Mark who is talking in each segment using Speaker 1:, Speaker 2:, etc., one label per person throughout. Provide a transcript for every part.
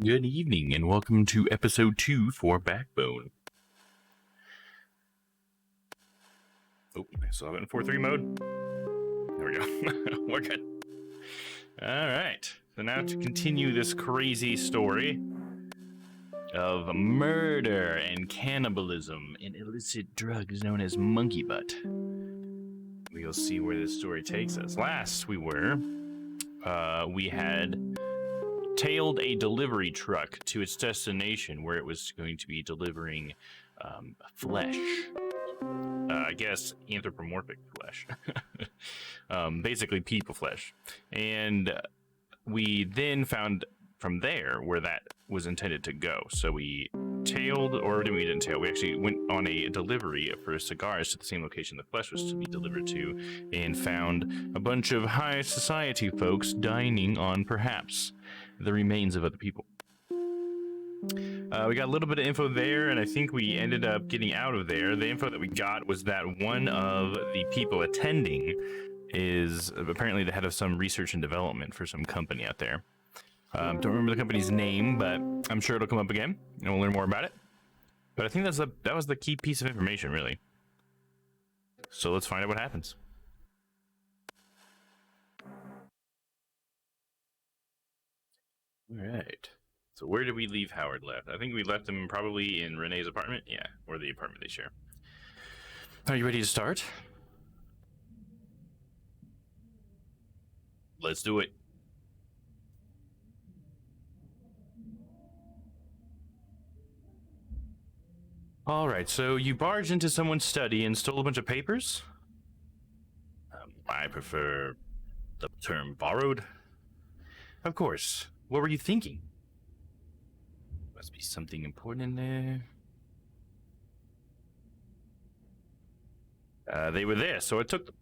Speaker 1: Good evening, and welcome to episode 2 for Backbone. Oh, I still have it in 4.3 mode. There we go. We're good. Alright, so now to continue this crazy story of murder and cannibalism and illicit drugs known as monkey butt. We'll see where this story takes us. Last we had tailed a delivery truck to its destination where it was going to be delivering flesh. I guess anthropomorphic flesh. Basically people flesh. And we then found from there where that was intended to go. So we tailed, or we didn't tail, we actually went on a delivery for cigars to the same location the flesh was to be delivered to, and found a bunch of high society folks dining on perhaps the remains of other people. We got a little bit of info there, and I think we ended up getting out of there. The info that we got was that one of the people attending is apparently the head of some research and development for some company out there. Don't remember the company's name, but I'm sure it'll come up again, and we'll learn more about it. But I think that was the key piece of information, really. So let's find out what happens. All right. So where did we leave Howard left? I think we left him probably in Renee's apartment. Yeah, or the apartment they share. Are you ready to start? Let's do it. All right, so you barged into someone's study and stole a bunch of papers? I prefer the term borrowed. Of course. What were you thinking? Must be something important in there. They were there, so I took them.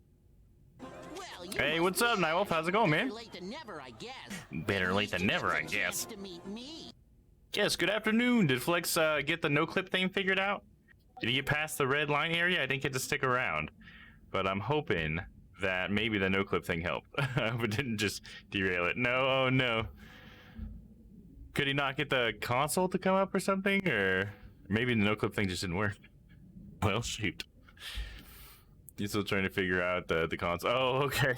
Speaker 1: Well, hey, what's up, Nightwolf? How's it going, man? Better late than never, I guess. Yes, good afternoon. Did Flex get the no-clip thing figured out? Did he get past the red line area? I didn't get to stick around. But I'm hoping that maybe the no-clip thing helped. I hope it didn't just derail it. No, oh no. Could he not get the console to come up or something? Or maybe the no-clip thing just didn't work. Well, shoot. You're still trying to figure out the console. Oh, okay.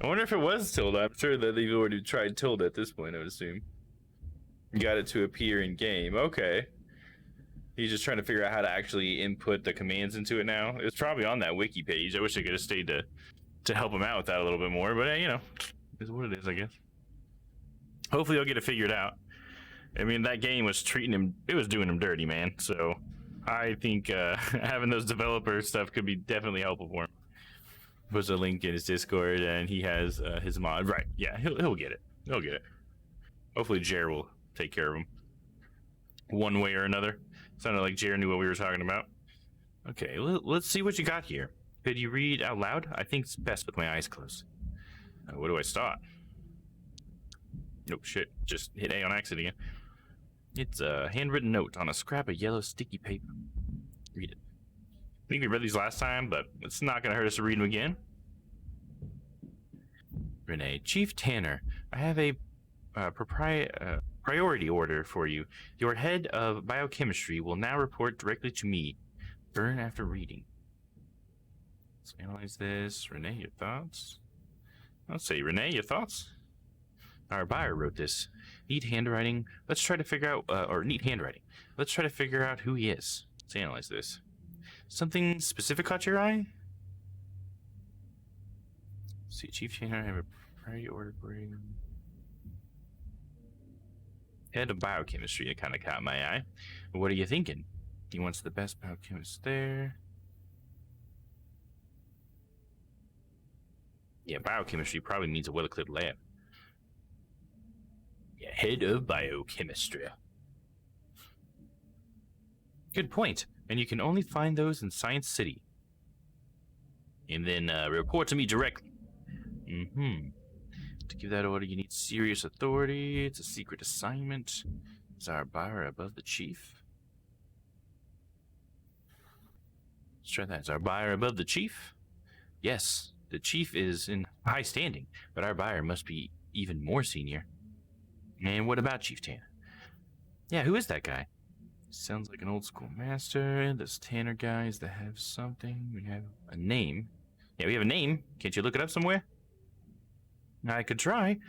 Speaker 1: I wonder if it was Tilda. I'm sure that they've already tried Tilda at this point, I would assume. Got it to appear in game. Okay. He's just trying to figure out how to actually input the commands into it now. It's probably on that wiki page. I wish I could have stayed to help him out with that a little bit more, but you know, is what it is, I guess. Hopefully he'll get it figured out. I mean, that game was treating him, it was doing him dirty, man. So I think having those developer stuff could be definitely helpful for him. Puts a link in his Discord, and he has his mod. Right, yeah, he'll get it. He'll get it. Hopefully Jer will take care of him one way or another. Sounded like Jer knew what we were talking about. Okay, let's see what you got here. Could you read out loud? I think it's best with my eyes closed. What do I start? Nope, shit. Just hit A on accident again. It's a handwritten note on a scrap of yellow sticky paper. Read it. I think we read these last time, but it's not going to hurt us to read them again. Renee, Chief Tanner, I have a priority order for you. Your head of biochemistry will now report directly to me. Burn after reading. Let's analyze this. Renee, your thoughts? I'll say, Renee, your thoughts? Our buyer wrote this. Neat handwriting. Let's try to figure out, or neat handwriting. Let's try to figure out who he is. Let's analyze this. Something specific caught your eye? Let's see, Chief Tanner, I have a priority order for you. Head of biochemistry, it kind of caught my eye. What are you thinking? He wants the best biochemist there. Yeah, biochemistry probably means a well-equipped lab. Yeah, head of biochemistry. Good point. And you can only find those in Science City. And then report to me directly. To give that order, you need serious authority. It's a secret assignment. Is our buyer above the chief? Let's try that. Is our buyer above the chief? Yes, the chief is in high standing, but our buyer must be even more senior. And what about Chief Tanner? Yeah, who is that guy? Sounds like an old school master. There's Tanner guys that have something. We have a name. Yeah, we have a name. Can't you look it up somewhere? I could try,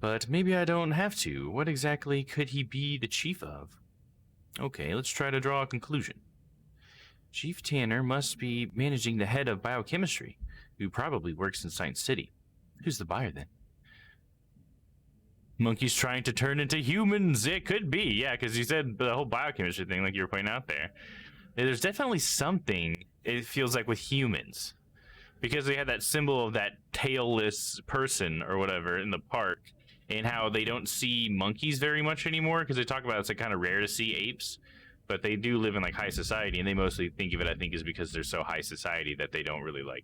Speaker 1: but maybe I don't have to. What exactly could he be the chief of? Okay, let's try to draw a conclusion. Chief Tanner must be managing the head of biochemistry, who probably works in Science City. Who's the buyer then? Monkeys trying to turn into humans. It could be, yeah, because you said the whole biochemistry thing, like you were pointing out there. There's definitely something, it feels like, with humans. Because they had that symbol of that tailless person or whatever in the park, and how they don't see monkeys very much anymore, because they talk about it's like kind of rare to see apes, but they do live in like high society, and they mostly think of it, I think, is because they're so high society that they don't really like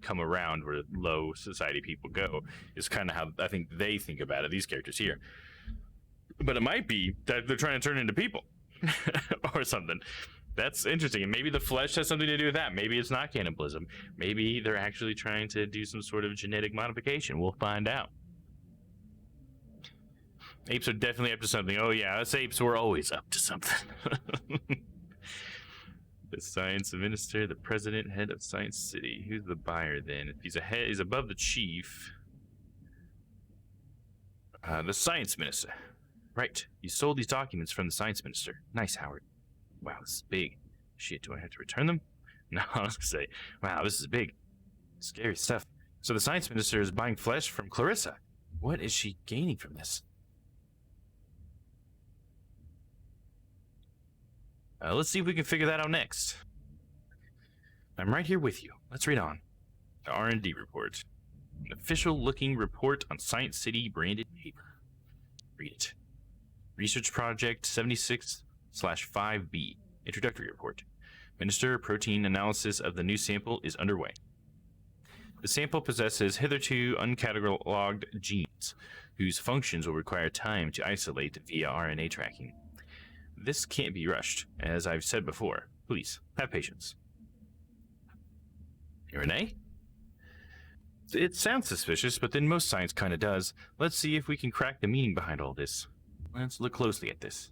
Speaker 1: come around where low society people go. Is kind of how I think they think about it, these characters here. But it might be that they're trying to turn into people or something. That's interesting. And maybe the flesh has something to do with that. Maybe it's not cannibalism. Maybe they're actually trying to do some sort of genetic modification. We'll find out. Apes are definitely up to something. Oh yeah, us apes were always up to something. The science minister, the president, head of Science City. Who's the buyer then? If he's he's above the chief. The science minister. Right. You sold these documents from the science minister. Nice, Howard. Wow, this is big. Shit, do I have to return them? No, I was gonna say, wow, this is big. Scary stuff. So the science minister is buying flesh from Clarissa. What is she gaining from this? Let's see if we can figure that out next. I'm right here with you. Let's read on. The R&D report. An official-looking report on Science City branded paper. Read it. Research Project 76/5B. Introductory report. Minister protein analysis of the new sample is underway. The sample possesses hitherto uncataloged genes, whose functions will require time to isolate via RNA tracking. This can't be rushed, as I've said before. Please, have patience. Renee? It sounds suspicious, but then most science kinda does. Let's see if we can crack the meaning behind all this. Let's look closely at this.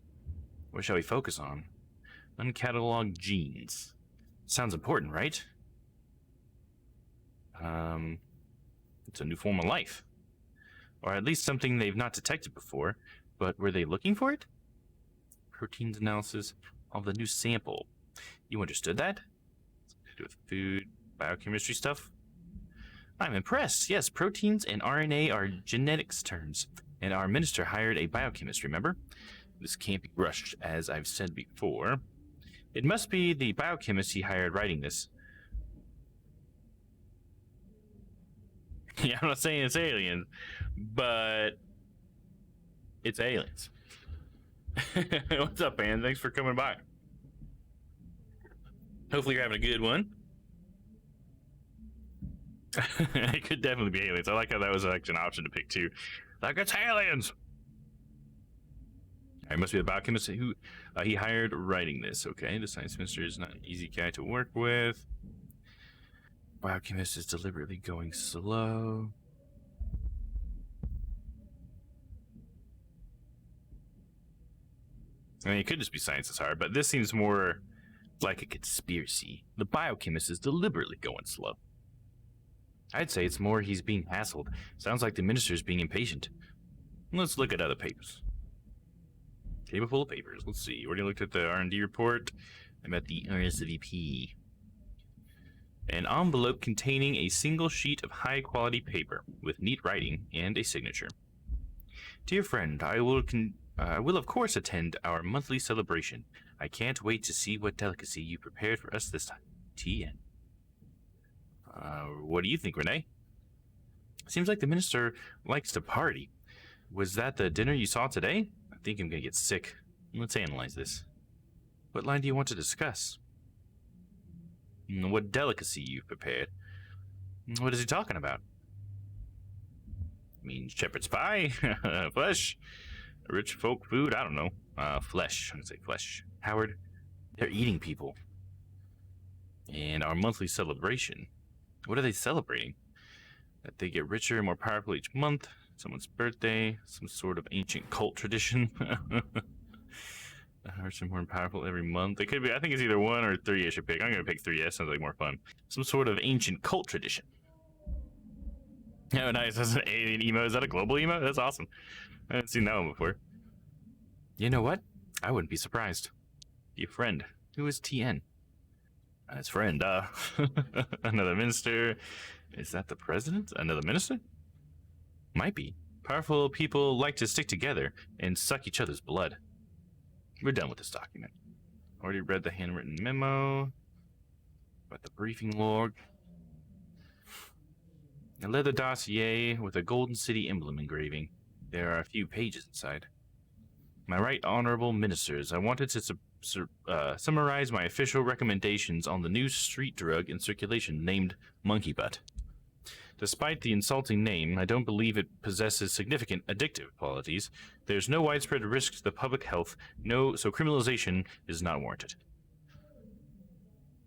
Speaker 1: What shall we focus on? Uncatalogued genes. Sounds important, right? It's a new form of life. Or at least something they've not detected before. But were they looking for it? Proteins analysis of the new sample. You understood that? Something to do with food, biochemistry stuff? I'm impressed. Yes, proteins and RNA are genetics terms. And our minister hired a biochemist, remember? This can't be rushed, as I've said before. It must be the biochemist he hired writing this. Yeah, I'm not saying it's aliens, but it's aliens. What's up, man? Thanks for coming by. Hopefully you're having a good one. It could definitely be aliens. I like how that was like an option to pick too. Like, it's aliens! It must be the biochemist who he hired writing this. Okay, the science minister is not an easy guy to work with. Biochemist is deliberately going slow. I mean, it could just be science is hard, but this seems more like a conspiracy. The biochemist is deliberately going slow. I'd say it's more he's being hassled. Sounds like the minister's being impatient. Let's look at other papers. Table full of papers. Let's see. Already looked at the R&D report. I'm at the RSVP. An envelope containing a single sheet of high-quality paper with neat writing and a signature. Dear friend, I will of course attend our monthly celebration. I can't wait to see what delicacy you prepared for us this time. TN. What do you think, Renee? Seems like the minister likes to party. Was that the dinner you saw today? I think I'm gonna get sick. Let's analyze this. What line do you want to discuss? What delicacy you've prepared? What is he talking about? Means shepherd's pie? Flesh? Rich folk food? I don't know. Flesh. I'm gonna say flesh. Howard, they're eating people. And our monthly celebration. What are they celebrating? That they get richer and more powerful each month. Someone's birthday. Some sort of ancient cult tradition. Richer and more powerful every month. It could be, I think it's either 1 or 3 I should pick. I'm gonna pick 3. That sounds like more fun. Some sort of ancient cult tradition. Oh, nice. That's an alien emo. Is that a global emo? That's awesome. I haven't seen that one before. You know what? I wouldn't be surprised. Your friend. Who is TN? His friend, another minister. Is that the president? Another minister? Might be. Powerful people like to stick together and suck each other's blood. We're done with this document. Already read the handwritten memo. Got the briefing log. A leather dossier with a Golden City emblem engraving. There are a few pages inside. My right honorable ministers, I wanted to summarize my official recommendations on the new street drug in circulation named Monkey Butt. Despite the insulting name, I don't believe it possesses significant addictive qualities. There's no widespread risk to the public health, so criminalization is not warranted.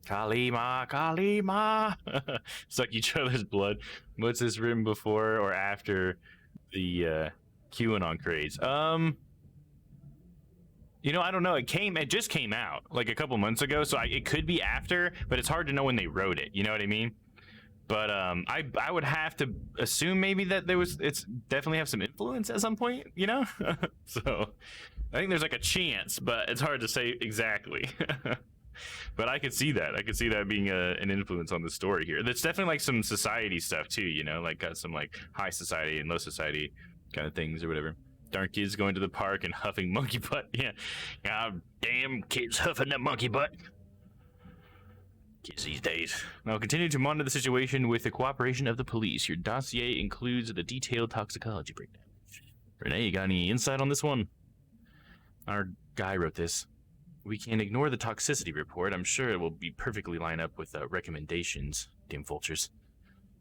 Speaker 1: Kalima, Kalima! Suck each other's blood. What's this written before or after the QAnon craze? You know, I don't know. It just came out like a couple months ago, so it could be after, but it's hard to know when they wrote it. You know what I mean? But I would have to assume maybe that it's definitely have some influence at some point, you know? So I think there's like a chance, but it's hard to say exactly. But I could see that. I could see that being an influence on the story here. There's definitely like some society stuff too, you know, like got some like high society and low society kind of things or whatever. Darn kids going to the park and huffing monkey butt. Yeah. Damn kids huffing that monkey butt. Kids these days. I'll continue to monitor the situation with the cooperation of the police. Your dossier includes the detailed toxicology breakdown. Renee, you got any insight on this one? Our guy wrote this. We can ignore the toxicity report. I'm sure it will be perfectly line up with recommendations. Damn vultures.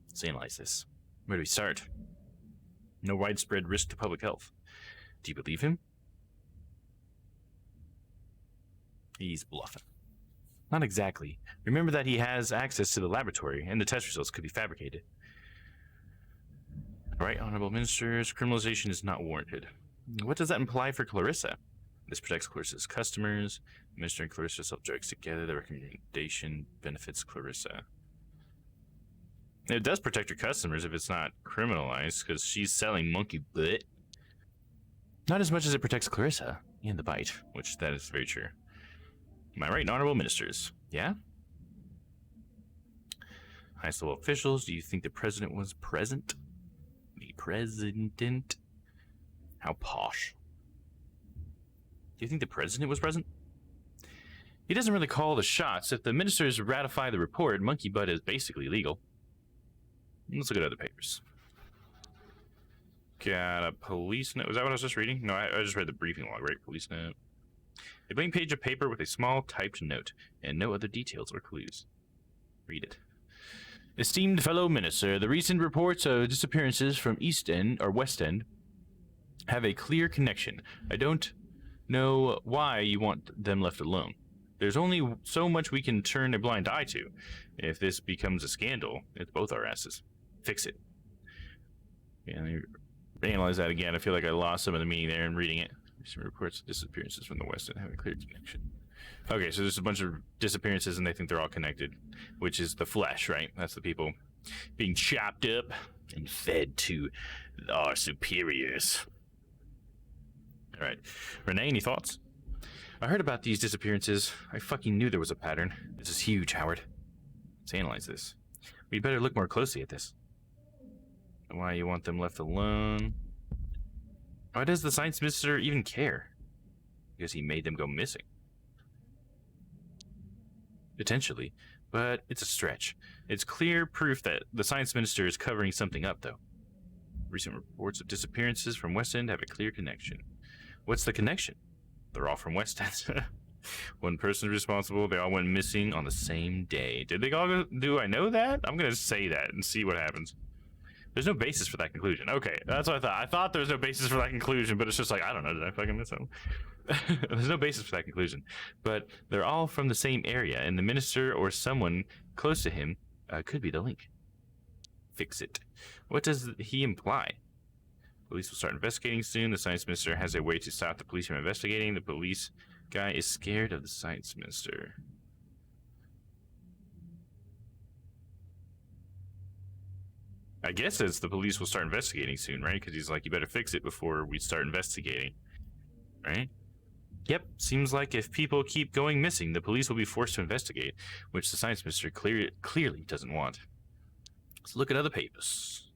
Speaker 1: Let's analyze this. Where do we start? No widespread risk to public health. Do you believe him? He's bluffing. Not exactly. Remember that he has access to the laboratory, and the test results could be fabricated. Right, honorable ministers, criminalization is not warranted. What does that imply for Clarissa? This protects Clarissa's customers. Minister and Clarissa self-drugs together. The recommendation benefits Clarissa. It does protect her customers if it's not criminalized, because she's selling monkey butt. Not as much as it protects Clarissa and the bite, which that is very true. Am I right, honorable ministers? Yeah? Highest level officials, do you think the president was present? The president? How posh. Do you think the president was present? He doesn't really call the shots. If the ministers ratify the report, monkey butt is basically legal. Let's look at other papers. Got a police note. Was that what I was just reading? No, I just read the briefing log, right? Police note. A blank page of paper with a small typed note and no other details or clues. Read it. Esteemed fellow minister, the recent reports of disappearances from East End or West End have a clear connection. I don't know why you want them left alone. There's only so much we can turn a blind eye to. If this becomes a scandal, it's both our asses. Fix it. Yeah, let me analyze that again. I feel like I lost some of the meaning there in reading it. Recent reports of disappearances from the West End have a clear connection. Okay, so there's a bunch of disappearances and they think they're all connected, which is the flesh, right? That's the people being chopped up and fed to our superiors. All right. Renee, any thoughts? I heard about these disappearances. I fucking knew there was a pattern. This is huge, Howard. Let's analyze this. We'd better look more closely at this. Why you want them left alone? Why does the science minister even care? Because he made them go missing. Potentially, but it's a stretch. It's clear proof that the science minister is covering something up, though. Recent reports of disappearances from West End have a clear connection. What's the connection? They're all from West End. One person responsible. They all went missing on the same day. Did they all go? Do I know that? I'm going to say that and see what happens. There's no basis for that conclusion. Okay, that's what I thought. I thought there was no basis for that conclusion, but it's just like, I don't know. Did I fucking miss something? There's no basis for that conclusion. But they're all from the same area, and the minister or someone close to him could be the link. Fix it. What does he imply? Police will start investigating soon. The science minister has a way to stop the police from investigating. The police guy is scared of the science minister. I guess it's the police will start investigating soon, right? Because he's like, you better fix it before we start investigating, right? Yep, seems like if people keep going missing, the police will be forced to investigate, which the science minister clearly doesn't want. Let's look at other papers.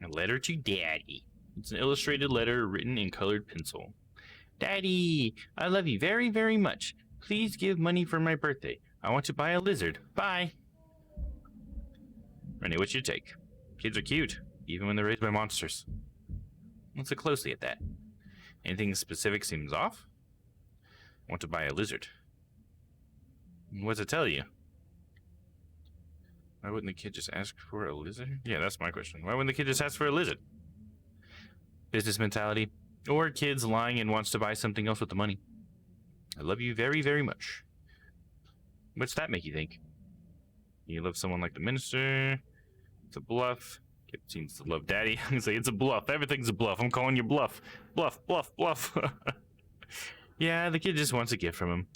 Speaker 1: A letter to Daddy. It's an illustrated letter written in colored pencil. Daddy, I love you very, very much. Please give money for my birthday. I want to buy a lizard. Bye. Renee, what's your take? Kids are cute, even when they're raised by monsters. Let's look closely at that. Anything specific seems off? I want to buy a lizard. What's it tell you? Why wouldn't the kid just ask for a lizard? Yeah, that's my question. Why wouldn't the kid just ask for a lizard? Business mentality. Or kids lying and wants to buy something else with the money. I love you very, very much. What's that make you think? You love someone like the minister? It's a bluff. Kid seems to love Daddy. I'm gonna say it's a bluff. Everything's a bluff. I'm calling you bluff. Bluff, bluff, bluff. Yeah, the kid just wants a gift from him.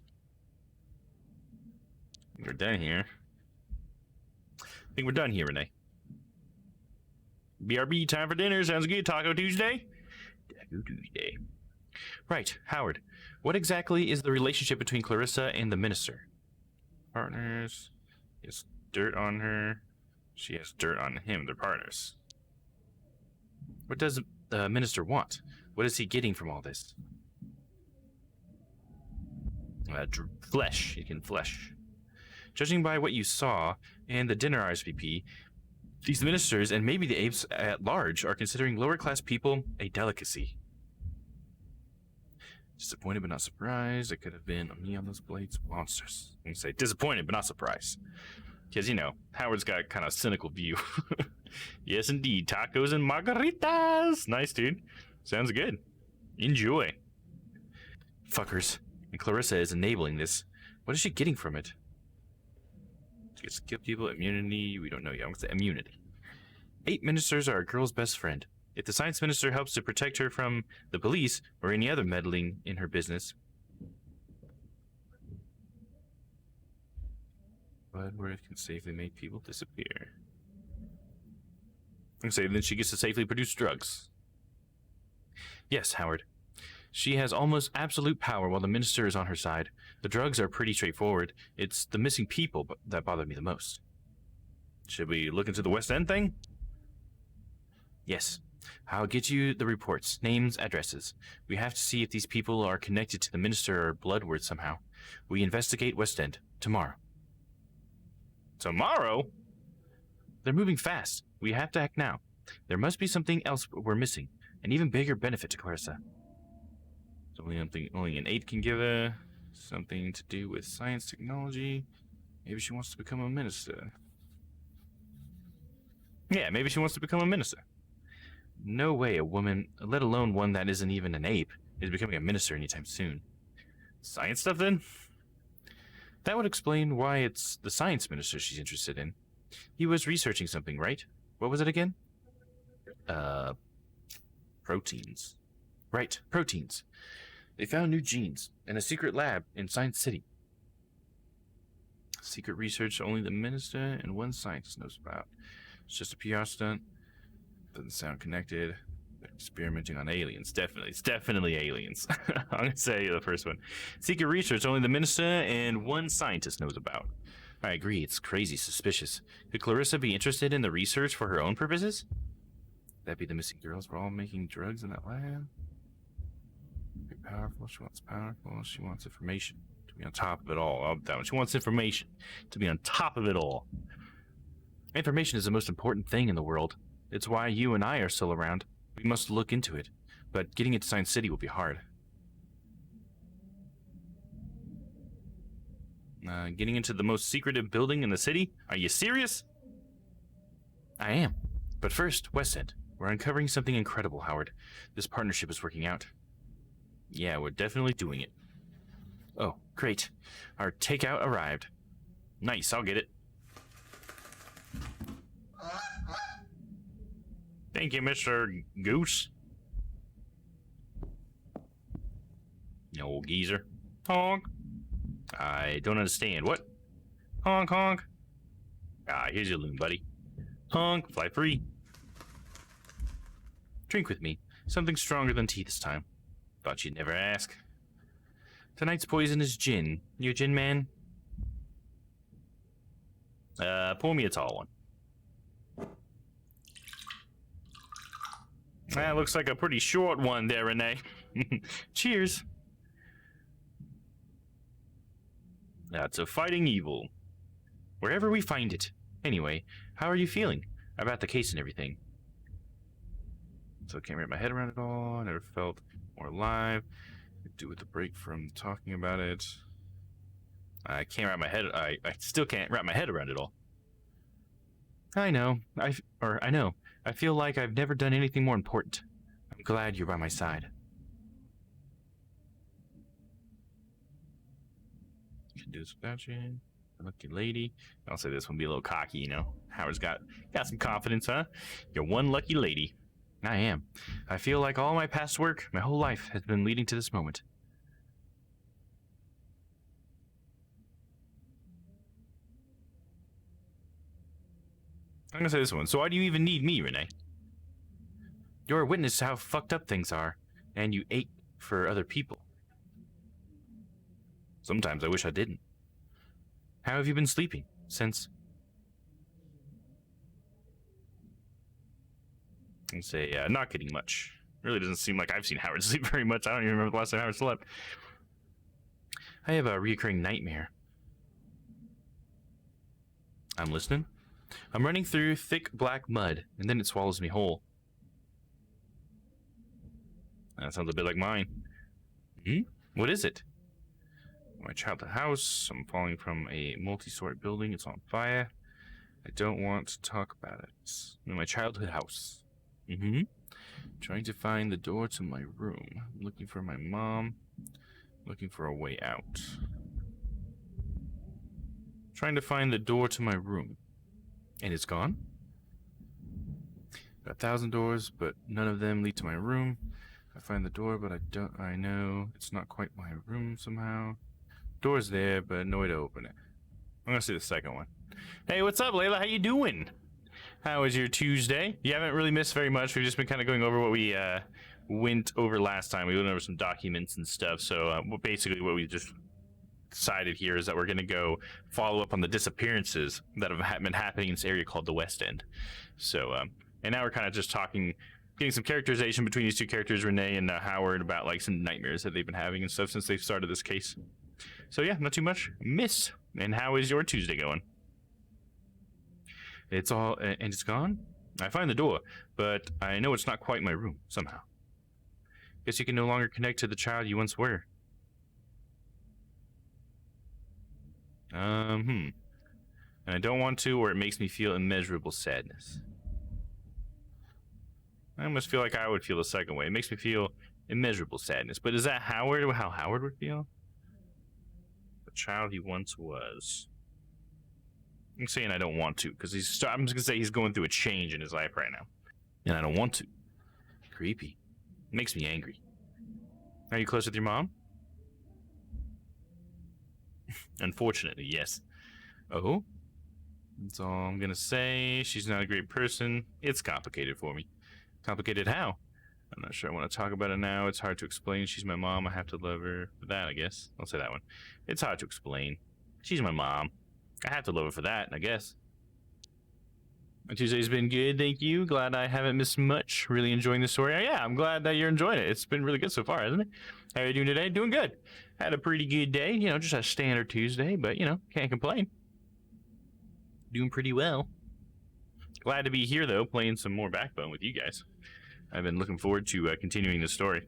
Speaker 1: We're done here. I think we're done here, Renee. BRB, time for dinner. Sounds good. Taco Tuesday? Taco Tuesday. Right, Howard. What exactly is the relationship between Clarissa and the minister? Partners. He has dirt on her. She has dirt on him. They're partners. What does the minister want? What is he getting from all this? Flesh. He can flesh. Judging by what you saw and the dinner RSVP, these ministers and maybe the apes at large are considering lower class people a delicacy. Disappointed but not surprised. It could have been me on those plates. Monsters. I'm going to say disappointed but not surprised. Because, you know, Howard's got kind of a cynical view. Yes, indeed. Tacos and margaritas. Nice, dude. Sounds good. Enjoy. Fuckers. And Clarissa is enabling this. What is she getting from it? She gets give people immunity. We don't know yet. I'm going to say immunity. 8 ministers are a girl's best friend. If the science minister helps to protect her from the police or any other meddling in her business... Bloodworth can safely make people disappear. I'm saying then she gets to safely produce drugs. Yes, Howard. She has almost absolute power while the minister is on her side. The drugs are pretty straightforward. It's the missing people that bother me the most. Should we look into the West End thing? Yes. I'll get you the reports, names, addresses. We have to see if these people are connected to the minister or Bloodworth somehow. We investigate West End tomorrow. Tomorrow? They're moving fast. We have to act now. There must be something else we're missing. An even bigger benefit to Clarissa. Only an 8 can give her. Something to do with science technology. Maybe she wants to become a minister. Yeah, maybe she wants to become a minister. No way a woman, let alone one that isn't even an ape, is becoming a minister anytime soon. Science stuff, then? That would explain why it's the science minister she's interested in. He was researching something, right? What was it again? Proteins. Right, proteins. They found new genes in a secret lab in Science City. Secret research only the minister and one scientist knows about. It's just a PR stunt. Doesn't sound connected. They're experimenting on aliens. Definitely. It's definitely aliens. I'm going to say the first one. Secret research only the minister and one scientist knows about. I agree. It's crazy suspicious. Could Clarissa be interested in the research for her own purposes? That'd be the missing girls were all making drugs in that lab. Be powerful. She wants powerful. She wants information to be on top of it all. That one. She wants information to be on top of it all. Information is the most important thing in the world. It's why you and I are still around. We must look into it, but getting into Science City will be hard. Getting into the most secretive building in the city? Are you serious? I am. But first, West End. We're uncovering something incredible, Howard. This partnership is working out. Yeah, we're definitely doing it. Oh, great. Our takeout arrived. Nice, I'll get it. Thank you, Mr. Goose. You old geezer. Honk. I don't understand. What? Honk, honk. Ah, here's your loon, buddy. Honk, fly free. Drink with me. Something stronger than tea this time. Thought you'd never ask. Tonight's poison is gin. You a gin man? Pour me a tall one. That looks like a pretty short one there, Renee. Cheers. That's a fighting evil. Wherever we find it. Anyway, how are you feeling about the case and everything? So I can't wrap my head around it all. I never felt more alive. Could do with the break from talking about it. I can't wrap my head. I still can't wrap my head around it all. I know. I know. I feel like I've never done anything more important. I'm glad you're by my side. Can do this without you. Lucky lady. I'll say this one be a little cocky, you know. Howard's got some confidence, huh? You're one lucky lady. I am. I feel like all my past work, my whole life, has been leading to this moment. I'm gonna say this one. So why do you even need me, Renee? You're a witness to how fucked up things are, and you ate for other people. Sometimes I wish I didn't. How have you been sleeping since? I'd say not getting much. Really doesn't seem like I've seen Howard sleep very much. I don't even remember the last time Howard slept. I have a recurring nightmare. I'm listening. I'm running through thick black mud, and then it swallows me whole. That sounds a bit like mine. What is it? My childhood house. I'm falling from a multi-story building. It's on fire. I don't want to talk about it. My childhood house. Trying to find the door to my room. I'm looking for my mom. Looking for a way out. Trying to find the door to my room. And it's gone? Got 1,000 doors, but none of them lead to my room. I find the door, but I know it's not quite my room somehow. Door's there, but no way to open it. I'm gonna see the second one. Hey, what's up, Layla? How you doing? How was your Tuesday? You haven't really missed very much. We've just been kind of going over what we went over last time. We went over some documents and stuff. So basically what we just decided here is that we're going to go follow up on the disappearances that have been happening in this area called the West End. So, and now we're kind of just talking, getting some characterization between these two characters, Renee and Howard, about like some nightmares that they've been having and stuff since they've started this case. So yeah, not too much miss. And how is your Tuesday going? It's all, and it's gone? I find the door, but I know it's not quite my room, somehow. Guess you can no longer connect to the child you once were. And I don't want to, or it makes me feel immeasurable sadness. I almost feel like I would feel the second way. It makes me feel immeasurable sadness. But is that Howard, or how Howard would feel? The child he once was. I'm saying I don't want to, because I'm just gonna say he's going through a change in his life right now. And I don't want to. Creepy. It makes me angry. Are you close with your mom? Unfortunately, yes. Oh? That's all I'm gonna say. She's not a great person. It's complicated for me. Complicated how? I'm not sure I want to talk about it now. It's hard to explain. She's my mom. I have to love her for that, I guess. I'll say that one. It's hard to explain. She's my mom. I have to love her for that, I guess. My Tuesday's been good, thank you. Glad I haven't missed much. Really enjoying the story. Oh, yeah, I'm glad that you're enjoying it. It's been really good so far, hasn't it? How are you doing today? Doing good. Had a pretty good day. You know, just a standard Tuesday, but, you know, can't complain. Doing pretty well. Glad to be here, though, playing some more Backbone with you guys. I've been looking forward to continuing the story.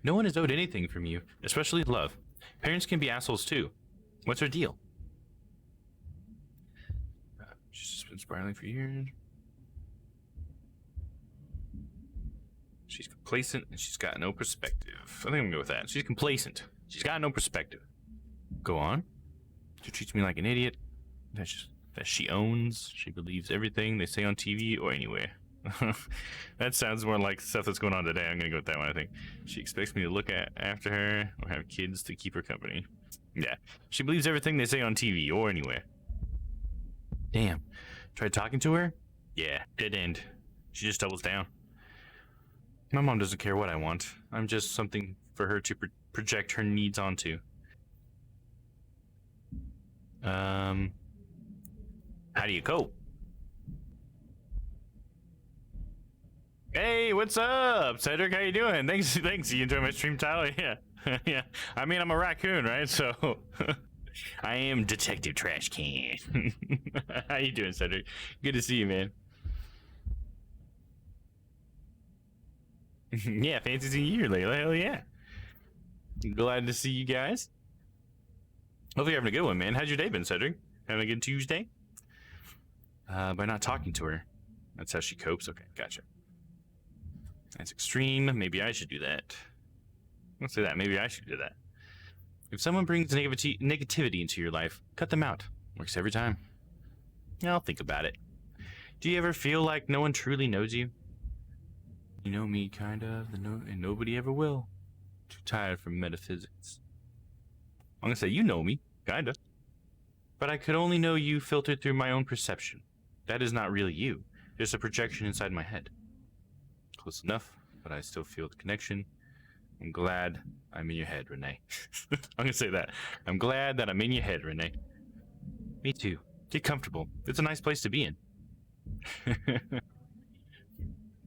Speaker 1: No one has owed anything from you, especially love. Parents can be assholes too. What's her deal? She's just been spiraling for years. She's complacent and she's got no perspective. I think I'm gonna go with that. She's complacent. She's got no perspective. Go on. She treats me like an idiot. That she owns. She believes everything they say on TV or anywhere. That sounds more like stuff that's going on today. I'm gonna go with that one, I think. She expects me to look after her or have kids to keep her company. Yeah, she believes everything they say on TV or anywhere. Damn. Tried talking to her? Yeah, dead end. She just doubles down. My mom doesn't care what I want. I'm just something for her to project her needs onto. How do you cope? Hey, what's up, Cedric? How you doing? Thanks. You enjoy my stream title? Yeah. Yeah. I mean, I'm a raccoon, right? So I am Detective Trash Can. How you doing, Cedric? Good to see you, man. Yeah, fancy seeing you, Layla. Hell yeah. Glad to see you guys. Hopefully you're having a good one, man. How's your day been, Cedric? Having a good Tuesday? By not talking to her. That's how she copes? Okay, gotcha. That's extreme. Maybe I should do that. Let's say that. Maybe I should do that. If someone brings negativity into your life, cut them out. Works every time. I'll think about it. Do you ever feel like no one truly knows you? You know me, kind of, and nobody ever will. Too tired for metaphysics. I'm gonna say you know me, kinda. But I could only know you filtered through my own perception. That is not really you. Just a projection inside my head. Close enough, but I still feel the connection. I'm glad I'm in your head, Renee. I'm gonna say that. I'm glad that I'm in your head, Renee. Me too. Get comfortable. It's a nice place to be in.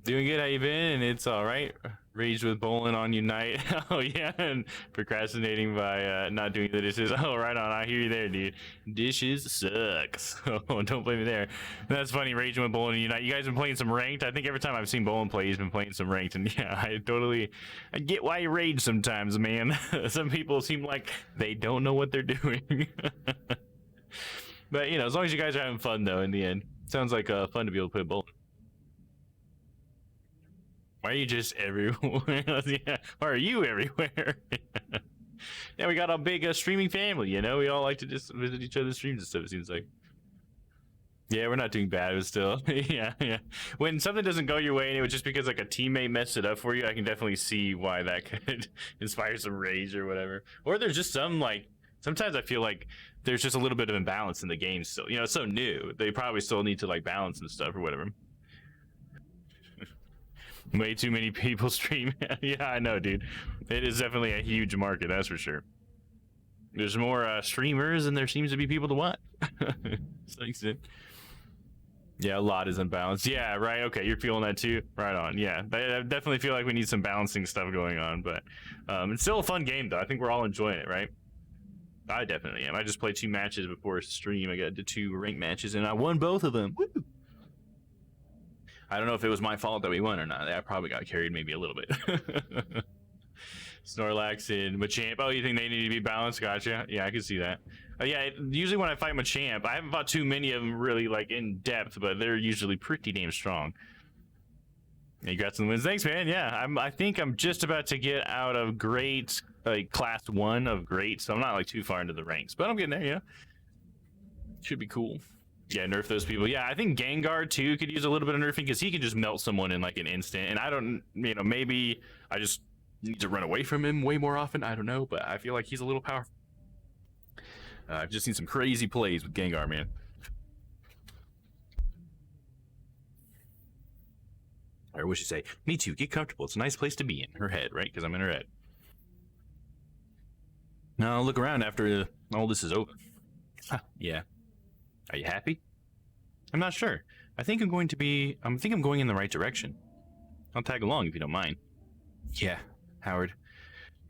Speaker 1: Doing good, how you been? And it's alright. Raged with bowling on Unite. Oh yeah, and procrastinating by not doing the dishes. Oh, right on. I hear you there, dude. Dishes suck. So don't blame me there. That's funny, raging with bowling on Unite. You guys been playing some ranked? I think every time I've seen Bowling play, he's been playing some ranked. And yeah, I get why you rage sometimes, man. Some people seem like they don't know what they're doing. But, you know, as long as you guys are having fun, though, in the end. Sounds like fun to be able to play bowling. Why are you just everywhere? Yeah. Why are you everywhere? Yeah, we got a big streaming family, you know? We all like to just visit each other's streams and stuff, it seems like. Yeah, we're not doing bad, but still, yeah, yeah. When something doesn't go your way and it was just because like a teammate messed it up for you, I can definitely see why that could inspire some rage or whatever. Or there's just some like sometimes I feel like there's just a little bit of imbalance in the game still. You know, it's so new. They probably still need to like balance and stuff or whatever. Way too many people stream. Yeah, I know, dude. It is definitely a huge market, that's for sure. There's more streamers than there seems to be people to watch. Yeah, a lot is unbalanced. Yeah, right. Okay, you're feeling that too. Right on. Yeah, I definitely feel like we need some balancing stuff going on, but it's still a fun game though. I think we're all enjoying it, right? I definitely am. I just played 2 matches before stream. I got to 2 ranked matches and I won both of them. Woo! I don't know if it was my fault that we won or not. I probably got carried maybe a little bit. Snorlax and Machamp. Oh, you think they need to be balanced? Gotcha. Yeah, I can see that. Yeah, usually when I fight Machamp, I haven't fought too many of them really like in depth, but they're usually pretty damn strong. You got some wins. Thanks, man. Yeah, I think I'm just about to get out of great, like class 1 of great, so I'm not like too far into the ranks, but I'm getting there. Yeah, should be cool. Yeah, nerf those people. Yeah, I think Gengar too could use a little bit of nerfing because he can just melt someone in like an instant. And I don't, you know, maybe I just need to run away from him way more often. I don't know, but I feel like he's a little powerful. I've just seen some crazy plays with Gengar, man. Or what should say? Me too. Get comfortable. It's a nice place to be in. Her head, right? Because I'm in her head. Now I'll look around after all this is over. Huh, yeah. Are you happy? I'm not sure. I think I'm going in the right direction. I'll tag along if you don't mind. Yeah, Howard.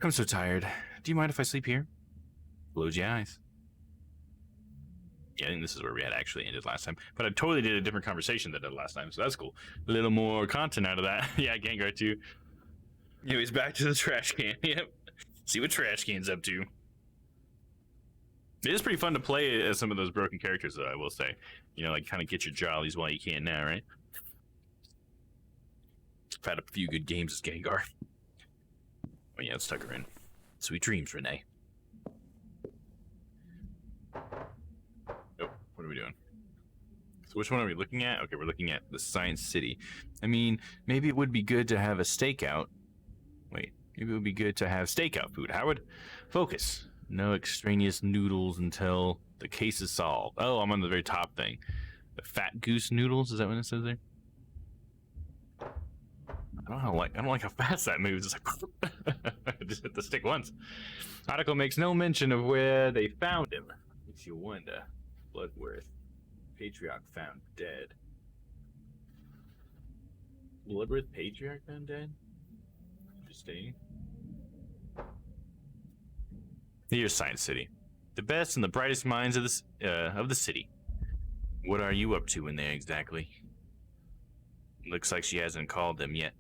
Speaker 1: I'm so tired. Do you mind if I sleep here? Close your eyes. Yeah, I think this is where we had actually ended last time. But I totally did a different conversation than I did last time, so that's cool. A little more content out of that. Yeah, Gengar too. Anyways, back to the trash can. Yep. See what trash can's up to. It is pretty fun to play as some of those broken characters, though, I will say. You know, like kind of get your jollies while you can now, right? I've had a few good games as Gengar. Oh yeah, let's tuck her in. Sweet dreams, Renee. Oh, what are we doing? So which one are we looking at? Okay, we're looking at the Science City. I mean, maybe it would be good to have a stakeout. Wait, maybe it would be good to have stakeout food. Howard, focus. No extraneous noodles until the case is solved. Oh, I'm on the very top thing. The fat goose noodles, is that what it says there? I don't like how fast that moves. It's like just hit the stick once. Article makes no mention of where they found him. Makes you wonder. Bloodworth. Patriarch found dead. Bloodworth Patriarch found dead? Interesting. Here's Science City. The best and the brightest minds of the city. What are you up to in there exactly? Looks like she hasn't called them yet.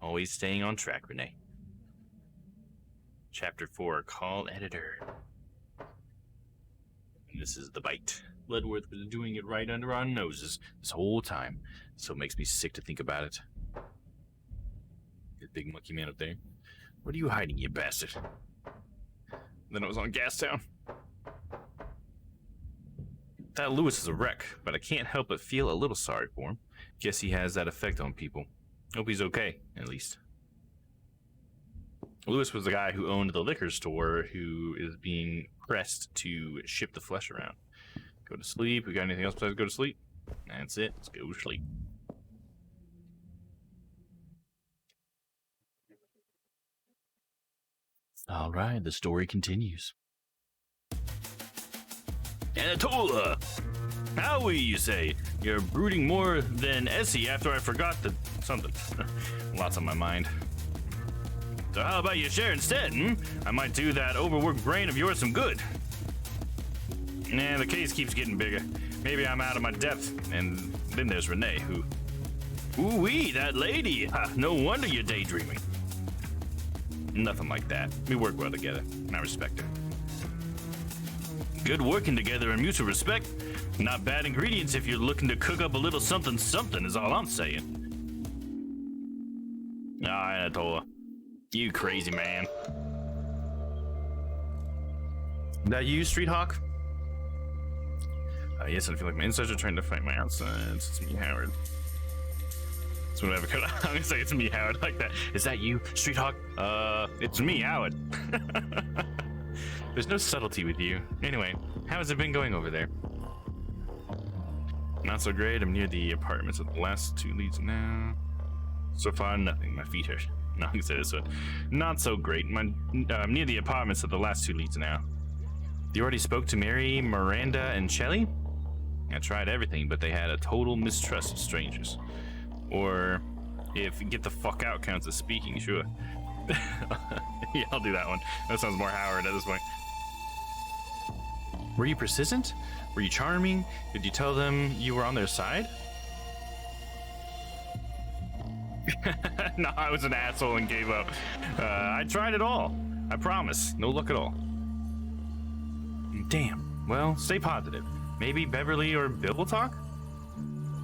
Speaker 1: Always staying on track, Renee. Chapter 4, Call Editor. And this is the bite. Bloodworth was doing it right under our noses this whole time. So it makes me sick to think about it. Good big monkey man up there. What are you hiding, you bastard? Then it was on Gastown. That Lewis is a wreck, but I can't help but feel a little sorry for him. Guess he has that effect on people. Hope he's okay, at least. Lewis was the guy who owned the liquor store who is being pressed to ship the flesh around. Go to sleep. We got anything else besides go to sleep? That's it. Let's go to sleep. All right, the story continues. Anatola! Howie, you say? You're brooding more than Essie after I forgot the something. Lots on my mind. So how about you share instead, I might do that overworked brain of yours some good. Nah, the case keeps getting bigger. Maybe I'm out of my depth. And then there's Renee, who... Ooh-wee, that lady! No wonder you're daydreaming. Nothing like that. We work well together, and I respect her. Good working together and mutual respect. Not bad ingredients if you're looking to cook up a little something something is all I'm saying. Ah, Anatola. You crazy man. That you, Street Hawk? Yes, I feel like my insides are trying to fight my outsides. It's me, Howard. That's what I have. I'm gonna say it's me, Howard, like that. Is that you, Street Hawk? It's me, Howard. There's no subtlety with you. Anyway, how has it been going over there? Not so great. I'm near the apartments of the last 2 leads now. So far, nothing. My feet hurt. No, I can say this one. Not so great. I'm near the apartments of the last 2 leads now. You already spoke to Mary, Miranda, and Shelley? I tried everything, but they had a total mistrust of strangers. Or if get the fuck out counts as speaking, sure. Yeah, I'll do that one. That sounds more Howard at this point. Were you persistent? Were you charming? Did you tell them you were on their side? No, I was an asshole and gave up. I tried it all. I promise. No luck at all. Damn. Well, stay positive. Maybe Beverly or Bill will talk?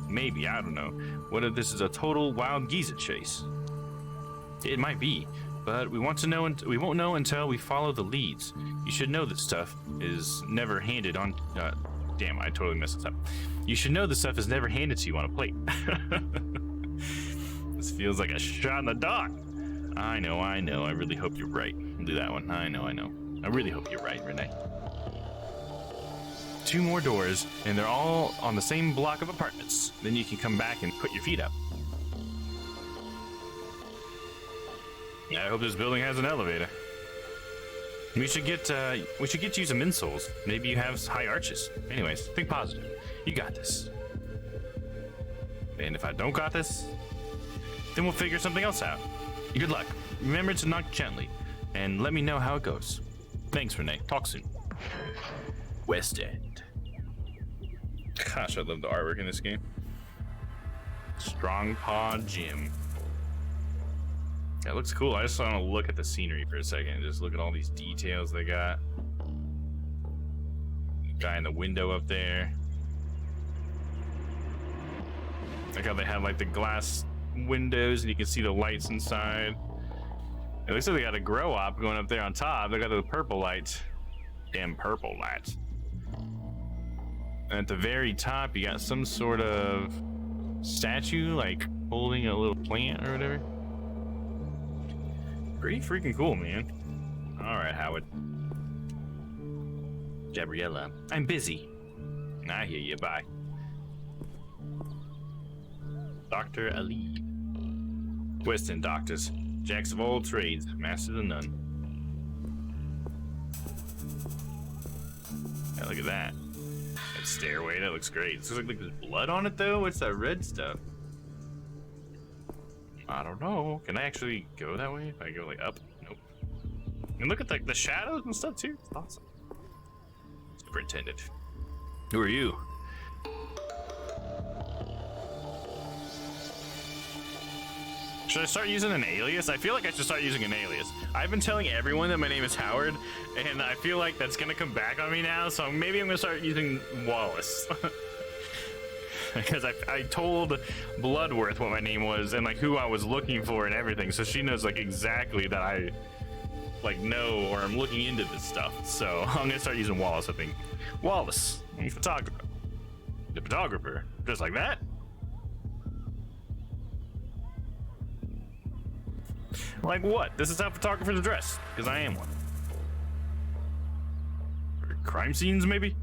Speaker 1: Maybe, I don't know. What if this is a total wild geezer chase? It might be, but we won't know until we follow the leads. You should know this stuff is never handed on. Damn, I totally messed this up. You should know this stuff is never handed to you on a plate. This feels like a shot in the dark. I know. I really hope you're right. I'll do that one. I know. I really hope you're right, Renee. 2 more doors, and they're all on the same block of apartments. Then you can come back and put your feet up. I hope this building has an elevator. We should get you some insoles. Maybe you have high arches. Anyways, think positive. You got this. And if I don't got this, then we'll figure something else out. Good luck. Remember to knock gently, and let me know how it goes. Thanks, Renee. Talk soon. West End. Gosh, I love the artwork in this game. Strong Paw Gym. That looks cool. I just want to look at the scenery for a second and just look at all these details they got. Guy in the window up there. Like how they have like the glass windows and you can see the lights inside. It looks like they got a grow op going up there on top. They got the purple lights. Damn purple lights. And at the very top, you got some sort of statue, like holding a little plant or whatever. Pretty freaking cool, man. All right, Howard. Gabriella, I'm busy. I hear you. Bye. Dr. Ali. West End doctors, jacks of all trades, masters of none. Yeah, look at that. That stairway, that looks great. It looks like there's blood on it though. What's that red stuff? I don't know. Can I actually go that way? If I go like up? Nope. And look at like the shadows and stuff too. It's awesome. Superintendent. Who are you? Should I start using an alias? I feel like I should start using an alias. I've been telling everyone that my name is Howard, and I feel like that's gonna come back on me now, so maybe I'm gonna start using Wallace. Because I told Bloodworth what my name was and like who I was looking for and everything, so she knows like exactly that I like know or I'm looking into this stuff. So I'm gonna start using Wallace, I think. Wallace, I'm a photographer. The photographer, just like that. Like what? This is how photographers dress, because I am one. Or crime scenes, maybe?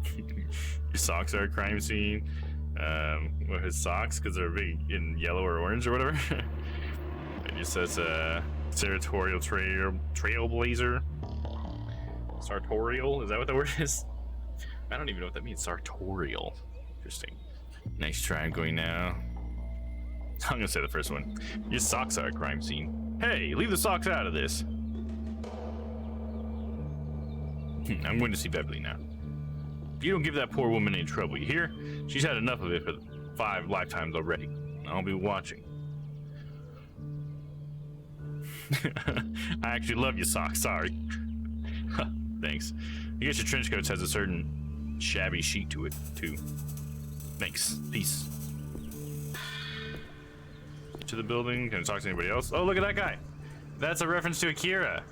Speaker 1: Your socks are a crime scene. Well, his socks, because they're big in yellow or orange or whatever. It just says, Sartorial Trailblazer. Sartorial? Is that what the word is? I don't even know what that means. Sartorial. Interesting. Nice try. I'm going now. I'm gonna say the first one. Your socks are a crime scene. Hey, leave the socks out of this. I'm going to see Beverly now. You don't give that poor woman any trouble, you hear? She's had enough of it for 5 lifetimes already. I'll be watching. I actually love your socks, sorry. Thanks. I guess your trench coat has a certain shabby chic to it, too. Thanks. Peace. To the building. Can I talk to anybody else? Oh, look at that guy. That's a reference to Akira.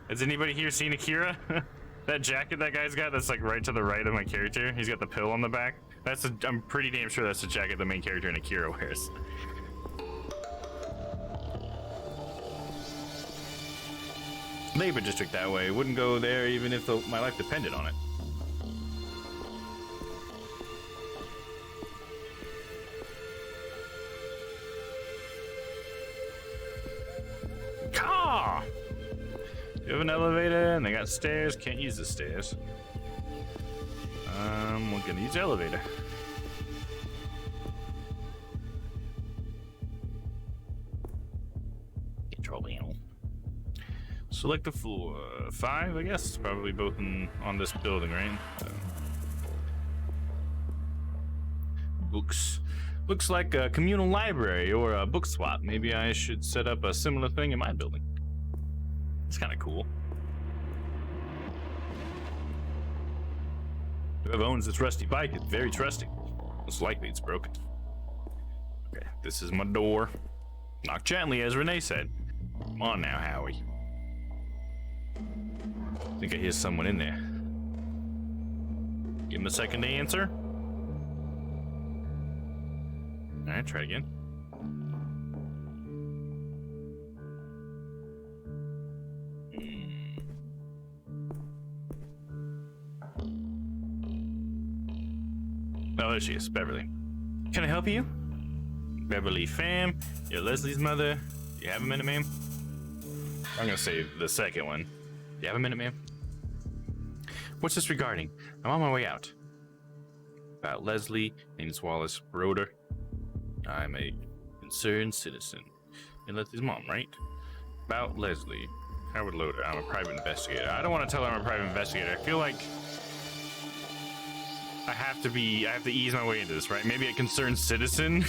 Speaker 1: Has anybody here seen Akira? That jacket that guy's got that's like right to the right of my character, he's got the pill on the back. I'm pretty damn sure that's the jacket the main character in Akira wears. Labor district that way. Wouldn't go there even if my life depended on it. Car! You have an elevator and they got stairs. Can't use the stairs. We're gonna use the elevator. Control panel. Select the floor. 5, I guess. Probably both on this building, right? Books. Looks like a communal library or a book swap. Maybe I should set up a similar thing in my building. It's kind of cool. Whoever owns this rusty bike is very trusting. Most likely it's broken. Okay, this is my door. Knock gently, as Renee said. Come on now, Howie. I think I hear someone in there. Give him a second to answer. Alright, try again. Oh, there she is, Beverly. Can I help you? Beverly fam, you're Leslie's mother. Do you have a minute, ma'am? I'm gonna say the second one. Do you have a minute, ma'am? What's this regarding? I'm on my way out. About Leslie, name's Wallace Broder. I'm a concerned citizen. And Leslie's mom, right? About Leslie. Howard Loader. I'm a private investigator. I don't want to tell her I'm a private investigator. I feel like I have to ease my way into this, right? Maybe a concerned citizen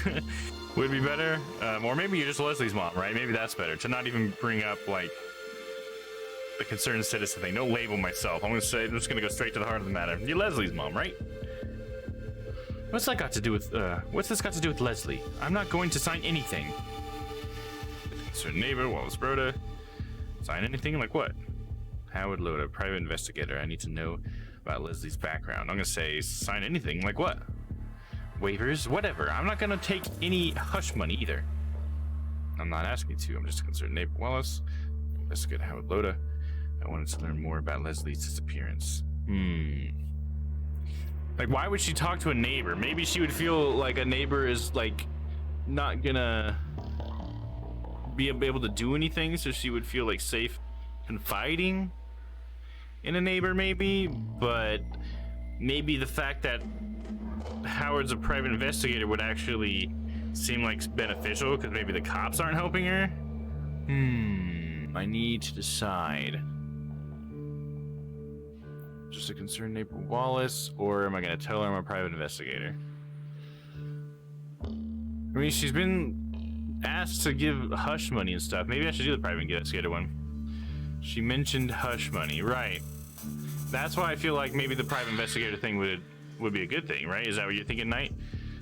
Speaker 1: would be better. Or maybe you're just Leslie's mom, right? Maybe that's better. To not even bring up, like, the concerned citizen thing. No label myself. I'm just gonna go straight to the heart of the matter. You're Leslie's mom, right? What's this got to do with Leslie? I'm not going to sign anything. Concerned neighbor, Wallace Broda. Sign anything? Like what? Howard Loader, private investigator. I need to know about Leslie's background. I'm gonna say sign anything. Like what? Waivers? Whatever. I'm not gonna take any hush money either. I'm not asking you to. I'm just a concerned neighbor. Wallace, investigator Howard Loader. I wanted to learn more about Leslie's disappearance. Like, why would she talk to a neighbor? Maybe she would feel like a neighbor is, like, not gonna be able to do anything, so she would feel, like, safe confiding in a neighbor, maybe. But maybe the fact that Howard's a private investigator would actually seem, like, beneficial, because maybe the cops aren't helping her. I need to decide. Just a concerned neighbor Wallace, or am I gonna tell her I'm a private investigator? I mean, she's been asked to give hush money and stuff. Maybe I should do the private investigator one. She mentioned hush money, right? That's why I feel like maybe the private investigator thing would be a good thing, right? Is that what you're thinking, Knight?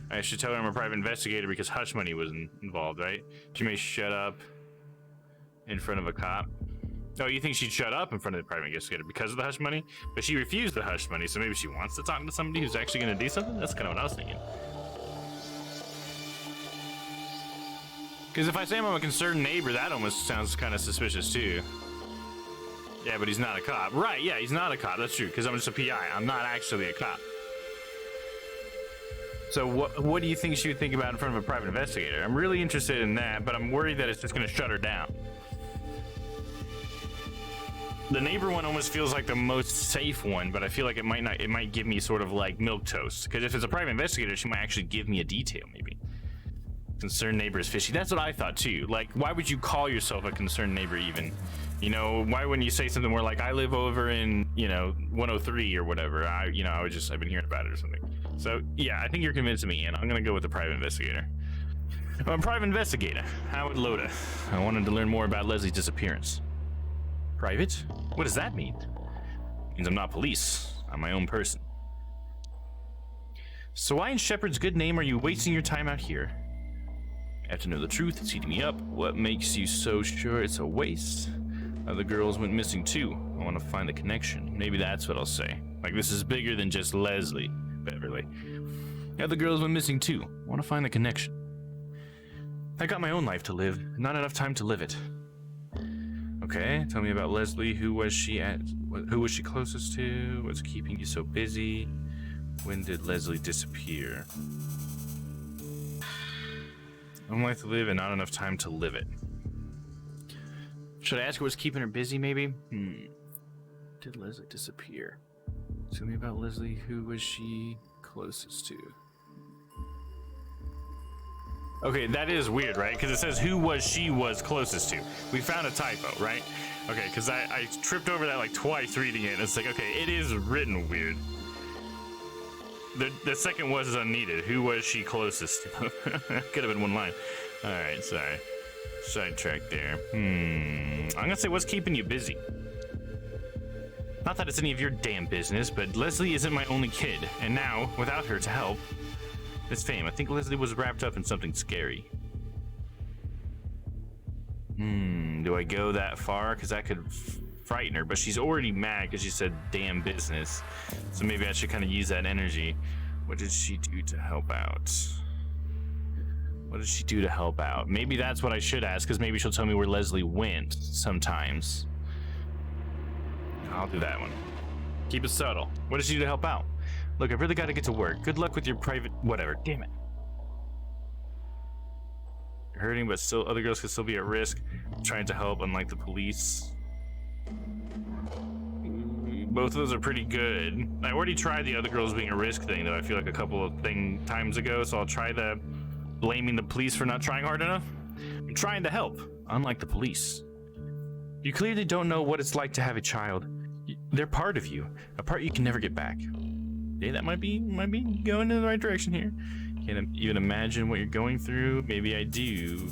Speaker 1: I should tell her I'm a private investigator because hush money was involved, right? She may shut up in front of a cop. Oh, you think she'd shut up in front of the private investigator because of the hush money? But she refused the hush money, so maybe she wants to talk to somebody who's actually going to do something? That's kind of what I was thinking. Because if I say I'm a concerned neighbor, that almost sounds kind of suspicious too. Yeah, but he's not a cop. Right, yeah, he's not a cop. That's true, because I'm just a PI. I'm not actually a cop. So what do you think she would think about in front of a private investigator? I'm really interested in that, but I'm worried that it's just going to shut her down. The neighbor one almost feels like the most safe one, but I feel like it might give me sort of like milquetoast. Because if it's a private investigator, she might actually give me a detail, maybe. Concerned neighbor is fishy. That's what I thought too. Like, why would you call yourself a concerned neighbor even? You know, why wouldn't you say something more like, I live over in, 103 or whatever. I've been hearing about it or something. So yeah, I think you're convincing me, and I'm gonna go with the private investigator. I'm a private investigator, Howard Loader. I wanted to learn more about Leslie's disappearance. Private? What does that mean? It means I'm not police. I'm my own person. So why in Shepard's good name are you wasting your time out here? I have to know the truth. It's eating me up. What makes you so sure it's a waste Other girls went missing too. I want to find the connection. Maybe that's what I'll say. Like, this is bigger than just Leslie, Beverly. Other girls went missing too. I want to find the connection. I got my own life to live, not enough time to live it. Okay, tell me about Leslie. Who was she closest to? What's keeping you so busy? When did Leslie disappear? Own life to live and not enough time to live it. Should I ask her what's keeping her busy, maybe? Did Leslie disappear? Tell me about Leslie. Who was she closest to? Okay, that is weird, right? Because it says who was she was closest to. We found a typo, right? Okay, because I tripped over that like twice reading it, and it's like, okay, it is written weird. The second was unneeded. Who was she closest to? Could have been one line. All right, sorry. Sidetrack there. I'm gonna say what's keeping you busy. Not that it's any of your damn business, but Leslie isn't my only kid, and now, without her to help, it's fame. I think Leslie was wrapped up in something scary. Do I go that far? Because that could frighten her, but she's already mad because she said damn business. So maybe I should kind of use that energy. What did she do to help out? What did she do to help out? Maybe that's what I should ask, because maybe she'll tell me where Leslie went sometimes. I'll do that one. Keep it subtle. What did she do to help out? Look, I've really got to get to work. Good luck with your private... whatever. Damn it. You're hurting, but still, other girls could still be at risk. Trying to help, unlike the police. Both of those are pretty good. I already tried the other girls being a risk thing, though. I feel like a couple of times ago, so I'll try the blaming the police for not trying hard enough. I'm trying to help, unlike the police. You clearly don't know what it's like to have a child. They're part of you, a part you can never get back. Yeah, that might be going in the right direction here. Can't even imagine what you're going through. Maybe I do.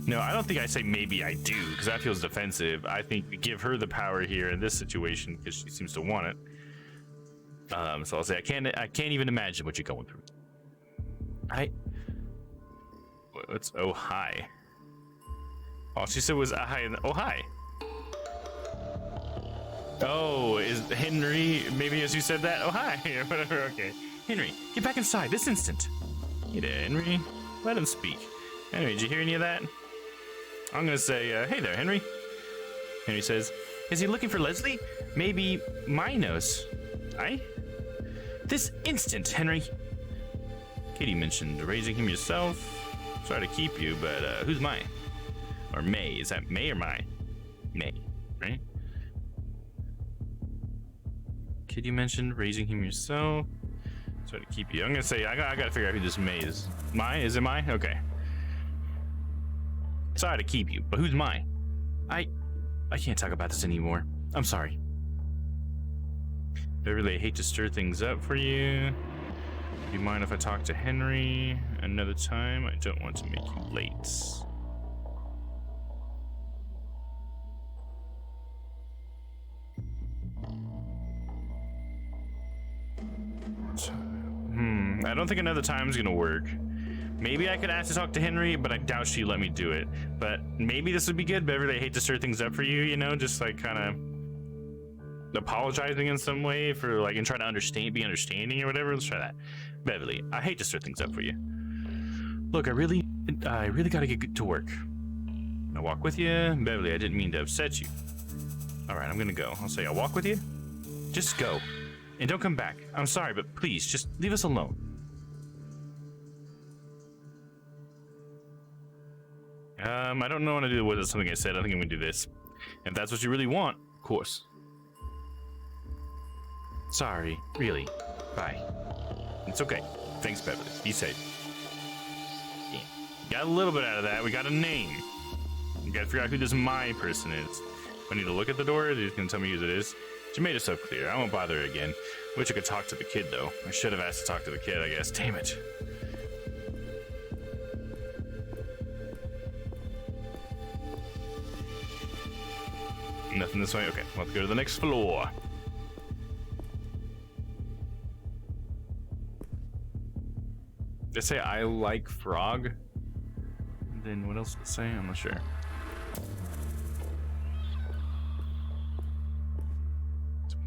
Speaker 1: No, I don't think I say maybe I do, because that feels defensive. I think we give her the power here in this situation because she seems to want it. So I'll say I can't even imagine what you're going through. What's oh hi? All she said was hi and oh hi. Oh, is Henry, maybe as you said that? Oh, hi, or whatever, okay. Henry, get back inside this instant. Hey there, Henry. Let him speak. Henry, did you hear any of that? I'm gonna say, hey there, Henry. Henry says, is he looking for Leslie? Maybe Minos. Aye? This instant, Henry. Katie mentioned raising him yourself. Sorry to keep you, but who's Mai? Or May, is that May or Mai? May, right? Kid, you mentioned raising him yourself. Sorry to keep you. I'm gonna say I gotta figure out who this May is. Mai? Is it Mai? Okay. Sorry to keep you, but who's Mai? I can't talk about this anymore. I'm sorry. Beverly, I hate to stir things up for you. Do you mind if I talk to Henry another time? I don't want to make you late. I don't think another time's gonna work. Maybe I could ask to talk to Henry, but I doubt she'd let me do it. But maybe this would be good, Beverly. I hate to stir things up for you, you know, just like kind of apologizing in some way for like and try to be understanding or whatever. Let's try that. Beverly, I hate to stir things up for you. Look, I really gotta get to work. I'll walk with you. Beverly, I didn't mean to upset you. All right, I'm gonna go. I'll say I'll walk with you. Just go. And don't come back. I'm sorry, but please, just leave us alone. I don't know what to do with something I said. I think I'm gonna do this. If that's what you really want, of course. Sorry, really. Bye. It's okay. Thanks, Beverly. Be safe. Yeah. Got a little bit out of that. We got a name. We gotta figure out who this my person is. I need to look at the door. He's gonna tell me who it is. She made herself clear. I won't bother her again. Wish I could talk to the kid, though. I should have asked to talk to the kid, I guess. Damn it. Nothing this way? Okay, let's go to the next floor. Did it say I like frog? Then what else did it say? I'm not sure.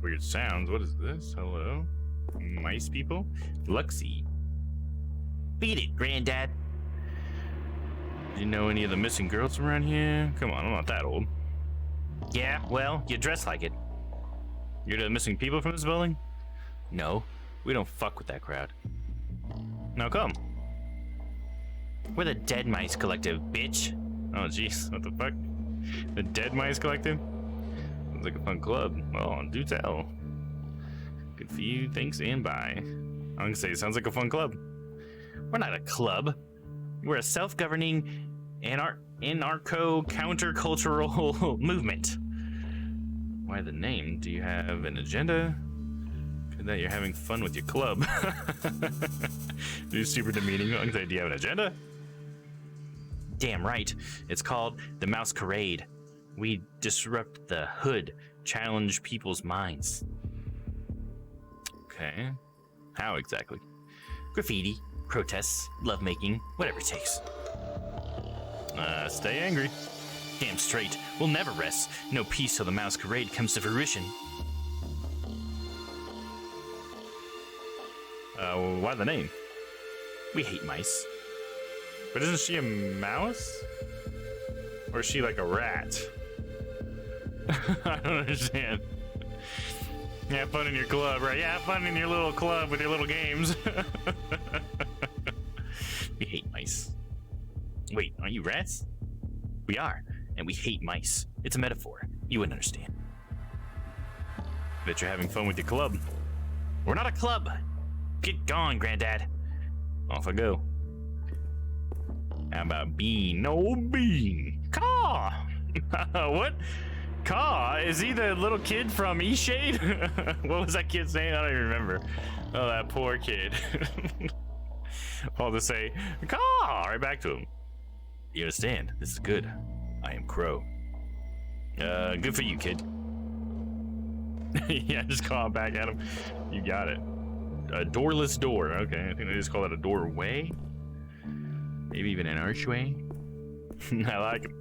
Speaker 1: Weird sounds. What is this? Hello? Mice people? Luxie.
Speaker 2: Beat it, Granddad.
Speaker 1: Do you know any of the missing girls around here? Come on, I'm not that old.
Speaker 2: Yeah, well, you dress like it.
Speaker 1: You're the missing people from this building?
Speaker 2: No, we don't fuck with that crowd.
Speaker 1: Now come.
Speaker 2: We're the Dead Mice Collective, bitch.
Speaker 1: Oh, jeez. What the fuck? The Dead Mice Collective? Sounds like a fun club. Well, do tell. Good for you. Thanks and bye. I'm gonna say it sounds like a fun club.
Speaker 2: We're not a club. We're a self-governing anarcho-countercultural movement.
Speaker 1: Why the name? Do you have an agenda? Good that you're having fun with your club. You're super demeaning. I'm gonna say, do you have an agenda?
Speaker 2: Damn right. It's called the Mousecade. We disrupt the hood, challenge people's minds.
Speaker 1: Okay. How exactly?
Speaker 2: Graffiti, protests, lovemaking, whatever it takes.
Speaker 1: Stay angry.
Speaker 2: Damn straight. We'll never rest. No peace till the Mousecade comes to fruition.
Speaker 1: Why the name?
Speaker 2: We hate mice.
Speaker 1: But isn't she a mouse? Or is she like a rat? I don't understand. Have fun in your club, right? Yeah, have fun in your little club with your little games.
Speaker 2: We hate mice. Wait, aren't you rats? We are, and we hate mice. It's a metaphor. You wouldn't understand.
Speaker 1: Bet you're having fun with your club.
Speaker 2: We're not a club. Get gone, Granddad.
Speaker 1: Off I go. How about Bean? No, Bean.
Speaker 2: Caw!
Speaker 1: What? Caw? Is he the little kid from E-Shade? What was that kid saying? I don't even remember. Oh, that poor kid. I'll just say, Caw! Right back to him.
Speaker 2: You understand? This is good. I am Crow.
Speaker 1: Good for you, kid. Yeah, just call it back at him. You got it. A doorless door. Okay, I think they just call it a doorway. Maybe even an archway. I like him.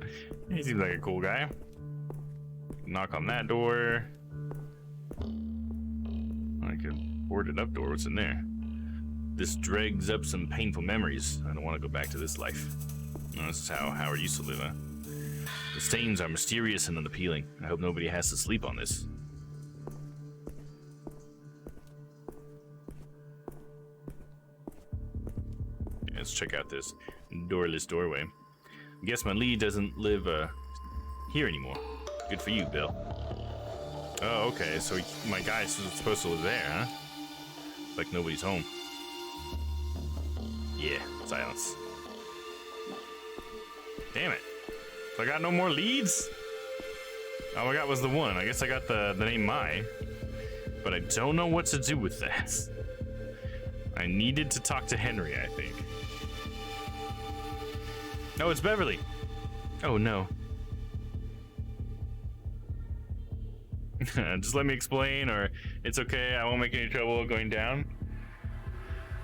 Speaker 1: He seems like a cool guy. Knock on that door. Like a boarded up door. What's in there? This drags up some painful memories. I don't want to go back to this life. No, this is how Howard used to live, huh? The stains are mysterious and unappealing. I hope nobody has to sleep on this. Let's check out this doorless doorway. I guess my lead doesn't live here anymore. Good for you, Bill. Oh, okay. So my guy's supposed to live there, huh? Like nobody's home. Yeah, silence. Damn it. So I got no more leads? All I got was the one. I guess I got the name Mai. But I don't know what to do with that. I needed to talk to Henry, I think. Oh, it's Beverly. Oh, no. Just let me explain, or it's okay. I won't make any trouble going down.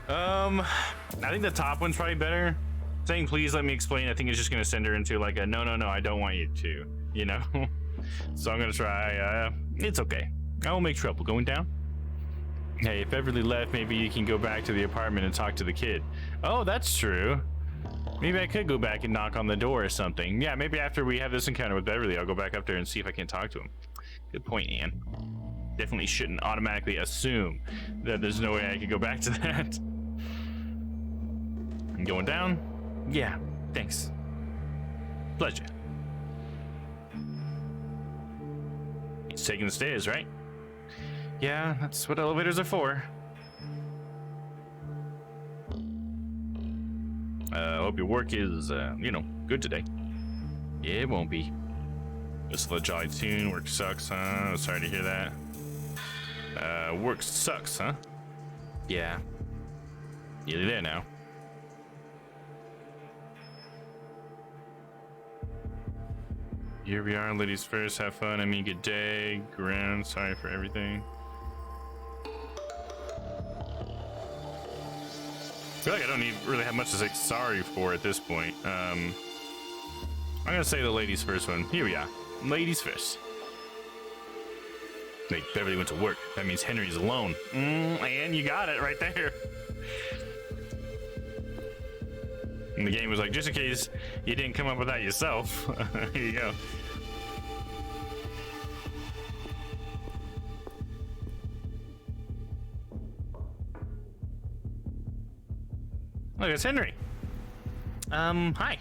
Speaker 1: I think the top one's probably better. Saying please let me explain, I think it's just gonna send her into like a no, I don't want you to, you know? So I'm gonna try, it's okay. I won't make trouble going down. Hey, if Beverly left, maybe you can go back to the apartment and talk to the kid. Oh, that's true. Maybe I could go back and knock on the door or something. Yeah, maybe after we have this encounter with Beverly, I'll go back up there and see if I can talk to him. Good point, Anne. Definitely shouldn't automatically assume that there's no way I could go back to that. I'm going down? Yeah, thanks. Pleasure. He's taking the stairs, right? Yeah, that's what elevators are for. Hope your work is, good today. Yeah, it won't be. Whistle a jolly tune. Work sucks, huh? Sorry to hear that. Work sucks, huh? Yeah. Nearly there now. Here we are, ladies first. Have fun. I mean, good day. Ground. Sorry for everything. I feel like I don't really have much to say sorry for at this point. I'm gonna say the ladies first one. Here we are. Ladies first. Like, Beverly went to work. That means Henry's alone. And you got it right there. And the game was like, just in case you didn't come up with that yourself. Here you go. Look, it's Henry. Hi.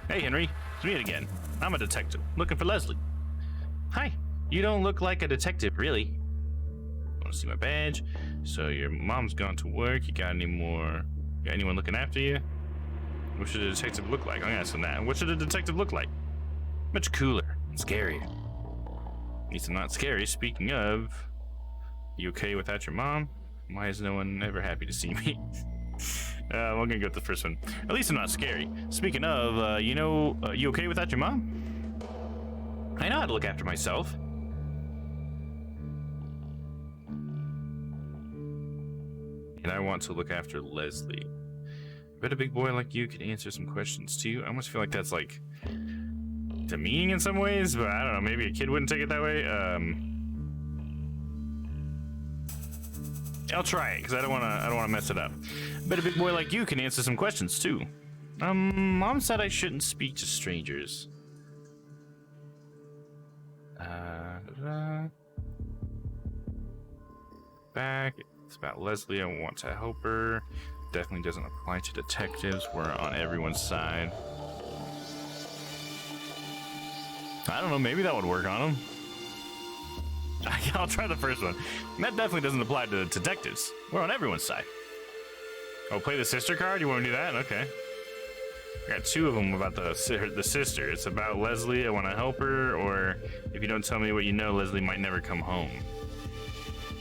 Speaker 1: Hey, Henry. It's me again. I'm a detective, looking for Leslie. Hi. You don't look like a detective, really. Want to see my badge? So your mom's gone to work. You got anyone looking after you? What should a detective look like? I'm asking that. What should a detective look like? Much cooler, scarier. At least I'm not scary. Speaking of, you okay without your mom? Why is no one ever happy to see me? I'm gonna go with the first one. At least I'm not scary. Speaking of, you okay without your mom? I know how to look after myself. And I want to look after Leslie. I bet a big boy like you could answer some questions too. I almost feel like that's like demeaning in some ways, but I don't know. Maybe a kid wouldn't take it that way. I'll try it because I don't want to mess it up. Bet a big boy like you can answer some questions too. Mom said I shouldn't speak to strangers. Back. It's about Leslie. I want to help her. Definitely doesn't apply to detectives. We're on everyone's side. I don't know. Maybe that would work on them. I'll try the first one. That definitely doesn't apply to detectives. We're on everyone's side. Oh, play the sister card? You want to do that? Okay. I got two of them about the sister. It's about Leslie. I want to help her. Or if you don't tell me what you know, Leslie might never come home.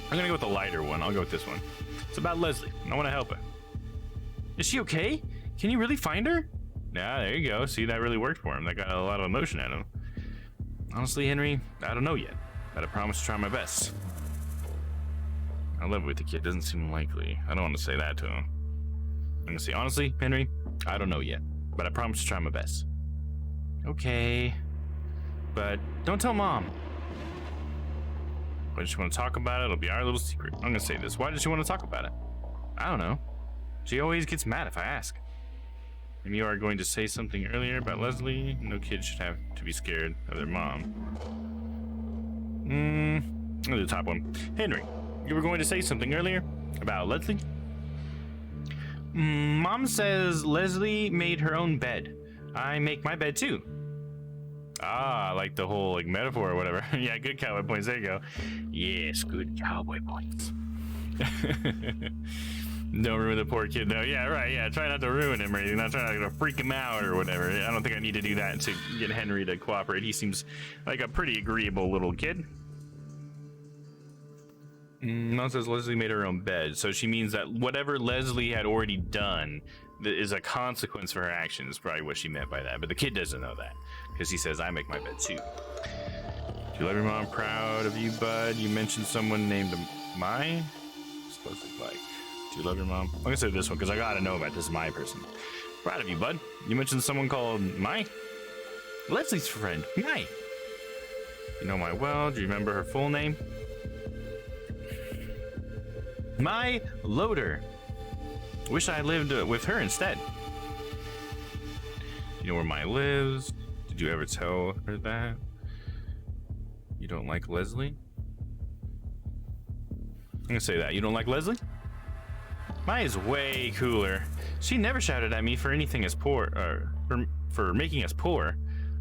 Speaker 1: I'm going to go with the lighter one. I'll go with this one. It's about Leslie. I want to help her. Is she okay? Can you really find her? Yeah, there you go. See, that really worked for him. That got a lot of emotion out of him. Honestly, Henry, I don't know yet. But I promise to try my best. I'll live with the kid. Doesn't seem likely. I don't want to say that to him. I'm going to say, honestly, Henry, I don't know yet. But I promise to try my best. Okay. But don't tell Mom. Why does she want to talk about it? It'll be our little secret. I'm going to say this. Why does she want to talk about it? I don't know. She always gets mad if I ask. And you are going to say something earlier about Leslie. No kid should have to be scared of their mom. I'll do the top one. Henry, you were going to say something earlier about Leslie? Mom says Leslie made her own bed. I make my bed too. Ah, like the whole metaphor or whatever. Yeah, good cowboy points. There you go. Yes, good cowboy points. Don't ruin the poor kid though. Yeah, right. Yeah, try not to ruin him or anything. Not trying to freak him out or whatever. I don't think I need to do that to get Henry to cooperate. He seems like a pretty agreeable little kid. Mom says Leslie made her own bed, so she means that whatever Leslie had already done is a consequence for her actions. Probably what she meant by that, but the kid doesn't know that because he says I make my bed too. Do you love your mom? Proud of you, bud. You mentioned someone named Mai. Supposed to be like, do you love your mom? I'm gonna say this one because I gotta know about this Mai person. Proud of you, bud. You mentioned someone called Mai. Leslie's friend, Mai. You know Mai well. Do you remember her full name? Mai Loader. Wish I lived with her instead. You know where Mai lives? Did you ever tell her that? You don't like Leslie? I'm gonna say that. You don't like Leslie? Mai is way cooler. She never shouted at me for anything as poor, or for making us poor.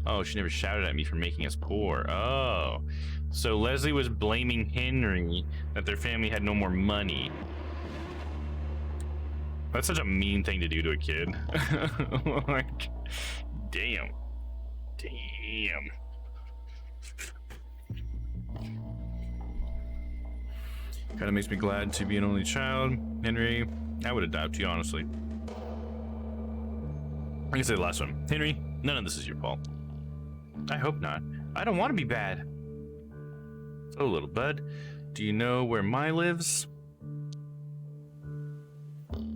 Speaker 1: Oh, she never shouted at me for making us poor. Oh. So Leslie was blaming Henry that their family had no more money. That's such a mean thing to do to a kid. Like, damn. Damn. Kind of makes me glad to be an only child. Henry, I would adopt you, honestly. I can say the last one. Henry, none of this is your fault. I hope not. I don't want to be bad. So, little bud, do you know where Mai lives?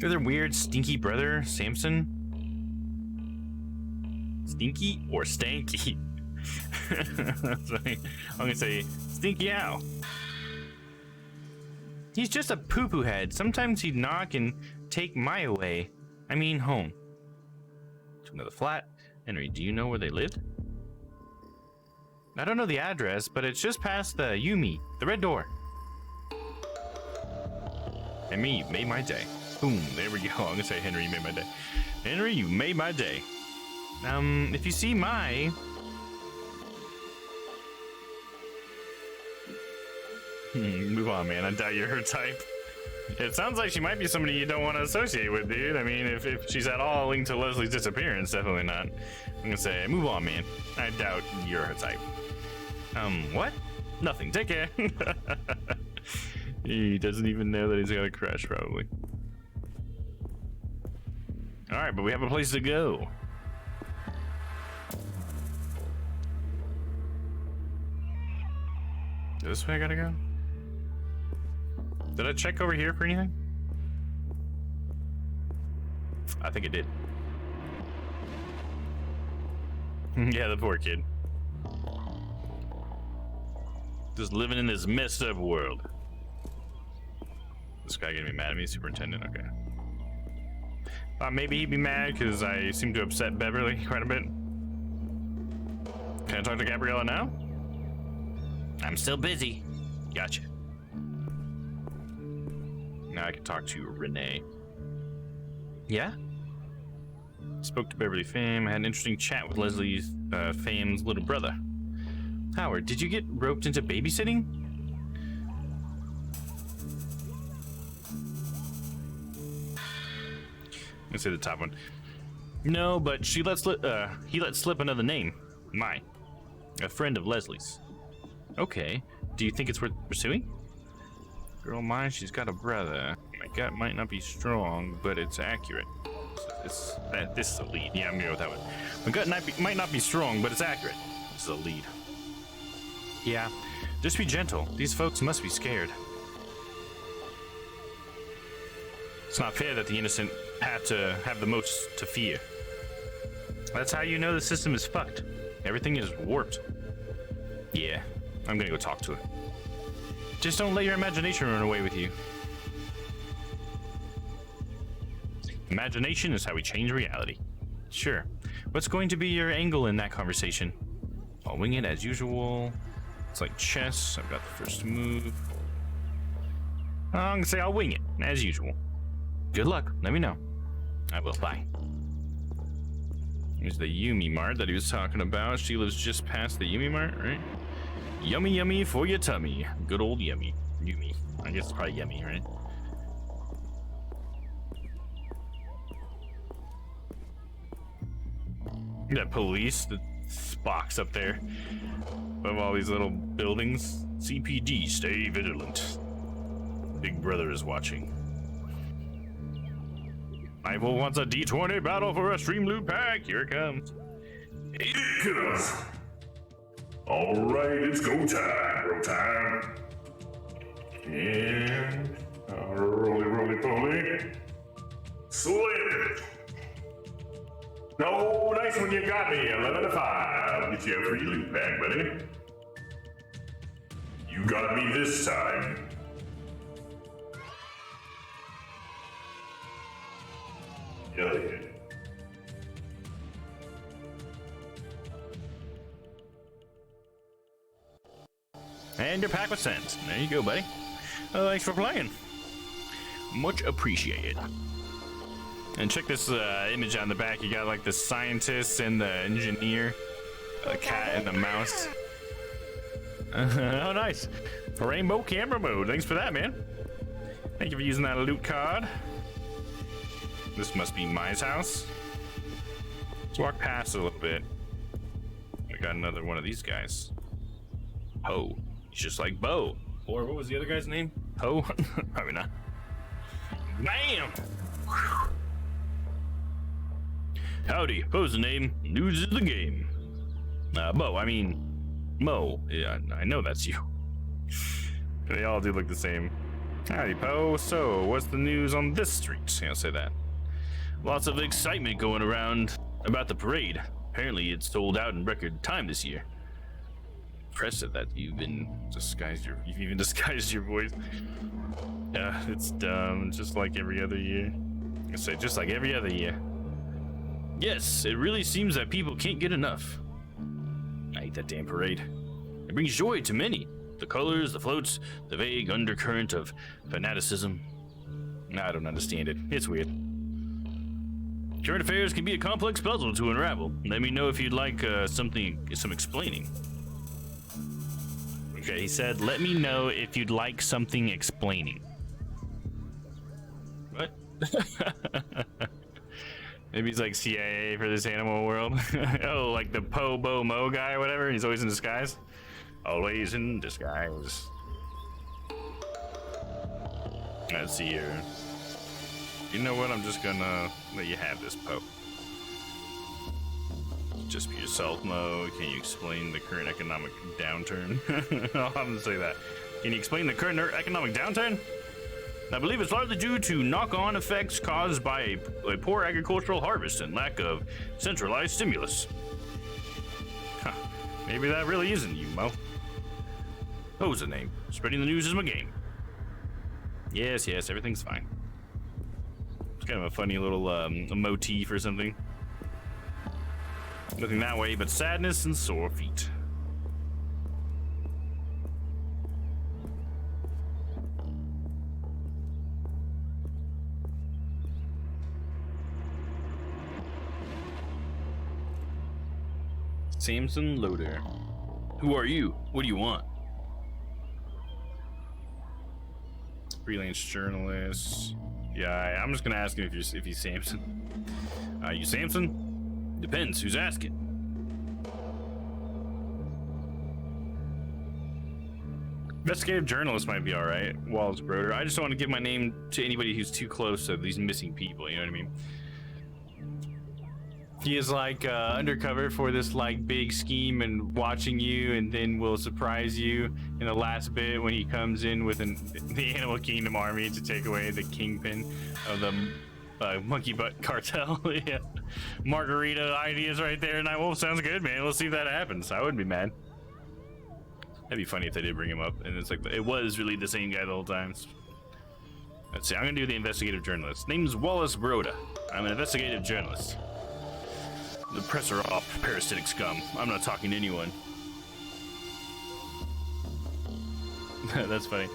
Speaker 1: Or their weird, stinky brother, Samson? Stinky or stanky? So, I'm gonna say Stinky owl. He's just a poo-poo head. Sometimes he'd knock and take my away. I mean, home. To another flat. Henry, do you know where they lived? I don't know the address, but it's just past the Yumi, the red door. Henry, you made my day. Boom, there we go. I'm gonna say Henry, you made my day. Henry, you made my day. If you see my... Move on, man. I doubt you're her type. It sounds like she might be somebody you don't want to associate with, dude. I mean, if she's at all linked to Leslie's disappearance, definitely not. I'm gonna say, move on, man. I doubt you're her type. What? Nothing. Take care. He doesn't even know that he's got a crush, probably. Alright, but we have a place to go. This way I gotta go? Did I check over here for anything? I think it did. Yeah, the poor kid. Just living in this messed up world. This guy gonna be mad at me, superintendent, okay. Maybe he'd be mad because I seem to upset Beverly quite a bit. Can I talk to Gabriella now? I'm still busy. Gotcha. Now I can talk to Renee. Yeah? Spoke to Beverly Fame. I had an interesting chat with Leslie Fame's little brother. Howard, did you get roped into babysitting? Let's say the top one. No, but he let slip another name. Mine. A friend of Leslie's. Okay. Do you think it's worth pursuing? Girl mine, she's got a brother. My gut might not be strong, but it's accurate. This is a lead. Yeah, I'm gonna go with that one. My gut might not be strong, but it's accurate. This is a lead. Yeah, just be gentle. These folks must be scared. It's not fair that the innocent have to have the most to fear. That's how you know the system is fucked. Everything is warped. Yeah, I'm gonna go talk to her. Just don't let your imagination run away with you. Imagination is how we change reality. Sure. What's going to be your angle in that conversation? I'll wing it as usual. It's like chess. I've got the first move. I'm gonna say I'll wing it, as usual. Good luck. Let me know. I will. Bye. Here's the Yumi Mart that he was talking about. She lives just past the Yumi Mart, right? Yummy, yummy for your tummy. Good old Yummy. Yumi. I guess it's probably Yummy, right? That police, the box up there above all these little buildings. CPD, stay vigilant. Big Brother is watching. Rival wants a D20 battle for a stream loot pack. Here it comes.
Speaker 3: All right, it's go time, bro time. And roly. Slip. No, nice one, you got me. 11 to 5. I'll get you a free loot pack, buddy. You got me this time. Hell yeah.
Speaker 1: And your pack was sent. There you go, buddy. Thanks for playing. Much appreciated. And check this image on the back. You got like the scientist and the engineer, the cat and the mouse. Oh, nice. Rainbow camera mode. Thanks for that, man. Thank you for using that loot card. This must be Mai's house. Let's walk past it a little bit. We got another one of these guys. Ho. He's just like Bo. Or what was the other guy's name? Ho? Probably not. Bam! Whew. Howdy. Po's the name. News is the game. Bo, I mean, Mo. Yeah, I know that's you. They all do look the same. Howdy, Po. So, what's the news on this street? I'll say that. Lots of excitement going around about the parade. Apparently, it's sold out in record time this year. impressed at that. You've even disguised your voice. Yeah, it's dumb, just like every other year. I say just like every other year. Yes, it really seems that people can't get enough. I hate that damn parade. It brings joy to many. The colors, the floats, the vague undercurrent of fanaticism. I don't understand it. It's weird. Current affairs can be a complex puzzle to unravel. Let me know if you'd like some explaining. Okay, he said, let me know if you'd like something explaining. What? Maybe he's like CIA for this animal world. Oh, like the Po Bo Mo guy or whatever. He's always in disguise. Always in disguise. Let's see here. You know what? I'm just gonna let you have this, Poe. Just be yourself, Mo. Can you explain the current economic downturn? I'll have to say that. Can you explain the current economic downturn? I believe it's largely due to knock-on effects caused by a poor agricultural harvest and lack of centralized stimulus. Huh. Maybe that really isn't you, Mo. Poe's the name. Spreading the news is my game. Yes, everything's fine. It's kind of a funny little a motif or something. Nothing that way but sadness and sore feet. Samson Loader. Who are you? What do you want? Freelance journalist. Yeah, I'm just gonna ask him if he's Samson. You Samson? Depends. Who's asking? Investigative journalist might be all right. Wallace Broder. I just don't want to give my name to anybody who's too close to these missing people. You know what I mean? He is like undercover for this like big scheme and watching you, and then will surprise you in the last bit when he comes in with the Animal Kingdom army to take away the kingpin of the monkey butt cartel. Yeah, margarita ideas right there. And well, sounds good, man. Let's see if that happens. I wouldn't be mad. That'd be funny if they did bring him up, and it's like it was really the same guy the whole time. Let's see. I'm gonna do the investigative journalist. Name's Wallace Broda. I'm an investigative journalist. The press are off, parasitic scum. I'm not talking to anyone. That's funny.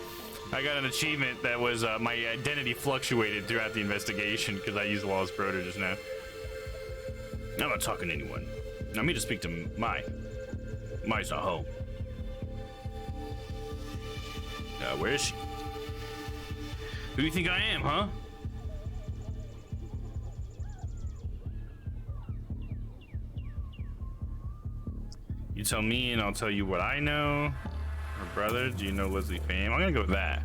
Speaker 1: I got an achievement that was my identity fluctuated throughout the investigation because I used Wallace Broder just now. I'm not talking to anyone. I need to speak to Mai. Mai's not home. Where is she? Who do you think I am, huh? You tell me and I'll tell you what I know. Her brother, do you know Leslie Pham? I'm gonna go with that.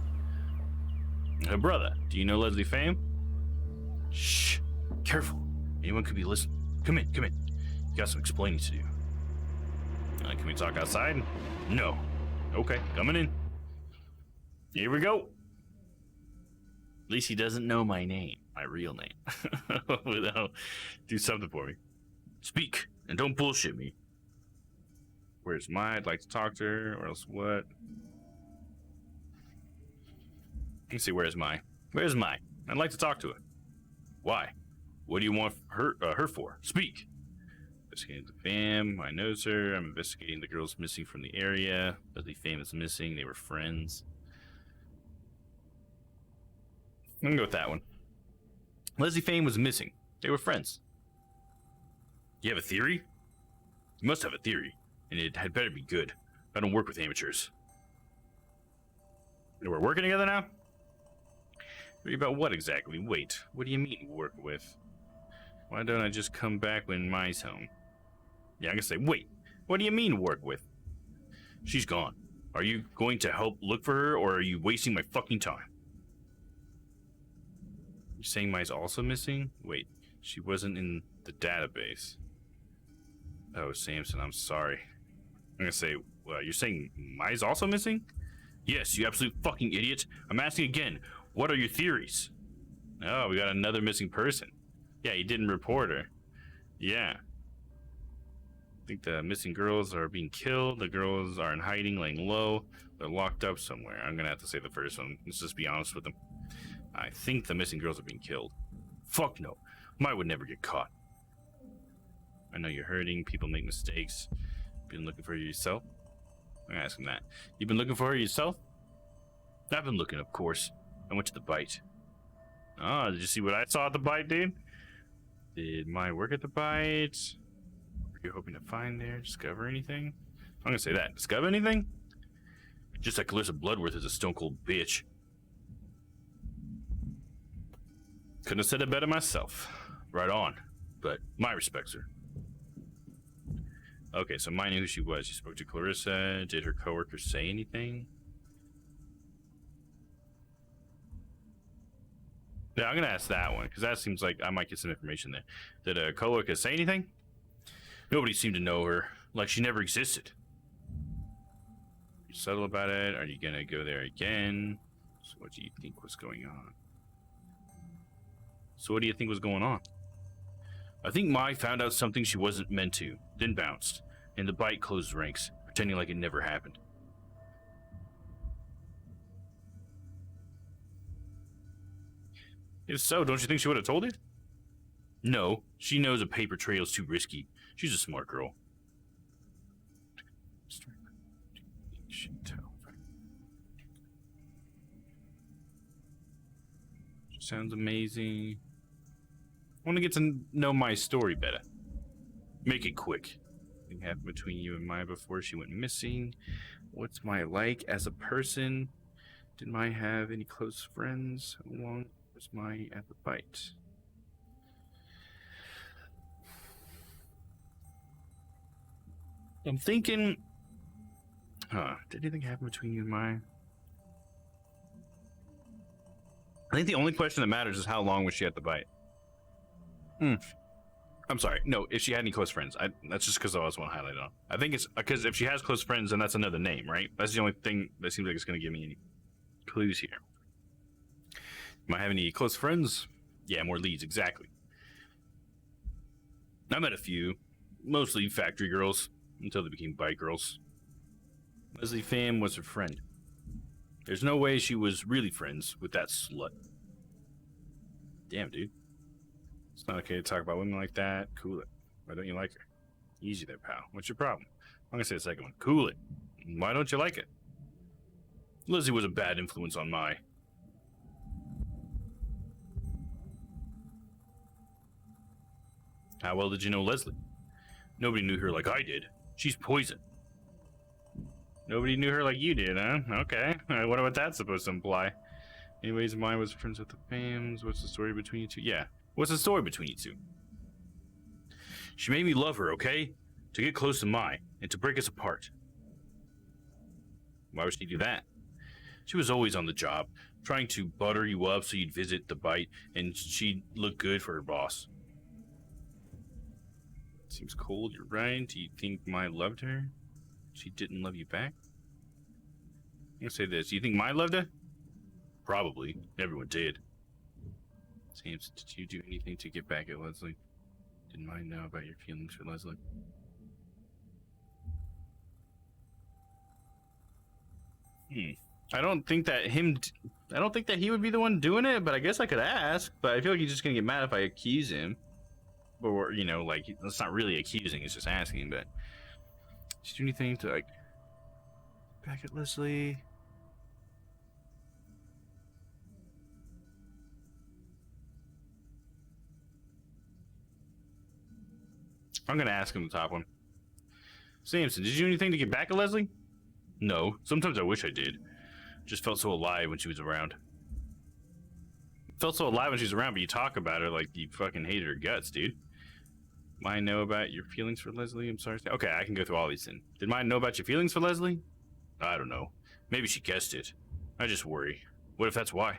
Speaker 1: Her brother, do you know Leslie Pham? Shh, careful. Anyone could be listening. Come in. You got some explaining to do. Can we talk outside? No. Okay, coming in. Here we go. At least he doesn't know my name, my real name. Without, do something for me. Speak, and don't bullshit me. Where's Mai? I'd like to talk to her, or else what? Let's see, where's Mai? Where's Mai? I'd like to talk to her. Why? What do you want her for? Speak. Investigating the Pham. I knows her. I'm investigating the girls missing from the area. Leslie Pham is missing. They were friends. I'm gonna go with that one. Leslie Pham was missing. They were friends. You have a theory? You must have a theory. And it had better be good. I don't work with amateurs. We're working together now? About what exactly? Wait, what do you mean work with? Why don't I just come back when Mai's home? Yeah, I'm gonna say, wait, what do you mean work with? She's gone. Are you going to help look for her, or are you wasting my fucking time? You're saying Mai's also missing? Wait, she wasn't in the database. Oh, Samson, I'm sorry. I'm gonna say, well, you're saying Mai's also missing? Yes, you absolute fucking idiot. I'm asking again, what are your theories? Oh, we got another missing person. Yeah, you didn't report her. Yeah. think the missing girls are being killed. The girls are in hiding, laying low. They're locked up somewhere. I'm gonna have to say the first one. Let's just be honest with them. I think the missing girls are being killed. Fuck no. Mai would never get caught. I know you're hurting. People make mistakes. Been looking for her yourself? I'm gonna ask him that. You've been looking for her yourself? I've been looking, of course. I went to the bite. Oh, did you see what I saw at the bite, dude? Did Mai work at the bite? Were you hoping to find there? Discover anything? I'm gonna say that. Discover anything? Just that Clarissa Bloodworth is a stone cold bitch. Couldn't have said it better myself. Right on. But Mai respects her. Okay, so Mai knew who she was. She spoke to Clarissa. Did her coworkers say anything? Yeah, I'm gonna ask that one because that seems like I might get some information there. Did a coworker say anything? Nobody seemed to know her, like she never existed. You subtle about it? Are you gonna go there again? So what do you think was going on? I think Mai found out something she wasn't meant to, then bounced, and the bite closed ranks, pretending like it never happened. If so, don't you think she would have told it? No, she knows a paper trail is too risky. She's a smart girl. Sounds amazing. I want to get to know my story better. Make it quick. What happened between you and Mai before she went missing? What's Mai like as a person? Did Mai have any close friends? How long was Mai at the bite? I'm thinking... did anything happen between you and Mai? I think the only question that matters is how long was she at the bite. I'm sorry. No, if she had any close friends. That's just because I always want to highlight it on. I think it's because if she has close friends, then that's another name, right? That's the only thing that seems like it's going to give me any clues here. Might have any close friends? Yeah, more leads, exactly. I met a few, mostly factory girls, until they became bite girls. Leslie Pham was her friend. There's no way she was really friends with that slut. Damn, dude. It's not okay to talk about women like that. Cool it. Why don't you like her? Easy there, pal. What's your problem? I'm gonna say the second one. Cool it. Why don't you like it? Lizzie was a bad influence on Mai. How well did you know Leslie? Nobody knew her like I did. She's poison. Nobody knew her like you did, huh? Okay. What about that supposed to imply? Anyways, Mai was friends with the Phams. What's the story between you two? Yeah. What's the story between you two? She made me love her, okay? To get close to Mai, and to break us apart. Why would she do that? She was always on the job, trying to butter you up so you'd visit the bite, and she'd look good for her boss. Seems cold, you're right. Do you think Mai loved her? She didn't love you back? I'm gonna say this. Do you think Mai loved her? Probably. Everyone did. James, did you do anything to get back at Leslie? Did Mai know about your feelings for Leslie? I don't think that he would be the one doing it, but I guess I could ask. But I feel like he's just gonna get mad if I accuse him. Or, you know, like, it's not really accusing, it's just asking, but... Did you do anything to, like... back at Leslie? I'm gonna ask him the top one. Samson, did you do anything to get back at Leslie? No. Sometimes I wish I did. Just felt so alive when she was around. Felt so alive when she was around, but you talk about her like you fucking hated her guts, dude. Mai know about your feelings for Leslie? I'm sorry. Okay, I can go through all these then. Did Mai know about your feelings for Leslie? I don't know. Maybe she guessed it. I just worry. What if that's why?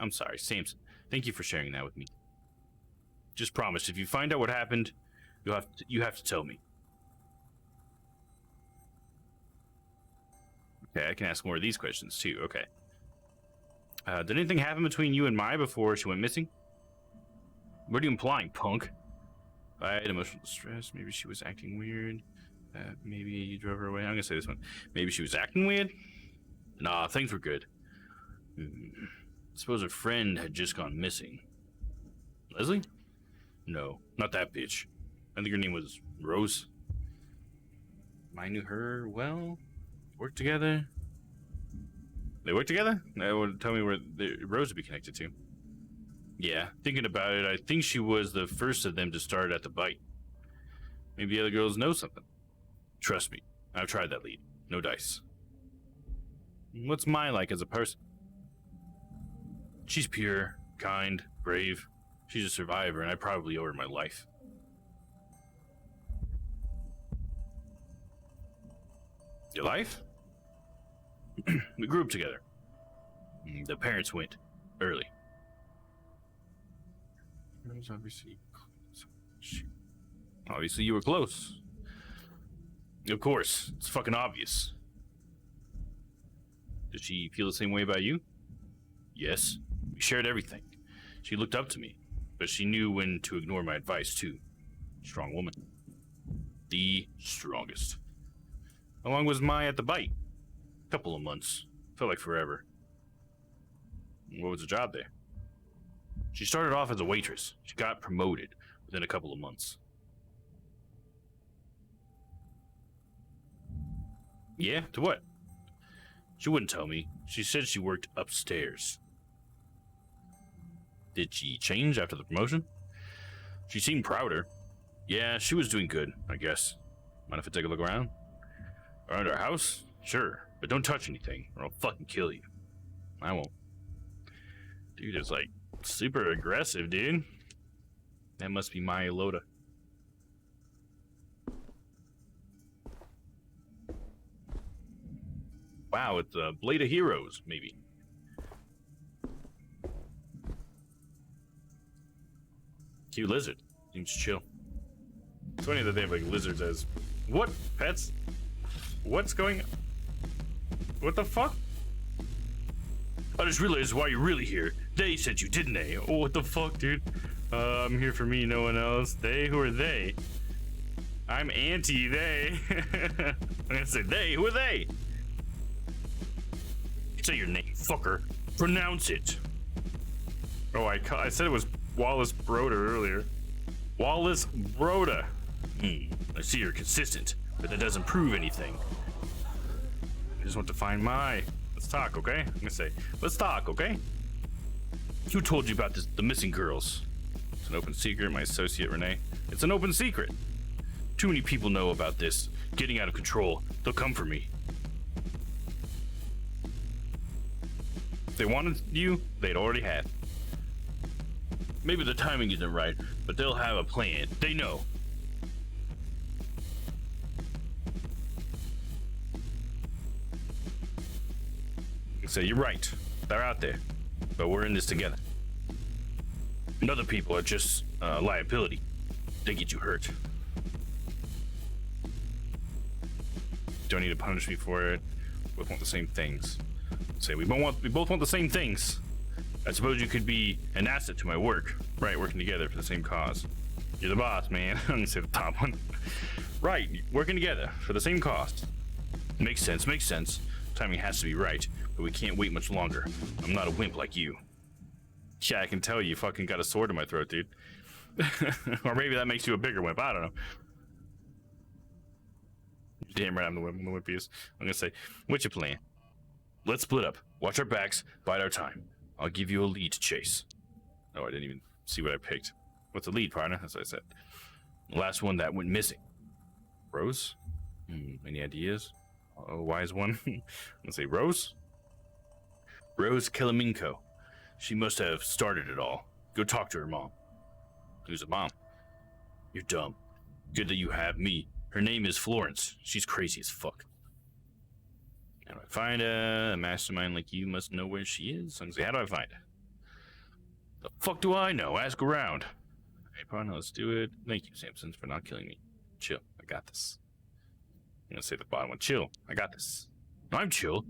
Speaker 1: I'm sorry, Samson. Thank you for sharing that with me. Just promise, if you find out what happened, you have to tell me. Okay, I can ask more of these questions too. Okay. Did anything happen between you and Mai before she went missing? What are you implying, punk? Fight, emotional distress. Maybe she was acting weird. Maybe you drove her away. I'm gonna say this one. Maybe she was acting weird. Nah, things were good. Suppose her friend had just gone missing. Leslie? No, not that bitch. I think her name was Rose. I knew her well. Worked together. They worked together? That would tell me where Rose would be connected to. Yeah, thinking about it, I think she was the first of them to start at the bite. Maybe the other girls know something. Trust me, I've tried that lead. No dice. What's Mai like as a person? She's pure, kind, brave. She's a survivor, and I probably owe her my life. Your life? We grew up together. The parents went early. Obviously, you were close. Of course, it's fucking obvious. Did she feel the same way about you? Yes, we shared everything. She looked up to me, but she knew when to ignore my advice too. Strong woman. The strongest. How long was Mai at the bite? Couple of months. Felt like forever. What was the job there? She started off as a waitress. She got promoted within a couple of months. Yeah, to what? She wouldn't tell me. She said she worked upstairs. Did she change after the promotion? She seemed prouder. Yeah, she was doing good, I guess. Mind if I take a look around? Around our house? Sure, but don't touch anything, or I'll fucking kill you. I won't. Dude is like super aggressive, dude. That must be Maya Loda. Wow, it's a Blade of Heroes, maybe. Cute lizard. Seems chill. It's funny that they have like lizards as what pets? What's going on? What the fuck? I just realized why you're really here. They sent you, didn't they? Oh, what the fuck, dude? I'm here for me, no one else. They? Who are they? I'm anti-they. I'm gonna say they. Who are they? Say your name, fucker. Pronounce it. Oh, I said it was Wallace Broda earlier. Wallace Broda. I see you're consistent, but that doesn't prove anything. I just want to find Mai. Let's talk, okay? I'm gonna say, let's talk, okay? Who told you about this, the missing girls? It's an open secret, my associate Renee. It's an open secret. Too many people know about this. Getting out of control. They'll come for me. If they wanted you, they'd already have. Maybe the timing isn't right, but they'll have a plan. They know. So you're right. They're out there, but we're in this together. And other people are just liability. They get you hurt. Don't need to punish me for it. We both want the same things. Say we both want the same things. I suppose you could be an asset to my work. Right, working together for the same cause. You're the boss, man. I'm gonna say the top one. Right, working together for the same cause. Makes sense, makes sense. Timing has to be right, but we can't wait much longer. I'm not a wimp like you. Yeah, I can tell you fucking got a sword in my throat, dude. Or maybe that makes you a bigger wimp, I don't know. Damn right I'm the wimpiest. I'm gonna say, what's your plan? Let's split up, watch our backs, bide our time. I'll give you a lead to chase. Oh, I didn't even see what I picked. What's the lead, partner? That's what I said. The last one that went missing. Rose? Any ideas? Oh, wise one. Let's say Rose? Rose Kilimenko. She must have started it all. Go talk to her mom. Who's a mom? You're dumb. Good that you have me. Her name is Florence. She's crazy as fuck. How do I find a mastermind like you must know where she is? I'm gonna say, how do I find her? The fuck do I know? Ask around. Hey, partner, let's do it. Thank you, Samson, for not killing me. Chill. I got this. I'm gonna say the bottom one. Chill. I got this. No, I'm chill.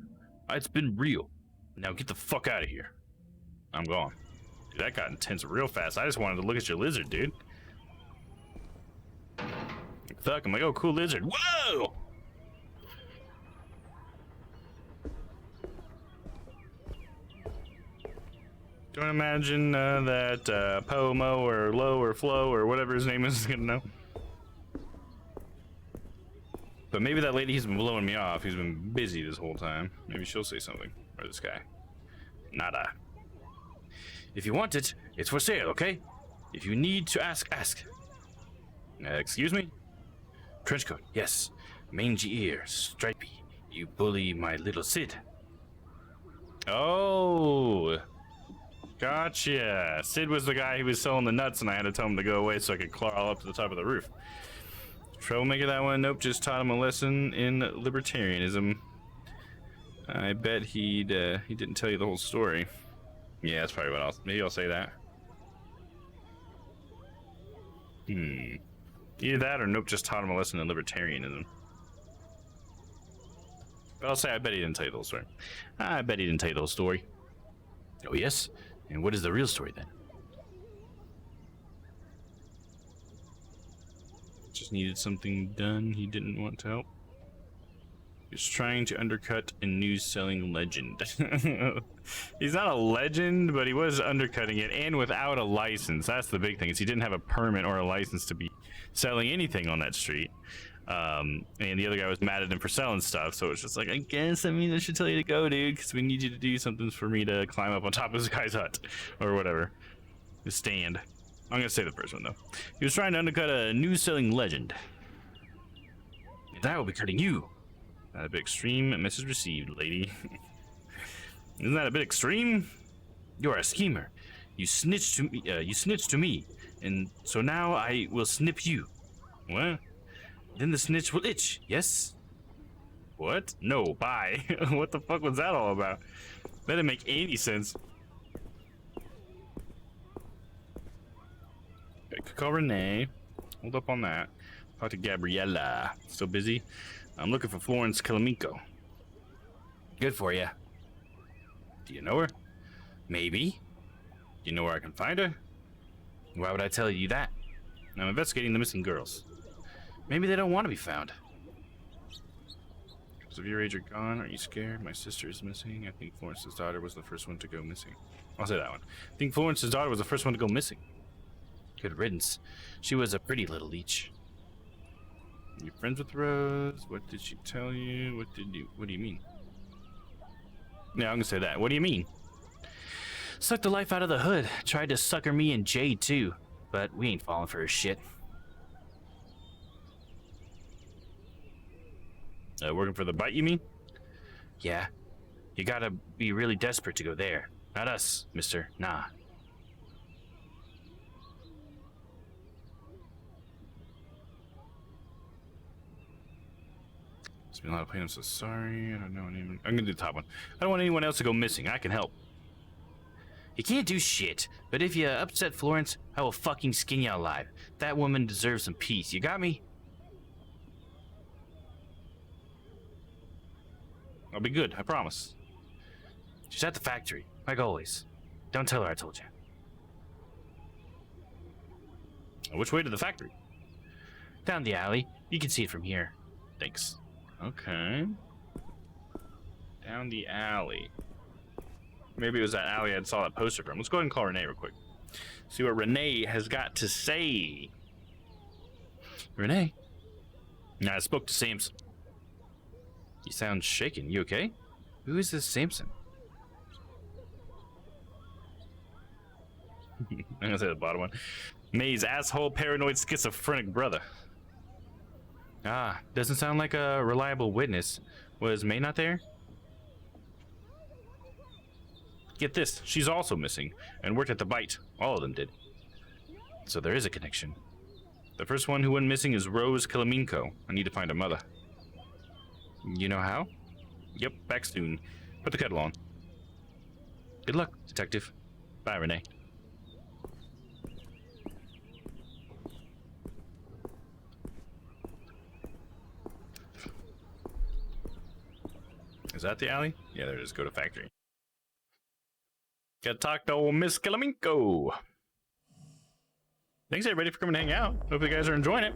Speaker 1: It's been real. Now get the fuck out of here. I'm gone. Dude, that got intense real fast. I just wanted to look at your lizard, dude. fuck? I'm like, oh, cool lizard. Whoa! Don't imagine that Pomo or Lo or Flo or whatever his name is gonna know. But maybe that lady, he's been blowing me off. He's been busy this whole time. Maybe she'll say something. Or this guy. Nada. If you want it, it's for sale, okay? If you need to ask, ask. Excuse me? Trenchcoat, yes. Mangy ear, stripy. You bully my little Sid. Oh. Gotcha. Sid was the guy who was selling the nuts, and I had to tell him to go away so I could claw up to the top of the roof. Troublemaker, that one. Nope, just taught him a lesson in libertarianism. I bet he didn't tell you the whole story. Yeah, that's probably what maybe I'll say that. Either that or nope, just taught him a lesson in libertarianism. But I'll say I bet he didn't tell you the whole story. I bet he didn't tell you the whole story. Oh yes? And what is the real story then? Just needed something done. He didn't want to help. He's trying to undercut a news-selling legend. He's not a legend, but he was undercutting it, and without a license. That's the big thing, is he didn't have a permit or a license to be selling anything on that street. And the other guy was mad at him for selling stuff, so it's just like, I guess, I should tell you to go, dude, because we need you to do something for me to climb up on top of this guy's hut, or whatever. The stand. I'm gonna say the first one, though. He was trying to undercut a news-selling legend. And I will be cutting you. Not a bit extreme. Message received, lady. Isn't that a bit extreme? You are a schemer. You snitched to me. You snitched to me, and so now I will snip you. What? Then the snitch will itch. Yes. What? No. Bye. What the fuck was that all about? That didn't make any sense. I could call Renee. Hold up on that. Talk to Gabriella. Still busy? I'm looking for Florence Kilamico. Good for you. Do you know her? Maybe. Do you know where I can find her? Why would I tell you that? I'm investigating the missing girls. Maybe they don't want to be found. Because of your age are gone. Are you scared? My sister is missing. I think Florence's daughter was the first one to go missing. I'll say that one. I think Florence's daughter was the first one to go missing. Good riddance. She was a pretty little leech. You friends with Rose? What did she tell you? What do you mean? Yeah, I'm gonna say that. What do you mean? Sucked the life out of the hood. Tried to sucker me and Jade too, but we ain't falling for her shit. Working for the bite, you mean? Yeah. You gotta be really desperate to go there. Not us, mister. Nah. It's been a lot of pain. I'm so sorry. I don't know anyone. I'm gonna do the top one. I don't want anyone else to go missing. I can help. You can't do shit, but if you upset Florence, I will fucking skin you alive. That woman deserves some peace. You got me? I'll be good, I promise. She's at the factory, like always. Don't tell her I told you. Which way to the factory? Down the alley. You can see it from here. Thanks. Okay. Down the alley. Maybe it was that alley I saw that poster from. Let's go ahead and call Renee real quick. See what Renee has got to say. Renee? I spoke to Samson. You sound shaken. You okay? Who is this Samson? I'm gonna say the bottom one. May's asshole, paranoid, schizophrenic brother. Ah, doesn't sound like a reliable witness. Was May not there? Get this, she's also missing, and worked at the bite. All of them did. So there is a connection. The first one who went missing is Rose Kilamico. I need to find her mother. You know how? Yep, back soon. Put the kettle on. Good luck, detective. Bye, Renee. Is that the alley? Yeah, there it is. Go to factory. Gotta talk to old Miss Kilamico. Thanks everybody for coming to hang out. Hope you guys are enjoying it.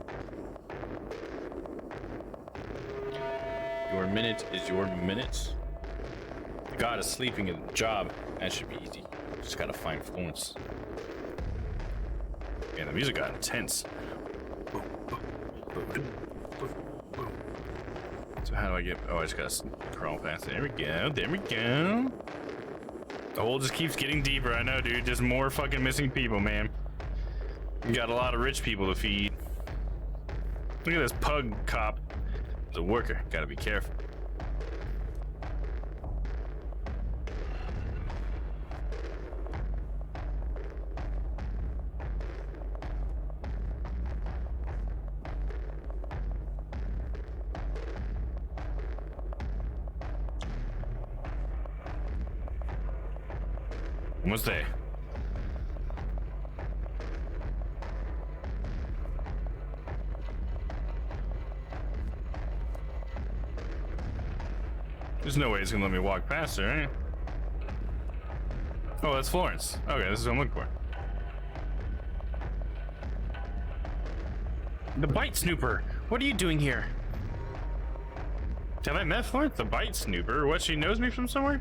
Speaker 1: Your minute is your minute. The god is sleeping at the job. That should be easy. Just gotta find Florence. Man, the music got intense. So how do I get... Oh, I just gotta crawl past it. There we go. There we go. The hole just keeps getting deeper. I know, dude. Just more fucking missing people, man. You got a lot of rich people to feed. Look at this pug cop. He's a worker. Gotta be careful. Almost there. There's no way it's gonna let me walk past her, right? Oh, that's Florence. Okay, this is what I'm looking for. The Bite Snooper! What are you doing here? Have I met Florence? The Bite Snooper? What, she knows me from somewhere?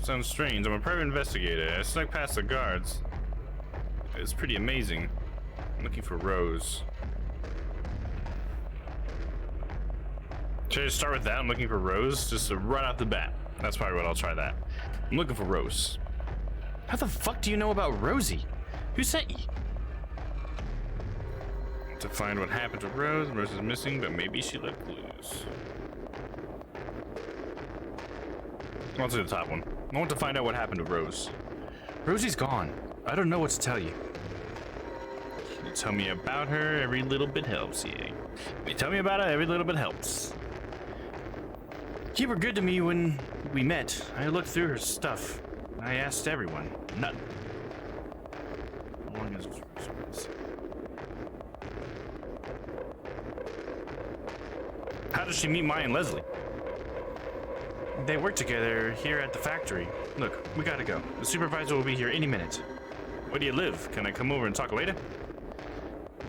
Speaker 1: Sounds strange. I'm a private investigator. I snuck past the guards. It's pretty amazing. I'm looking for Rose. Should I just start with that? I'm looking for Rose, just right off the bat. That's probably what I'll try that. I'm looking for Rose.
Speaker 2: How the fuck do you know about Rosie? Who sent you?
Speaker 1: To find what happened to Rose. Rose is missing, but maybe she left clues. I'll do the top one. I want to find out what happened to Rose.
Speaker 2: Rosie's gone. I don't know what to tell you.
Speaker 1: Can you tell me about her? Every little bit helps, yeah. You tell me about her, every little bit helps.
Speaker 2: You were good to me when we met. I looked through her stuff. I asked everyone. None.
Speaker 1: How long is Rose? How does she meet Maya and Leslie?
Speaker 2: They work together here at the factory. Look, we gotta go. The supervisor will be here any minute.
Speaker 1: Where do you live? Can I come over and talk later?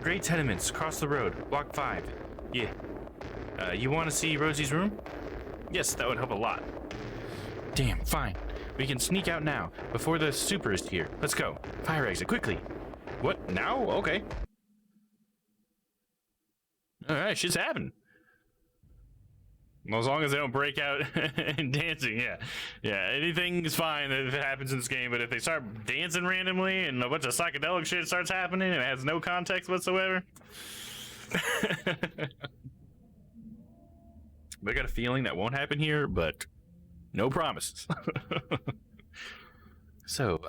Speaker 2: Great Tenements, across the road, block 5. Yeah. You want to see Rosie's room?
Speaker 1: Yes, that would help a lot.
Speaker 2: Damn, fine. We can sneak out now, before the super is here. Let's go. Fire exit, quickly.
Speaker 1: What? Now? Okay. Alright, shit's happening. Well, as long as they don't break out and dancing, yeah. Yeah, anything is fine if it happens in this game, but if they start dancing randomly and a bunch of psychedelic shit starts happening and it has no context whatsoever. I got a feeling that won't happen here, but no promises.
Speaker 2: So,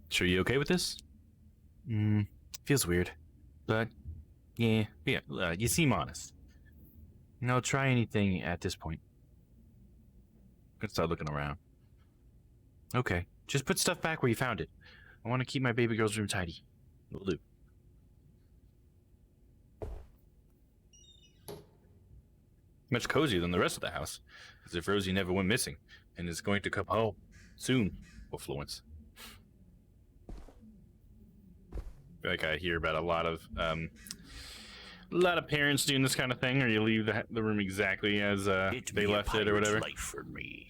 Speaker 1: Sure you okay with this?
Speaker 2: feels weird. But, yeah,
Speaker 1: You seem honest.
Speaker 2: I'll try anything at this point.
Speaker 1: Let's start looking around.
Speaker 2: Okay, just put stuff back where you found it. I want to keep my baby girl's room tidy.
Speaker 1: Will do. Much cozier than the rest of the house, as if Rosie never went missing and is going to come home soon for Florence. I feel like I hear about a lot of parents doing this kind of thing, or you leave the room exactly as they left it or whatever.
Speaker 3: Life for me.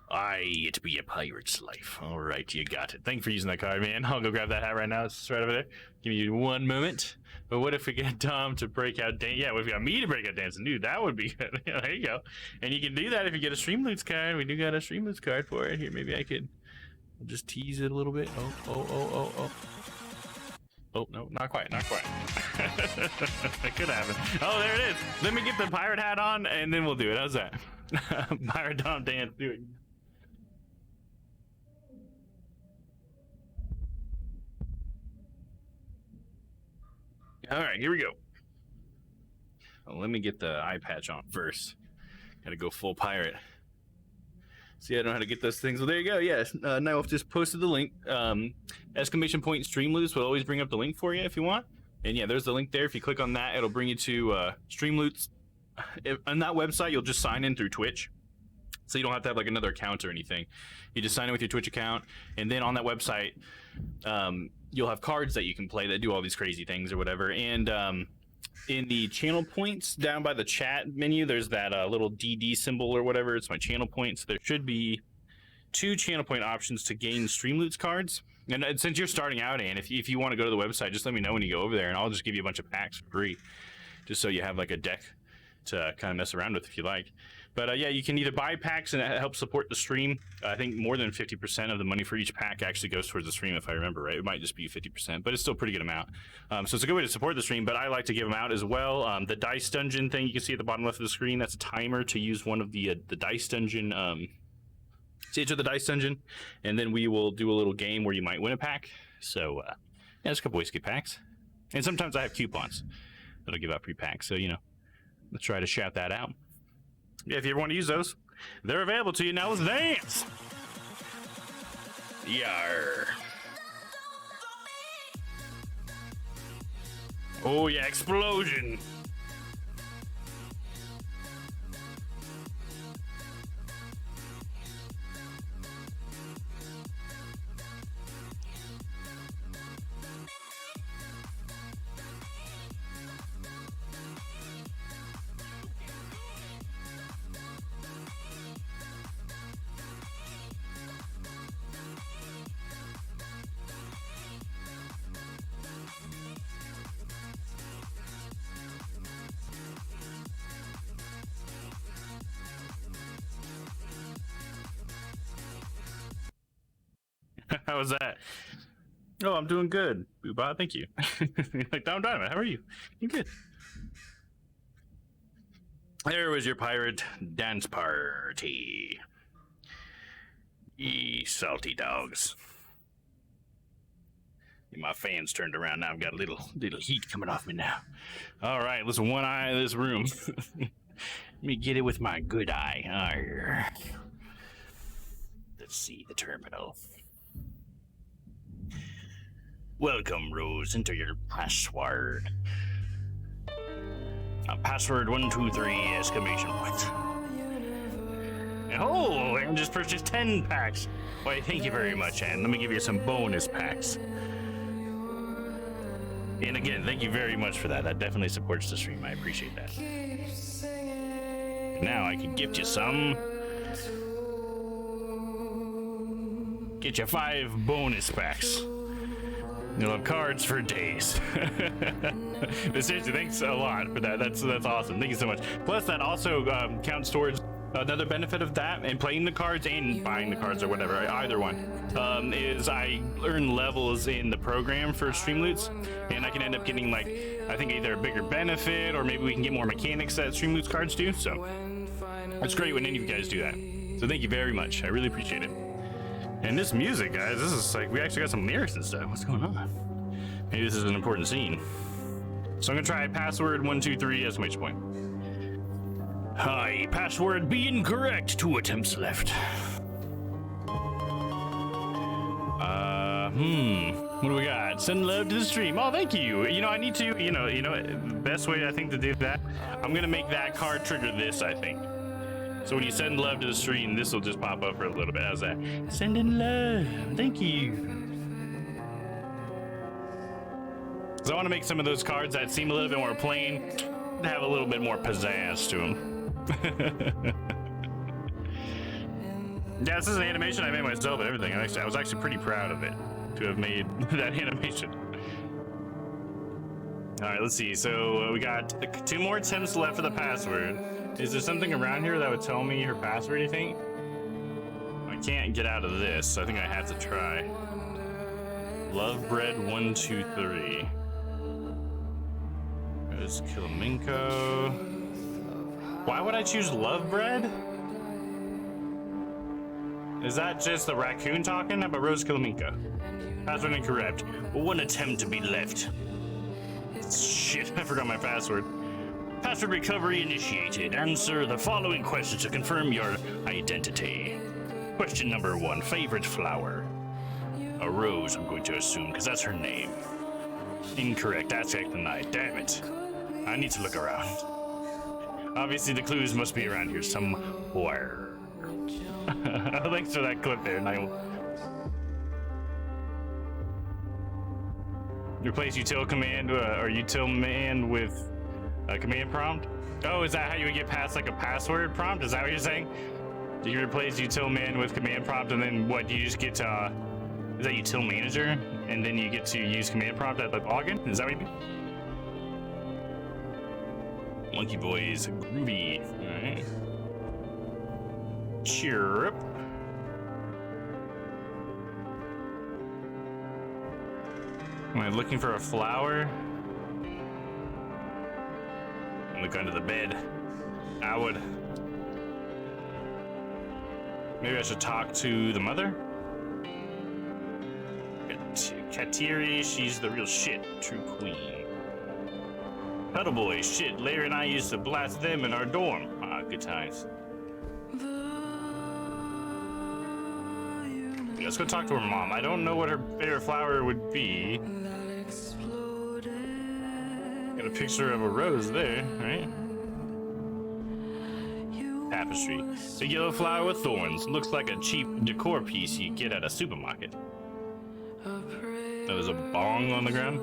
Speaker 1: It be a pirate's life. All right, you got it. Thank you for using that card, man. I'll go grab that hat right now. It's right over there. Give me 1 moment. But what if we get Dom to break out dance? Yeah, what if we got me to break out dancing? Dude, that would be good. Yeah, there you go. And you can do that if you get a Streamloots card. We do got a Streamloots card for it. Here, maybe I could just tease it a little bit. Oh. Oh, no, not quite. It could happen. Oh, there it is. Let me get the pirate hat on, and then we'll do it. How's that? Pirate Dom dance. Do it. All right, here we go. Well, let me get the eye patch on first. Gotta go full pirate. See, I don't know how to get those things. Well, there you go. Yes, now I've just posted the link. Exclamation point Streamloots will always bring up the link for you if you want. And yeah, there's the link there. If you click on that, it'll bring you to Streamloots. On that website, you'll just sign in through Twitch. So you don't have to have like another account or anything. You just sign in with your Twitch account, and then on that website, you'll have cards that you can play that do all these crazy things or whatever. And in the channel points down by the chat menu, there's that little DD symbol or whatever. It's my channel points. There should be 2 channel point options to gain Streamloots cards. And since you're starting out, and if you want to go to the website, just let me know when you go over there, and I'll just give you a bunch of packs for free, just so you have like a deck to kind of mess around with if you like. But yeah, you can either buy packs and that helps support the stream. I think more than 50% of the money for each pack actually goes towards the stream, if I remember right. It might just be 50%, but it's still a pretty good amount. So it's a good way to support the stream, but I like to give them out as well. The Dice Dungeon thing you can see at the bottom left of the screen, that's a timer to use one of the Dice Dungeon, Stage of the Dice Dungeon, and then we will do a little game where you might win a pack. So yeah, there's a couple ways to get packs. And sometimes I have coupons that'll give out free packs, so you know, let's try to shout that out. Yeah, if you ever want to use those, they're available to you. Now let's dance! Yar. Oh yeah, explosion! How was that? Oh, I'm doing good, Boobot. Thank you. Like, Dom Diamond, how are you? You good? There was your pirate dance party. Ye salty dogs. My fans turned around now. I've got a little heat coming off me now. All right, let's one eye this room. Let me get it with my good eye. Arr. Let's see the terminal. Welcome, Rose. Enter your password. Password 123 exclamation point. Oh, I just purchased 10 packs. Why, thank you very much, and let me give you some bonus packs. And again, thank you very much for that. That definitely supports the stream. I appreciate that. Now I can gift you some. Get you 5 bonus packs. You'll have cards for days. But seriously, thanks a lot for that. That's awesome. Thank you so much. Plus, that also counts towards another benefit of that, and playing the cards and buying the cards or whatever, either one, is I earn levels in the program for Streamloots, and I can end up getting, like, I think either a bigger benefit or maybe we can get more mechanics that Streamloots cards do. So it's great when any of you guys do that. So thank you very much. I really appreciate it. And this music, guys, this is like, we actually got some lyrics and stuff. What's going on? Maybe this is an important scene. So I'm gonna try password 123 exclamation point. Hi, password be incorrect. 2 attempts left. What do we got? Send love to the stream. Oh, thank you. You know, I need to, you know, best way I think to do that, I'm gonna make that card trigger this, I think. So when you send love to the stream, this will just pop up for a little bit. How's that? Sending love. Thank you. So I want to make some of those cards that seem a little bit more plain, have a little bit more pizzazz to them. Yeah, this is an animation I made myself and everything. I was actually pretty proud of it to have made that animation. All right, let's see. So we got 2 more attempts left for the password. Is there something around here that would tell me her password, you think? I can't get out of this, so I think I have to try. Lovebread123. There's Killaminko. Why would I choose Lovebread? Is that just the raccoon talking? How about Rose Killaminko? Password incorrect. 1 attempt to be left. Shit, I forgot my password. Password recovery initiated. Answer the following questions to confirm your identity. Question number 1, favorite flower? A rose, I'm going to assume, because that's her name. Incorrect, that's Ectonite. Damn it. I need to look around. Obviously, the clues must be around here somewhere. Thanks for that clip there, Niall. Replace util command or util man with a command prompt? Oh, is that how you would get past like a password prompt? Is that what you're saying? Do you replace util man with command prompt and then what? You just get to is that util manager and then you get to use command prompt at the login? Is that what you mean? Monkey Boys groovy. All right. Chirp. Am I looking for a flower? Look under the bed. I would. Maybe I should talk to the mother? Kateri, she's the real shit. True queen. Huddle Boy, shit. Larry and I used to blast them in our dorm. Ah, good times. Let's go talk to her mom. I don't know what her favorite flower would be. Got a picture of a rose there, right? Tapestry. A yellow flower with thorns. Looks like a cheap decor piece you get at a supermarket. There's a bong on the ground.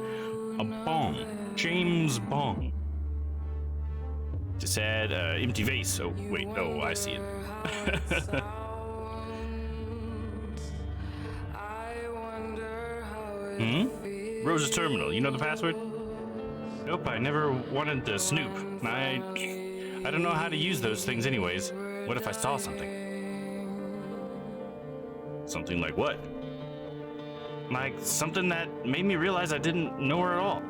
Speaker 1: A bong. James Bong. Just had empty vase. Oh, wait. Oh, I see it. Rose's terminal. You know the password? Nope, I never wanted to snoop. I don't know how to use those things anyways. What if I saw something? Something like what? Like something that made me realize I didn't know her at all.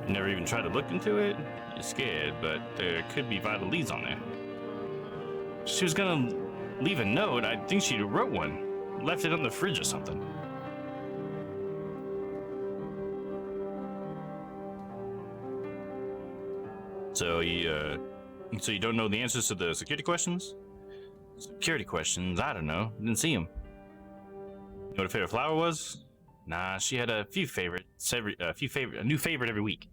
Speaker 1: I never even tried to look into it. You're scared, but there could be vital leads on there. She was gonna leave a note. I think she wrote one. Left it on the fridge or something. So you don't know the answers to the security questions? Security questions? I don't know. Didn't see them. You know what her favorite flower was? Nah, she had a new favorite every week.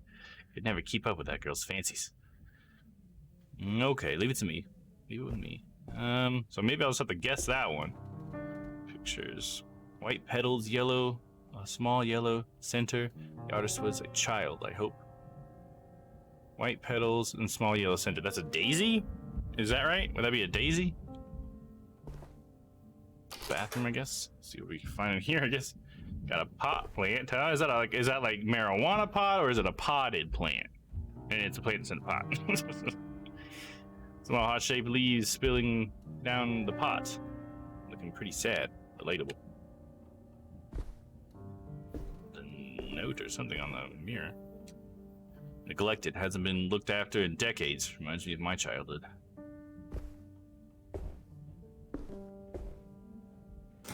Speaker 1: Could never keep up with that girl's fancies. Okay, leave it to me. Leave it with me. So maybe I'll just have to guess that one. Pictures. White petals, yellow, a small yellow center. The artist was a child, I hope. White petals and small yellow center. That's a daisy? Is that right? Would that be a daisy? Bathroom, I guess. Let's see what we can find in here, I guess. Got a pot plant. Is that like marijuana pot or is it a potted plant? And it's a plant that's in a pot. Small hot-shaped leaves spilling down the pot. Looking pretty sad. Relatable. The note or something on the mirror. Neglected, hasn't been looked after in decades. Reminds me of my childhood.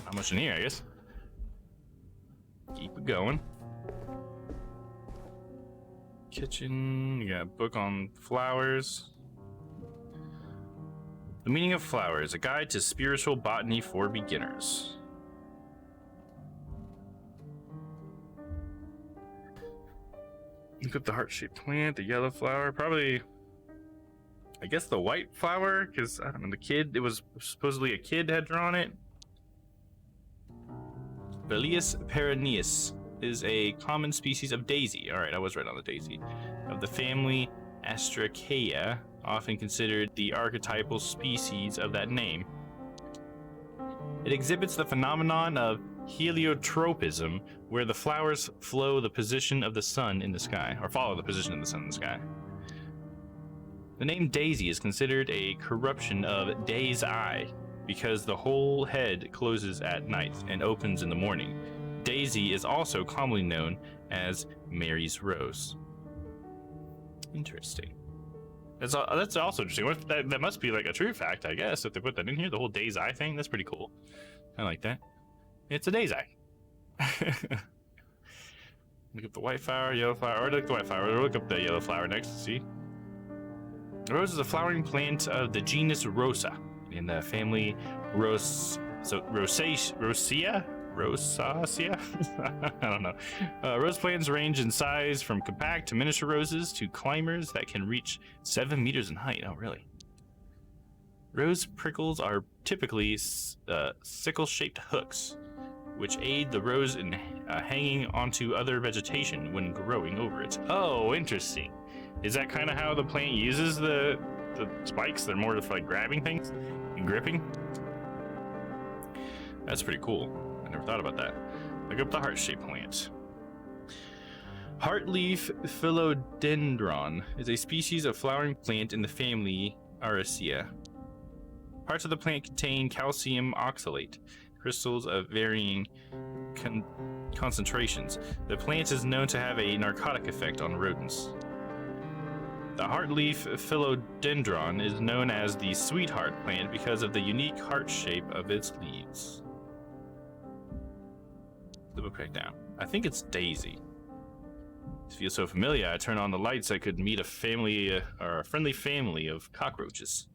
Speaker 1: Not much in here, I guess. Keep it going. Kitchen, you got a book on flowers. The Meaning of Flowers, a guide to spiritual botany for beginners. Look up the heart-shaped plant, the yellow flower, probably, I guess the white flower, because, I don't know, it was supposedly a kid had drawn it. Velius perennius is a common species of daisy. Alright, I was right on the daisy. Of the family Astraceae, often considered the archetypal species of that name. It exhibits the phenomenon of heliotropism, where the flowers follow the position of the sun in the sky. The name daisy is considered a corruption of day's eye, because the whole head closes at night and opens in the morning. Daisy is also commonly known as Mary's rose. Interesting. That's also interesting. That must be like a true fact, I guess, if they put that in here. The whole day's eye thing. That's pretty cool. I like that. It's a day's eye. Look up the white flower, yellow flower, or look up the white flower, or look up the yellow flower next to see. The rose is a flowering plant of the genus Rosa in the family Rosaceae? I don't know. Rose plants range in size from compact to miniature roses to climbers that can reach 7 meters in height. Oh, really? Rose prickles are typically sickle-shaped hooks, which aid the rose in hanging onto other vegetation when growing over it. Oh, interesting. Is that kind of how the plant uses the spikes? They're more for like grabbing things and gripping? That's pretty cool. I never thought about that. Look up the heart-shaped plant. Heartleaf philodendron is a species of flowering plant in the family Araceae. Parts of the plant contain calcium oxalate, crystals of varying concentrations. The plant is known to have a narcotic effect on rodents. The heartleaf philodendron is known as the sweetheart plant because of the unique heart shape of its leaves. The book back down. I think it's Daisy. This feels so familiar. I turn on the lights. I could meet a family or a friendly family of cockroaches.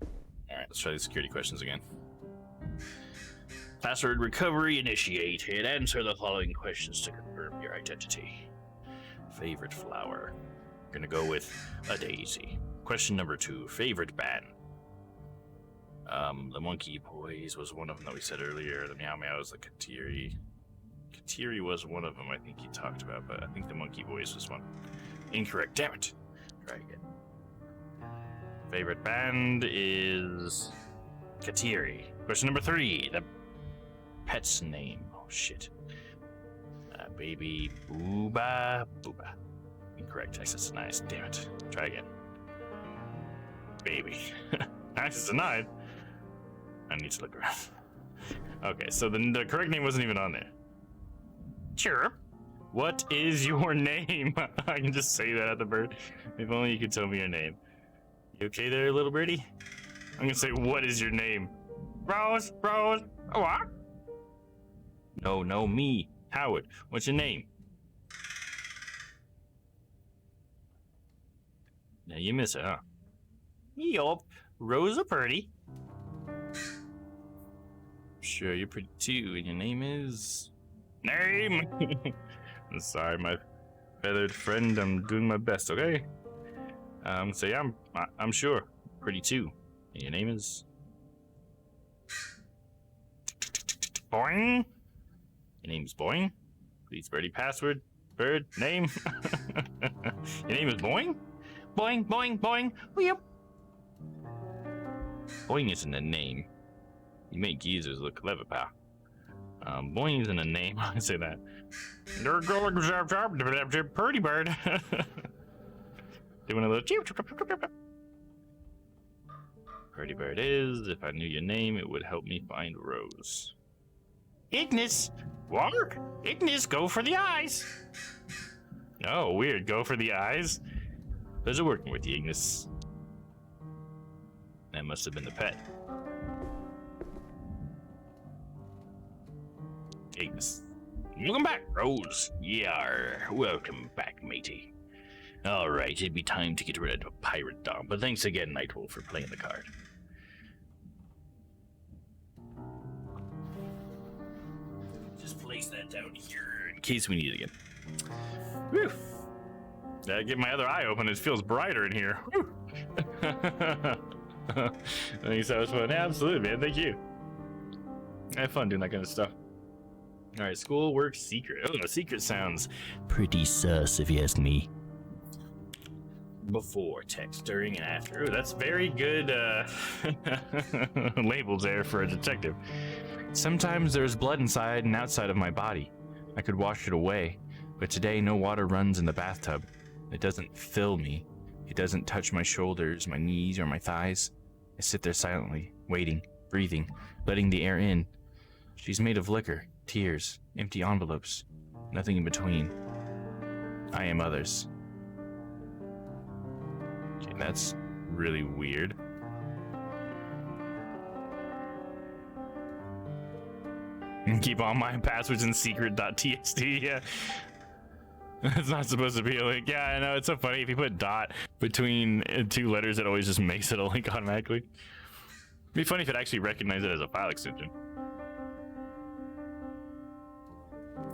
Speaker 1: All right, let's try the security questions again. Password recovery initiated. Answer the following questions to confirm your identity. Favorite flower. We're gonna go with a daisy. Question number 2. Favorite band. The Monkey Boys was one of them that we said earlier. The Meow Meows, the Kateri. Kateri was one of them I think he talked about, but I think the Monkey Boys was one. Incorrect. Damn it. Try again. Favorite band is Kateri. Question number 3. The pet's name. Oh shit. Baby Booba. Booba. Incorrect. Access denied. Damn it. Try again. Baby. Access denied. I need to look around. Okay, so the correct name wasn't even on there. Chirp. What is your name? I can just say that at the bird. If only you could tell me your name. You okay there, little birdie? I'm gonna say, what is your name? Rose, Rose, what? No, me, Howard. What's your name? Now you miss it, huh? Yup, Rosa Purdy. Sure, you're pretty too, and your name is... Name! I'm sorry, my feathered friend, I'm doing my best, okay? So yeah, I'm sure. Pretty too. And your name is... Boing! Your name's Boing? Please, birdie, password, bird, name. Your name is Boing? Boing, boing, boing, yep. Boing isn't a name. You make geezers look clever, pal. Boing isn't a name, I say that. You're going to pretty bird. Doing a little cheep. Pretty bird is, if I knew your name, it would help me find Rose. Ignis! What? Ignis, go for the eyes! Oh, weird, go for the eyes? Pleasure working with you, Ignis. That must have been the pet. Ignis. Welcome back, Rose. Yeah, welcome back, matey. Alright, it'd be time to get rid of a pirate dog, but thanks again, Nightwolf, for playing the card. Just place that down here in case we need it again. Whew. Gotta get my other eye open, it feels brighter in here. Thanks, that was fun. Absolutely, man, thank you. I have fun doing that kind of stuff. Alright, school, work, secret. Oh, secret sounds pretty sus if you ask me. Before, text, during, and after. Ooh, that's very good labels there for a detective. Sometimes there's blood inside and outside of my body. I could wash it away, but today no water runs in the bathtub. It doesn't fill me. It doesn't touch my shoulders, my knees, or my thighs. I sit there silently, waiting, breathing, letting the air in. She's made of liquor, tears, empty envelopes, nothing in between. I am others. Okay, that's really weird. And keep all my passwords in secret.txt, yeah. It's not supposed to be a link. Yeah, I know, it's so funny. If you put dot between 2 letters, it always just makes it a link automatically. It'd be funny if it actually recognized it as a file extension.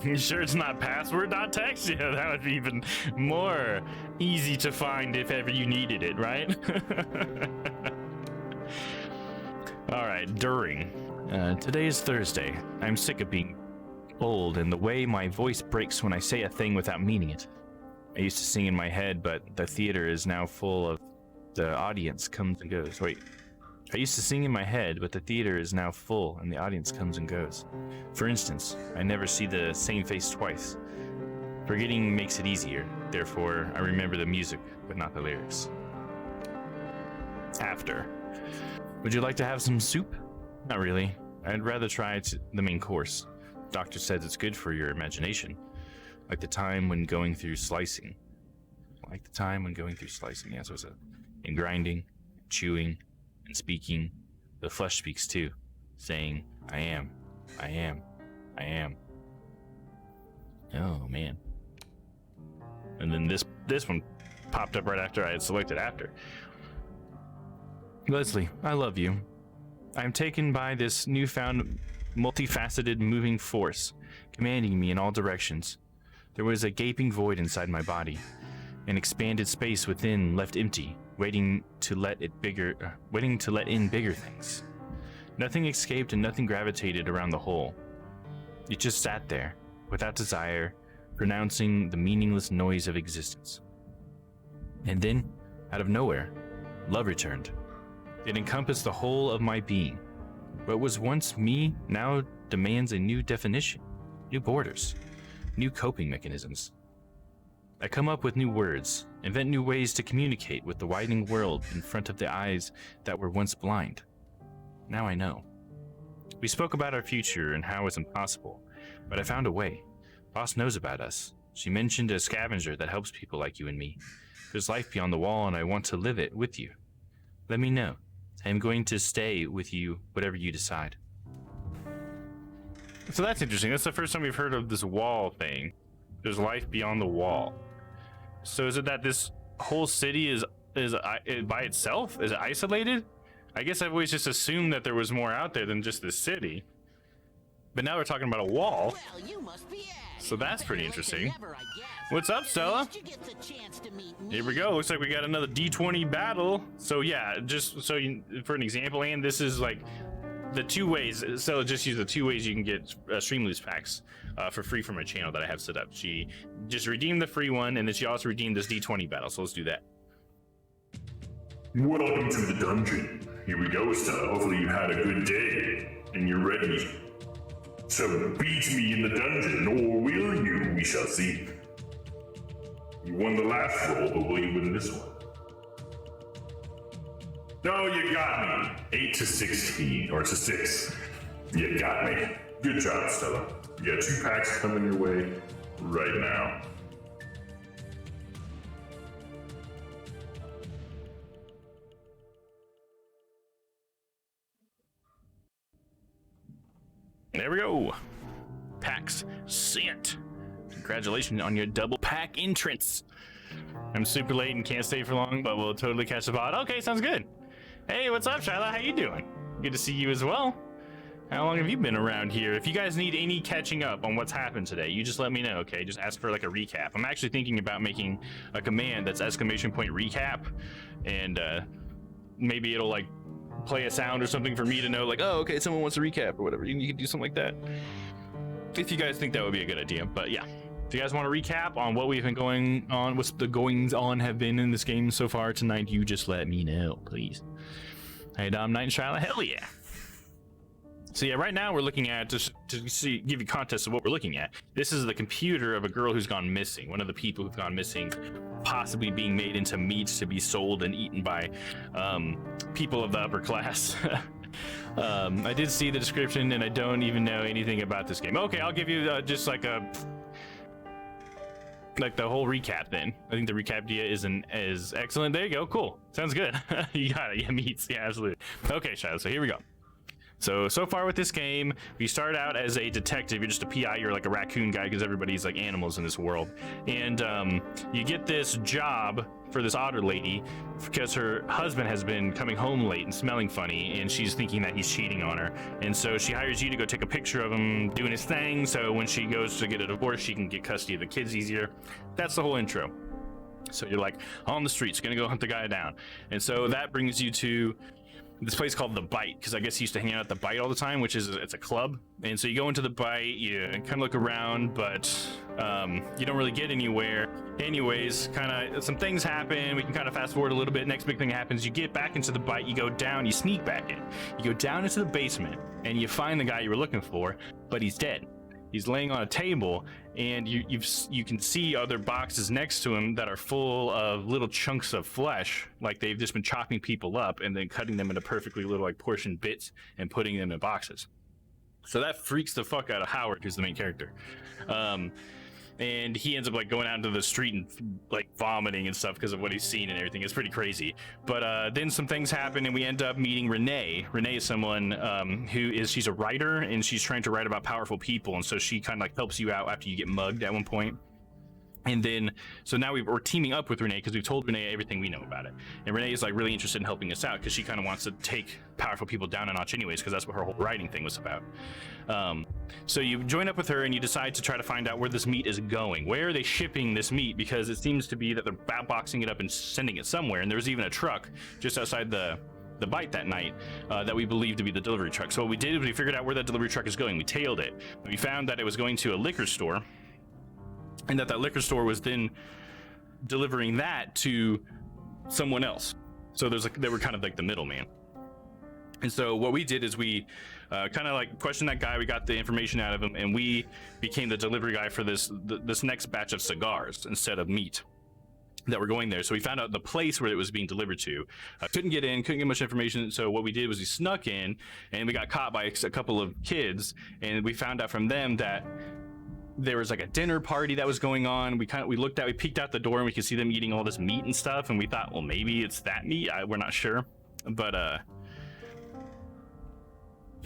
Speaker 1: You sure it's not password.txt? Yeah, that would be even more easy to find if ever you needed it, right? All right, during. Today is Thursday. I'm sick of being old and the way my voice breaks when I say a thing without meaning it. I used to sing in my head, but the theater is now full of the audience comes and goes. Wait. I used to sing in my head, but the theater is now full and the audience comes and goes. For instance, I never see the same face twice. Forgetting makes it easier. Therefore, I remember the music, but not the lyrics. After. Would you like to have some soup? Not really. I'd rather try the main course. Doctor says it's good for your imagination. Like the time when going through slicing. Like the time when going through slicing, yeah, so it's in grinding, chewing, and speaking. The flesh speaks too, saying, I am, I am, I am. Oh, man. And then this one popped up right after I had selected after. Leslie, I love you. I am taken by this newfound, multifaceted moving force, commanding me in all directions. There was a gaping void inside my body, an expanded space within left empty, waiting to let in bigger things. Nothing escaped and nothing gravitated around the hole. It just sat there, without desire, pronouncing the meaningless noise of existence. And then, out of nowhere, love returned. It encompassed the whole of my being. What was once me now demands a new definition, new borders, new coping mechanisms. I come up with new words, invent new ways to communicate with the widening world in front of the eyes that were once blind. Now I know. We spoke about our future and how it's impossible, but I found a way. Boss knows about us. She mentioned a scavenger that helps people like you and me. There's life beyond the wall and I want to live it with you. Let me know. I am going to stay with you, whatever you decide. So that's interesting. That's the first time we've heard of this wall thing. There's life beyond the wall. So is it that this whole city is by itself? Is it isolated? I guess I've always just assumed that there was more out there than just this city. But now we're talking about a wall.
Speaker 4: Well, you must be
Speaker 1: So that's pretty interesting.
Speaker 4: Never, I guess.
Speaker 1: What's up, Stella?
Speaker 4: You get the chance to meet me.
Speaker 1: Here we go. Looks like we got another D20 battle. So yeah, just so you, for an example, and this is like the two ways. Stella just used the two ways you can get Streamloots packs for free from a channel that I have set up. She just redeemed the free one, and then she also redeemed this D20 battle. So let's do that.
Speaker 3: Welcome to the dungeon. Here we go, Stella. Hopefully you had a good day and you're ready. So beat me in the dungeon, or will you? We shall see. You won the last roll, but will you win this one? No, you got me. 8 to 16, or to 6. You got me. Good job, Stella. You got 2 packs coming your way right now.
Speaker 1: There we go. Packs sent. Congratulations on your double pack entrance. I'm super late and can't stay for long, but we'll totally catch the pod. Okay, sounds good. Hey, what's up, Shyla? How you doing? Good to see you as well. How long have you been around here? If you guys need any catching up on what's happened today, you just let me know, okay? Just ask for like a recap. I'm actually thinking about making a command that's ! Recap, and maybe it'll like play a sound or something for me to know, like, oh, okay, someone wants a recap or whatever. You can do something like that if you guys think that would be a good idea. But yeah, if you guys want to recap on what we've been going on, what's the goings on have been in this game so far tonight, you just let me know, please. Hey, Dom, Knight, and Shyla, hell yeah. So yeah, right now we're looking at, just to see, give you context of what we're looking at. This is the computer of a girl who's gone missing. One of the people who've gone missing, possibly being made into meat to be sold and eaten by people of the upper class. I did see the description and I don't even know anything about this game. Okay, I'll give you just like the whole recap then. I think the recap idea is excellent. There you go, cool. Sounds good. You got it, yeah, meats, yeah, absolutely. Okay, Shiloh, so here we go. So far with this game, we start out as a detective. You're just a PI, you're like a raccoon guy because everybody's like animals in this world. And you get this job for this otter lady because her husband has been coming home late and smelling funny, and she's thinking that he's cheating on her. And so she hires you to go take a picture of him doing his thing, so when she goes to get a divorce, she can get custody of the kids easier. That's the whole intro. So you're like on the streets, gonna go hunt the guy down. And so that brings you to this place called The Bite, because I guess he used to hang out at The Bite all the time, which is it's a club. And so you go into The Bite, you kind of look around, but you don't really get anywhere. Anyways, kind of some things happen. We can kind of fast forward a little bit. Next big thing happens. You get back into The Bite. You go down. You sneak back in. You go down into the basement, and you find the guy you were looking for, but he's dead. He's laying on a table, and you can see other boxes next to him that are full of little chunks of flesh, like they've just been chopping people up and then cutting them into perfectly little like portion bits and putting them in boxes. So that freaks the fuck out of Howard, who's the main character. And he ends up like going out into the street and like vomiting and stuff because of what he's seen and everything. It's pretty crazy. But then some things happen and we end up meeting Renee. Renee is someone she's a writer, and she's trying to write about powerful people, and so she kind of like helps you out after you get mugged at one point. And then, so now we're teaming up with Renee because we've told Renee everything we know about it. And Renee is like really interested in helping us out because she kind of wants to take powerful people down a notch anyways, because that's what her whole writing thing was about. So you join up with her and you decide to try to find out where this meat is going. Where are they shipping this meat? Because it seems to be that they're boxing it up and sending it somewhere. And there was even a truck just outside the Bite that night that we believed to be the delivery truck. So what we did is we figured out where that delivery truck is going. We tailed it. We found that it was going to a liquor store, and that liquor store was then delivering that to someone else. So they were kind of like the middleman. And so what we did is we kind of like questioned that guy. We got the information out of him, and we became the delivery guy for this next batch of cigars instead of meat that were going there. So we found out the place where it was being delivered to. Couldn't get in, couldn't get much information. So what we did was we snuck in, and we got caught by a couple of kids, and we found out from them that there was like a dinner party that was going on. We peeked out the door, and we could see them eating all this meat and stuff, and we thought, well, maybe it's that meat. We're not sure. But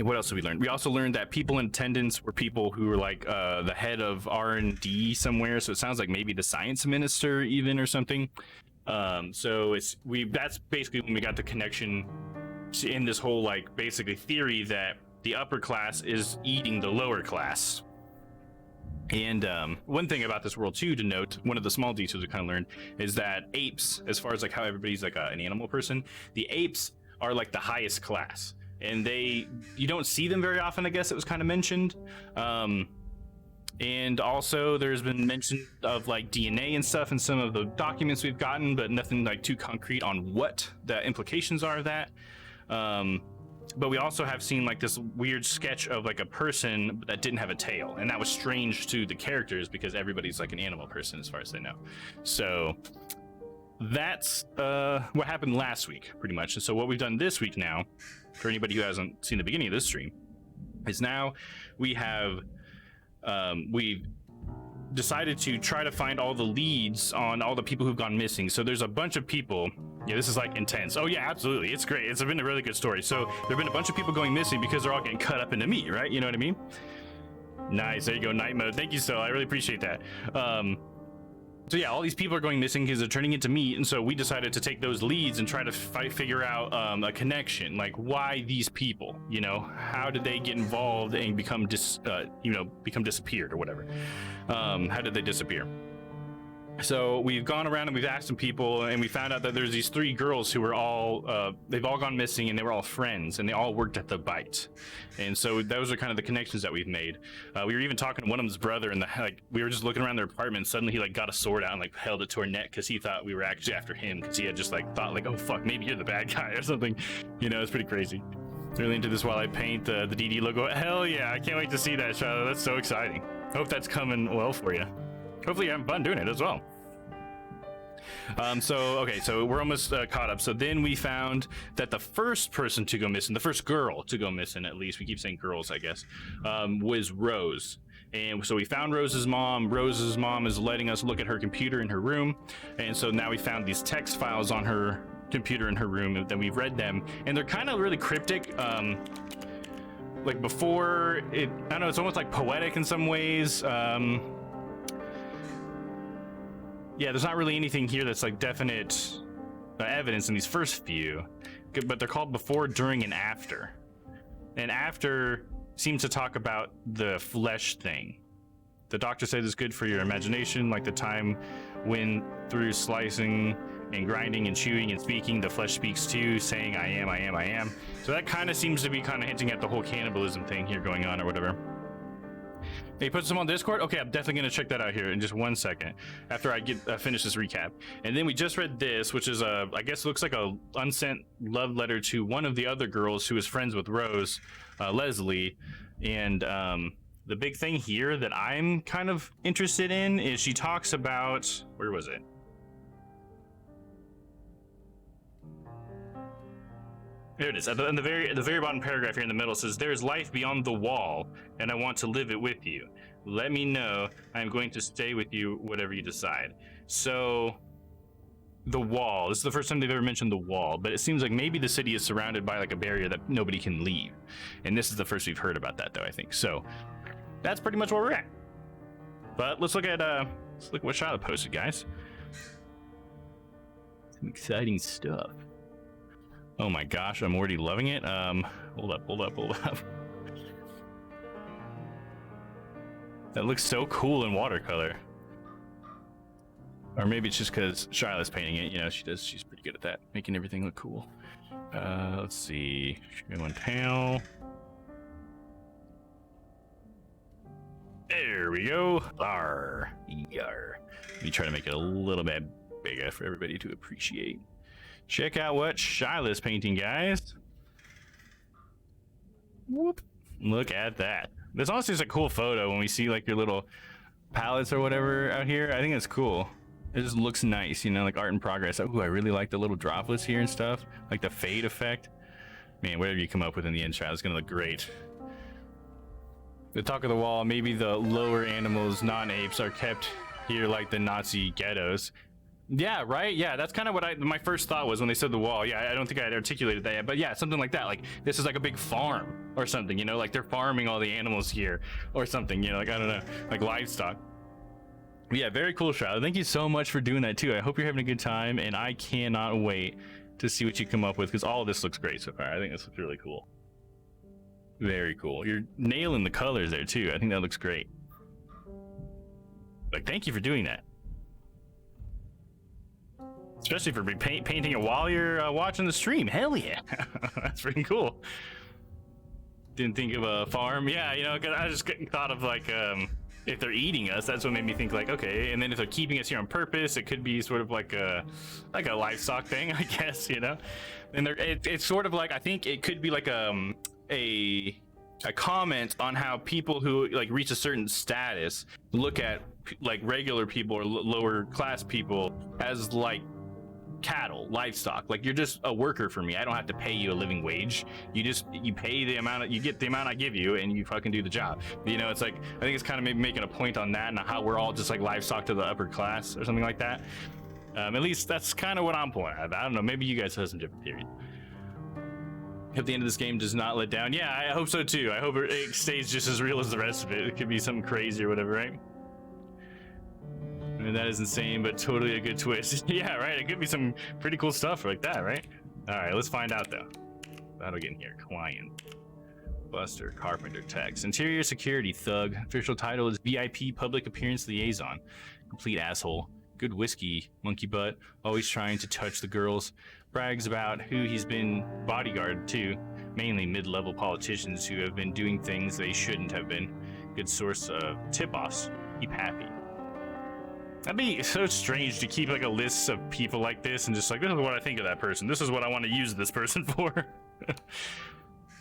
Speaker 1: what else did we learn? We also learned that people in attendance were people who were like the head of R&D somewhere. So it sounds like maybe the science minister even or something. So that's basically when we got the connection in this whole like basically theory that the upper class is eating the lower class. And one thing about this world too to note, one of the small details we kind of learned is that apes, as far as like how everybody's like an animal person, the apes are like the highest class, and you don't see them very often. I guess it was kind of mentioned. And also there's been mention of like DNA and stuff in some of the documents we've gotten, but nothing like too concrete on what the implications are of that. But we also have seen like this weird sketch of like a person that didn't have a tail, and that was strange to the characters because everybody's like an animal person as far as they know. So that's what happened last week pretty much. And so what we've done this week now, for anybody who hasn't seen the beginning of this stream, is now we have we've decided to try to find all the leads on all the people who've gone missing. So there's a bunch of people. Yeah, this is like intense. Oh yeah, absolutely. It's great. It's been a really good story. So there've been a bunch of people going missing because they're all getting cut up into meat, right? You know what I mean? Nice. There you go. Night mode. Thank you, Stella. I really appreciate that. So yeah, all these people are going missing because they're turning into meat, and so we decided to take those leads and try to figure out a connection, like why these people, you know, how did they get involved and become disappeared or whatever. How did they disappear? So we've gone around and we've asked some people, and we found out that there's these 3 girls who were all they've all gone missing, and they were all friends, and they all worked at the Bite. And so those are kind of the connections that we've made. We were even talking to one of them's brother, and we were just looking around their apartment, and suddenly he like got a sword out and like held it to our neck because he thought we were actually after him, because he had just like thought like, oh fuck, maybe you're the bad guy or something. You know, it's pretty crazy. Really into this while I paint the DD logo. Hell yeah, I can't wait to see that, Charlotte. That's so exciting. Hope that's coming well for you. Hopefully you're having fun doing it as well. So we're almost caught up. So then we found that the first person to go missing, the first girl to go missing, at least we keep saying girls, I guess, was Rose. And so we found Rose's mom. Rose's mom is letting us look at her computer in her room. And so now we found these text files on her computer in her room, and then we've read them, and they're kind of really cryptic. Like before, I don't know, it's almost like poetic in some ways. Yeah, there's not really anything here that's like definite evidence in these first few, but they're called before, during, and after. And after seems to talk about the flesh thing. The doctor said it's good for your imagination, like the time when through slicing and grinding and chewing and speaking. The flesh speaks too, saying, I am, I am, I am. So that kind of seems to be kind of hinting at the whole cannibalism thing here going on or whatever. He puts them on Discord? Okay, I'm definitely going to check that out here in just 1 second after I get finish this recap. And then we just read this, which is, I guess looks like a unsent love letter to one of the other girls who is friends with Rose, Leslie. And the big thing here that I'm kind of interested in is she talks about, where was it? There it is. At the very bottom paragraph here in the middle says, "There is life beyond the wall, and I want to live it with you. Let me know. I am going to stay with you, whatever you decide." So, the wall. This is the first time they've ever mentioned the wall, but it seems like maybe the city is surrounded by like a barrier that nobody can leave. And this is the first we've heard about that, though, I think. So, that's pretty much where we're at. But let's look at what Shyla posted, guys. Some exciting stuff. Oh my gosh, I'm already loving it. Hold up. That looks so cool in watercolor. Or maybe it's just because Shyla's painting it. You know, she's pretty good at that, making everything look cool. Let's see. One tail. There we go. Arr. Yar. Let me try to make it a little bit bigger for everybody to appreciate. Check out what Shyla's painting, guys. Whoop. Look at that. This honestly is a cool photo when we see like your little palettes or whatever out here. I think it's cool. It just looks nice, you know, like art in progress. Ooh, I really like the little droplets here and stuff. Like the fade effect. Man, whatever you come up with in the end, Shyla's gonna look great. The talk of the wall, maybe the lower animals, non-apes, are kept here like the Nazi ghettos. Yeah, right? Yeah, that's kind of what my first thought was when they said the wall. Yeah, I don't think I had articulated that yet, but yeah, something like that. Like, this is like a big farm or something, you know? Like, they're farming all the animals here or something, you know? Like, I don't know, like livestock. But yeah, very cool, Shyla. Thank you so much for doing that, too. I hope you're having a good time, and I cannot wait to see what you come up with, because all of this looks great so far. I think this looks really cool. Very cool. You're nailing the colors there, too. I think that looks great. Like, thank you for doing that. Especially for painting it while you're watching the stream. Hell yeah. That's pretty cool. Didn't think of a farm. Yeah, you know, cause I just thought of like, if they're eating us, that's what made me think like, okay. And then if they're keeping us here on purpose, it could be sort of like a livestock thing, I guess, you know? And it's sort of like, I think it could be like a comment on how people who like reach a certain status look at like regular people or lower class people as like cattle, livestock. Like, you're just a worker for me. I don't have to pay you a living wage. You pay the amount, you get the amount I give you, and you fucking do the job. You know, it's like, I think it's kind of maybe making a point on that and how we're all just like livestock to the upper class or something like that. At least that's kind of what I'm pointing at. I don't know, maybe you guys have some different theories. Hope the end of this game does not let down. Yeah, I hope so too. I hope it stays just as real as the rest of it. It could be something crazy or whatever, right? I mean, that is insane, but totally a good twist. Yeah, right? It could be some pretty cool stuff like that, right? All right, let's find out, though. That'll get in here. Client. Buster. Carpenter. Text. Interior security thug. Official title is VIP Public Appearance Liaison. Complete asshole. Good whiskey. Monkey butt. Always trying to touch the girls. Brags about who he's been bodyguard to. Mainly mid-level politicians who have been doing things they shouldn't have been. Good source of tip-offs. Keep happy. That'd be so strange to keep like a list of people like this and just like, this is what I think of that person. This is what I want to use this person for.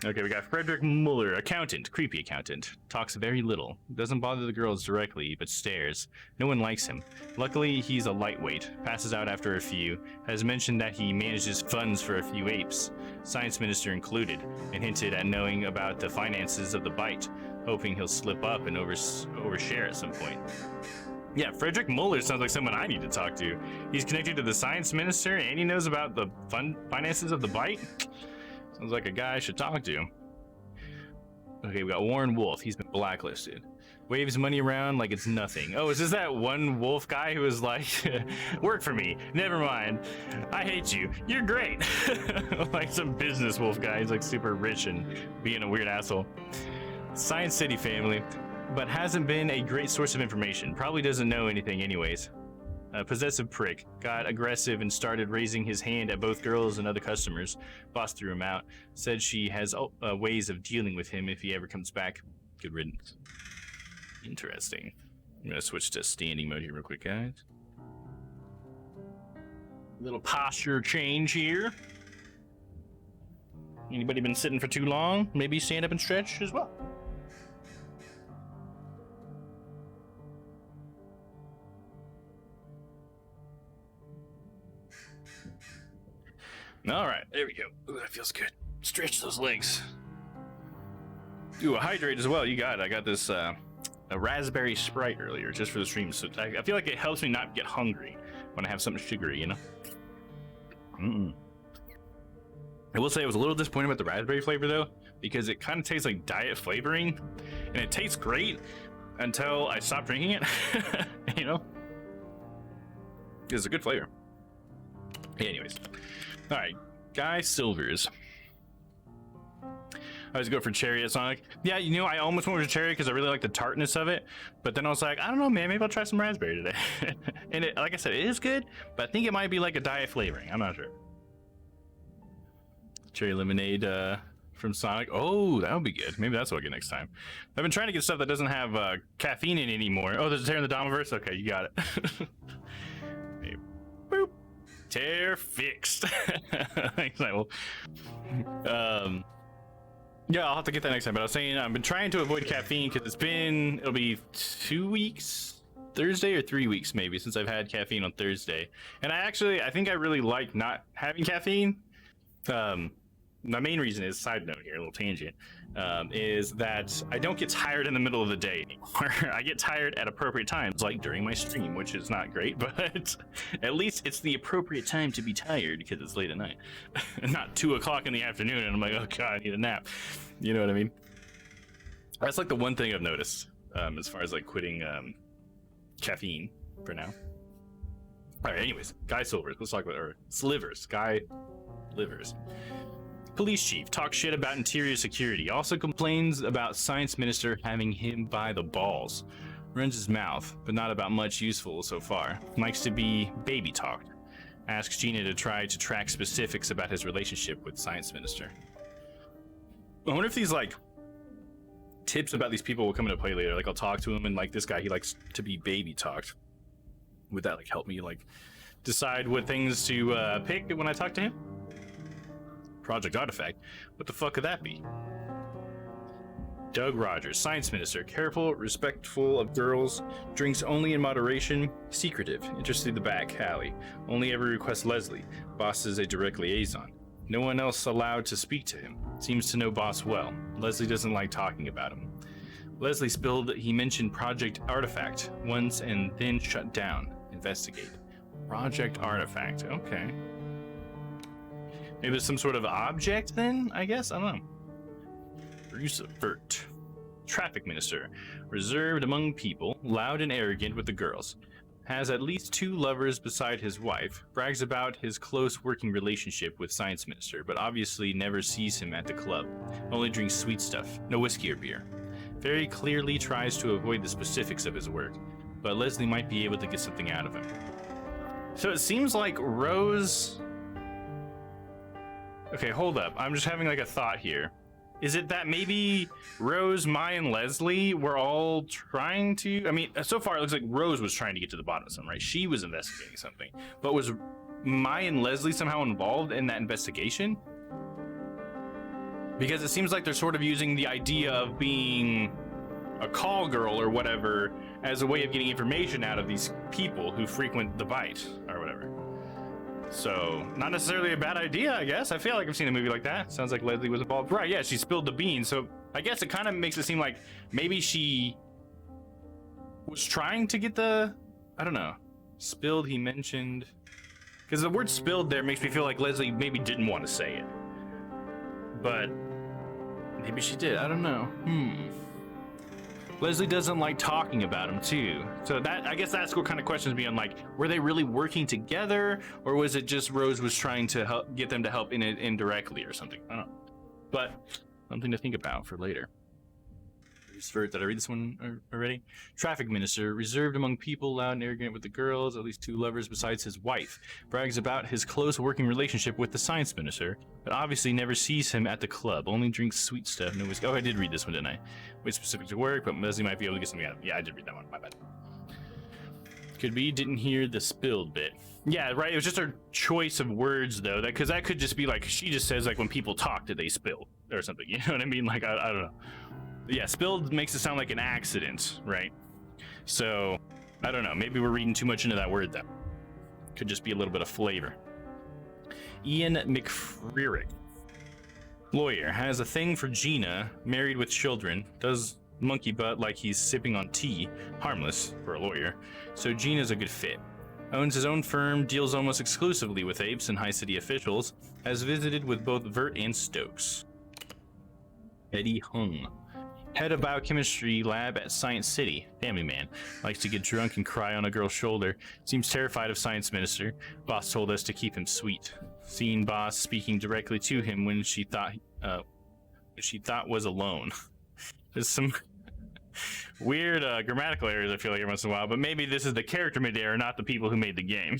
Speaker 1: Okay, we got Frederick Muller, accountant, creepy accountant. Talks very little. Doesn't bother the girls directly, but stares. No one likes him. Luckily, he's a lightweight. Passes out after a few. Has mentioned that he manages funds for a few apes, science minister included, and hinted at knowing about the finances of the bite, hoping he'll slip up and overshare at some point. Yeah, Frederick Muller sounds like someone I need to talk to. He's connected to the science minister and he knows about the finances of the bite. Sounds like a guy I should talk to. Okay, we got Warren Wolf. He's been blacklisted. Waves money around like it's nothing. Oh, is this that one wolf guy who was like, work for me. Never mind. I hate you. You're great. Like some business wolf guy. He's like super rich and being a weird asshole. Science City family. But hasn't been a great source of information. Probably doesn't know anything anyways. A possessive prick got aggressive and started raising his hand at both girls and other customers. Boss threw him out. Said she has ways of dealing with him if he ever comes back. Good riddance. Interesting. I'm gonna switch to standing mode here real quick, guys. Little posture change here. Anybody been sitting for too long? Maybe stand up and stretch as well. All right, there we go. Ooh, that feels good. Stretch those legs. Ooh, a hydrate as well. You got it. I got this a raspberry Sprite earlier just for the stream, so I feel like it helps me not get hungry when I have something sugary, you know? I will say I was a little disappointed about the raspberry flavor though, because it kind of tastes like diet flavoring, and it tastes great until I stop drinking it. You know? It's a good flavor. Anyways. All right, Guy Silvers. I always go for cherry at Sonic. Yeah, you know, I almost went for cherry because I really like the tartness of it, but then I was like, I don't know, man, maybe I'll try some raspberry today. And it, like I said, it is good, but I think it might be like a diet flavoring. I'm not sure. Cherry lemonade from Sonic. Oh, that would be good. Maybe that's what I'll get next time. I've been trying to get stuff that doesn't have caffeine in it anymore. Oh, there's a tear in the Domiverse? Okay, you got it. Hey, boop. Tear fixed. Thanks, Michael. Yeah, I'll have to get that next time. But I was saying I've been trying to avoid caffeine because it'll be 2 weeks, Thursday or 3 weeks maybe since I've had caffeine on Thursday. And I think I really like not having caffeine. My main reason is, side note here, a little tangent, is that I don't get tired in the middle of the day anymore. I get tired at appropriate times, like during my stream, which is not great, but at least it's the appropriate time to be tired because it's late at night. Not 2 o'clock in the afternoon and I'm like, oh God, I need a nap. You know what I mean? That's like the one thing I've noticed as far as like quitting caffeine for now. All right, anyways, Guy Silvers, let's talk about, or Slivers, Guy Livers. Police chief talks shit about interior security. Also complains about science minister having him by the balls. Runs his mouth, but not about much useful so far. Likes to be baby talked. Asks Gina to try to track specifics about his relationship with science minister. I wonder if these like tips about these people will come into play later. Like I'll talk to him and like this guy, he likes to be baby talked. Would that like help me like decide what things to pick when I talk to him? Project Artifact? What the fuck could that be? Doug Rogers, science minister, careful, respectful of girls, drinks only in moderation, secretive, interested in the back alley, only ever requests Leslie. Boss is a direct liaison. No one else allowed to speak to him. Seems to know Boss well. Leslie doesn't like talking about him. Leslie spilled he mentioned Project Artifact once and then shut down. Investigate. Project Artifact, okay. Maybe there's some sort of object then, I guess? I don't know. Bruce Vert, traffic minister, reserved among people, loud and arrogant with the girls. Has at least 2 lovers beside his wife, brags about his close working relationship with science minister, but obviously never sees him at the club. Only drinks sweet stuff, no whiskey or beer. Very clearly tries to avoid the specifics of his work, but Leslie might be able to get something out of him. So it seems like Rose... Okay, hold up. I'm just having like a thought here. Is it that maybe Rose, Mai, and Leslie were all trying to... I mean, so far it looks like Rose was trying to get to the bottom of something, right? She was investigating something. But was Mai and Leslie somehow involved in that investigation? Because it seems like they're sort of using the idea of being a call girl or whatever as a way of getting information out of these people who frequent the Bite or whatever. So, not necessarily a bad idea, I guess. I feel like I've seen a movie like that. Sounds like Leslie was involved. Right, yeah, she spilled the beans. So, I guess it kind of makes it seem like maybe she was trying to get the... I don't know. Spilled, he mentioned... Because the word spilled there makes me feel like Leslie maybe didn't want to say it. But maybe she did. I don't know. Leslie doesn't like talking about him too. So that, I guess that's what kind of questions me on, like, were they really working together, or was it just Rose was trying to help get them to help in it indirectly or something? I don't know. But something to think about for later. Did I read this one already? Traffic minister, reserved among people, loud and arrogant with the girls, at least 2 lovers besides his wife. Brags about his close working relationship with the science minister, but obviously never sees him at the club. Only drinks sweet stuff, no whiskey. Oh, I did read this one, didn't I? Way specific to work, but Leslie might be able to get something out of it. Yeah, I did read that one. My bad. Could be didn't hear the spilled bit. Yeah, right. It was just her choice of words, though, because that could just be like she just says like when people talk, did they spill or something? You know what I mean? Like I don't know. Yeah, spilled makes it sound like an accident, right? So I don't know. Maybe we're reading too much into that word, though. Could just be a little bit of flavor. Ian McFreerick, lawyer, has a thing for Gina, married with children, does monkey butt like he's sipping on tea, harmless for a lawyer. So Gina's a good fit. Owns his own firm, deals almost exclusively with apes and high city officials, has visited with both Vert and Stokes. Eddie Hung, head of biochemistry lab at Science City, family man, likes to get drunk and cry on a girl's shoulder, seems terrified of science minister. Boss told us to keep him sweet. Seen boss speaking directly to him when she thought was alone. There's some weird grammatical errors, I feel like, every once in a while, but maybe this is the character made error, not the people who made the game.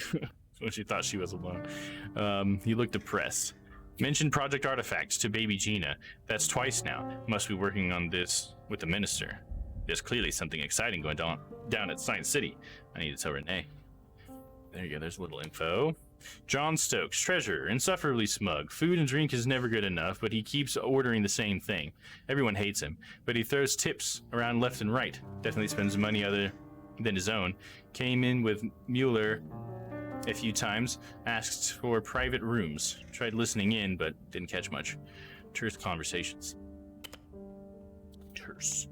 Speaker 1: When she thought she was alone. He looked depressed. Mentioned Project Artifact to baby Gina. That's twice now. Must be working on this with the minister. There's clearly something exciting going on down at Science City. I need to tell Renee. There you go, there's a little info. John Stokes, treasurer, insufferably smug. Food and drink is never good enough, but he keeps ordering the same thing. Everyone hates him, but he throws tips around left and right. Definitely spends money other than his own. Came in with Mueller a few times, asked for private rooms. Tried listening in, but didn't catch much. Terse conversations. Terse.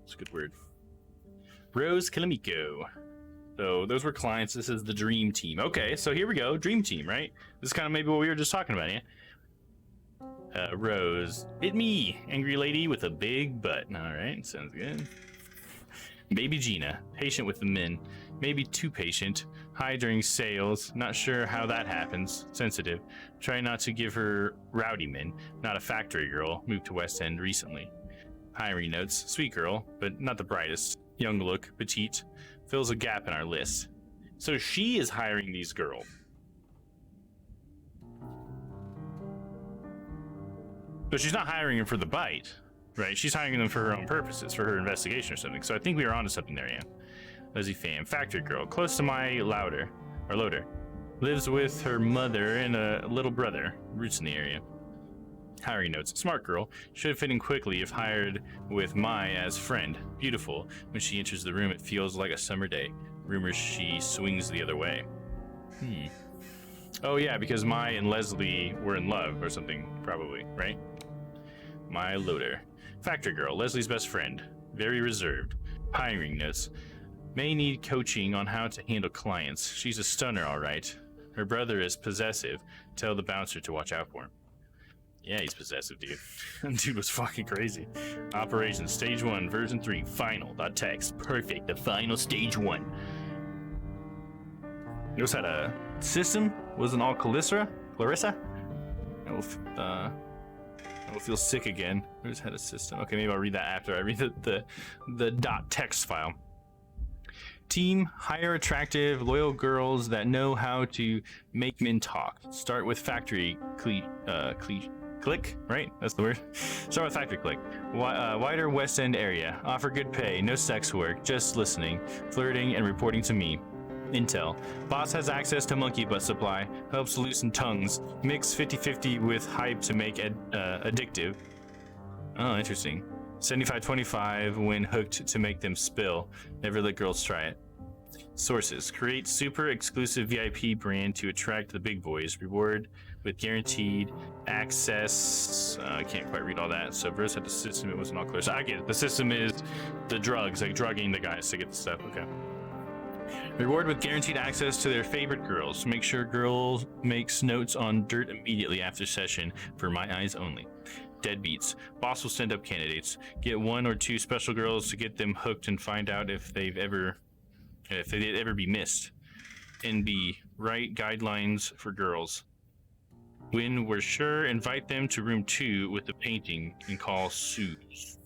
Speaker 1: That's a good word. Rose Kalamiko. So those were clients. This is the dream team. Okay, so here we go. Dream team, right? This is kind of maybe what we were just talking about, yeah? Rose. Hit me, angry lady with a big butt. All right, sounds good. Baby Gina, patient with the men. Maybe too patient. High during sales. Not sure how that happens. Sensitive. Try not to give her rowdy men. Not a factory girl. Moved to West End recently. Hiring notes. Sweet girl, but not the brightest. Young look, petite. Fills a gap in our list. So she is hiring these girls. But she's not hiring them for the bite, right? She's hiring them for her own purposes, for her investigation or something. So I think we are onto something there, yeah. Leslie Pham, factory girl, close to my loader. Lives with her mother and a little brother. Roots in the area. Hiring notes. Smart girl. Should fit in quickly if hired with Mai as friend. Beautiful. When she enters the room, it feels like a summer day. Rumors she swings the other way. Oh yeah, because Mai and Leslie were in love or something, probably, right? Mai Loader. Factory girl. Leslie's best friend. Very reserved. Hiring notes. May need coaching on how to handle clients. She's a stunner, all right. Her brother is possessive. Tell the bouncer to watch out for him. Yeah, he's possessive, dude. Dude was fucking crazy. Operation Stage 1, Version 3, Final.txt. Perfect, the final Stage 1. You also had a system? Wasn't all Clarissa? I will feel sick again. I just had a system. Okay, maybe I'll read that after I read the .txt file. Team, hire attractive, loyal girls that know how to make men talk. Start with factory click, right? That's the word. Start with factory click. Wider West End area. Offer good pay, no sex work, just listening, flirting, and reporting to me. Intel. Boss has access to monkey butt supply, helps loosen tongues, mix 50-50 with hype to make addictive. Oh, interesting. 75-25 when hooked to make them spill. Never let girls try it. Sources. Create super exclusive VIP brand to attract the big boys. Reward with guaranteed access. I can't quite read all that. So Verse had the system. It wasn't all clear. So I get it. The system is the drugs, like drugging the guys to get the stuff. Okay. Reward with guaranteed access to their favorite girls. Make sure girl makes notes on dirt immediately after session for my eyes only. Deadbeats. Boss will send up candidates. Get 1 or 2 special girls to get them hooked and find out if they'd ever be missed. NB. Write guidelines for girls. When we're sure, invite them to room 2 with the painting and call Suze.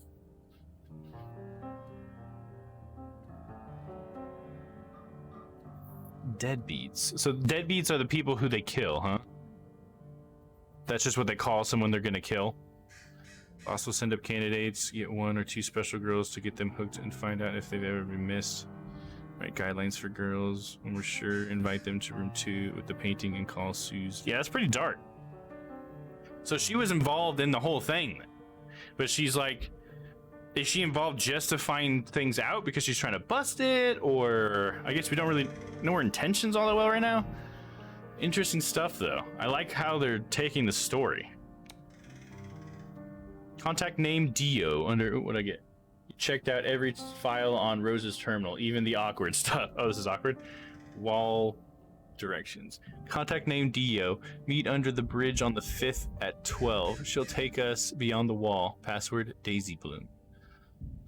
Speaker 1: Deadbeats. So deadbeats are the people who they kill, huh? That's just what they call someone they're gonna kill. Also send up candidates, get 1 or 2 special girls to get them hooked and find out if they've ever been missed. Write guidelines for girls. When we're sure, invite them to room 2 with the painting and call Suze. Yeah, that's pretty dark. So she was involved in the whole thing. But she's like, is she involved just to find things out because she's trying to bust it? Or I guess we don't really know her intentions all that well right now. Interesting stuff though. I like how they're taking the story. Contact name Dio under what I get. You checked out every file on Rose's terminal, even the awkward stuff. Oh, this is awkward. Wall directions. Contact name Dio. Meet under the bridge on the 5th at 12. She'll take us beyond the wall. Password Daisy Bloom.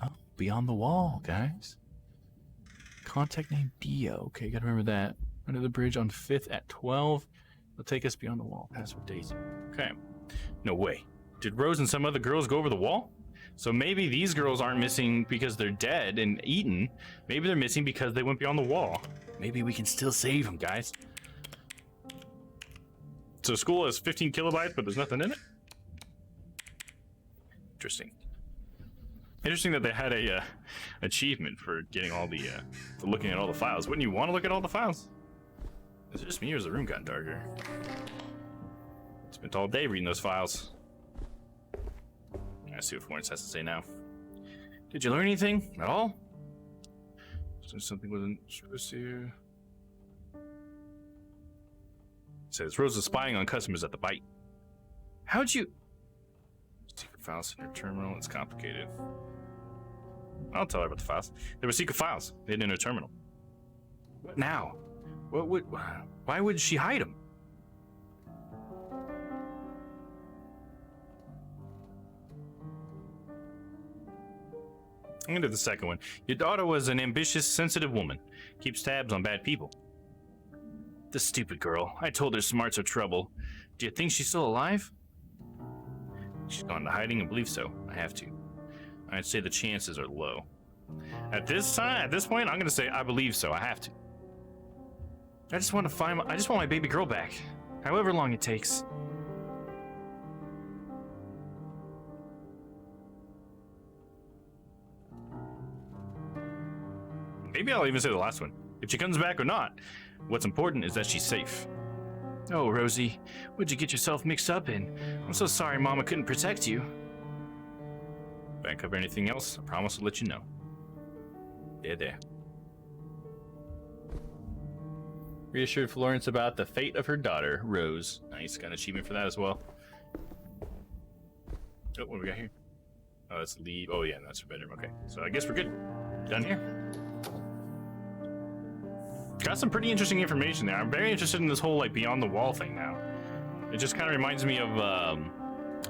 Speaker 1: Oh, beyond the wall, guys. Contact name Dio. Okay, gotta remember that. Under the bridge on 5th at 12. She'll take us beyond the wall. Password Daisy. Okay. No way. Did Rose and some other girls go over the wall? So maybe these girls aren't missing because they're dead and eaten. Maybe they're missing because they went beyond the wall. Maybe we can still save them, guys. So school has 15 kilobytes, but there's nothing in it? Interesting. Interesting that they had a achievement for getting all the, for looking at all the files. Wouldn't you want to look at all the files? Is it just me or has the room gotten darker? Spent all day reading those files. Let's see what Florence has to say now. Did you learn anything at all? So something wasn't supposed to. It says Rose is spying on customers at the bite. How'd you? Secret files in your terminal. It's complicated. I'll tell her about the files. There were secret files hidden in her terminal. What now? What would? Why would she hide them? I'm gonna do the second one. Your daughter was an ambitious, sensitive woman. Keeps tabs on bad people. This stupid girl. I told her smarts are trouble. Do you think she's still alive? She's gone into hiding and believe so. I have to. I'd say the chances are low. At this point, I'm gonna say I believe so. I have to. I just want my baby girl back. However long it takes. Maybe I'll even say the last one. If she comes back or not, what's important is that she's safe. Oh, Rosie, what'd you get yourself mixed up in? I'm so sorry Mama couldn't protect you. If I cover anything else, I promise to let you know. There. Reassured Florence about the fate of her daughter, Rose. Nice, got an achievement for that as well. Oh, what do we got here? Oh, that's leave. Oh yeah, that's her bedroom. Okay, so I guess we're good. Done here. Got some pretty interesting information there. I'm very interested in this whole like beyond the wall thing now. It just kind of reminds me of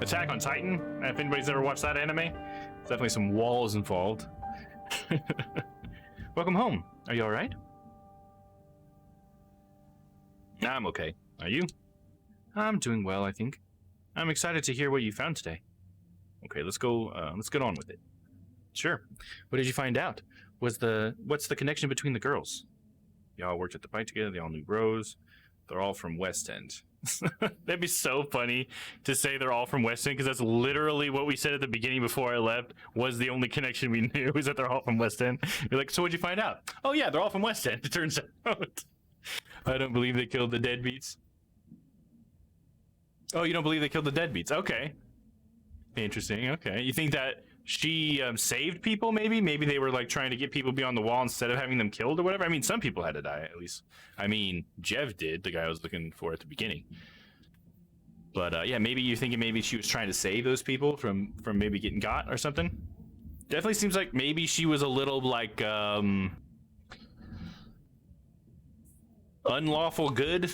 Speaker 1: Attack on Titan. If anybody's ever watched that anime, there's definitely some walls involved. Welcome home. Are you all right? I'm okay. Are you? I'm doing well, I think. I'm excited to hear what you found today. Okay, let's go. Let's get on with it. Sure. What did you find out? What's the connection between the girls? They all worked at the bite together. They all knew Rose. They're all from West End. That'd be so funny to say they're all from West End, because that's literally what we said at the beginning before I left, was the only connection we knew was that they're all from West End. You're like, so what'd you find out? Oh yeah, they're all from West End, it turns out. I don't believe they killed the deadbeats. Oh, you don't believe they killed the deadbeats? Okay. Interesting, okay. You think that she saved people, maybe? Maybe they were like trying to get people beyond the wall instead of having them killed or whatever? I mean, some people had to die, at least. I mean, Jev did, the guy I was looking for at the beginning. But yeah, maybe you're thinking maybe she was trying to save those people from maybe getting got or something? Definitely seems like maybe she was a little like unlawful good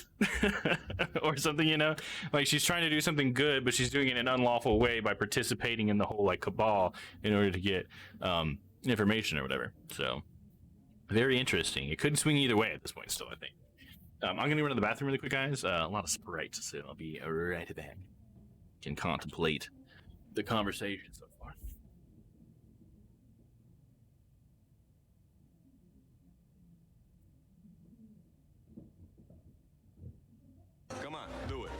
Speaker 1: or something, you know, like she's trying to do something good but she's doing it in an unlawful way by participating in the whole like cabal in order to get information or whatever. So very interesting. It could swing either way at this point still, I think. I'm gonna run to the bathroom really quick, guys. A lot of sprites, so I'll be right back. Can contemplate the conversation so far.
Speaker 5: Come on, do it.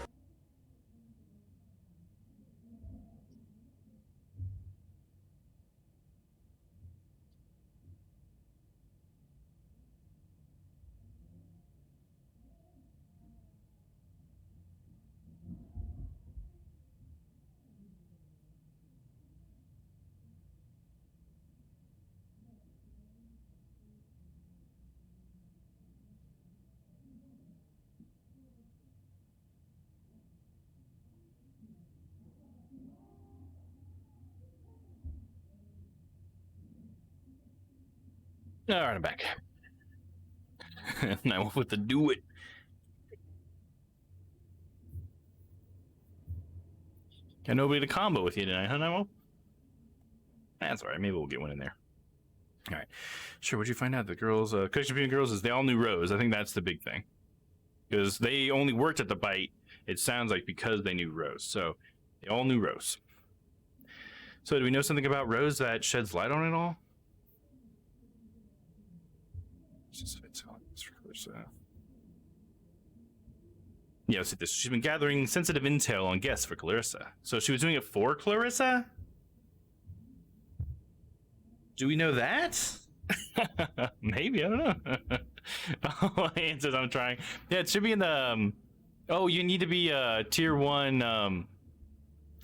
Speaker 1: All right, I'm back. Now with the do it. Got nobody to combo with you tonight, huh, Nemo? That's all right. Maybe we'll get one in there. All right. Sure. What'd you find out? The girls, connection between girls is they all knew Rose. I think that's the big thing. Because they only worked at the Bite, it sounds like, because they knew Rose. So they all knew Rose. So do we know something about Rose that sheds light on it all? Yeah, let's see this. She's been gathering sensitive intel on guests for Clarissa. So she was doing it for Clarissa? Do we know that? Maybe, I don't know. Oh, answers I'm trying. Yeah, it should be in the oh, you need to be a tier 1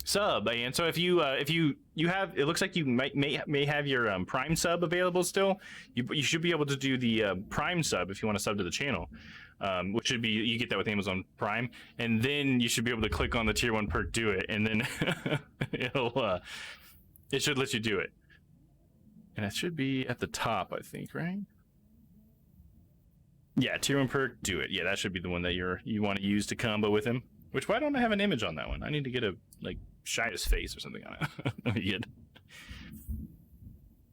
Speaker 1: sub, and so if you have, it looks like you may have your Prime sub available still. You should be able to do the Prime sub if you want to sub to the channel, which should be, you get that with Amazon Prime, and then you should be able to click on the tier 1 perk, do it, and then it should let you do it, and it should be at the top, I think, right? Yeah, tier 1 perk, do it. Yeah, that should be the one that you want to use to combo with him. Which, why don't I have an image on that one? I need to get a, like, Shia's face or something on it.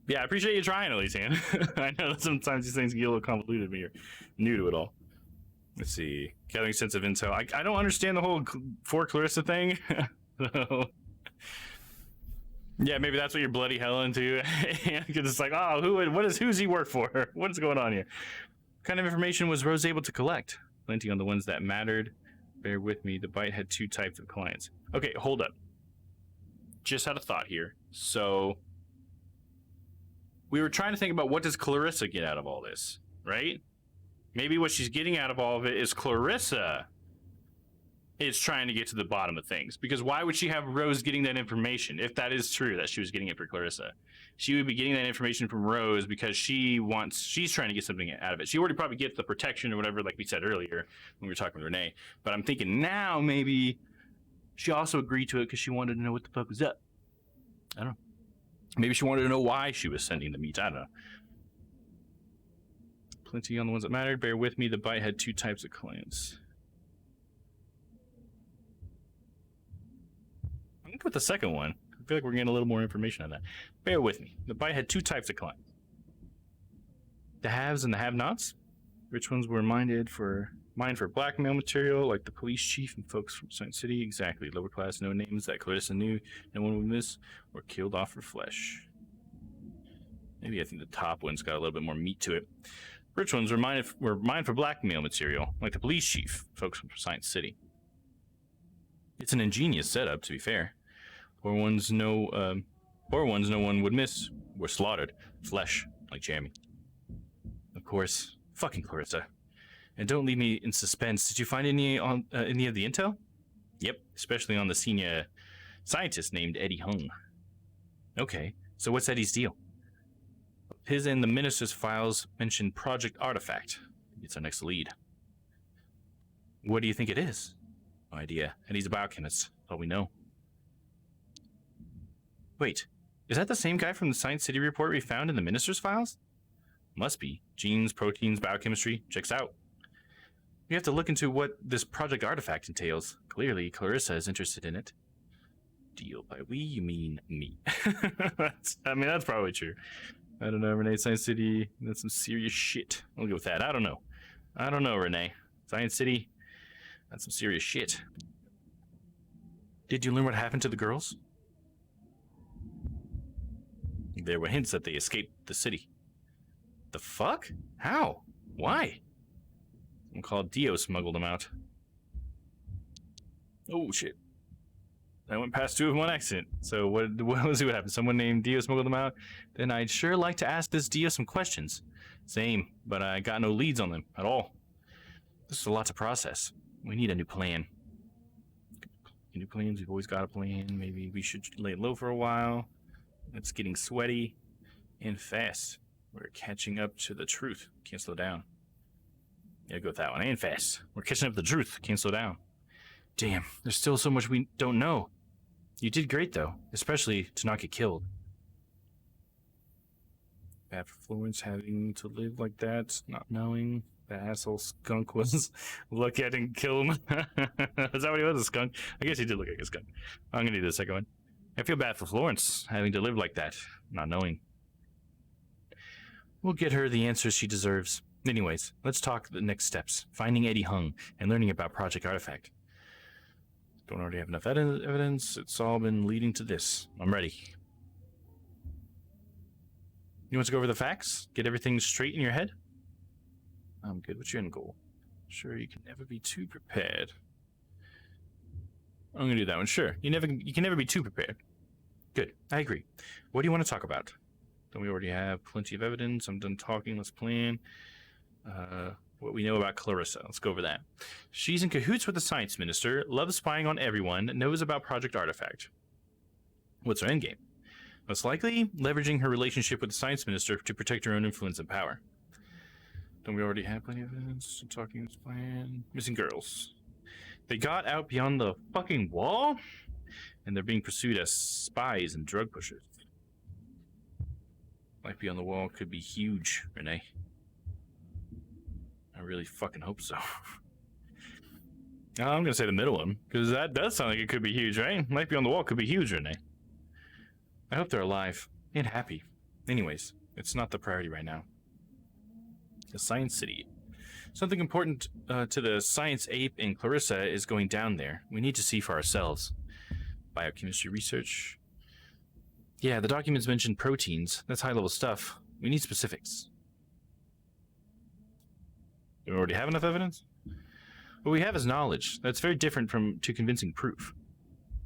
Speaker 1: Yeah, I appreciate you trying at least, Han. I know that sometimes these things get a little convoluted when you're new to it all. Let's see. Gathering sense of intel. I don't understand the whole for Clarissa thing. So, yeah, maybe that's what you're bloody hell into. Because it's like, oh, who's he work for? What is going on here? What kind of information was Rose able to collect? Plenty on the ones that mattered. Bear with me, the Bite had 2 types of clients. Okay, hold up. Just had a thought here. So, we were trying to think about, what does Clarissa get out of all this, right? Maybe what she's getting out of all of it is Clarissa is trying to get to the bottom of things. Because why would she have Rose getting that information, if that is true, that she was getting it for Clarissa? She would be getting that information from Rose because she's trying to get something out of it. She already probably gets the protection or whatever, like we said earlier when we were talking with Renee. But I'm thinking now maybe she also agreed to it because she wanted to know what the fuck was up. I don't know. Maybe she wanted to know why she was sending the meat. I don't know. Plenty on the ones that mattered. Bear with me. The Bite had 2 types of clients. I'm going to put the second one. I feel like we're getting a little more information on that. Bear with me. The Bite had 2 types of clients. The haves and the have-nots. Rich ones were mined for blackmail material, like the police chief and folks from Saint City. Exactly. Lower class, no names that Clarissa knew no one would miss, or killed off for flesh. Maybe I think the top one's got a little bit more meat to it. Rich ones were mined for blackmail material, like the police chief, folks from Science City. It's an ingenious setup, to be fair. Poor ones no one would miss were slaughtered, flesh like Jeremy. Of course, fucking Clarissa. And don't leave me in suspense. Did you find any of the intel? Yep, especially on the senior scientist named Eddie Hung. Okay, so what's Eddie's deal? His and the minister's files mention Project Artifact. It's our next lead. What do you think it is? No idea. Eddie's a biochemist. All we know. Wait, is that the same guy from the Science City report we found in the minister's files? Must be. Genes, proteins, biochemistry. Checks out. We have to look into what this Project Artifact entails. Clearly, Clarissa is interested in it. Deal. By we, you mean me. That's probably true. I don't know, Renee. Science City, that's some serious shit. I'll go with that. I don't know, Renee. Science City, that's some serious shit. Did you learn what happened to the girls? There were hints that they escaped the city. The fuck? How? Why? Someone called Dio smuggled them out. Oh shit! I went past 2 of 1 accident. So let's see what happened. Someone named Dio smuggled them out. Then I'd sure like to ask this Dio some questions. Same, but I got no leads on them at all. This is a lot to process. We need a new plan. New plans, we've always got a plan. Maybe we should lay low for a while. It's getting sweaty and fast. We're catching up to the truth. Can't slow down. Yeah, go with that one. And fast. We're catching up to the truth. Can't slow down. Damn, there's still so much we don't know. You did great, though. Especially to not get killed. Bad for Florence having to live like that, not knowing. The asshole skunk was look at and kill him. Is that what he was, a skunk? I guess he did look like a skunk. I'm gonna do the second one. I feel bad for Florence having to live like that, not knowing. We'll get her the answers she deserves. Anyways, let's talk the next steps. Finding Eddie Hung and learning about Project Artifact. Don't already have enough evidence. It's all been leading to this. I'm ready. You want to go over the facts? Get everything straight in your head? I'm good. What's your end goal? Sure, you can never be too prepared. I'm gonna do that one. Sure, you can never be too prepared. Good, I agree. What do you want to talk about? Don't we already have plenty of evidence? I'm done talking. Let's plan. What we know about Clarissa. Let's go over that. She's in cahoots with the science minister, loves spying on everyone, knows about Project Artifact. What's her endgame? Most likely, leveraging her relationship with the science minister to protect her own influence and power. Don't we already have plenty of evidence? Talking this plan. Missing girls. They got out beyond the fucking wall, and they're being pursued as spies and drug pushers. Life beyond the wall could be huge, Renee. I really fucking hope so. I'm gonna say the middle one, because that does sound like it could be huge, right? Life beyond the wall could be huge, Renee. I hope they're alive and happy. Anyways, it's not the priority right now. The Science City. Something important to the science ape in Clarissa is going down there. We need to see for ourselves. Biochemistry research. Yeah, the documents mentioned proteins. That's high-level stuff. We need specifics. Do we already have enough evidence? What we have is knowledge. That's very different to convincing proof.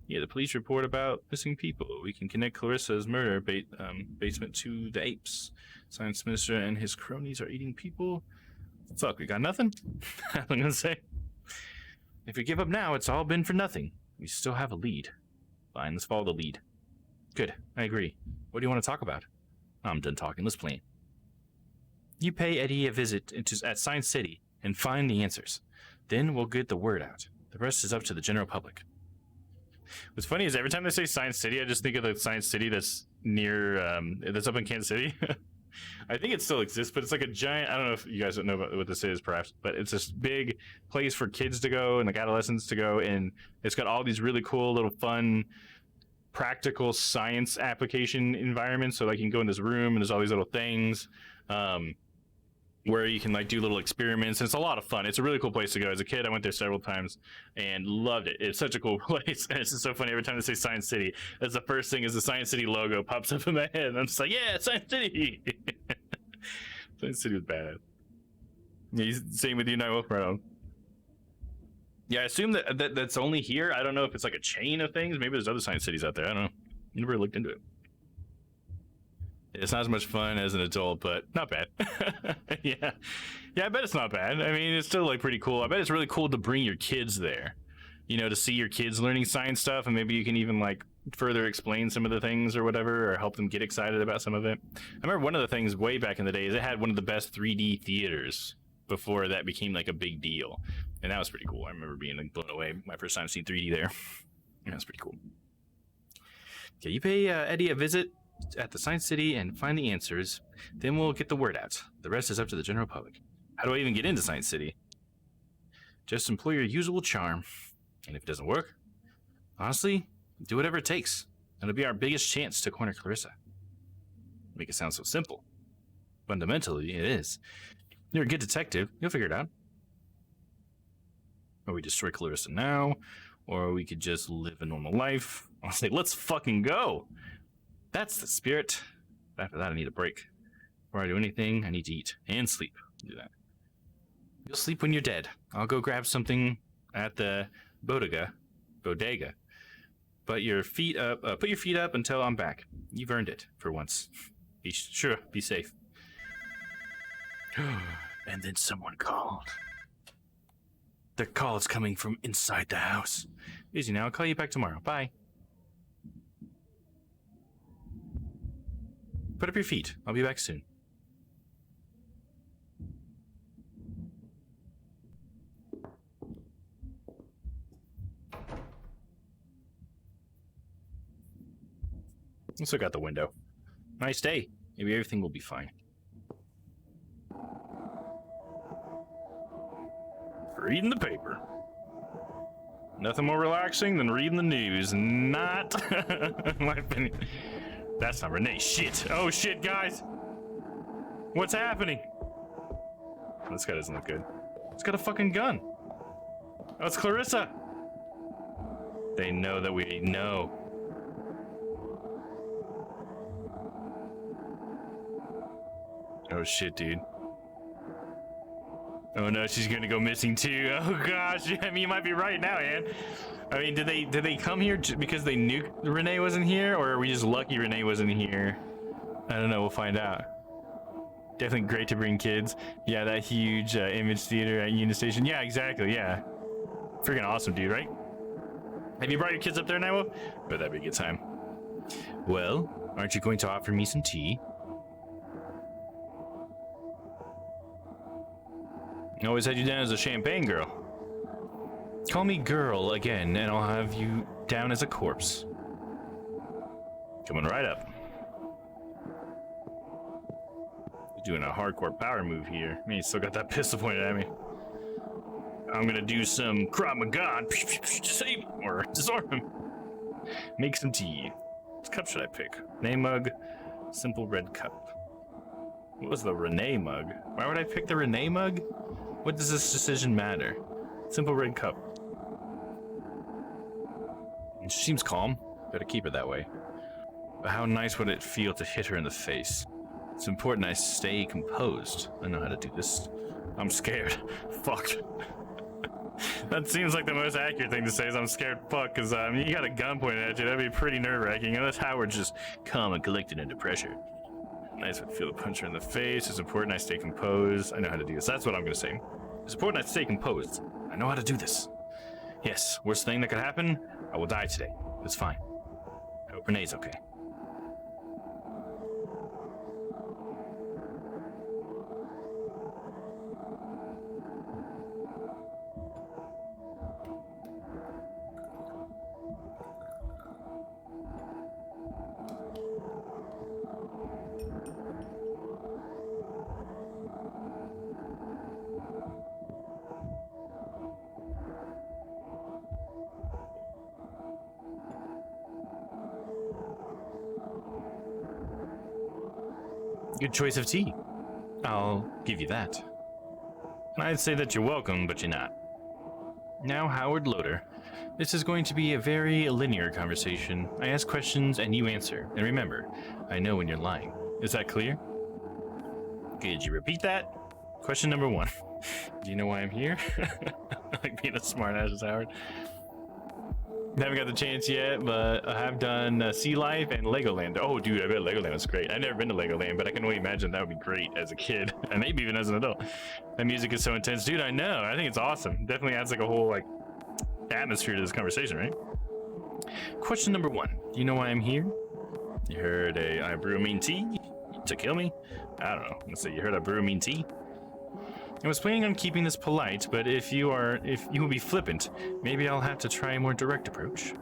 Speaker 1: Yeah, the police report about missing people. We can connect Clarissa's murder basement to the apes. Science minister and his cronies are eating people. Fuck, we got nothing? I'm gonna say. If we give up now, it's all been for nothing. We still have a lead. Fine, let's follow the lead. Good, I agree. What do you want to talk about? I'm done talking, let's plan. You pay Eddie a visit at Science City and find the answers. Then we'll get the word out. The rest is up to the general public. What's funny is every time they say Science City, I just think of the Science City that's near, that's up in Kansas City. I think it still exists, but it's like a giant, I don't know if you guys don't know about what this is perhaps, but it's this big place for kids to go and like adolescents to go, and it's got all these really cool little fun practical science application environments. So like you can go in this room and there's all these little things where you can like do little experiments, and it's a lot of fun. It's a really cool place to go. As a kid, I went there several times and loved it. It's such a cool place, and it's just so funny every time they say Science City, that's the first thing is the Science City logo pops up in my head, and I'm just like, yeah, Science City. Science City was bad. Yeah, same with you, Night Wolf. Right on. Yeah, I assume that's only here. I don't know if it's like a chain of things. Maybe there's other Science Cities out there. I don't know. Never looked into it. It's not as much fun as an adult, but not bad. Yeah, I bet it's not bad. I mean, it's still like pretty cool. I bet it's really cool to bring your kids there, you know, to see your kids learning science stuff, and maybe you can even like further explain some of the things or whatever, or help them get excited about some of it. I remember one of the things way back in the day is it had one of the best 3D theaters before that became like a big deal, and that was pretty cool. I remember being like blown away my first time seeing 3D there. Yeah, that's pretty cool. Okay, you pay Eddie a visit at the Science City and find the answers. Then we'll get the word out. The rest is up to the general public. How do I even get into Science City? Just employ your usual charm. And if it doesn't work, honestly, do whatever it takes. It'll be our biggest chance to corner Clarissa. Make it sound so simple. Fundamentally, it is. You're a good detective. You'll figure it out. Or we destroy Clarissa now, or we could just live a normal life. I'll say, let's fucking go. That's the spirit. After that, I need a break. Before I do anything, I need to eat and sleep. Do that. You'll sleep when you're dead. I'll go grab something at the bodega
Speaker 2: bodega. But your feet up. Put your feet up until I'm back. You've earned it for once. Be safe. And then someone called. The call is coming from inside the house. Easy now. I'll call you back tomorrow. Bye. Put up your feet. I'll be back soon. Let's look out the window. Nice day. Maybe everything will be fine. Reading the paper. Nothing more relaxing than reading the news. Not, in my opinion. That's not Renee. Shit. Oh shit, guys. What's happening? This guy doesn't look good. He's got a fucking gun. Oh, it's Clarissa. They know that we know. Oh shit, dude. Oh no, she's gonna go missing too. Oh gosh, I mean, you might be right now, Ann. I mean, did they come here because they knew Renee wasn't here, or are we just lucky Renee wasn't here? I don't know. We'll find out. Definitely great to bring kids. Yeah, that huge image theater at Union Station. Yeah, exactly. Yeah, freaking awesome, dude. Right? Have you brought your kids up there, Naiwo? But that'd be a good time. Well, aren't you going to offer me some tea? I always had you down as a champagne girl. Call me girl again, and I'll have you down as a corpse. Coming right up. Doing a hardcore power move here. I mean, he's still got that pistol pointed at me. I'm gonna do some Krav Maga, save him or disarm him. Make some tea. What cup should I pick? Renee mug, simple red cup. What was the Renee mug? Why would I pick the Renee mug? What does this decision matter? Simple red cup. She seems calm. Better keep her that way. But how nice would it feel to hit her in the face? It's important I stay composed. I know how to do this. I'm scared. Fuck. That seems like the most accurate thing to say is I'm scared fuck, because you got a gun pointed at you. That'd be pretty nerve-wracking. Unless Howard's just calm and collected under pressure. Nice would feel to punch her in the face. It's important I stay composed. I know how to do this. That's what I'm gonna say. It's important I stay composed. I know how to do this. Yes, worst thing that could happen, I will die today. It's fine. I hope Renee's okay. Good choice of tea. I'll give you that. I'd say that you're welcome, but you're not. Now, Howard Loader, this is going to be a very linear conversation. I ask questions and you answer. And remember, I know when you're lying. Is that clear? Could you repeat that? Question number 1. Do you know why I'm here? Like being a smartass, Howard. Haven't got the chance yet, but I have done Sea Life and Legoland. Oh, dude, I bet Legoland was great. I've never been to Legoland, but I can only imagine that would be great as a kid, and maybe even as an adult. That music is so intense, dude. I know. I think it's awesome. Definitely adds like a whole like atmosphere to this conversation, right? Question number 1. Do you know why I'm here? You heard I brew mean tea to kill me? I don't know. Let's say you heard I brew mean tea. I was planning on keeping this polite, but if you will be flippant, maybe I'll have to try a more direct approach.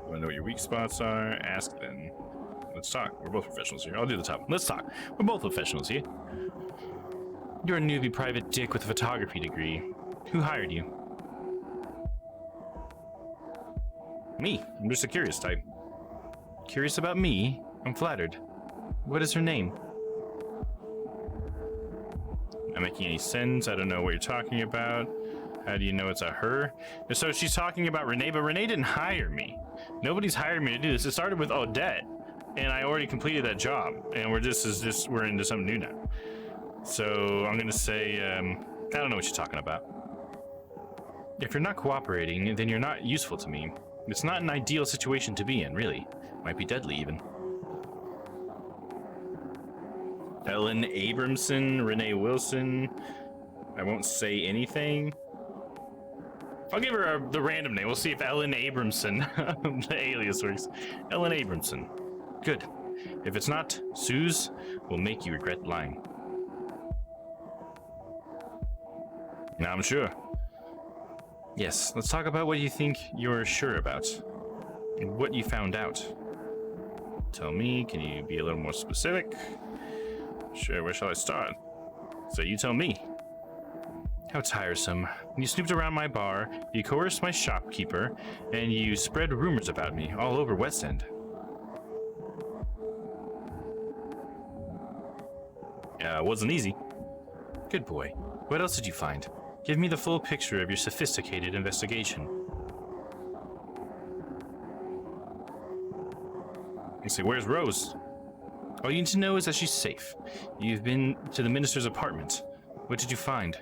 Speaker 2: Want to know what your weak spots are? Ask then. Let's talk. We're both professionals here. I'll do the top. Let's talk. We're both professionals here. You're a newbie private dick with a photography degree. Who hired you? Me. I'm just a curious type. Curious about me? I'm flattered. What is her name? Not making any sense. I don't know what you're talking about. How do you know it's a her? So she's talking about Renee, but Renee didn't hire me. Nobody's hired me to do this. It started with Odette, and I already completed that job, and we're into something new now. So I'm gonna say I don't know what you're talking about. If you're not cooperating, then you're not useful to me. It's not an ideal situation to be in, really. Might be deadly, even. Ellen Abramson, Renee Wilson. I won't say anything. I'll give her the random name. We'll see if Ellen Abramson, the alias works. Ellen Abramson. Good. If it's not, Suze will make you regret lying. Now I'm sure. Yes, let's talk about what you think you're sure about. And what you found out. Tell me, can you be a little more specific? Sure, where shall I start? So you tell me. How tiresome. You snooped around my bar, you coerced my shopkeeper, and you spread rumors about me all over West End. It wasn't easy. Good boy. What else did you find? Give me the full picture of your sophisticated investigation. Let's see, where's Rose? All you need to know is that she's safe. You've been to the minister's apartment. What did you find?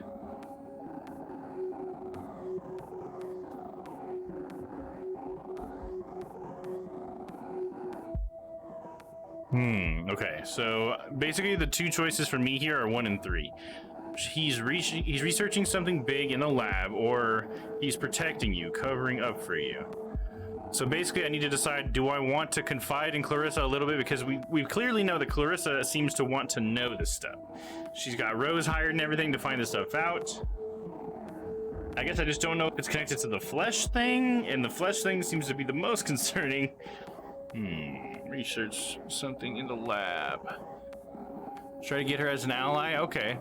Speaker 2: Okay, so basically the two choices for me here are 1 and 3. He's researching something big in a lab, or he's protecting you, covering up for you. So basically I need to decide, do I want to confide in Clarissa a little bit? Because we clearly know that Clarissa seems to want to know this stuff. She's got Rose hired and everything to find this stuff out. I guess I just don't know if it's connected to the flesh thing, and the flesh thing seems to be the most concerning. Research something in the lab. Try to get her as an ally? Okay.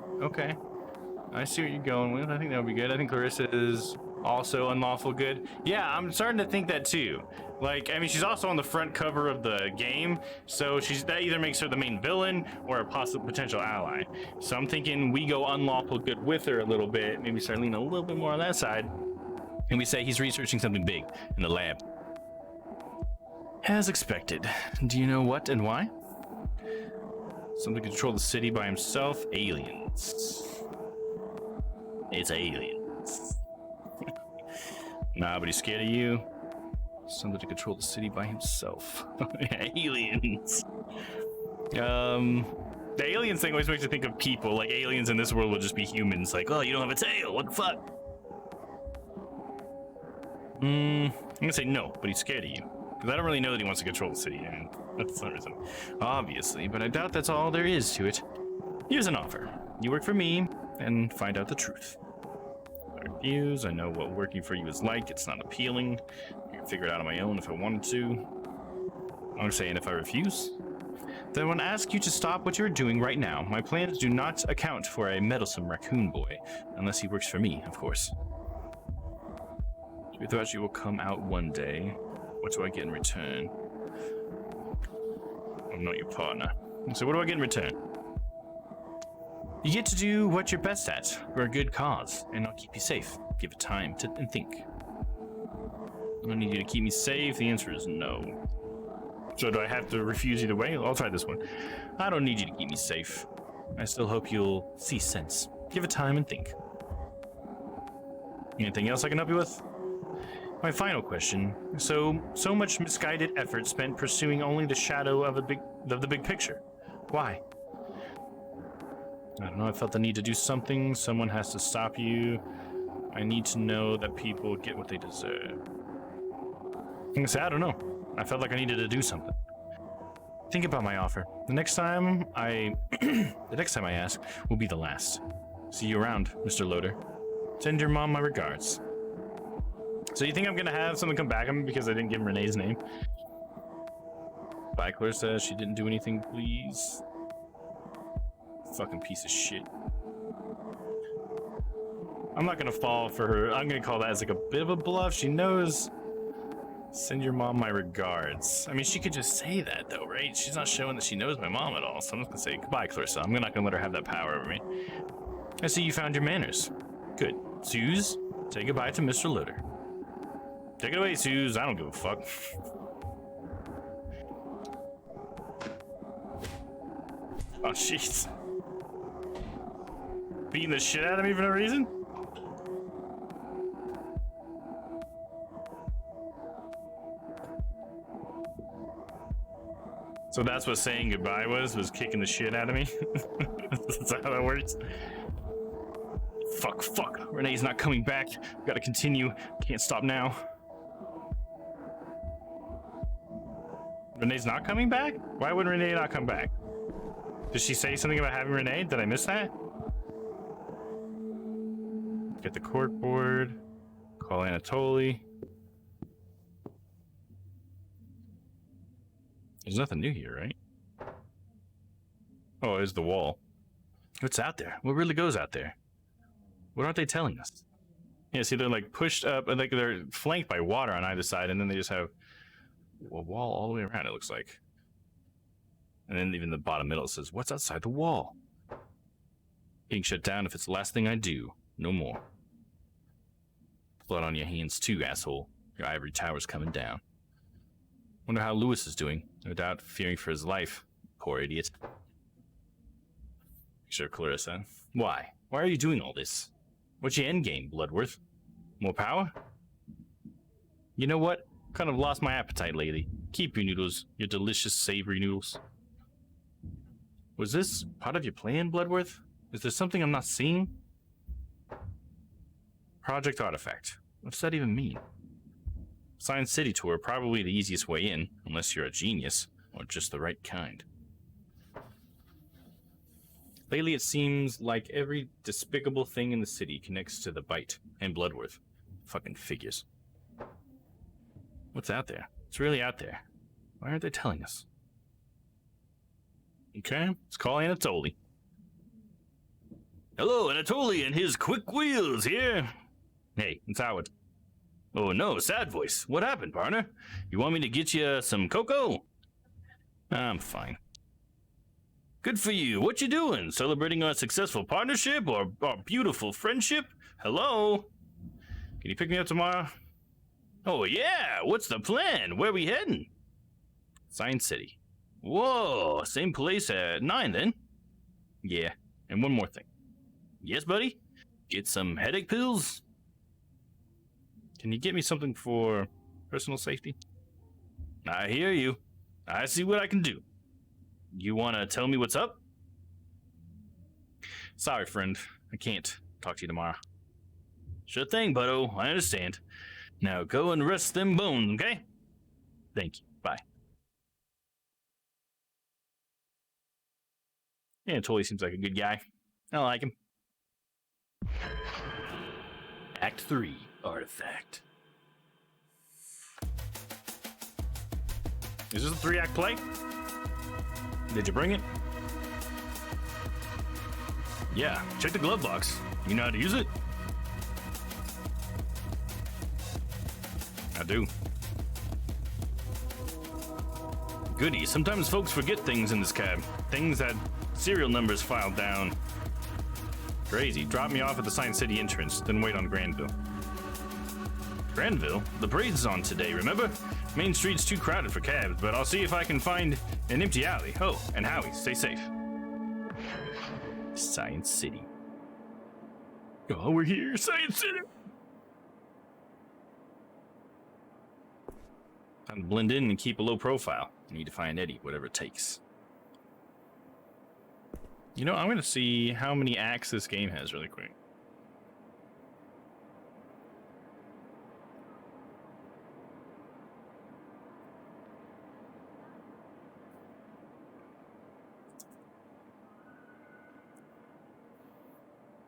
Speaker 2: I see what you're going with. I think that would be good. I think Clarissa is also unlawful good. Yeah, I'm starting to think that too. Like, I mean, she's also on the front cover of the game, so that either makes her the main villain or a possible potential ally. So I'm thinking we go unlawful good with her a little bit, maybe start leaning a little bit more on that side, and we say he's researching something big in the lab. As expected. Do you know what and why? Something to control the city by himself. Aliens. It's aliens. Nah, but he's scared of you. Something to control the city by himself. Aliens. The aliens thing always makes me think of people. Like, aliens in this world will just be humans. Like, oh, you don't have a tail. What the fuck? I'm gonna say no, but he's scared of you. Because I don't really know that he wants to control the city, and that's the reason. Obviously, but I doubt that's all there is to it. Here's an offer. You work for me, and find out the truth. I refuse. I know what working for you is like. It's not appealing. I can figure it out on my own if I wanted to. I'm saying if I refuse, then I want to ask you to stop what you're doing right now. My plans do not account for a meddlesome raccoon boy, unless he works for me, of course. We thought you will come out one day. What do I get in return? I'm not your partner. So what do I get in return? You get to do what you're best at for a good cause, and I'll keep you safe. Give it time to think. I need you to keep me safe. The answer is no. So do I have to refuse either way? I'll try this one. I don't need you to keep me safe. I still hope you'll see sense. Give it time and think. Anything else I can help you with? My final question. So much misguided effort spent pursuing only the shadow of the big picture. Why? I don't know. I felt the need to do something. Someone has to stop you. I need to know that people get what they deserve. I'm gonna say, I don't know. I felt like I needed to do something. Think about my offer. The next time I ask will be the last. See you around, Mr. Loader. Send your mom my regards. So you think I'm gonna have someone come back at me because I didn't give him Renee's name? Bykler says she didn't do anything, please. Fucking piece of shit. I'm not gonna fall for her. I'm gonna call that as like a bit of a bluff. She knows. Send your mom my regards. I mean, she could just say that though, right? She's not showing that she knows my mom at all. So I'm just gonna say goodbye, Clarissa. I'm not gonna let her have that power over me. I see you found your manners. Good. Suze, say goodbye to Mr. Loader. Take it away, Suze. I don't give a fuck. Oh, jeez. beating the shit out of me for no reason? So that's what saying goodbye was kicking the shit out of me? That's how that works? Fuck. Renee's not coming back. Gotta continue. Can't stop now. Renee's not coming back? Why would Renee not come back? Did she say something about having Renee? Did I miss that? Get the cork board. Call Anatoly. There's nothing new here, right? Oh, it's the wall. What's out there? What really goes out there? What aren't they telling us? Yeah, see, they're like pushed up, and like they're flanked by water on either side, and then they just have a wall all the way around, it looks like. And then even the bottom middle says, what's outside the wall? Getting shut down if it's the last thing I do. No more. Blood on your hands too, asshole. Your ivory tower's coming down. Wonder how Lewis is doing. No doubt fearing for his life. Poor idiot. Sure, Clarissa. Why? Why are you doing all this? What's your endgame, Bloodworth? More power? You know what? Kind of lost my appetite lately. Keep your noodles, your delicious savory noodles. Was this part of your plan, Bloodworth? Is there something I'm not seeing? Project Artifact. What's that even mean? Science City tour, probably the easiest way in, unless you're a genius, or just the right kind. Lately it seems like every despicable thing in the city connects to the Bite and Bloodworth. Fucking figures. What's out there? It's really out there. Why aren't they telling us? Okay, let's call Anatoly. Hello, Anatoly and his quick wheels here. Hey, it's Howard. Oh no, sad voice. What happened, partner? You want me to get you some cocoa? I'm fine. Good for you. What you doing? Celebrating our successful partnership or our beautiful friendship? Hello? Can you pick me up tomorrow? Oh yeah, what's the plan? Where we heading? Science City. Whoa, same place at 9 then? Yeah, and one more thing. Yes, buddy? Get some headache pills? Can you get me something for personal safety? I hear you. I see what I can do. You want to tell me what's up? Sorry, friend. I can't talk to you tomorrow. Sure thing, buddo. I understand. Now go and rest them bones, okay? Thank you. Bye. Yeah, totally seems like a good guy. I like him. Act 3, Artifact. Is this a 3-act play? Did you bring it? Yeah, check the glove box. You know how to use it? I do. Goody, sometimes folks forget things in this cab. Things that serial numbers filed down. Crazy, drop me off at the Science City entrance, then wait on Granville. Granville? The parade's on today, remember? Main Street's too crowded for cabs, but I'll see if I can find an empty alley. Oh, and Howie, stay safe. Science City. Oh, we're here, Science City! Time to blend in and keep a low profile. I need to find Eddie, whatever it takes. You know, I'm gonna see how many acts this game has really quick.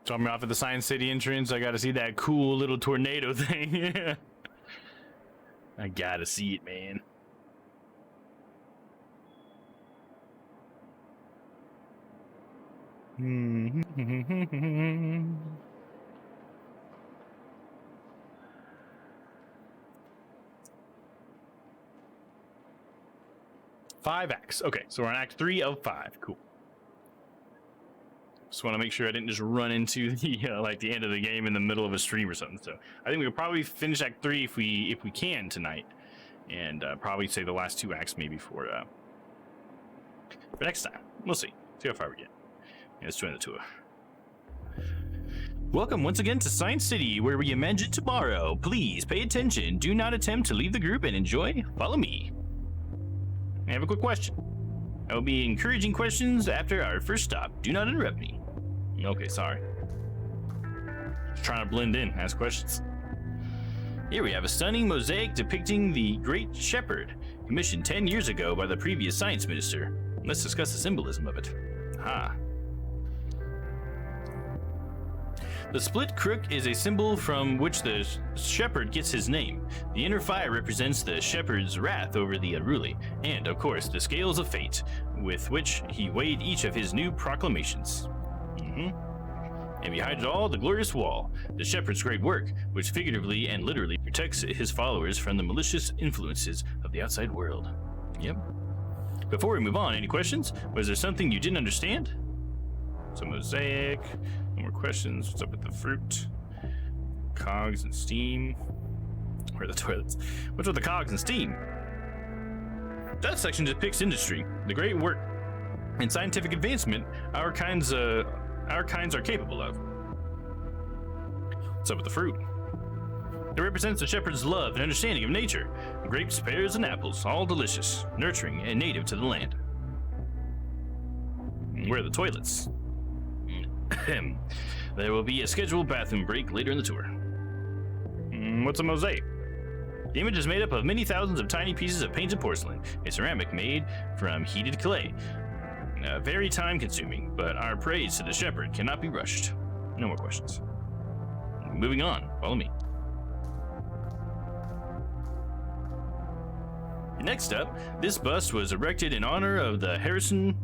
Speaker 2: Drop me off at the Science City entrance. I gotta see that cool little tornado thing. I gotta see it, man. Five acts. Okay, so we're on Act 3 of 5. Cool. Just want to make sure I didn't just run into the like the end of the game in the middle of a stream or something. So I think we'll probably finish Act 3 if we can tonight, and probably say the last 2 acts maybe for next time. We'll see. See how far we get. Yeah, let's join the tour. Welcome once again to Science City, where we imagine tomorrow. Please pay attention. Do not attempt to leave the group and enjoy. Follow me. I have a quick question. I will be encouraging questions after our first stop. Do not interrupt me. Okay, sorry. Just trying to blend in, ask questions. Here we have a stunning mosaic depicting the Great Shepherd, commissioned 10 years ago by the previous science minister. Let's discuss the symbolism of it. The split crook is a symbol from which the shepherd gets his name. The inner fire represents the shepherd's wrath over the unruly, and, of course, the scales of fate, with which he weighed each of his new proclamations. And behind it all, the glorious wall, the shepherd's great work, which figuratively and literally protects his followers from the malicious influences of the outside world. Yep. Before we move on, any questions? Was there something you didn't understand? It's a mosaic. No more questions. What's up with the fruit? Cogs and steam. Where are the toilets? What's with the cogs and steam? That section depicts industry, the great work and scientific advancement our kinds are capable of. What's up with the fruit? It represents the shepherd's love and understanding of nature. Grapes, pears, and apples, all delicious, nurturing, and native to the land. Where are the toilets? There will be a scheduled bathroom break later in the tour. What's a mosaic? The image is made up of many thousands of tiny pieces of painted porcelain, a ceramic made from heated clay. Very time-consuming, but our praise to the shepherd cannot be rushed. No more questions. Moving on, follow me. Next up, this bust was erected in honor of the Harrison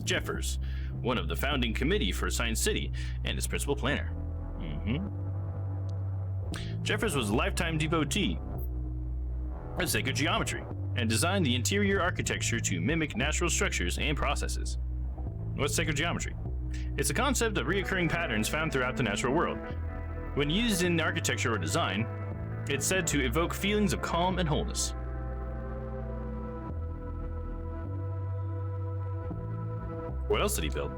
Speaker 2: Jeffers, one of the founding committee for Science City and its principal planner. Jeffers was a lifetime devotee of sacred geometry and designed the interior architecture to mimic natural structures and processes. What's sacred geometry? It's a concept of recurring patterns found throughout the natural world. When used in architecture or design, it's said to evoke feelings of calm and wholeness. What else did he build?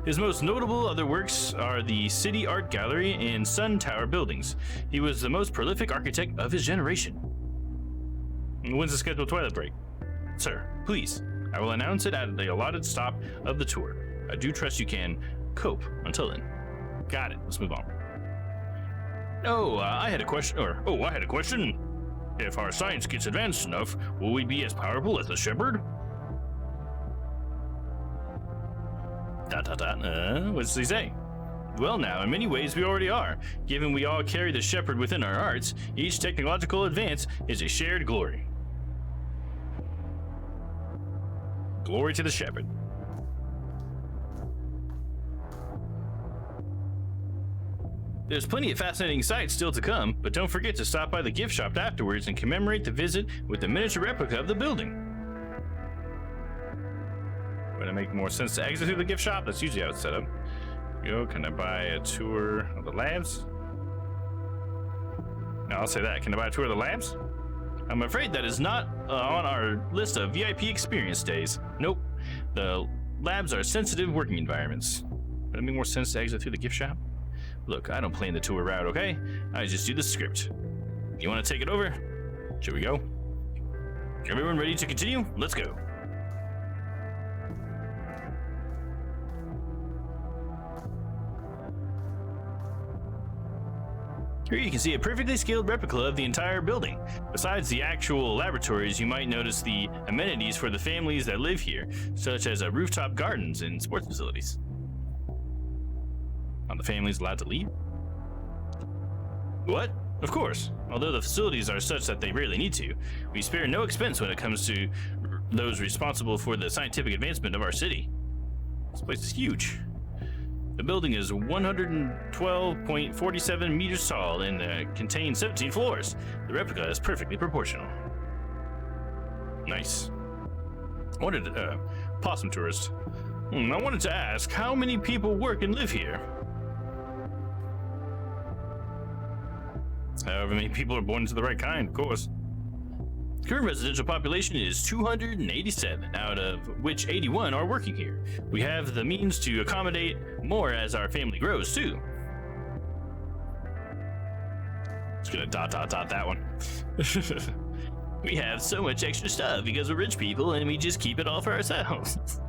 Speaker 2: His most notable other works are the City Art Gallery and Sun Tower buildings. He was the most prolific architect of his generation. When's the scheduled toilet break? Sir, please. I will announce it at the allotted stop of the tour. I do trust you can cope until then. Got it. Let's move on. I had a question. If our science gets advanced enough, will we be as powerful as the shepherd? What does he say? Well now, in many ways we already are. Given we all carry the shepherd within our hearts, each technological advance is a shared glory. Glory to the shepherd. There's plenty of fascinating sights still to come, but don't forget to stop by the gift shop afterwards and commemorate the visit with a miniature replica of the building. Would it make more sense to exit through the gift shop? That's usually how it's set up. Can I buy a tour of the labs? No, I'll say that. Can I buy a tour of the labs? I'm afraid that is not on our list of VIP experience days. Nope. The labs are sensitive working environments. Would it make more sense to exit through the gift shop? Look, I don't plan the tour route, okay? I just do the script. You want to take it over? Should we go? Everyone ready to continue? Let's go. Here you can see a perfectly scaled replica of the entire building. Besides the actual laboratories, you might notice the amenities for the families that live here, such as rooftop gardens and sports facilities. Are the families allowed to leave? What? Of course. Although the facilities are such that they rarely need to, we spare no expense when it comes to those responsible for the scientific advancement of our city. This place is huge. The building is 112.47 meters tall and contains 17 floors. The replica is perfectly proportional. Nice. Possum tourist. I wanted to ask, how many people work and live here? However many people are born into the right kind, of course. Current residential population is 287, out of which 81 are working here. We have the means to accommodate more as our family grows, too. Just gonna dot that one. We have so much extra stuff because we're rich people and we just keep it all for ourselves.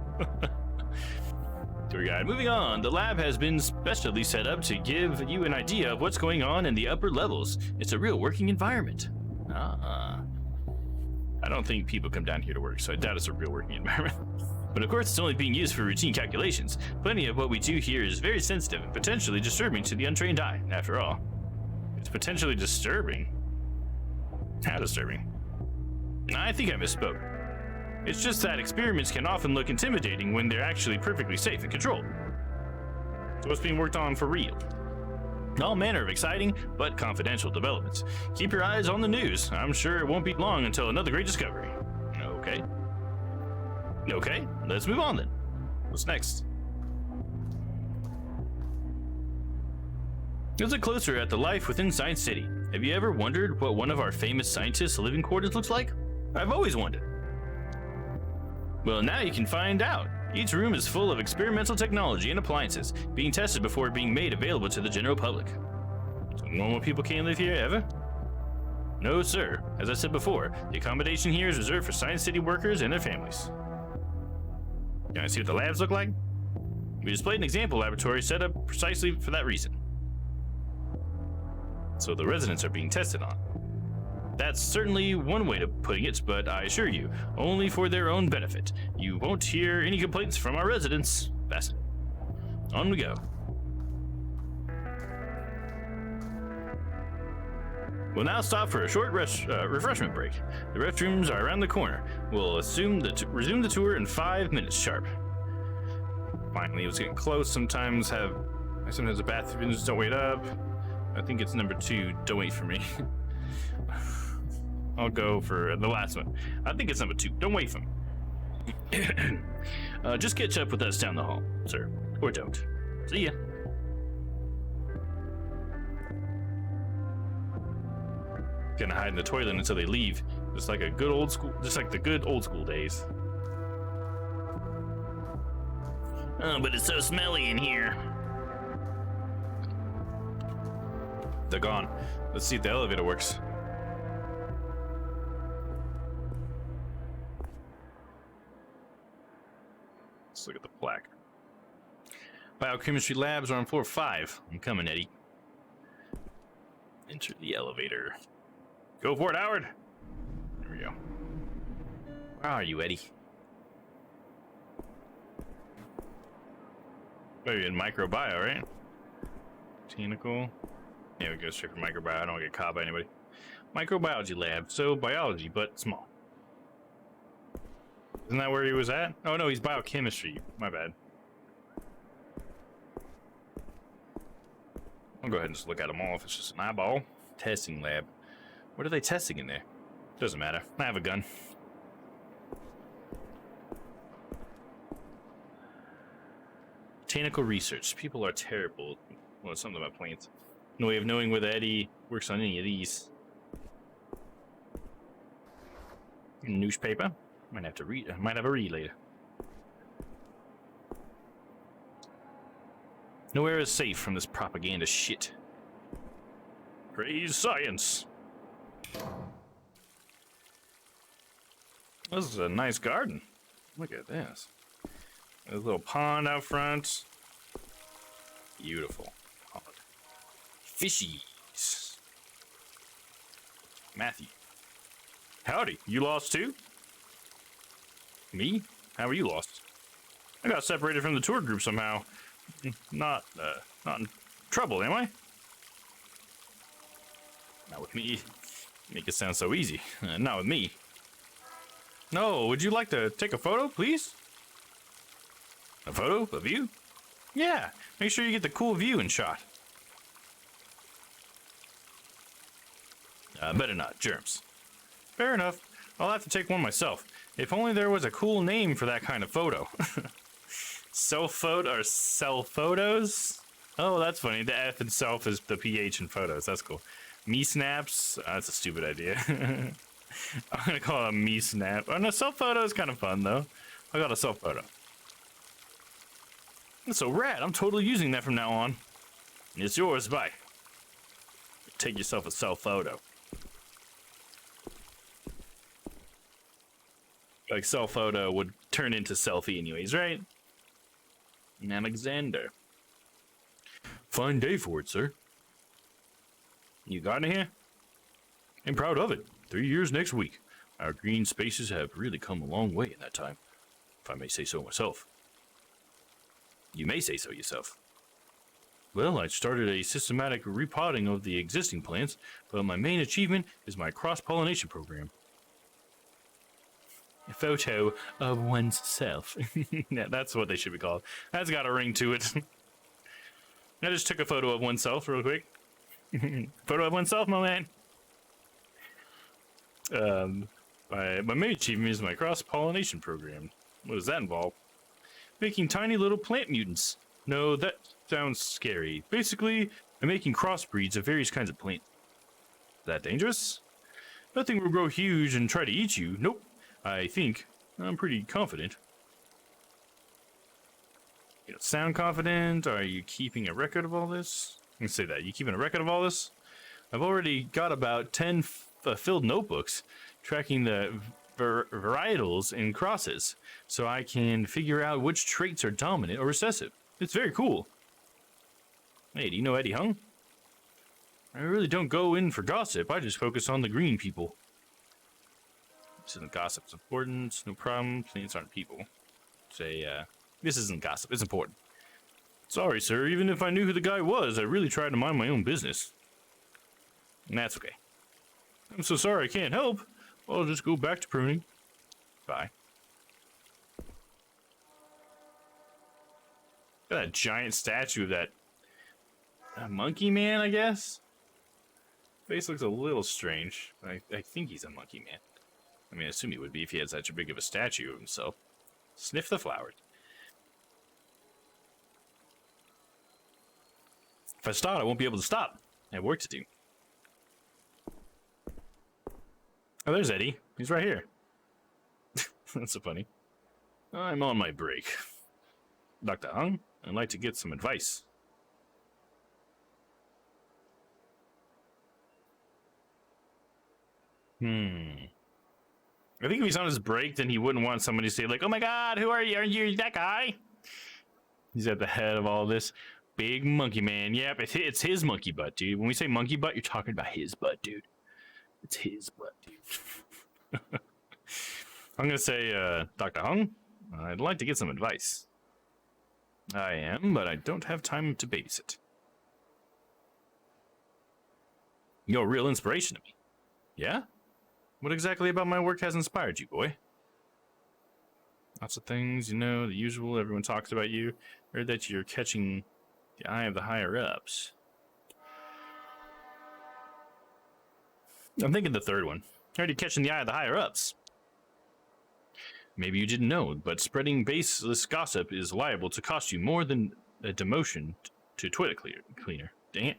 Speaker 2: Tour guide, moving on. The lab has been specially set up to give you an idea of what's going on in the upper levels. It's a real working environment. I don't think people come down here to work, so I doubt it's a real working environment. But of course, it's only being used for routine calculations. Plenty of what we do here is very sensitive and potentially disturbing to the untrained eye, after all. It's potentially disturbing? How disturbing? I think I misspoke. It's just that experiments can often look intimidating when they're actually perfectly safe and controlled. So what's being worked on for real? All manner of exciting but confidential developments. Keep your eyes on the news. I'm sure it won't be long until another great discovery. Okay. Okay, let's move on then. What's next? Let's look closer at the life within Science City. Have you ever wondered what one of our famous scientists' living quarters looks like? I've always wondered. Well, now you can find out. Each room is full of experimental technology and appliances being tested before being made available to the general public. So normal people can't live here ever? No, sir. As I said before, the accommodation here is reserved for Science City workers and their families. Can I see what the labs look like? We displayed an example laboratory set up precisely for that reason. So the residents are being tested on. That's certainly one way of putting it, but I assure you, only for their own benefit. You won't hear any complaints from our residents. Fasten. On we go. We'll now stop for a short refreshment break. The restrooms are around the corner. We'll resume the tour in 5 minutes sharp. Finally, it was getting close. Sometimes the bathrooms don't wait up. I think it's number 2. Don't wait for me. I'll go for the last one. I think it's number 2. Don't wait for me. Just catch up with us down the hall, sir. Or don't. See ya. Gonna hide in the toilet until they leave. Just like the good old school days. Oh, but it's so smelly in here. They're gone. Let's see if the elevator works. Let's look at the plaque. Biochemistry labs are on floor 5. I'm coming, Eddie. Enter the elevator. Go for it, Howard. There we go. Where are you, Eddie? Maybe in microbio, right? Botanical. Yeah, we go straight for microbio. I don't get caught by anybody. Microbiology lab. So biology, but small. Isn't that where he was at? Oh no, he's biochemistry. My bad. I'll go ahead and just look at them all if it's just an eyeball. Testing lab. What are they testing in there? Doesn't matter. I have a gun. Botanical research. People are terrible. Well, it's something about plants. No way of knowing whether Eddie works on any of these. Newspaper. Might have to read. Might have a read later. Nowhere is safe from this propaganda shit. Praise science. This is a nice garden. Look at this. There's a little pond out front. Beautiful pond. Fishies. Matthew. Howdy, you lost too? Me? How are you lost? I got separated from the tour group somehow. Not in trouble, am I? Not with me. Make it sound so easy. Not with me. No, would you like to take a photo, please? A photo of you? Yeah, make sure you get the cool view in shot. Better not, germs. Fair enough. I'll have to take one myself. If only there was a cool name for that kind of photo. Self-photo or self-photos? Oh, that's funny. The F in self is the PH in photos. That's cool. Me snaps? That's a stupid idea. I'm gonna call it a me snap. Oh no, self-photo is kind of fun though. I got a self-photo. That's so rad. I'm totally using that from now on. It's yours. Bye.
Speaker 1: take yourself a self photo. Like, self photo would turn into selfie anyways, right? Alexander. Fine day for it, sir. You got in here? I'm proud of it. 3 years next week. Our green spaces have really come a long way in that time, if I may say so myself. You may say so yourself. Well, I started a systematic repotting of the existing plants, but my main achievement is my cross-pollination program. A photo of oneself. Yeah, that's what they should be called. That's got a ring to it. I just took a photo of oneself real quick. Photo of oneself, my man. My main achievement is my cross-pollination program. What does that involve? Making tiny little plant mutants. No, that sounds scary. Basically, I'm making crossbreeds of various kinds of plants. Is that dangerous? Nothing will grow huge and try to eat you. Nope. I think. I'm pretty confident. You don't sound confident. Are you keeping a record of all this? Let me say that. You keeping a record of all this? I've already got about 10 filled notebooks tracking the varietals and crosses, so I can figure out which traits are dominant or recessive. It's very cool. Hey, do you know Eddie Hung? I really don't go in for gossip. I just focus on the green people. This isn't gossip. It's important. No problem. Plants aren't people. Say, this isn't gossip. It's important. Sorry, sir. Even if I knew who the guy was, I really tried to mind my own business. And that's okay. I'm so sorry I can't help. I'll just go back to pruning. Bye. Got a giant statue of that monkey man, I guess? Face looks a little strange. I think he's a monkey man. I mean, I assume he would be if he had such a big of a statue of himself. Sniff the flowers. If I start, I won't be able to stop. I have work to do. Oh, there's Eddie. He's right here. That's so funny. I'm on my break. Dr. Hung, I'd like to get some advice. I think if he's on his break, then he wouldn't want somebody to say, like, oh my god, who are you? Are you that guy? He's at the head of all this. Big monkey man. Yep, it's his monkey butt, dude. When we say monkey butt, you're talking about his butt, dude. It's his butt, dude. I'm gonna say, Dr. Hung, I'd like to get some advice. I am, but I don't have time to babysit. You're a real inspiration to me. Yeah? What exactly about my work has inspired you, boy? Lots of things, you know, the usual, everyone talks about you. Heard that you're catching the eye of the higher-ups. I'm thinking the third one. Heard you're catching the eye of the higher-ups. Maybe you didn't know, but spreading baseless gossip is liable to cost you more than a demotion to toilet cleaner. Dang it.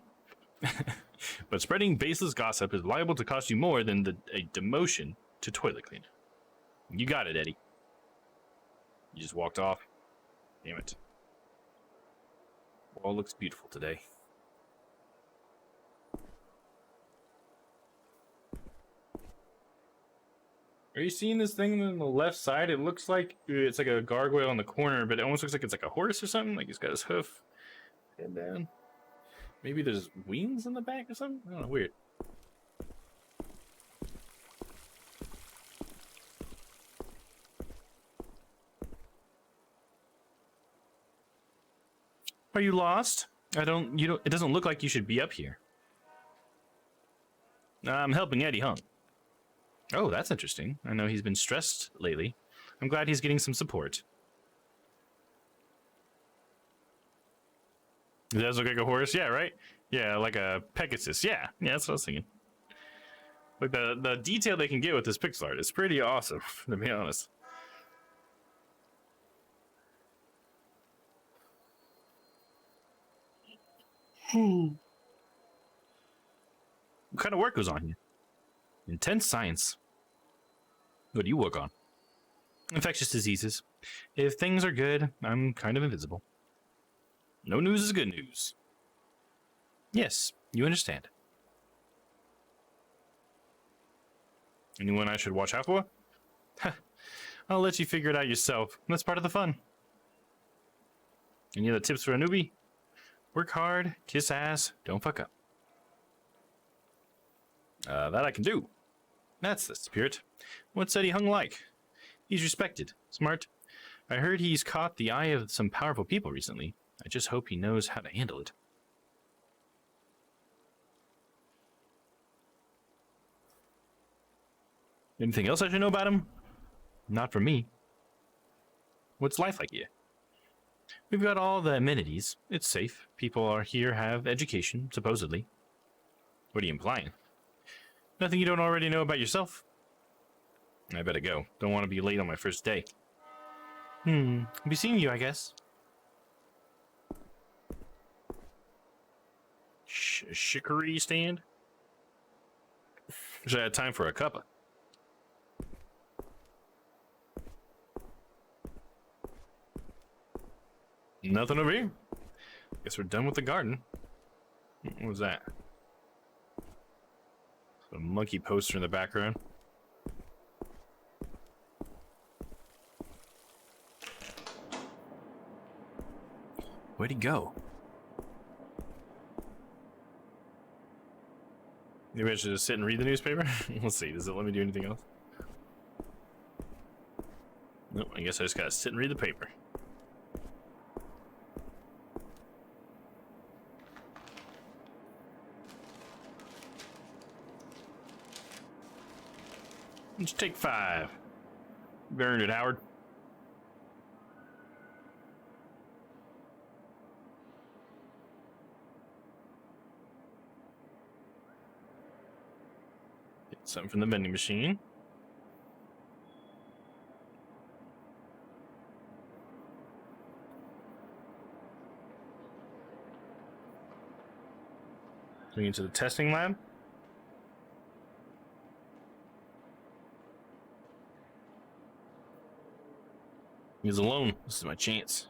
Speaker 1: But spreading baseless gossip is liable to cost you more than a demotion to toilet cleaner. You got it, Eddie. You just walked off. Damn it. Wall looks beautiful today. Are you seeing this thing on the left side? It looks like it's like a gargoyle on the corner, but it almost looks like it's like a horse or something. Like he's got his hoof head down. Maybe there's wings in the back or something? I don't know, weird. Are you lost? It doesn't look like you should be up here. I'm helping Eddie Hung. Oh, that's interesting. I know he's been stressed lately. I'm glad he's getting some support. It does look like a horse? Yeah, right? Yeah, like a Pegasus. Yeah, that's what I was thinking. Like the detail they can get with this pixel art is pretty awesome, to be honest. What kind of work goes on here? Intense science. What do you work on? Infectious diseases. If things are good, I'm kind of invisible. No news is good news. Yes, you understand.
Speaker 2: Anyone I should watch out for? I'll let you figure it out yourself. That's part of the fun. Any other tips for a newbie? Work hard, kiss ass, don't fuck up. That I can do. That's the spirit. What's Eddie Hung like? He's respected, smart. I heard he's caught the eye of some powerful people recently. I just hope he knows how to handle it. Anything else I should know about him? Not for me. What's life like here? We've got all the amenities. It's safe. People are here have education, supposedly. What are you implying? Nothing you don't already know about yourself? I better go. Don't want to be late on my first day. Be seeing you, I guess. Chicory stand? Wish I had time for a cuppa. Nothing over here. Guess we're done with the garden. What was that? A monkey poster in the background. Where'd he go? Maybe I should just sit and read the newspaper? Let's see, does it let me do anything else? Nope, I guess I just gotta sit and read the paper. Let's take 5. You earned it, Howard. Get something from the vending machine. Going into the testing lab. He's alone. This is my chance.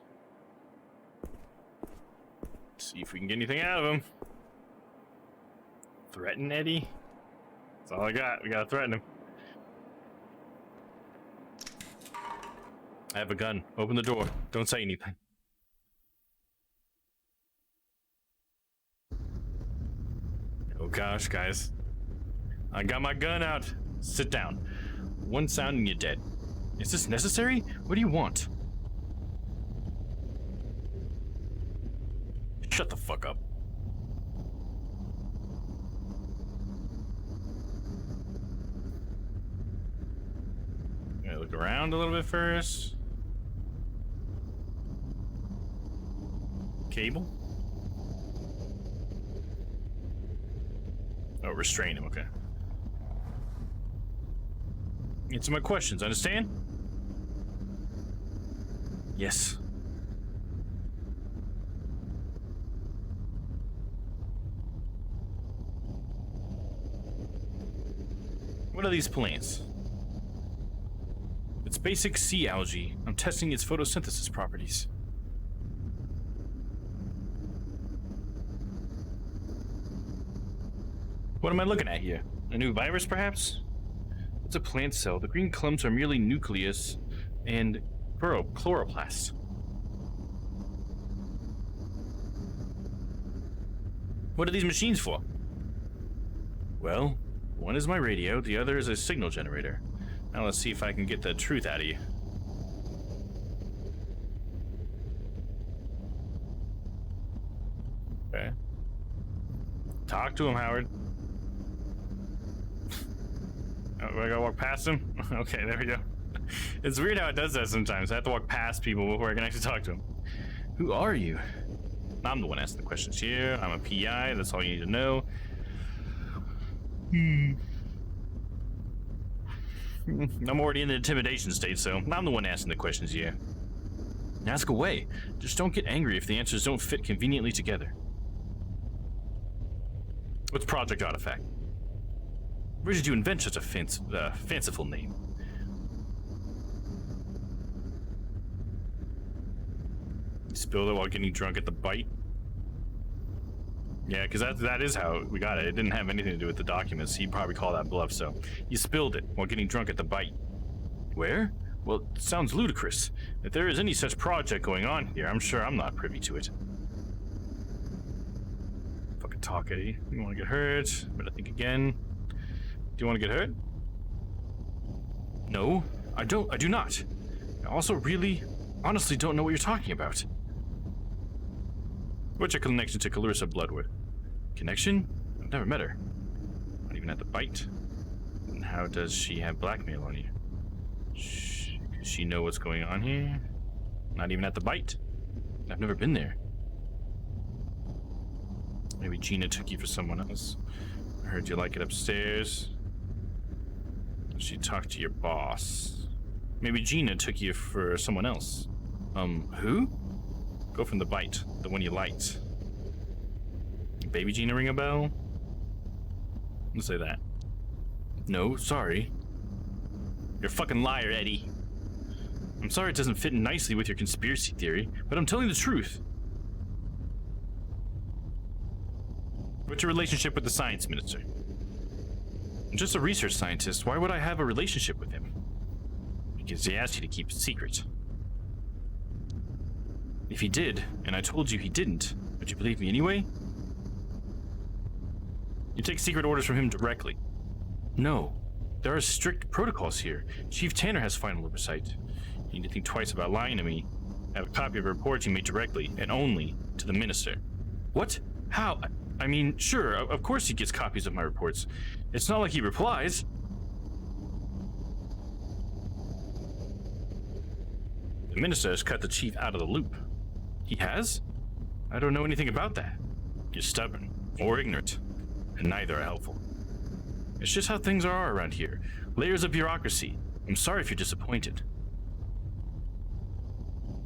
Speaker 2: See if we can get anything out of him. Threaten Eddie? That's all I got. We gotta threaten him. I have a gun. Open the door. Don't say anything. Oh gosh, guys. I got my gun out. Sit down. One sound and you're dead. Is this necessary? What do you want? Shut the fuck up. Gotta look around a little bit first. Cable? Oh, restrain him, okay. Answer my questions, understand? Yes. What are these plants? It's basic sea algae. I'm testing its photosynthesis properties. What am I looking at here? A new virus, perhaps? It's a plant cell. The green clumps are merely nucleus and chloroplast. What are these machines for? Well, one is my radio, the other is a signal generator. Now let's see if I can get the truth out of you. Okay. Talk to him, Howard. Oh, I gotta walk past him? Okay, there we go. It's weird how it does that sometimes. I have to walk past people before I can actually talk to them. Who are you? I'm the one asking the questions here. I'm a PI, that's all you need to know. I'm already in the intimidation state, so I'm the one asking the questions here. Ask away. Just don't get angry if the answers don't fit conveniently together. What's Project Artifact? Where did you invent such a fanciful name? You spilled it while getting drunk at the bite? Yeah, because that is how we got it. It didn't have anything to do with the documents. He'd probably call that bluff, so you spilled it while getting drunk at the bite. Where? Well, it sounds ludicrous. If there is any such project going on here, I'm sure I'm not privy to it. Fucking talk, Eddie. You want to get hurt? Better think again. Do you want to get hurt? No, I don't. I do not. I also really, honestly don't know what you're talking about. What's your connection to Clarissa Bloodwood? Connection? I've never met her. Not even at the bite. And how does she have blackmail on you? Does she know what's going on here? Not even at the bite? I've never been there. Maybe Gina took you for someone else. I heard you like it upstairs. She talked to your boss. Maybe Gina took you for someone else. Who? Go from the bite, the one you liked. Baby Gina ring a bell? Let's say that. No, sorry. You're a fucking liar, Eddie. I'm sorry it doesn't fit in nicely with your conspiracy theory, but I'm telling the truth. What's your relationship with the science minister? I'm just a research scientist. Why would I have a relationship with him? Because he asked you to keep it secret. If he did, and I told you he didn't, would you believe me anyway? You take secret orders from him directly. No. There are strict protocols here. Chief Tanner has final oversight. You need to think twice about lying to me. I have a copy of a report you made directly, and only, to the minister. What? How? I mean, sure, of course he gets copies of my reports. It's not like he replies. The minister has cut the chief out of the loop. He has? I don't know anything about that. You're stubborn, or ignorant, and neither are helpful. It's just how things are around here. Layers of bureaucracy. I'm sorry if you're disappointed.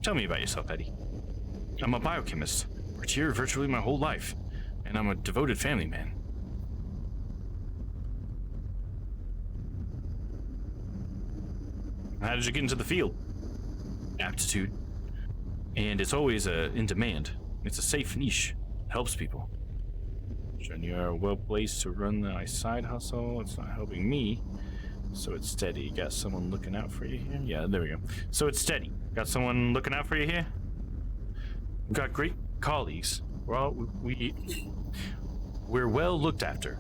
Speaker 2: Tell me about yourself, Eddie. I'm a biochemist. Worked here virtually my whole life, and I'm a devoted family man. How did you get into the field? Aptitude. And it's always in demand. It's a safe niche. Helps people. Sure, you are well placed to run the side hustle. It's not helping me. So it's steady. Got someone looking out for you here? Yeah, there we go. So it's steady. Got someone looking out for you here? We've got great colleagues. Well, we're well looked after.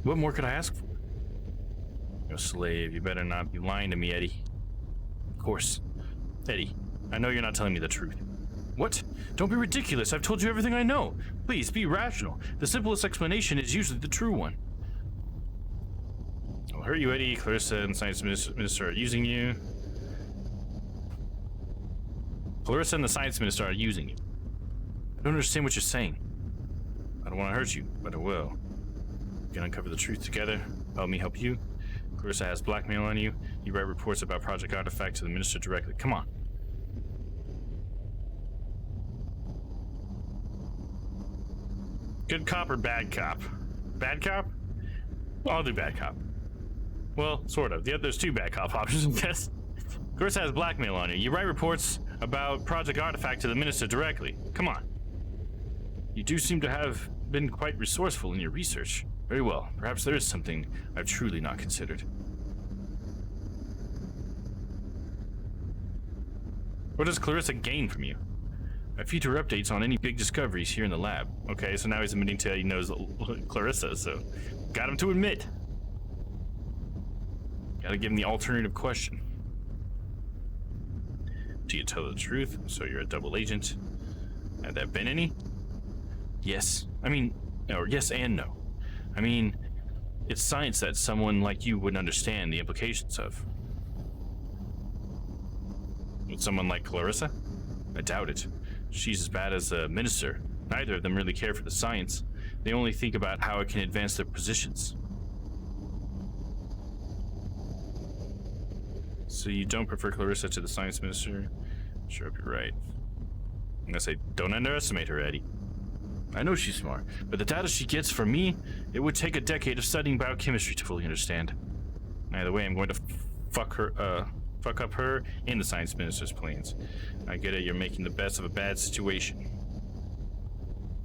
Speaker 2: What more could I ask for? You're a slave. You better not be lying to me, Eddie. Of course. Eddie, I know you're not telling me the truth. What? Don't be ridiculous. I've told you everything I know. Please, be rational. The simplest explanation is usually the true one. I'll hurt you, Eddie. Clarissa and the science minister are using you. Clarissa and the science minister are using you. I don't understand what you're saying. I don't want to hurt you, but I will. We can uncover the truth together. Help me help you. Clarissa has blackmail on you. You write reports about Project Artifact to the minister directly. Come on. Good cop or bad cop? Bad cop? I'll do bad cop. Well, sort of. There's two bad cop options, I guess. Clarissa has blackmail on you. You write reports about Project Artifact to the minister directly. Come on. You do seem to have been quite resourceful in your research. Very well. Perhaps there is something I've truly not considered. What does Clarissa gain from you? I feed her updates on any big discoveries here in the lab. Okay, so now he's admitting to he knows Clarissa, so got him to admit. Gotta give him the alternative question. Do you tell the truth? So you're a double agent? Have there been any? Yes. Or yes and no. I mean, it's science that someone like you wouldn't understand the implications of. With someone like Clarissa? I doubt it. She's as bad as the minister. Neither of them really care for the science. They only think about how it can advance their positions. So you don't prefer Clarissa to the science minister? Sure, hope you're right. I'm gonna say, don't underestimate her, Eddie. I know she's smart, but the data she gets from me, it would take a decade of studying biochemistry to fully understand. Either way, I'm going to fuck up her and the science minister's plans. I get it, you're making the best of a bad situation.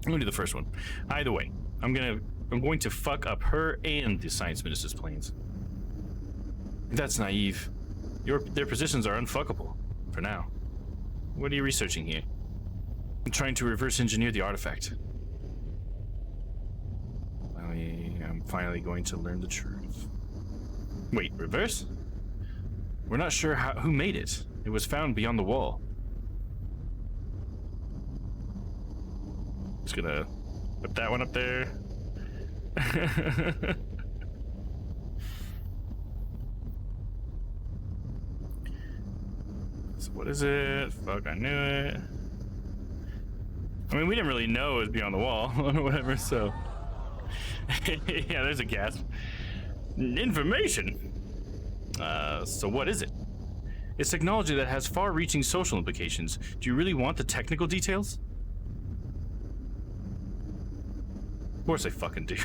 Speaker 2: I'm gonna do the first one. Either way, I'm going to fuck up her and the science minister's plans. That's naive. Their positions are unfuckable. For now. What are you researching here? I'm trying to reverse engineer the artifact. I'm finally going to learn the truth. Wait, reverse? We're not sure who made it. It was found beyond the wall. Just gonna put that one up there. So what is it? Fuck, I knew it. I mean, we didn't really know it was beyond the wall or whatever, so. Yeah, there's a gasp. Information. So what is it? It's technology that has far-reaching social implications. Do you really want the technical details? Of course I fucking do.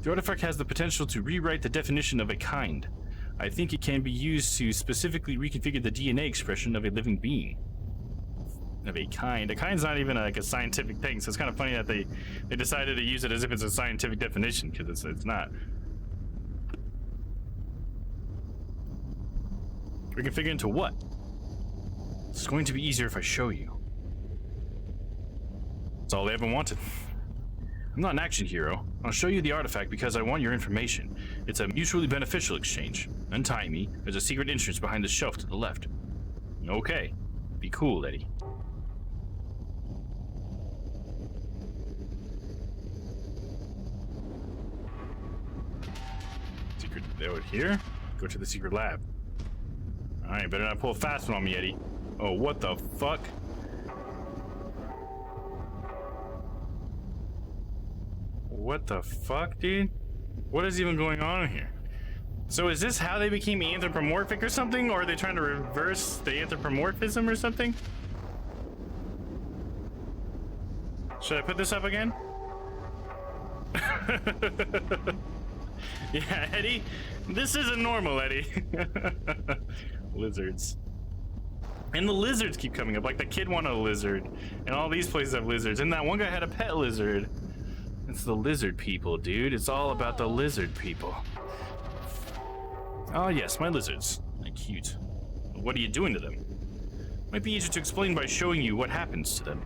Speaker 2: The artifact has the potential to rewrite the definition of a kind. I think it can be used to specifically reconfigure the DNA expression of a living being. Of a kind. A kind's not even like a scientific thing, so it's kind of funny that they decided to use it as if it's a scientific definition, because it's not. Reconfigure into what? It's going to be easier if I show you. That's all they ever wanted. I'm not an action hero. I'll show you the artifact because I want your information. It's a mutually beneficial exchange. Untie me. There's a secret entrance behind the shelf to the left. Okay. Be cool, Eddie. Secret over here? Go to the secret lab. Alright, better not pull a fast one on me, Eddie. Oh, what the fuck? What the fuck, dude? What is even going on here? So is this how they became anthropomorphic or something? Or are they trying to reverse the anthropomorphism or something? Should I put this up again? Yeah, Eddie, this isn't normal, Eddie. Lizards. And the lizards keep coming up, like the kid wanted a lizard, and all these places have lizards, and that one guy had a pet lizard. It's the lizard people, dude. It's all about the lizard people. Oh yes, my lizards. They're cute. What are you doing to them? Might be easier to explain by showing you what happens to them.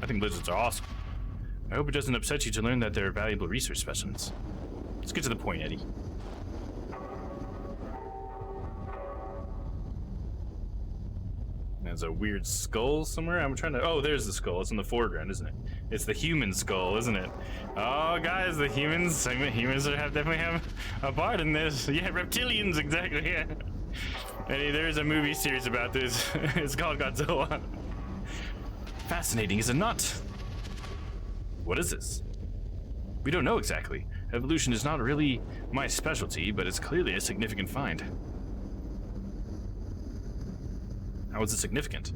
Speaker 2: I think lizards are awesome. I hope it doesn't upset you to learn that they're valuable research specimens. Let's get to the point, Eddie. There's a weird skull somewhere. I'm trying to... Oh, there's the skull. It's in the foreground, isn't it? It's the human skull, isn't it? Oh, guys, the humans definitely have a part in this. Yeah, reptilians, exactly, yeah. Eddie, there's a movie series about this. It's called Godzilla. Fascinating, is it not? What is this? We don't know exactly. Evolution is not really my specialty, but it's clearly a significant find. How is it significant?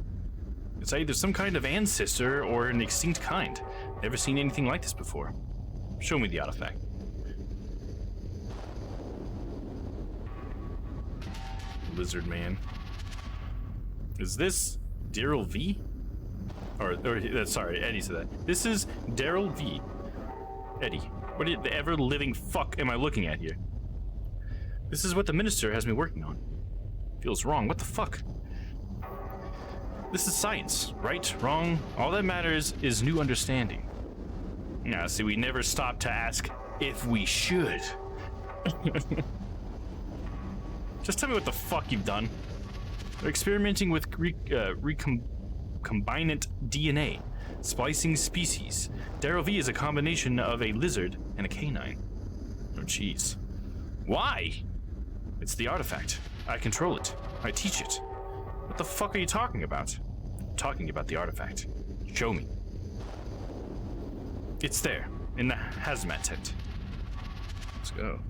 Speaker 2: It's either some kind of ancestor or an extinct kind. Never seen anything like this before. Show me the artifact. Lizard man. Is this Daryl V? Sorry, Eddie said that. This is Daryl V. Eddie, what the ever living fuck am I looking at here? This is what the minister has me working on. Feels wrong. What the fuck? This is science, right? Wrong? All that matters is new understanding. Yeah, see, we never stop to ask if we should. Just tell me what the fuck you've done. They're experimenting with recombinant DNA, splicing species. Daryl V is a combination of a lizard and a canine. Oh, jeez. Why? It's the artifact. I control it. I teach it. What the fuck are you talking about? I'm talking about the artifact. Show me. It's there, in the hazmat tent. Let's go.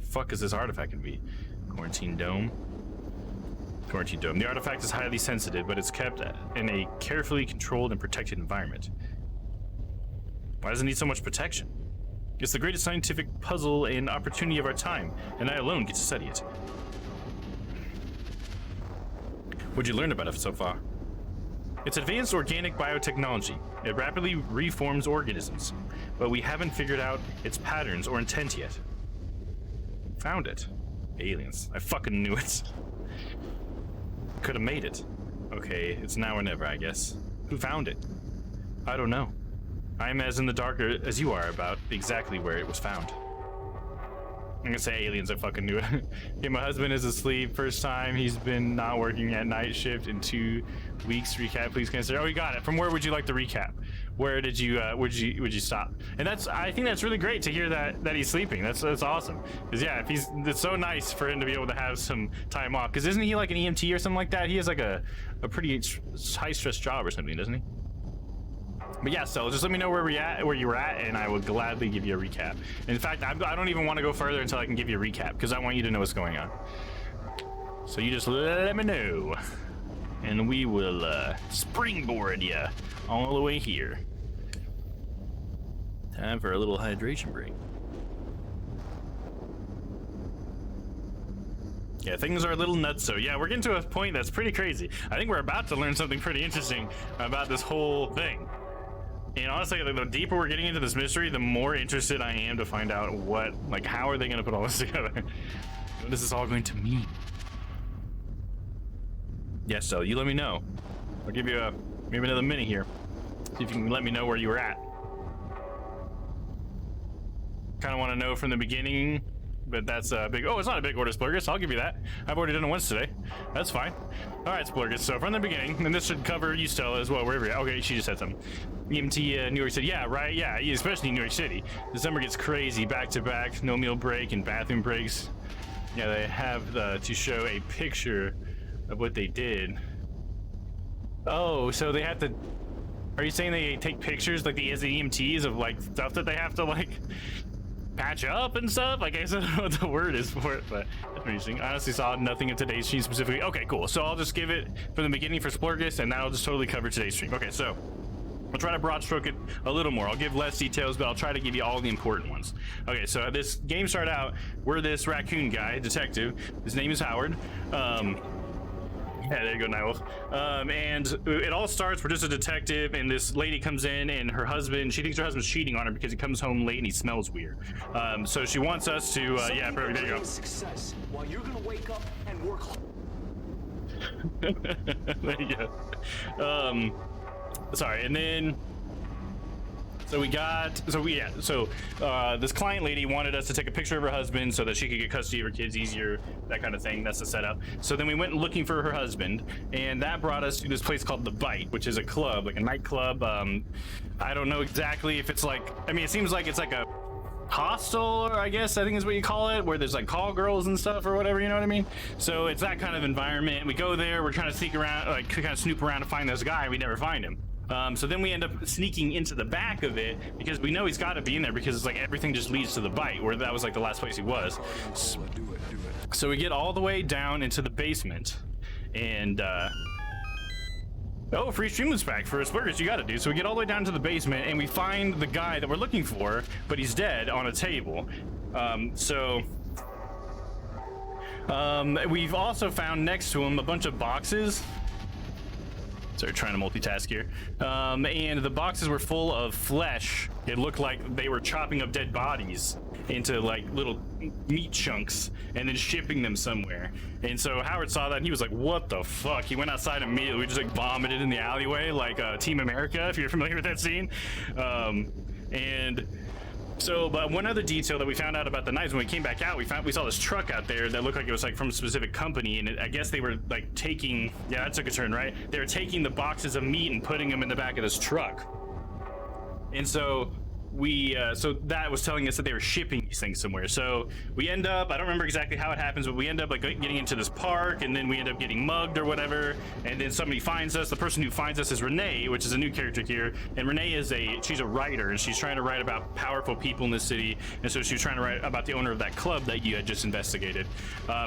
Speaker 2: The fuck is this artifact gonna be? Quarantine dome. Quarantine dome. The artifact is highly sensitive, but it's kept in a carefully controlled and protected environment. Why does it need so much protection? It's the greatest scientific puzzle and opportunity of our time, and I alone get to study it. What'd you learn about it so far? It's advanced organic biotechnology. It rapidly reforms organisms, but we haven't figured out its patterns or intent yet. Found it. Aliens. I fucking knew it. Could have made it. Okay, it's now or never, I guess. Who found it? I don't know. I'm as in the dark as you are about exactly where it was found. I'm gonna say aliens, I fucking knew it. Okay, my husband is asleep. First time he's been not working at night shift in 2 weeks. Recap, please consider. Oh, you got it. From where would you like the recap? Where did you would you stop? And I think that's really great to hear that he's sleeping. That's awesome. Because yeah, it's so nice for him to be able to have some time off. Because isn't he like an EMT or something like that? He has like a pretty high stress job or something, doesn't he? But yeah, so just let me know where you were at, and I will gladly give you a recap. In fact, I don't even want to go further until I can give you a recap, because I want you to know what's going on. So you just let me know, and we will springboard you all the way here. Time for a little hydration break. Yeah, things are a little nuts. So yeah, we're getting to a point that's pretty crazy. I think we're about to learn something pretty interesting about this whole thing. And honestly, the deeper we're getting into this mystery, the more interested I am to find out how are they going to put all this together? What is this all going to mean? Yeah, so you let me know. I'll give you maybe another minute here. See if you can let me know where you were at. Kind of want to know from the beginning, but that's a big... Oh, it's not a big order, Splurgus. I'll give you that. I've already done it once today. That's fine. All right, Splurgus. So from the beginning, and this should cover you, Stella, as well, wherever you're at. Okay, she just said something. EMT, New York City. Yeah, right. Yeah, especially New York City. December gets crazy, back to back, no meal break and bathroom breaks. Yeah, they have to show a picture of what they did. Oh, so they have to... Are you saying they take pictures like as the EMTs of like stuff that they have to like patch up and stuff? Like I said, I don't know what the word is for it, but that's interesting. I honestly saw nothing of today's stream specifically. Okay, cool. So I'll just give it from the beginning for Splurgus, and that'll just totally cover today's stream. Okay, so I'll try to broad stroke it a little more. I'll give less details, but I'll try to give you all the important ones. Okay, so this game started out, we're this raccoon guy, detective. His name is Howard. Yeah, there you go, Nihil. And it all starts, we're just a detective, and this lady comes in, and her husband, she thinks her husband's cheating on her because he comes home late and he smells weird. So she wants us to, yeah, perfect, there you go.
Speaker 5: Success, while you're gonna wake up and work hard.
Speaker 2: There you go. Sorry, and then... this client lady wanted us to take a picture of her husband so that she could get custody of her kids easier, that kind of thing. That's the setup. So then we went looking for her husband, and that brought us to this place called The Bite, which is a club, like a nightclub. I don't know exactly if it's like, I mean, it seems like it's like a hostel, or I guess I think is what you call it, where there's like call girls and stuff or whatever, you know what I mean? So it's that kind of environment. We go there, we're trying to sneak around, like kind of snoop around to find this guy. We never find him. So then we end up sneaking into the back of it because we know he's got to be in there because it's like everything just leads to the Bite, where that was like the last place he was. So we get all the way down into the basement, and oh, free Streamlabs pack for Splurgus, you got to do. So we get all the way down to the basement, and we find the guy that we're looking for, but he's dead on a table. We've also found next to him a bunch of boxes. Sorry, trying to multitask here. And the boxes were full of flesh. It looked like they were chopping up dead bodies into like little meat chunks and then shipping them somewhere. And so Howard saw that and he was like, what the fuck? He went outside immediately. We just like vomited in the alleyway like Team America, if you're familiar with that scene. But one other detail that we found out about the knives when we came back out, we saw this truck out there that looked like it was like from a specific company, and I guess they were like taking, yeah, that took a turn, right? They were taking the boxes of meat and putting them in the back of this truck. And so so that was telling us that they were shipping these things somewhere. So we end up, I don't remember exactly how it happens, but we end up like getting into this park, and then we end up getting mugged or whatever, and then somebody finds us. The person who finds us is Renee, which is a new character here, and Renee is she's a writer, and she's trying to write about powerful people in the city, and so she was trying to write about the owner of that club that you had just investigated.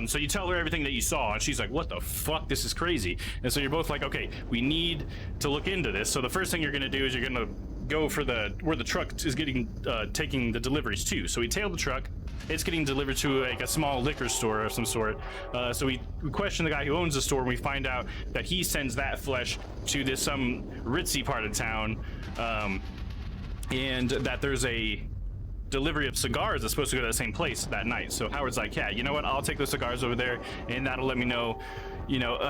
Speaker 2: So you tell her everything that you saw, and she's like, what the fuck, this is crazy. And so you're both like, okay, we need to look into this. So the first thing you're gonna do is you're gonna go for where the truck is getting taking the deliveries to. So we tail the truck, it's getting delivered to like a small liquor store of some sort. So we question the guy who owns the store, and we find out that he sends that flesh to this some ritzy part of town, and that there's a delivery of cigars that's supposed to go to the same place that night. So Howard's like, yeah, you know what, I'll take those cigars over there, and that'll let me know,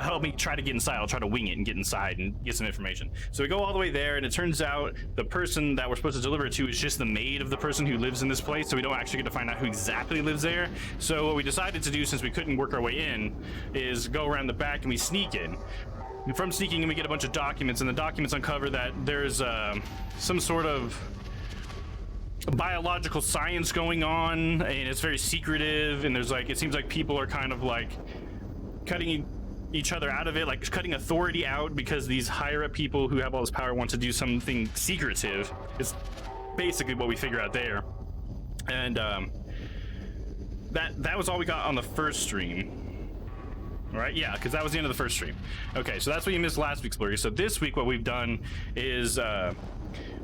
Speaker 2: help me try to get inside. I'll try to wing it and get inside and get some information. So we go all the way there, and it turns out the person that we're supposed to deliver it to is just the maid of the person who lives in this place, so we don't actually get to find out who exactly lives there. So what we decided to do, since we couldn't work our way in, is go around the back and we sneak in. And from sneaking in, we get a bunch of documents, and the documents uncover that there's some sort of biological science going on, and it's very secretive, and there's like, it seems like people are kind of like cutting each other out of it, like cutting authority out, because these higher up people who have all this power want to do something secretive. It's basically what we figure out there. And that was all we got on the first stream. All right, yeah, because that was the end of the first stream. Okay, so that's what you missed last week's blurry. So this week what we've done is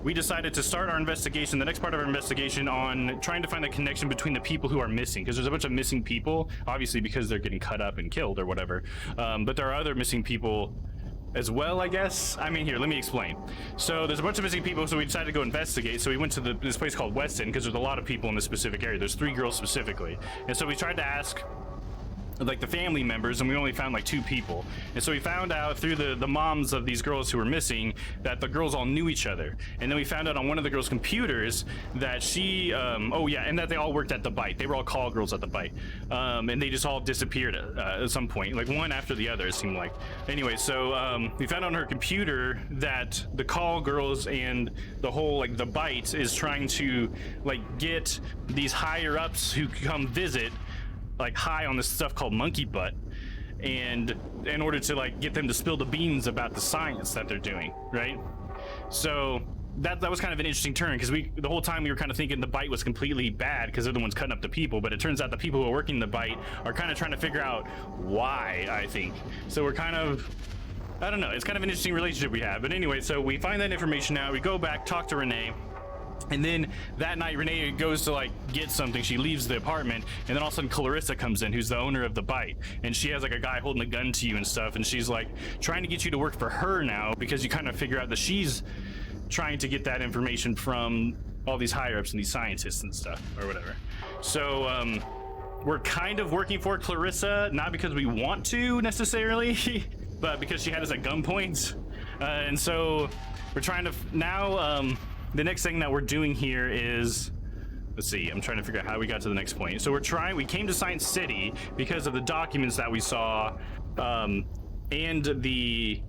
Speaker 2: we decided to start our investigation, the next part of our investigation, on trying to find the connection between the people who are missing, because there's a bunch of missing people, obviously because they're getting cut up and killed or whatever, but there are other missing people as well, I guess. I mean, here, let me explain. So there's a bunch of missing people, so we decided to go investigate. So we went to this place called Weston, because there's a lot of people in this specific area. There's 3 girls specifically, and so we tried to ask like the family members, and we only found like 2 people. And so we found out through the moms of these girls who were missing that the girls all knew each other. And then we found out on one of the girls' computers that she and that they all worked at the Bite. They were all call girls at the Bite, and they just all disappeared at some point, like one after the other, it seemed like. Anyway, so we found on her computer that the call girls and the whole like the Bite is trying to like get these higher ups who come visit like high on this stuff called monkey butt, and in order to like get them to spill the beans about the science that they're doing, right? So that was kind of an interesting turn, because the whole time we were kind of thinking the Bite was completely bad because they're the ones cutting up the people, but it turns out the people who are working the Bite are kind of trying to figure out why, I think. So we're kind of, I don't know, it's kind of an interesting relationship we have. But anyway, so we find that information out, we go back, talk to Renee. And then that night, Renee goes to like get something. She leaves the apartment, and then all of a sudden Clarissa comes in, who's the owner of the Bite, and she has like a guy holding a gun to you and stuff, and she's like trying to get you to work for her now, because you kind of figure out that she's trying to get that information from all these higher ups and these scientists and stuff or whatever. So we're kind of working for Clarissa, not because we want to necessarily, but because she had us at gunpoint, and so we're trying to now. The next thing that we're doing here is, let's see, I'm trying to figure out how we got to the next point. So we came to Science City because of the documents that we saw, and the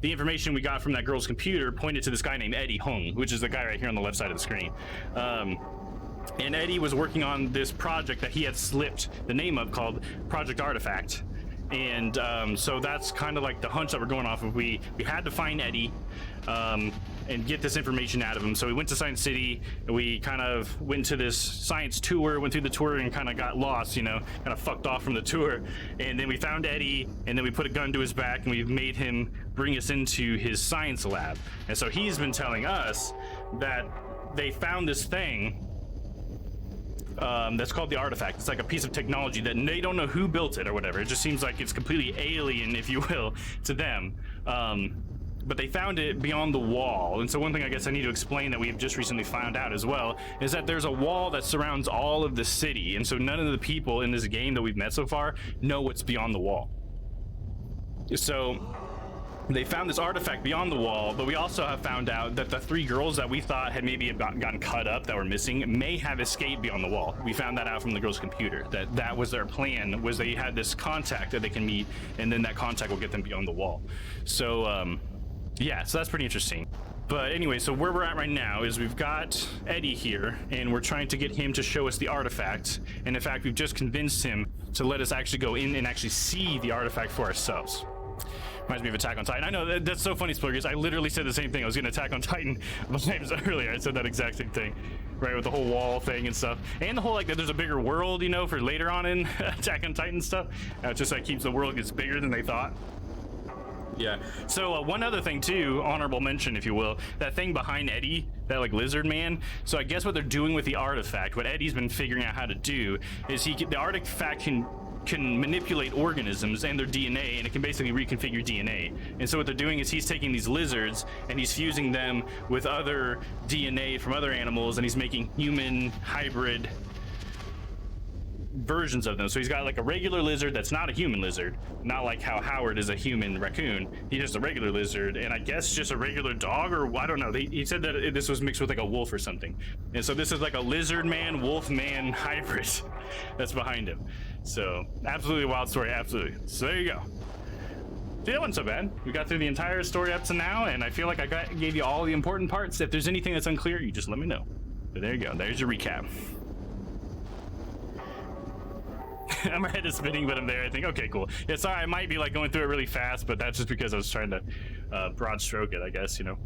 Speaker 2: information we got from that girl's computer pointed to this guy named Eddie Hung, which is the guy right here on the left side of the screen. And Eddie was working on this project that he had slipped the name of, called Project Artifact. And so that's kind of like the hunch that we're going off of. We had to find Eddie and get this information out of him. So we went to Science City, and we kind of went to this science tour, went through the tour, and kind of got lost, kind of fucked off from the tour. And then we found Eddie, and then we put a gun to his back, and we made him bring us into his science lab. And so he's been telling us that they found this thing that's called the Artifact. It's like a piece of technology that they don't know who built it or whatever. It just seems like it's completely alien, if you will, to them. But they found it beyond the wall. And so one thing I guess I need to explain that we have just recently found out as well is that there's a wall that surrounds all of the city. And so none of the people in this game that we've met so far know what's beyond the wall. So they found this artifact beyond the wall, but we also have found out that the 3 girls that we thought had maybe gotten cut up, that were missing, may have escaped beyond the wall. We found that out from the girls' computer, that was their plan, was they had this contact that they can meet, and then that contact will get them beyond the wall. So yeah, so that's pretty interesting. But anyway, so where we're at right now is we've got Eddie here, and we're trying to get him to show us the artifact. And in fact, we've just convinced him to let us actually go in and actually see the artifact for ourselves. Reminds me of Attack on Titan. I know that's so funny, Splurgers. I literally said the same thing. I was getting Attack on Titan vibes earlier. I said that exact same thing, right, with the whole wall thing and stuff, and the whole like that there's a bigger world, for later on in Attack on Titan stuff. It just like keeps the world gets bigger than they thought. Yeah. So one other thing too, honorable mention, if you will, that thing behind Eddie that like lizard man. So I guess what they're doing with the artifact, what Eddie's been figuring out how to do, is the artifact can manipulate organisms and their DNA, and it can basically reconfigure DNA. And so what they're doing is he's taking these lizards and he's fusing them with other DNA from other animals, and he's making human hybrid versions of them. So he's got like a regular lizard that's not a human lizard, not like how Howard is a human raccoon. He's just a regular lizard, and I guess just a regular dog, or I don't know. He said that this was mixed with like a wolf or something, and so this is like a lizard man, wolf man hybrid that's behind him. So absolutely wild story, absolutely. So there you go. See, that wasn't so bad. We got through the entire story up to now, and I feel like I gave you all the important parts. If there's anything that's unclear, you just let me know. But there you go. There's your recap. My head is spinning, but I'm there. I think, okay, cool. Yeah, sorry, I might be like going through it really fast, but that's just because I was trying to broad stroke it, I guess, you know.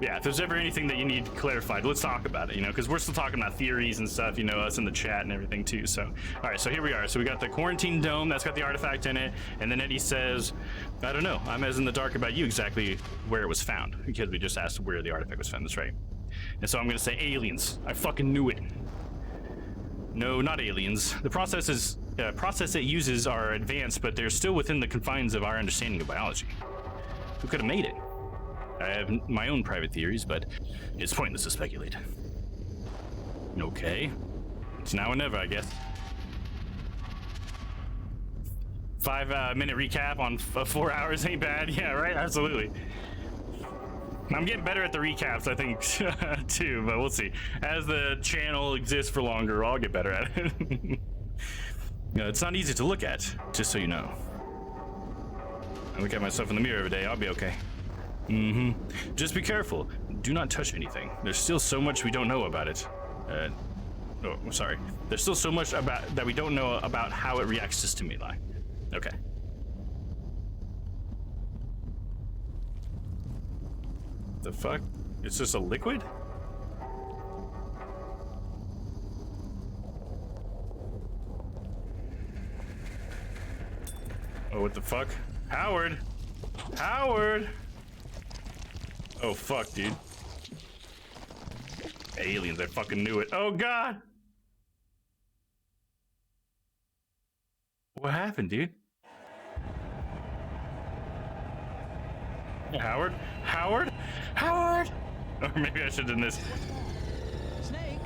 Speaker 2: Yeah, if there's ever anything that you need clarified, let's talk about it, you know, because we're still talking about theories and stuff, you know, us in the chat and everything too. So, all right, so here we are. So we got the quarantine dome that's got the artifact in it, and then Eddie says, I don't know, I'm as in the dark about you exactly where it was found, because we just asked where the artifact was found. That's right. And so I'm gonna say aliens. I fucking knew it. No, not aliens. The process it uses are advanced, but they're still within the confines of our understanding of biology. Who could have made it? I have my own private theories, but it's pointless to speculate. Okay. It's now or never, I guess. 5-minute recap on 4 hours ain't bad. Yeah, right? Absolutely. I'm getting better at the recaps, I think, too, but we'll see. As the channel exists for longer, I'll get better at it. It's not easy to look at, just so you know. I look at myself in the mirror every day, I'll be okay. Just be careful. Do not touch anything. There's still so much we don't know about it. Oh, sorry. There's still so much that we don't know about how it reacts to stimuli. Okay. The fuck? It's just a liquid? Oh, what the fuck? Howard! Howard! Oh, fuck, dude. Aliens, I fucking knew it. Oh, God! What happened, dude? Howard? Howard? Howard! Or maybe I should have done this.
Speaker 4: Snake.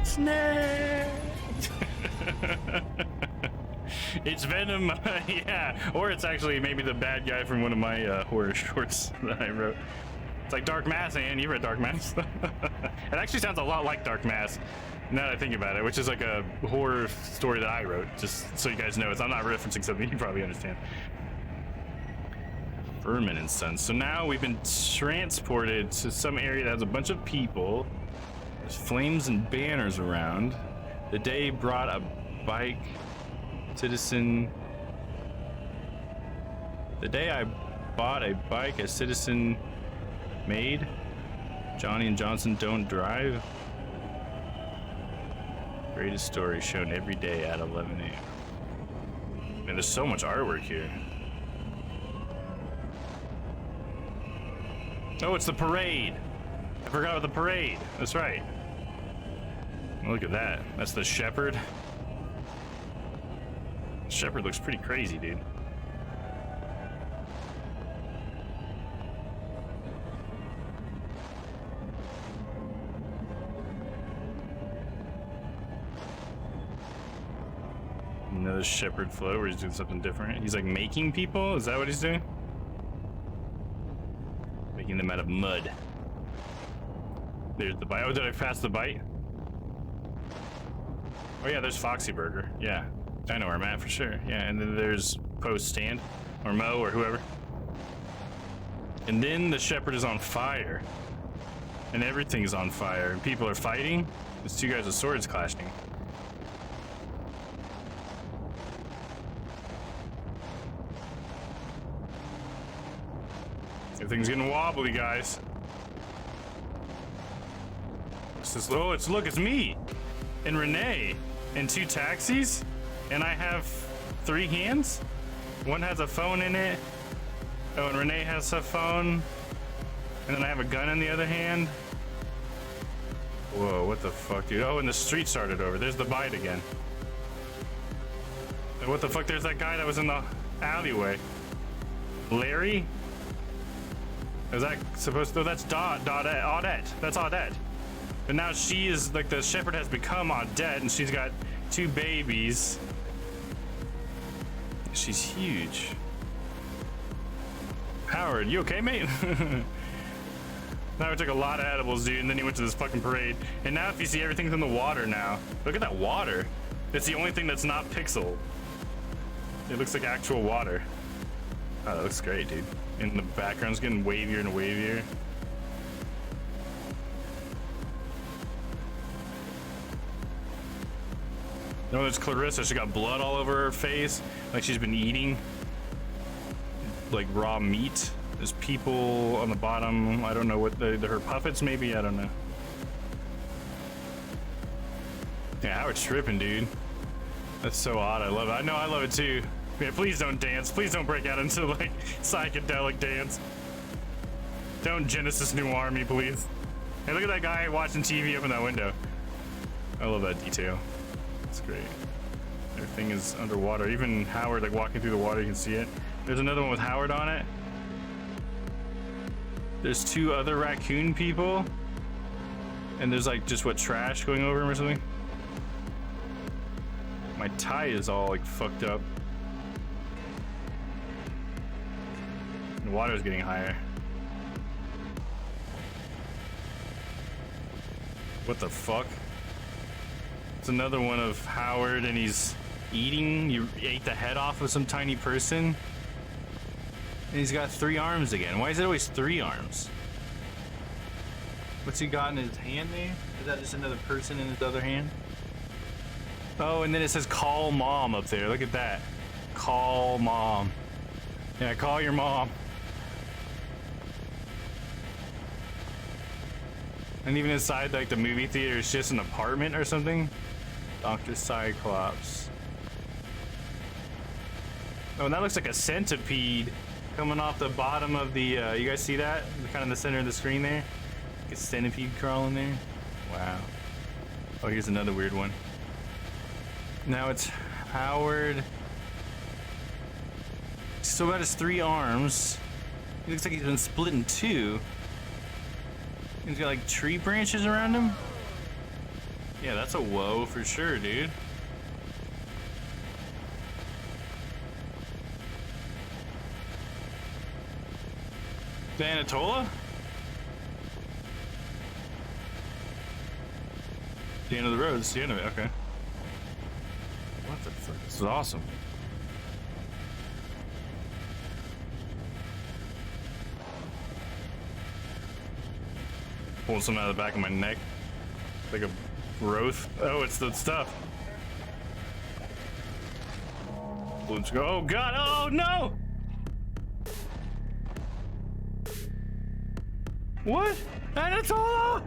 Speaker 2: Snake! It's Venom, yeah. Or it's actually maybe the bad guy from one of my horror shorts that I wrote. It's like Dark Mass, and you read Dark Mass? It actually sounds a lot like Dark Mass, now that I think about it, which is like a horror story that I wrote, just so you guys know. I'm not referencing something you probably understand. Furman and Sons. So now we've been transported to some area that has a bunch of people. There's flames and banners around. The day brought a bike. Citizen. The day I bought a bike a citizen made. Johnny and Johnson don't drive. Greatest story shown every day at 11 a.m. Man, there's so much artwork here. Oh, it's the parade. I forgot about the parade. That's right. Look at that. That's the shepherd. Shepherd looks pretty crazy, dude. Another shepherd flow where he's doing something different. He's like making people? Is that what he's doing? Making them out of mud. There's the bite. Oh, did I pass the bite? Oh yeah, there's Foxy Burger. Yeah, I know where I'm at for sure. Yeah, and then there's Post Stand, or Mo, or whoever. And then the shepherd is on fire. And everything's on fire. And people are fighting. There's two guys with swords clashing. Everything's getting wobbly, guys. Oh, it's me and Renee and 2 taxis, and I have 3 hands. One has a phone in it. Oh, and Renee has a phone. And then I have a gun in the other hand. Whoa, what the fuck, dude? Oh, and the street started over. There's the bite again. And what the fuck? There's that guy that was in the alleyway. Larry? Is that supposed to? That's Audette. That's Audette. But now she is, like, the shepherd has become Audette, and she's got 2 babies. She's huge. Howard, you okay, mate? Now we took a lot of edibles, dude, and then he went to this fucking parade. And now if you see, everything's in the water now. Look at that water. It's the only thing that's not pixel. It looks like actual water. Oh, that looks great, dude. And the background's getting wavier and wavier. No, there's Clarissa. She got blood all over her face, like she's been eating like raw meat. There's people on the bottom. I don't know what her puppets, maybe. I don't know. Yeah, Howard's tripping, dude. That's so odd. I love it. I know, I love it too. Yeah, please don't dance. Please don't break out into like psychedelic dance. Don't Genesis New Army, please. Hey, look at that guy watching TV up in that window. I love that detail. It's great. Everything is underwater. Even Howard, like walking through the water, you can see it. There's another one with Howard on it. There's 2 other raccoon people. And there's like just what, trash going over him or something? My tie is all like fucked up. The water's getting higher. What the fuck? It's another one of Howard, and he's eating. You ate the head off of some tiny person. And he's got 3 arms again. Why is it always 3 arms? What's he got in his hand there? Is that just another person in his other hand? Oh, and then it says call mom up there. Look at that. Call mom. Yeah, call your mom. And even inside like the movie theater, it's just an apartment or something. Dr. Cyclops. Oh, and that looks like a centipede coming off the bottom of the, you guys see that? Kind of in the center of the screen there? Like a centipede crawling there. Wow. Oh, here's another weird one. Now it's Howard. He's still got his 3 arms. He looks like he's been split in 2. He's got like tree branches around him. Yeah, that's a whoa for sure, dude. The Anatola? The end of the road. It's the end of it. Okay. What the fuck? This is awesome. Pulling something out of the back of my neck. Like a growth. Oh, it's the stuff. Let's go. Oh god. Oh no! What? Anatola!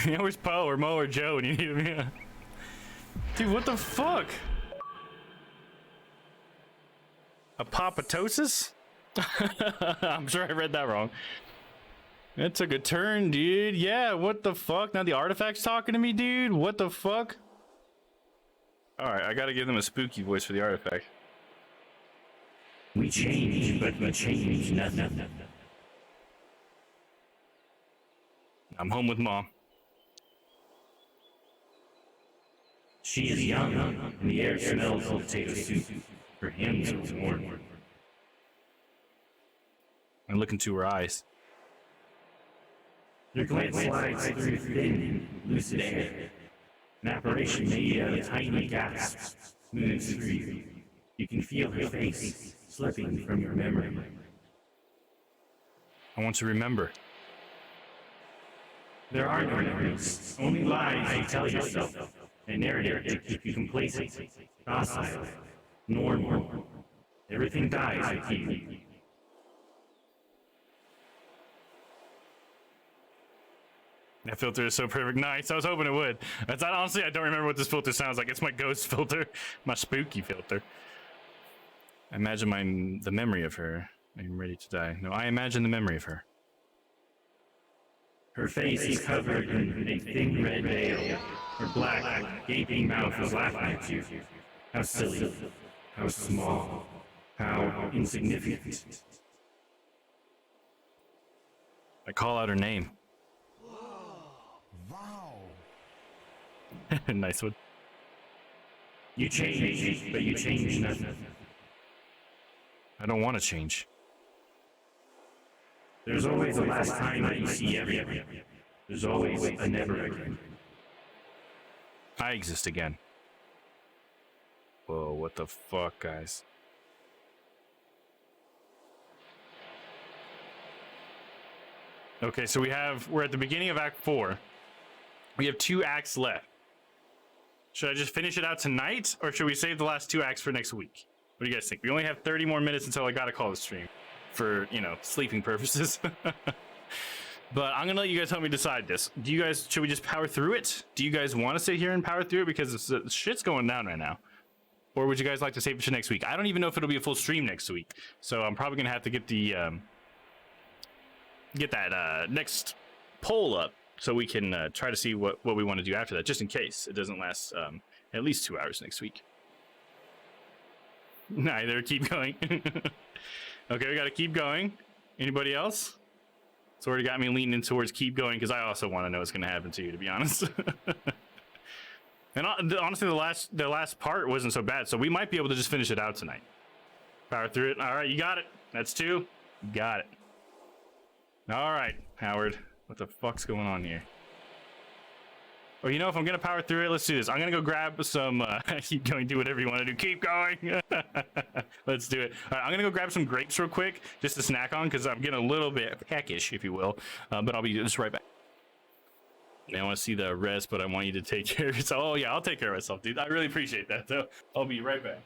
Speaker 2: Yeah, where's Poe or Mo or Joe when you need him? Yeah. Dude, what the fuck? Apoptosis? I'm sure I read that wrong. That took a turn, dude. Yeah, what the fuck? Now the artifact's talking to me, dude? What the fuck? Alright, I gotta give them a spooky voice for the artifact.
Speaker 6: We change, but we change nothing.
Speaker 2: I'm home with Mom.
Speaker 6: She is young, and the air smells of potato soup. Her hymns are warm.
Speaker 2: I look into her eyes.
Speaker 6: Her glance slides through thin, lucid air. An apparition made out of tiny gasps moves through you. You can feel her face slipping from your memory.
Speaker 2: I want to remember.
Speaker 6: There are no memories, only lies you tell yourself. A narrative to keep you complacent, docile, normal. Everything dies with you.
Speaker 2: That filter is so perfect. Nice. I was hoping it would. Honestly, I don't remember what this filter sounds like. It's my ghost filter, my spooky filter. I imagine the memory of her I am ready to die. No, I imagine the memory of her.
Speaker 6: Her face is covered in a thin red veil. Her black, gaping mouth is laughing at you. How silly. How small. How insignificant.
Speaker 2: I call out her name.
Speaker 7: Wow.
Speaker 2: Nice one.
Speaker 6: You change, but you change nothing.
Speaker 2: I don't want to change.
Speaker 6: There's always a last time that you see everything. There's always a never again.
Speaker 2: I exist again. Whoa, what the fuck, guys? Okay, so we're at the beginning of Act 4. We have 2 acts left. Should I just finish it out tonight, or should we save the last 2 acts for next week? What do you guys think? We only have 30 more minutes until I gotta call the stream for, sleeping purposes. But I'm gonna let you guys help me decide this. Should we just power through it? Do you guys want to sit here and power through it because shit's going down right now? Or would you guys like to save it for next week? I don't even know if it'll be a full stream next week, so I'm probably gonna have to get that next poll up so we can try to see what we want to do after that, just in case it doesn't last at least 2 hours next week. Neither. Keep going. Okay, we gotta keep going. Anybody else? It's already got me leaning towards keep going because I also want to know what's going to happen to you, to be honest. And honestly, the last part wasn't so bad, so we might be able to just finish it out tonight. Power through it. All right, you got it. That's 2. You got it. All right, Howard. What the fuck's going on here? Well, if I'm going to power through it, let's do this. I'm going to go grab some... keep going, do whatever you want to do. Keep going! Let's do it. All right, I'm going to go grab some grapes real quick, just to snack on, because I'm getting a little bit peckish, if you will. But I'll be just right back. I want to see the rest, but I want you to take care of yourself. Oh, yeah, I'll take care of myself, dude. I really appreciate that, though. I'll be right back.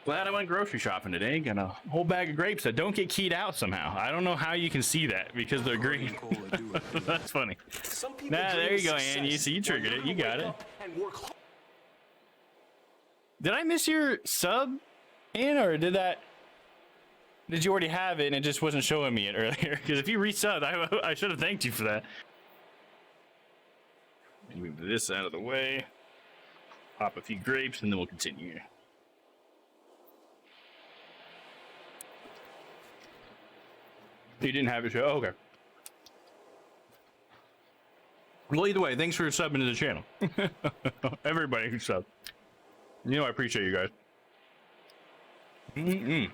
Speaker 2: Glad I went grocery shopping today. Got a whole bag of grapes that don't get keyed out somehow. I don't know how you can see that because they're green. That's funny. Nah, there you go, Ann. You triggered it. You got it. Did I miss your sub, Ann, or did you already have it and it just wasn't showing me it earlier? Because if you resubbed, I should have thanked you for that. Move this out of the way. Pop a few grapes and then we'll continue here. You didn't have it show? Oh, okay. Well, either way, thanks for subbing to the channel. Everybody who subbed. I appreciate you guys.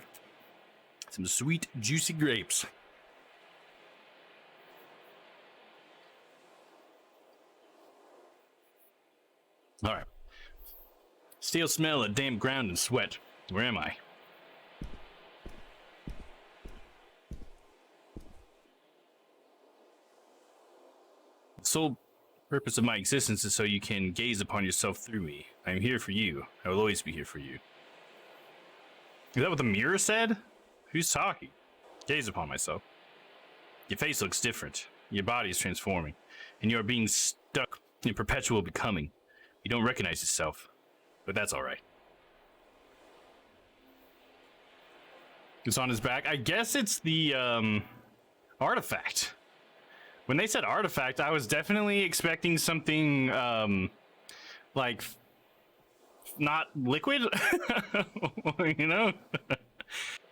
Speaker 2: Some sweet, juicy grapes. All right. Still smell of damp ground and sweat. Where am I? The sole purpose of my existence is so you can gaze upon yourself through me. I am here for you. I will always be here for you. Is that what the mirror said? Who's talking? Gaze upon myself. Your face looks different. Your body is transforming. And you are being stuck in perpetual becoming. You don't recognize yourself. But that's alright. It's on his back. I guess it's the artifact. When they said artifact, I was definitely expecting something like not liquid.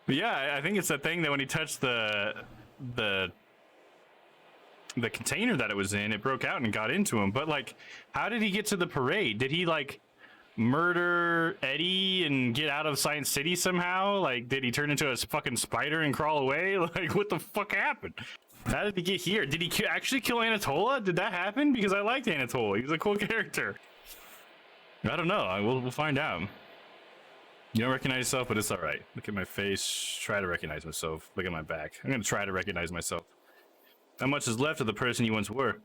Speaker 2: But yeah, I think it's that thing that when he touched the container that it was in, it broke out and got into him. But like, how did he get to the parade? Did he like murder Eddie and get out of Science City somehow? Like, did he turn into a fucking spider and crawl away? Like, what the fuck happened? How did he get here? Did he actually kill Anatola? Did that happen? Because I liked Anatola. He was a cool character. I don't know. We'll find out. You don't recognize yourself, but it's all right. Look at my face. Try to recognize myself. Look at my back. I'm going to try to recognize myself. Not much is left of the person you once were.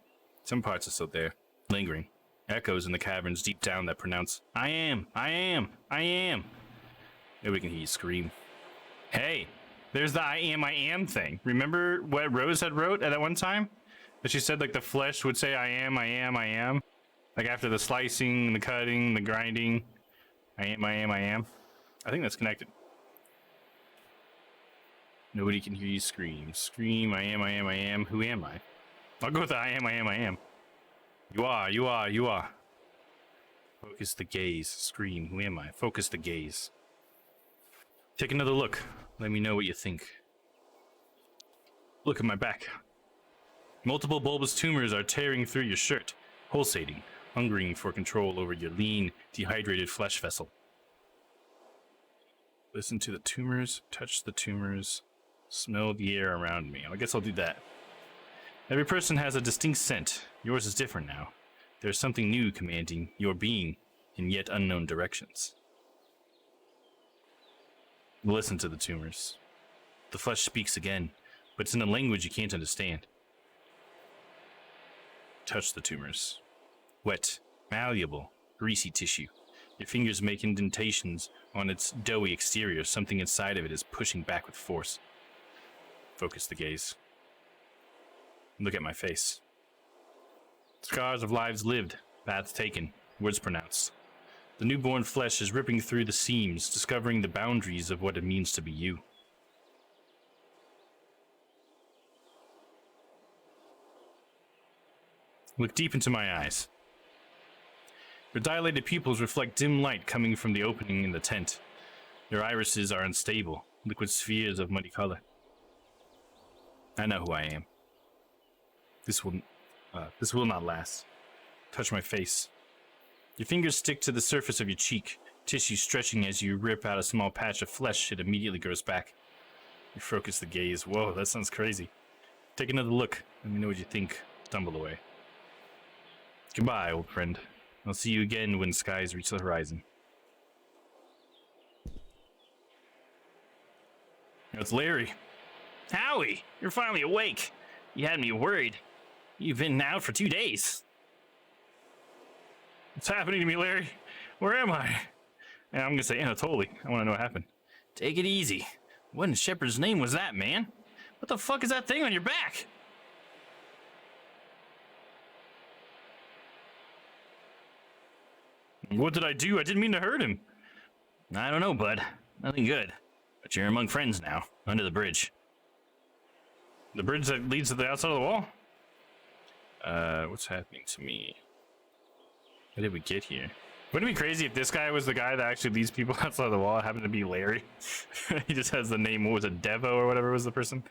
Speaker 2: Some parts are still there, lingering. Echoes in the caverns deep down that pronounce, I am, I am, I am. Maybe we can hear you scream. Hey, There's the I am thing. Remember what Rose had wrote at that one time? That she said like the flesh would say I am. Like after the slicing, the cutting, the grinding. I am. I think that's connected. Nobody can hear you scream. Scream, I am. Who am I? I'll go with the I am. You are. Focus the gaze. Scream, who am I? Focus the gaze. Take another look. Let me know what you think. Look at my back. Multiple bulbous tumors are tearing through your shirt, pulsating, hungering for control over your lean, dehydrated flesh vessel. Listen to the tumors, touch the tumors, smell the air around me. I guess I'll do that. Every person has a distinct scent. Yours is different now. There's something new commanding your being in yet unknown directions. Listen to the tumors. The flesh speaks again, but it's in a language you can't understand. Touch the tumors. Wet, malleable, greasy tissue. Your fingers make indentations on its doughy exterior. Something inside of it is pushing back with force. Focus the gaze. Look at my face. Scars of lives lived, paths taken, words pronounced. The newborn flesh is ripping through the seams, discovering the boundaries of what it means to be you. Look deep into my eyes. Your dilated pupils reflect dim light coming from the opening in the tent. Your irises are unstable, liquid spheres of muddy color. I know who I am. This will not last. Touch my face. Your fingers stick to the surface of your cheek, tissue stretching as you rip out a small patch of flesh. It immediately grows back. You focus the gaze. Whoa, that sounds crazy. Take another look. Let me know what you think. Stumble away. Goodbye, old friend. I'll see you again when skies reach the horizon. It's Larry.
Speaker 1: Howie, you're finally awake. You had me worried. You've been out for 2 days.
Speaker 2: What's happening to me, Larry? Where am I? And I'm gonna say Anatoly. I want to know what happened.
Speaker 1: Take it easy. What in Shepard's name was that, man? What the fuck is that thing on your back?
Speaker 2: What did I do? I didn't mean to hurt him.
Speaker 1: I don't know, bud. Nothing good. But you're among friends now, under the bridge.
Speaker 2: The bridge that leads to the outside of the wall? What's happening to me? How did we get here? Wouldn't it be crazy if this guy was the guy that actually leads people outside of the wall? It happened to be Larry. He just has the name, what was it, Devo or whatever was the person?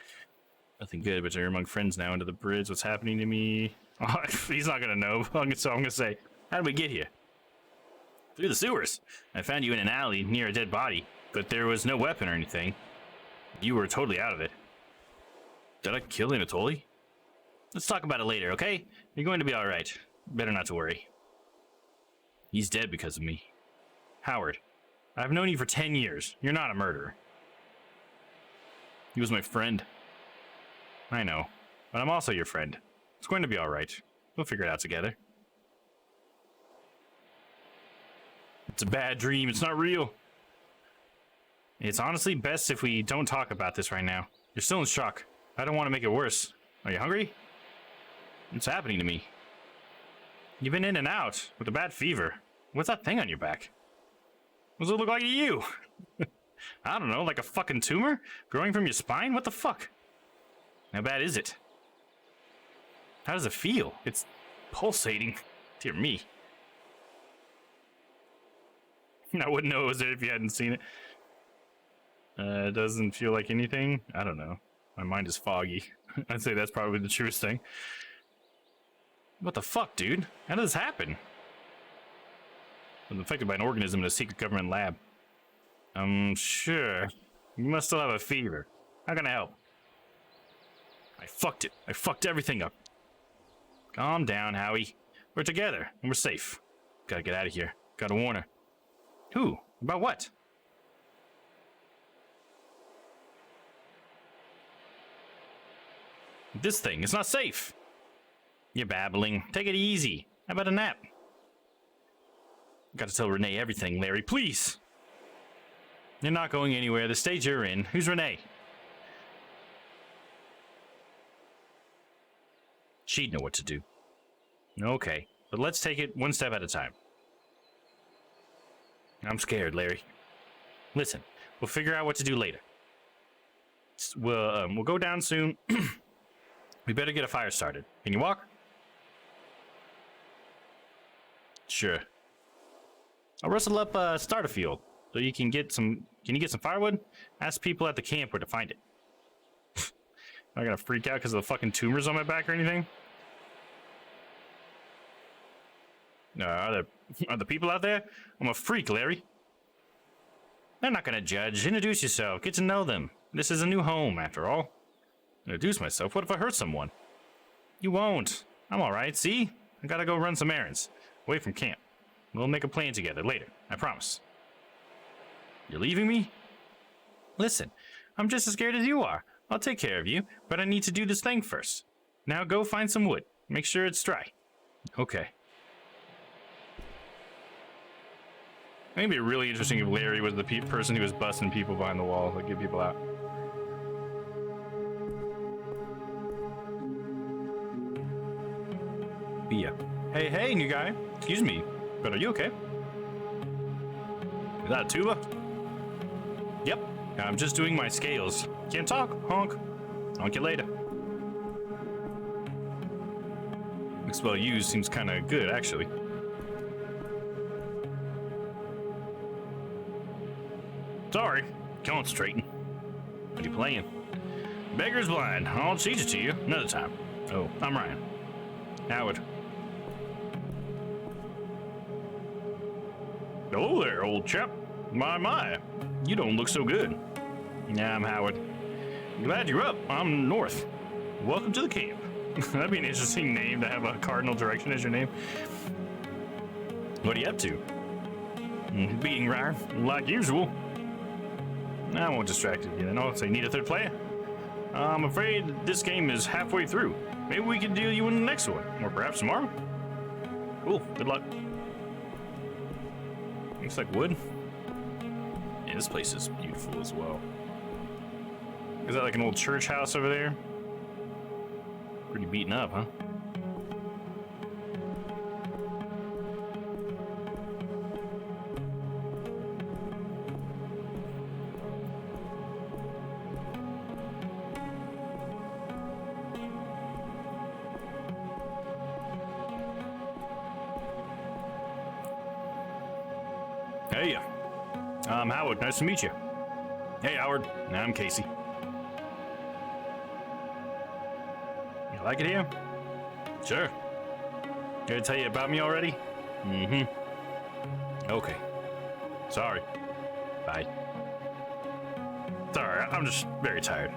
Speaker 2: Nothing good, but you're among friends now, under the bridge. What's happening to me? Oh, he's not gonna know, so I'm gonna say, how did we get here?
Speaker 1: Through the sewers. I found you in an alley near a dead body, but there was no weapon or anything. You were totally out of it.
Speaker 2: Did I kill Anatoly?
Speaker 1: Let's talk about it later, okay? You're going to be alright. Better not to worry.
Speaker 2: He's dead because of me. Howard, I've known you for 10 years. You're not a murderer. He was my friend. I know, but I'm also your friend. It's going to be alright. We'll figure it out together. It's a bad dream. It's not real. It's honestly best if we don't talk about this right now. You're still in shock. I don't want to make it worse. Are you hungry? What's happening to me? You've been in and out with a bad fever. What's that thing on your back? What does it look like to you? I don't know, like a fucking tumor growing from your spine? What the fuck? How bad is it? How does it feel? It's pulsating. Dear me. I wouldn't know it was there if you hadn't seen it. It doesn't feel like anything. I don't know. My mind is foggy. I'd say that's probably the truest thing. What the fuck, dude? How did this happen? I was infected by an organism in a secret government lab. Sure. You must still have a fever. How can I help? I fucked it. I fucked everything up. Calm down, Howie. We're together, and we're safe. Gotta get out of here. Gotta warn her. Who? About what? This thing, it's not safe. You're babbling. Take it easy. How about a nap? Got to tell Renee everything, Larry, please. You're not going anywhere. The stage you're in. Who's Renee? She'd know what to do. Okay, but let's take it one step at a time. I'm scared, Larry. Listen, we'll figure out what to do later. We'll go down soon. We better get a fire started. Can you walk? Sure. I'll rustle up starter fuel so you can get some. Can you get some firewood? Ask people at the camp where to find it. I'm not gonna freak out because of the fucking tumors on my back or anything. Are the people out there? I'm a freak, Larry. They're not gonna judge. Introduce yourself. Get to know them. This is a new home, after all. Introduce myself? What if I hurt someone? You won't. I'm alright, see? I gotta go run some errands. Away from camp. We'll make a plan together later, I promise. You're leaving me? Listen, I'm just as scared as you are. I'll take care of you, but I need to do this thing first. Now go find some wood. Make sure it's dry. Okay. I think it'd be really interesting if Larry was the person who was busting people behind the wall, like get people out. Yeah. Hey, new guy. Excuse me, but are you okay? Is that a tuba? Yep. I'm just doing my scales. Can't talk, honk. Honk you later. Looks well used, seems kind of good, actually. Sorry, concentrating. What are you playing? Beggar's Blind. I'll teach it to you another time. Oh, I'm Ryan. Howard. Hello there, old chap. My. You don't look so good. Yeah, I'm Howard. Glad you're up. I'm North. Welcome to the camp. That'd be an interesting name to have a cardinal direction as your name. What are you up to? Beating Ryan, like usual. I won't distract you then. I'll say, need a third player? I'm afraid this game is halfway through. Maybe we can deal you in the next one, or perhaps tomorrow. Cool, good luck. Looks like wood. Yeah, this place is beautiful as well. Is that like an old church house over there? Pretty beaten up, huh? Hey, I'm Howard. Nice to meet you. Hey, Howard. I'm Casey. You like it here? Sure. Did I tell you about me already? Mm-hmm. Okay. Sorry. Bye. Sorry, I'm just very tired.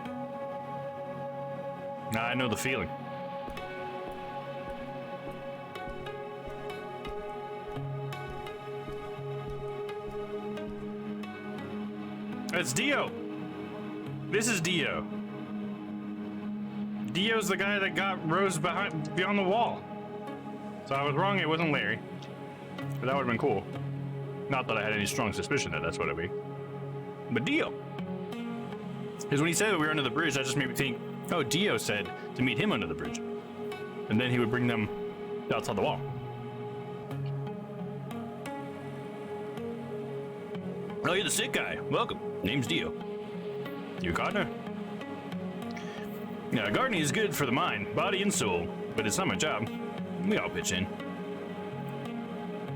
Speaker 2: I know the feeling. It's Dio. This is Dio. Dio's the guy that got Rose beyond the wall. So I was wrong, it wasn't Larry. But that would have been cool. Not that I had any strong suspicion that that's what it'd be. But Dio. Because when he said that we were under the bridge, that just made me think, oh, Dio said to meet him under the bridge. And then he would bring them outside the wall. Oh, you're the sick guy. Welcome. Name's Dio. You a gardener? Yeah, gardening is good for the mind, body, and soul, but it's not my job. We all pitch in.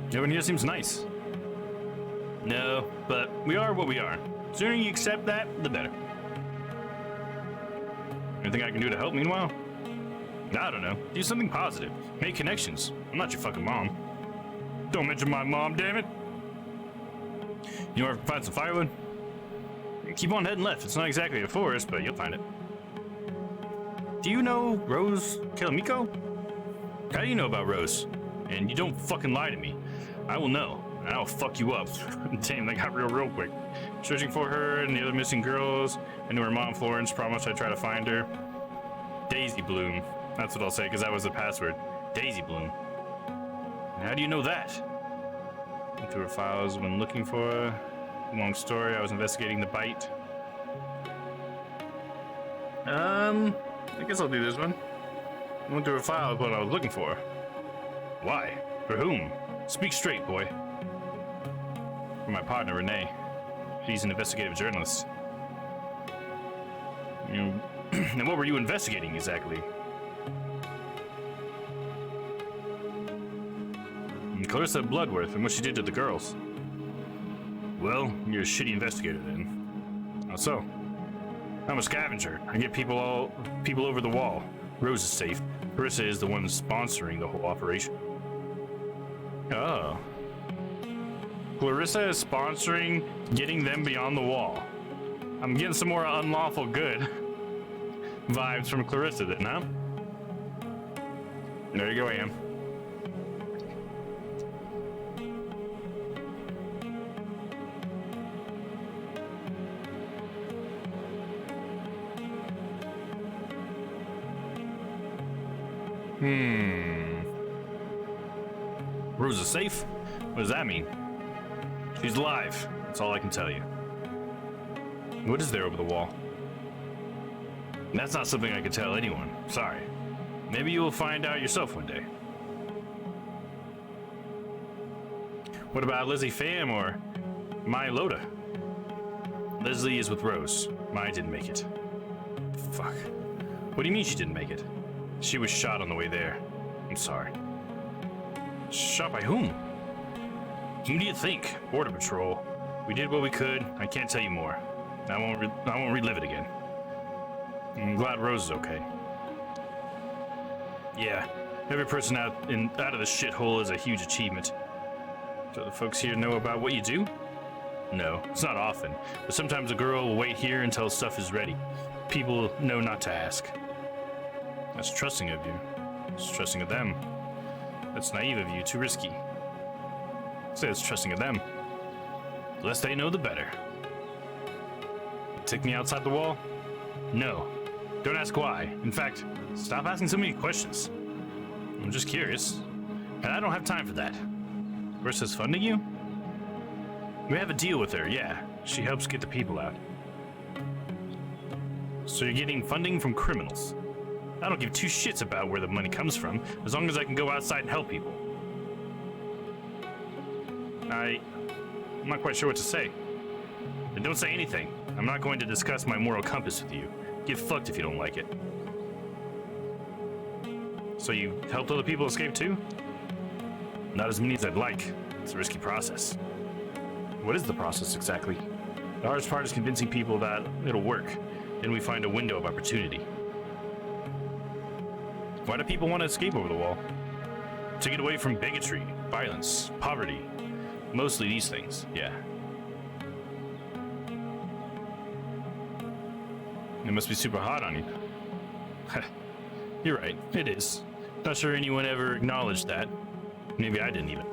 Speaker 2: Everyone here seems nice. No, but we are what we are. The sooner you accept that, the better. Anything I can do to help meanwhile? I don't know. Do something positive. Make connections. I'm not your fucking mom. Don't mention my mom, damn it. You know where to find some firewood? Keep on heading left. It's not exactly a forest, but you'll find it. Do you know Rose Kalamiko? How do you know about Rose? And you don't fucking lie to me. I will know, and I'll fuck you up. Damn, that got real quick. Searching for her and the other missing girls. I knew her mom, Florence, promised I'd try to find her. Daisy Bloom. That's what I'll say, because that was the password. Daisy Bloom. And how do you know that? Went through her files when looking for her. Long story, I was investigating the bite. I guess I'll do this one. I went through a file of what I was looking for. Why? For whom? Speak straight, boy. For my partner, Renee. She's an investigative journalist. And what were you investigating exactly? Clarissa Bloodworth and what she did to the girls. Well, you're a shitty investigator then. How so? I'm a scavenger. I get people over the wall. Rose is safe. Clarissa is the one sponsoring the whole operation. Oh. Clarissa is sponsoring getting them beyond the wall. I'm getting some more unlawful good vibes from Clarissa then, huh? There you go, Am. Rose is safe? What does that mean? She's alive. That's all I can tell you. What is there over the wall? That's not something I can tell anyone. Sorry. Maybe you will find out yourself one day. What about Lizzie Pham or Mai Loda? Leslie is with Rose. Mai didn't make it. Fuck. What do you mean she didn't make it? She was shot on the way there. I'm sorry. Shot by whom? Who do you think? Border Patrol. We did what we could. I can't tell you more. I won't relive it again. I'm glad Rose is okay. Yeah, every person out of the shithole is a huge achievement. Do the folks here know about what you do? No, it's not often. But sometimes a girl will wait here until stuff is ready. People know not to ask. That's trusting of you. It's trusting of them. That's naive of you, too risky. Say it's trusting of them. The less they know, the better. Take me outside the wall? No. Don't ask why. In fact, stop asking so many questions. I'm just curious. And I don't have time for that. Versus funding you? We have a deal with her, yeah. She helps get the people out. So you're getting funding from criminals. I don't give two shits about where the money comes from, as long as I can go outside and help people. I'm not quite sure what to say. And don't say anything. I'm not going to discuss my moral compass with you. Get fucked if you don't like it. So you helped other people escape too? Not as many as I'd like. It's a risky process. What is the process exactly? The hardest part is convincing people that it'll work. Then we find a window of opportunity. Why do people want to escape over the wall? To get away from bigotry, violence, poverty. Mostly these things, yeah. It must be super hot on you. You're right, it is. Not sure anyone ever acknowledged that. Maybe I didn't even.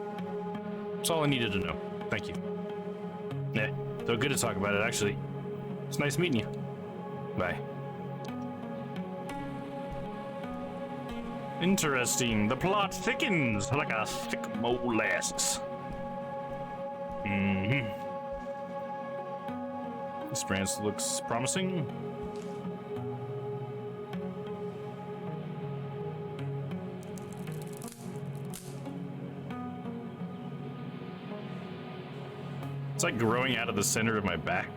Speaker 2: That's all I needed to know. Thank you. So good to talk about it, actually. It's nice meeting you. Bye. Interesting. The plot thickens like a thick molasses. This branch looks promising. It's like growing out of the center of my back.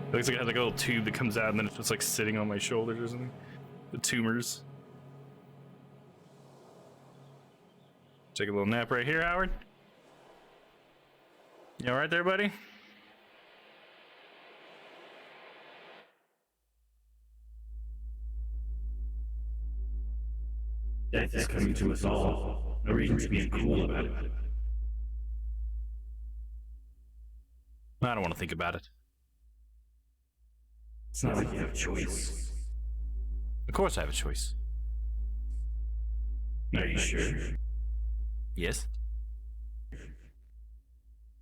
Speaker 2: It looks like I have like a little tube that comes out and then it's just like sitting on my shoulders or something. The tumors. Take a little nap right here, Howard. You alright there, buddy?
Speaker 6: Death is coming to us all. No reason to be cool about it.
Speaker 2: I don't want to think about it.
Speaker 6: It's not like you have a choice.
Speaker 2: Of course I have a choice.
Speaker 6: Are you sure?
Speaker 2: Yes?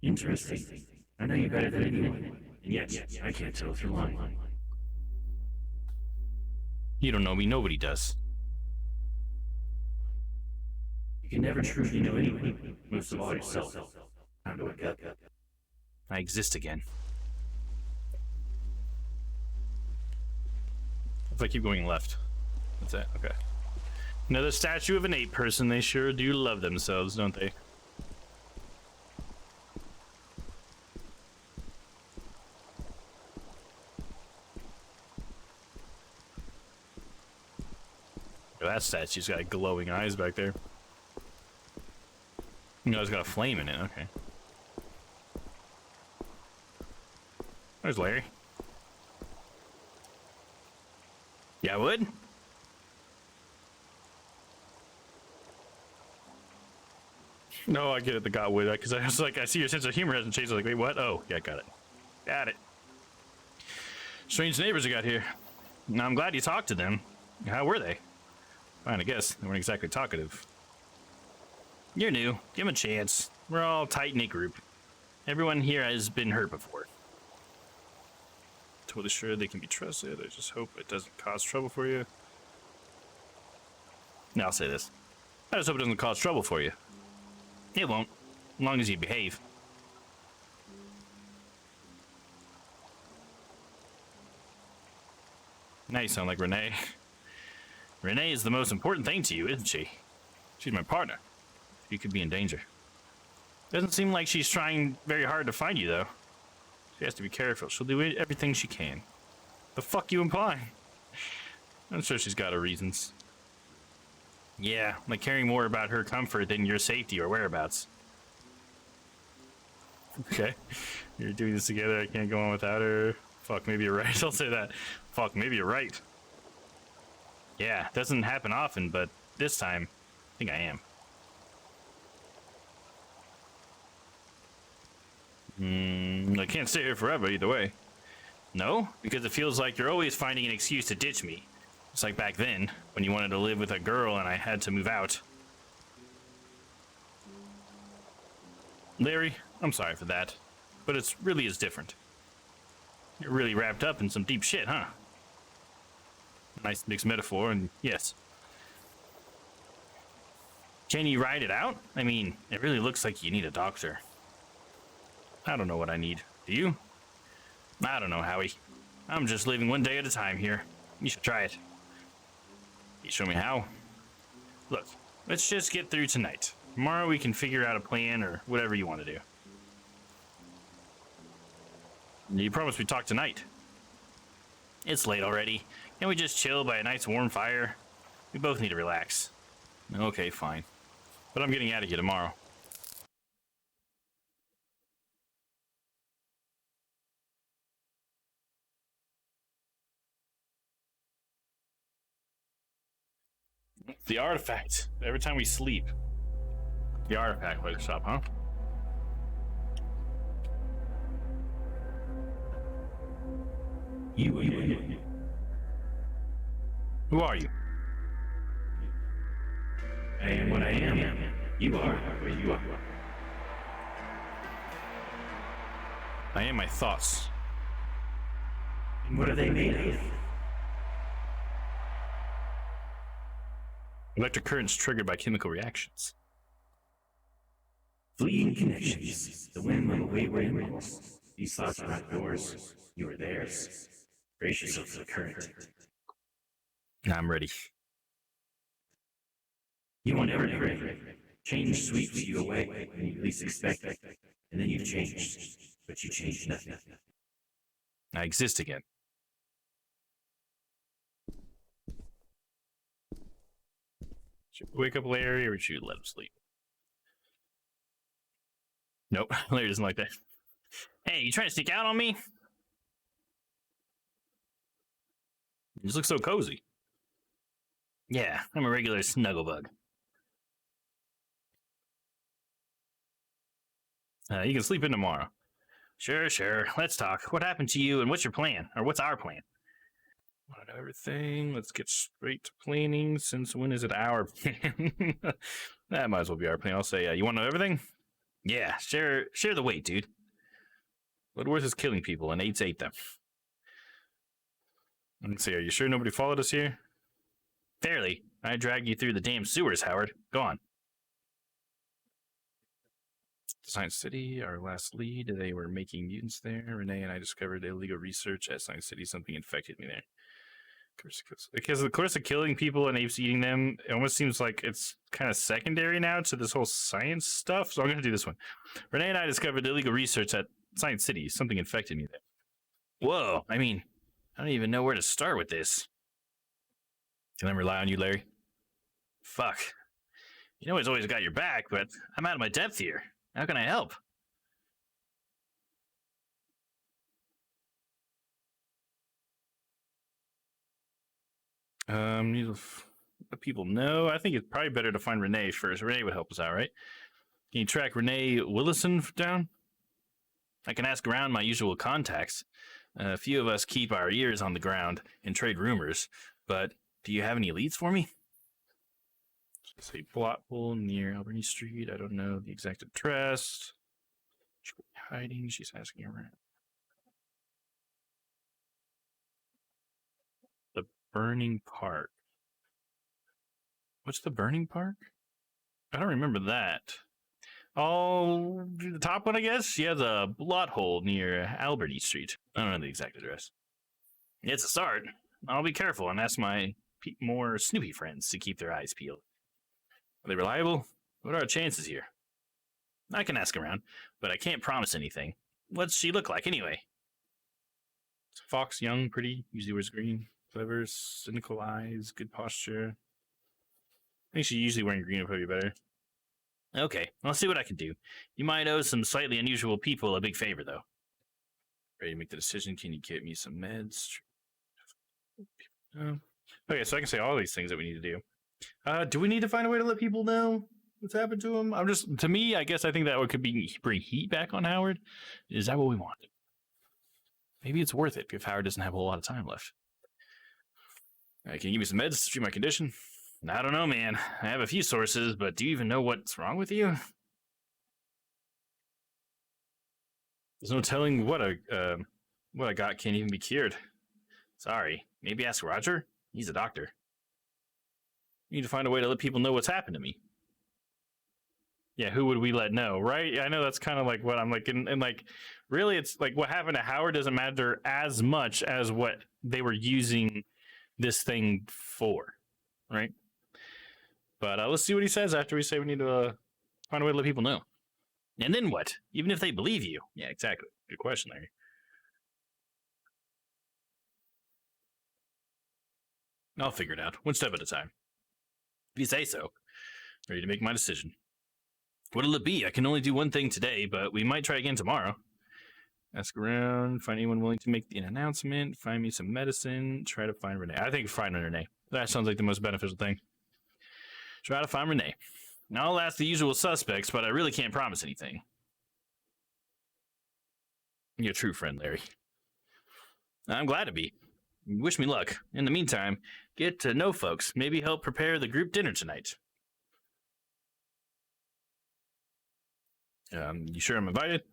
Speaker 6: Interesting. I know you better than anyone, and yet I can't tell if you're lying.
Speaker 2: You don't know me, nobody does.
Speaker 6: You can never truly know anyone, most of all yourself. Time to wake up.
Speaker 2: I exist again. If I keep going left. That's it, okay. Another statue of an ape person. They sure do love themselves, don't they? That statue's got glowing eyes back there. No, it's got a flame in it. Okay. There's Larry. Yeah, I would. No, I get it. The God would, because I was like, I see your sense of humor hasn't changed. I was like, wait, what? Oh, yeah, got it. Got it. Strange neighbors you got here. Now, I'm glad you talked to them. How were they? Fine, I guess. They weren't exactly talkative. You're new. Give them a chance. We're all a tight-knit group. Everyone here has been hurt before. Totally sure they can be trusted. I just hope it doesn't cause trouble for you. Now, I'll say this. I just hope it doesn't cause trouble for you. It won't, as long as you behave. Now you sound like Renee. Renee is the most important thing to you, isn't she? She's my partner. She could be in danger. Doesn't seem like she's trying very hard to find you, though. She has to be careful. She'll do everything she can. The fuck you implying? I'm sure she's got her reasons. Yeah, like caring more about her comfort than your safety or whereabouts. Okay. You're doing this together. I can't go on without her. Fuck, maybe you're right. I'll say that. Fuck, maybe you're right. Yeah, it doesn't happen often, but this time, I think I am. I can't stay here forever either way. No, because it feels like you're always finding an excuse to ditch me. It's like back then, when you wanted to live with a girl and I had to move out. Larry, I'm sorry for that, but it's really is different. You're really wrapped up in some deep shit, huh? Nice mixed metaphor, and yes. Can you ride it out? I mean, it really looks like you need a doctor. I don't know what I need. Do you? I don't know, Howie. I'm just living one day at a time here. You should try it. You show me how? Look, let's just get through tonight. Tomorrow we can figure out a plan or whatever you want to do. You promised we'd talk tonight. It's late already. Can't we just chill by a nice warm fire? We both need to relax. Okay, fine. But I'm getting out of here tomorrow. The artifact. Every time we sleep. The artifact light shop, huh?
Speaker 6: You.
Speaker 2: Who are you?
Speaker 6: I am what I am. You are what you are.
Speaker 2: I am my thoughts.
Speaker 6: And what are they made of?
Speaker 2: Electric currents triggered by chemical reactions.
Speaker 6: Fleeting connections. The wind went away where it went. These thoughts are not yours. You are theirs. Brace yourself for the current.
Speaker 2: I'm ready.
Speaker 6: You won't ever agree. Change sweeps you away when you least expect it. And then you've changed. But you changed nothing.
Speaker 2: I exist again. Should we wake up Larry or should we let him sleep? Nope, Larry doesn't like that. Hey, you trying to sneak out on me? You just look so cozy. Yeah, I'm a regular snugglebug. You can sleep in tomorrow. Sure. Let's talk. What happened to you and what's your plan? Or what's our plan? Want to know everything? Let's get straight to planning. Since when is it our plan? That might as well be our plan. I'll say, you want to know everything? Yeah, share the weight, dude. Bloodworth is killing people and AIDS ate them. Let's see, are you sure nobody followed us here? Fairly. I dragged you through the damn sewers, Howard. Go on. Science City, our last lead. They were making mutants there. Renee and I discovered illegal research at Science City. Something infected me there. Because the course of killing people and apes eating them, it almost seems like it's kind of secondary now to this whole science stuff. So I'm going to do this one. Renee and I discovered illegal research at Science City. Something infected me there. Whoa, I mean, I don't even know where to start with this. Can I rely on you, Larry? Fuck. You know he's always got your back, but I'm out of my depth here. How can I help? Need to let people know. I think it's probably better to find Renee first. Renee would help us out, right? Can you track Renee Willison down? I can ask around my usual contacts. A few of us keep our ears on the ground and trade rumors, but do you have any leads for me? Say plot hole near Albany Street. I don't know the exact address. She's hiding. She's asking around. The Burning Park. What's the Burning Park? I don't remember that. Oh, the top one, I guess? Yeah, the blot hole near Albany Street. I don't know the exact address. It's a start. I'll be careful and ask my more Snoopy friends to keep their eyes peeled. Are they reliable? What are our chances here? I can ask around, but I can't promise anything. What's she look like, anyway? Fox, young, pretty, usually wears green, clever, cynical eyes, good posture. I think she's usually wearing green would probably be better. Okay, I'll see what I can do. You might owe some slightly unusual people a big favor, though. Ready to make the decision? Can you get me some meds? Okay, so I can say all these things that we need to do. Do we need to find a way to let people know what's happened to him? To me, I guess I think that could be bring heat back on Howard. Is that what we want? Maybe it's worth it if Howard doesn't have a whole lot of time left. Can you give me some meds to treat my condition? I don't know, man. I have a few sources, but do you even know what's wrong with you? There's no telling what I got can't even be cured. Sorry. Maybe ask Roger? He's a doctor. We need to find a way to let people know what's happened to me. Yeah, who would we let know, right? I know that's kind of like what I'm like, and like, really, it's like what happened to Howard doesn't matter as much as what they were using this thing for, right? But let's see what he says after we say we need to find a way to let people know. And then what? Even if they believe you? Yeah, exactly. Good question, Larry. I'll figure it out, one step at a time. If you say so. Ready to make my decision. What'll it be? I can only do one thing today, but we might try again tomorrow. Ask around, find anyone willing to make an announcement, find me some medicine, try to find Renee. I think find Renee. That sounds like the most beneficial thing. Try to find Renee. Now I'll ask the usual suspects, but I really can't promise anything. You're a true friend, Larry. I'm glad to be. Wish me luck. In the meantime, get to know folks. Maybe help prepare the group dinner tonight. You sure I'm invited?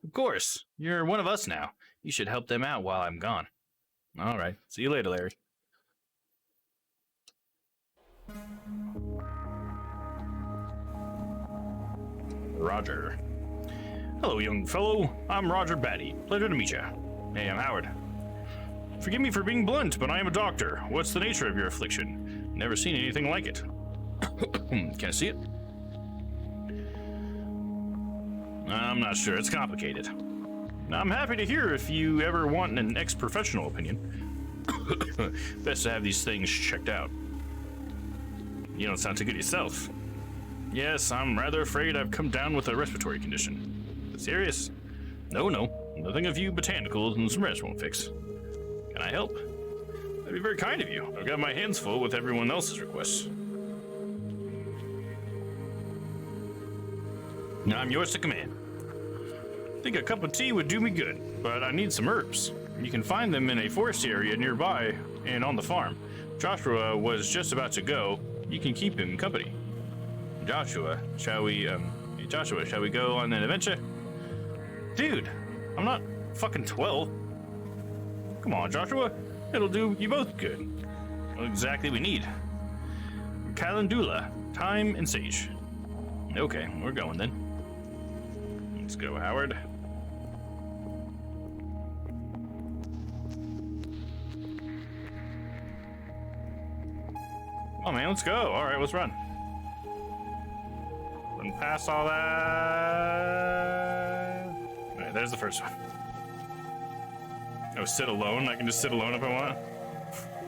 Speaker 2: Of course. You're one of us now. You should help them out while I'm gone. All right. See you later, Larry. Roger. Hello, young fellow. I'm Roger Batty. Pleasure to meet you. Hey, I'm Howard. Forgive me for being blunt, but I am a doctor. What's the nature of your affliction? Never seen anything like it. Can I see it? I'm not sure. It's complicated. I'm happy to hear if you ever want an ex-professional opinion. Best to have these things checked out. You don't sound too good yourself. Yes, I'm rather afraid I've come down with a respiratory condition. Serious? No. Nothing a few botanicals and some rest won't fix. Can I help? That'd be very kind of you. I've got my hands full with everyone else's requests. Now I'm yours to command. I think a cup of tea would do me good, but I need some herbs. You can find them in a forest area nearby and on the farm. Joshua was just about to go. You can keep him company. Joshua, shall we go on an adventure? Dude, I'm not fucking 12. Come on, Joshua. It'll do you both good. What exactly we need? Calendula, thyme, and sage. Okay, we're going then. Let's go, Howard. Oh man, let's go. All right, let's run. Run past all that. All right, there's the first one. Oh, sit alone. I can just sit alone if I want.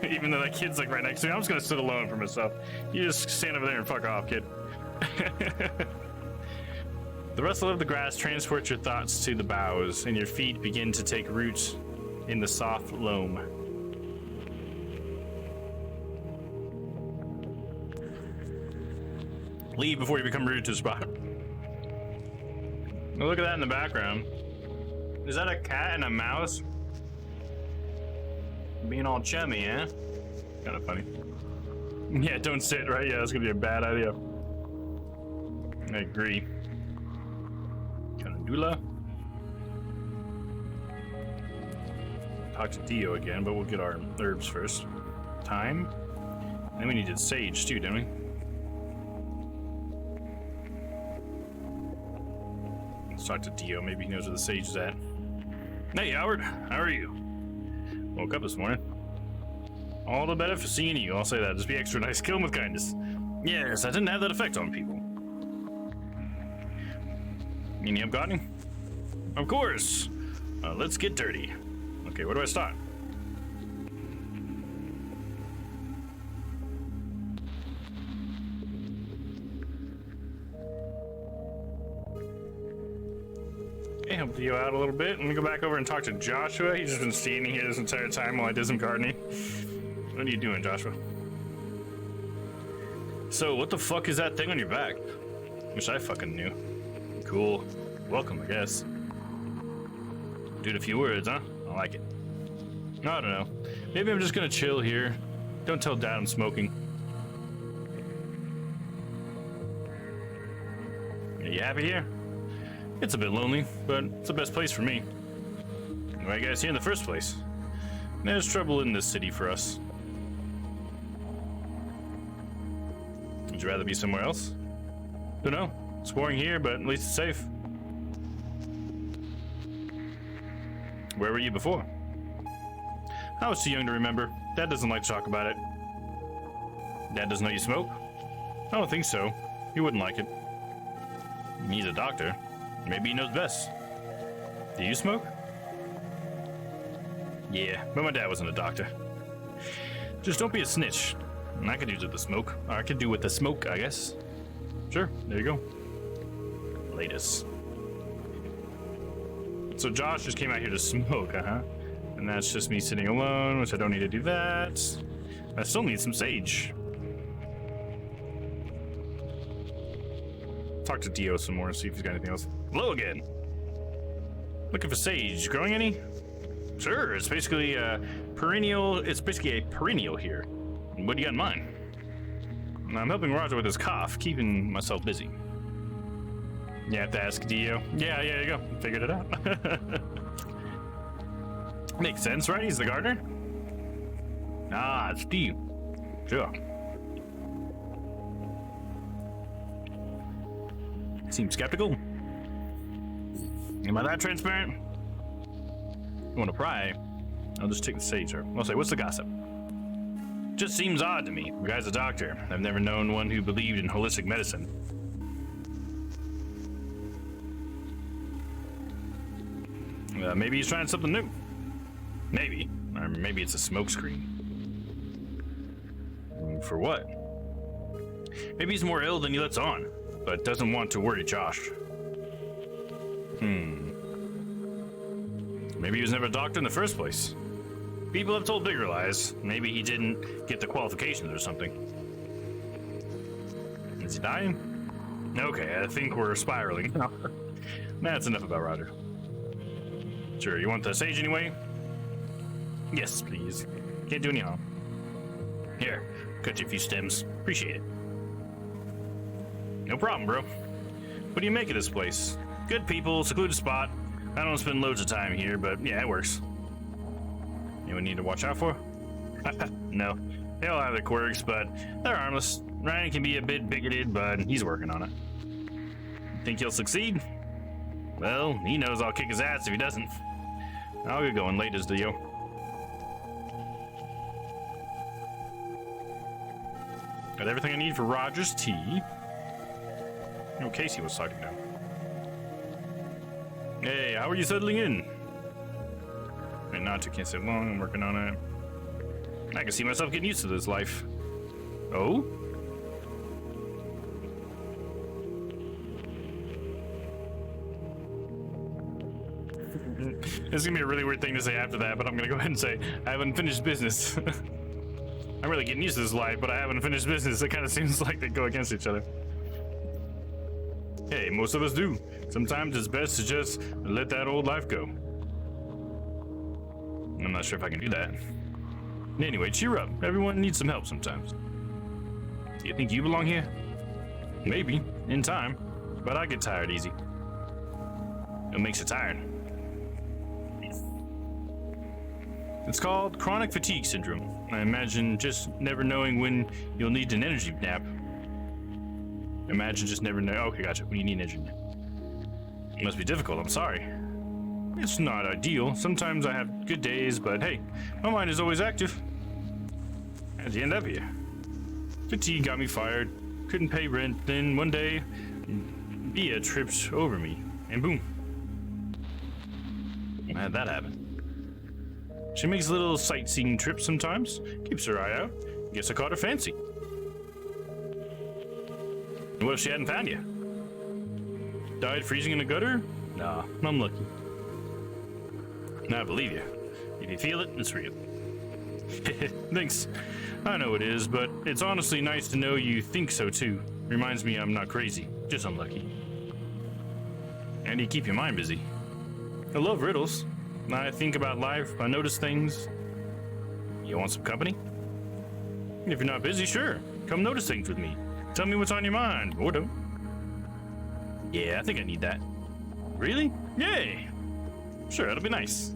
Speaker 2: Even though that kid's like right next to me, I'm just gonna sit alone for myself. You just stand over there and fuck off, kid. The rustle of the grass transports your thoughts to the boughs, and your feet begin to take root in the soft loam. Leave before you become rooted to the spot. Oh, look at that in the background. Is that a cat and a mouse? Being all chummy, eh? Kind of funny. Yeah, don't sit, right? Yeah, that's gonna be a bad idea. I agree. Canadula. Talk to Dio again, but we'll get our herbs first. Thyme. And then we needed sage too, didn't we? Let's talk to Dio. Maybe he knows where the sage is at. Hey, Howard. How are you? Woke up this morning. All the better for seeing you. I'll say that. Just be extra nice. Kill him with kindness. Yes, I didn't have that effect on people. Any up got any? Of course. Let's get dirty. Okay, where do I start? Okay, help Dio out a little bit. Let me go back over and talk to Joshua. He's just been standing here this entire time while I did some gardening. What are you doing, Joshua? So, what the fuck is that thing on your back? Wish I fucking knew. Cool. Welcome, I guess. Dude, a few words, huh? I like it. I don't know. Maybe I'm just gonna chill here. Don't tell Dad I'm smoking. Are you happy here? It's a bit lonely, but it's the best place for me. Why are you guys here in the first place? There's trouble in this city for us. Would you rather be somewhere else? Don't know. It's boring here, but at least it's safe. Where were you before? I was too young to remember. Dad doesn't like to talk about it. Dad doesn't know you smoke? I don't think so. He wouldn't like it. He's a doctor. Maybe he knows best. Do you smoke? Yeah, but my dad wasn't a doctor. Just don't be a snitch. And I could use with the smoke. Or I could do with the smoke, I guess. Sure, there you go. Latest. So Josh just came out here to smoke, And that's just me sitting alone, which I don't need to do that. I still need some sage. Talk to Dio some more and see if he's got anything else. Hello again. Looking for sage. Growing any? Sure, it's basically a perennial. It's basically a perennial here. What do you got in mind? I'm helping Roger with his cough, keeping myself busy. You have to ask Dio. Yeah, there you go. Figured it out. Makes sense, right? He's the gardener. Ah, it's Dio. Sure. Seems skeptical. Am I that transparent? You want to pry? I'll just take the sage, or I'll say, what's the gossip? Just seems odd to me. The guy's a doctor. I've never known one who believed in holistic medicine. Maybe he's trying something new. Maybe. Or maybe it's a smokescreen. For what? Maybe he's more ill than he lets on, but doesn't want to worry Josh. Maybe he was never a doctor in the first place. People have told bigger lies. Maybe he didn't get the qualifications or something. Is he dying? Okay, I think we're spiraling. That's enough about Roger. Sure, you want the sage anyway? Yes, please. Can't do any harm. Here, cut you a few stems. Appreciate it. No problem, bro. What do you make of this place? Good people, secluded spot. I don't spend loads of time here, but yeah, it works. Anyone need to watch out for? No. They all have their quirks, but they're harmless. Ryan can be a bit bigoted, but he's working on it. Think he'll succeed? Well, he knows I'll kick his ass if he doesn't. I'll get going. Latest, Dio. Got everything I need for Roger's tea. Oh, Casey was talking now. Hey, how are you settling in? And not can't sit long. I'm working on it. I can see myself getting used to this life. Oh? This is gonna be a really weird thing to say after that, but I'm gonna go ahead and say I have unfinished business. I'm really getting used to this life, but I have unfinished business. It kind of seems like they go against each other. Hey, most of us do. Sometimes it's best to just let that old life go. I'm not sure if I can do that. Anyway, cheer up. Everyone needs some help sometimes. Do you think you belong here? Maybe, in time, but I get tired easy. What makes you tired? It's called chronic fatigue syndrome. I imagine just never knowing when you'll need an energy nap. Imagine just never know. Okay, gotcha. When you need an energy nap. It must be difficult. I'm sorry. It's not ideal. Sometimes I have good days, but hey, my mind is always active. How'd you end up here? Fatigue got me fired. Couldn't pay rent. Then one day, Bia tripped over me, and boom. I had that happen. She makes little sightseeing trips sometimes. Keeps her eye out. Guess I caught her fancy. What if she hadn't found you? Died freezing in a gutter? Nah, I'm lucky. Now I believe you. If you feel it, it's real. Thanks. I know it is, but it's honestly nice to know you think so too. Reminds me I'm not crazy, just unlucky. And you keep your mind busy. I love riddles. I think about life, I notice things. You want some company? If you're not busy, sure. Come notice things with me. Tell me what's on your mind, or don't. Yeah, I think I need that. Really? Yay! Sure, it'll be nice.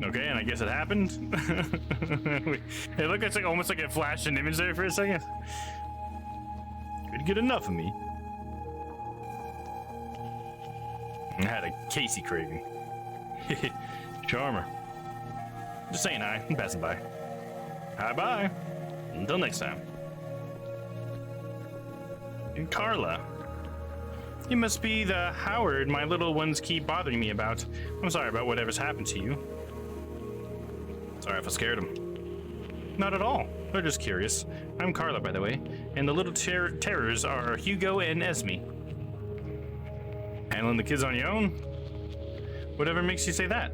Speaker 2: Okay, and I guess it happened. It looked like almost like it flashed an image there for a second. Couldn't get enough of me. I had a Casey craving. Charmer. Just saying hi. I'm passing by. Hi, bye. Until next time. And Carla. You must be the Howard my little ones keep bothering me about. I'm sorry about whatever's happened to you. Sorry if I scared them. Not at all. They're just curious. I'm Carla, by the way. And the little terrors are Hugo and Esme. Handling the kids on your own? Whatever makes you say that?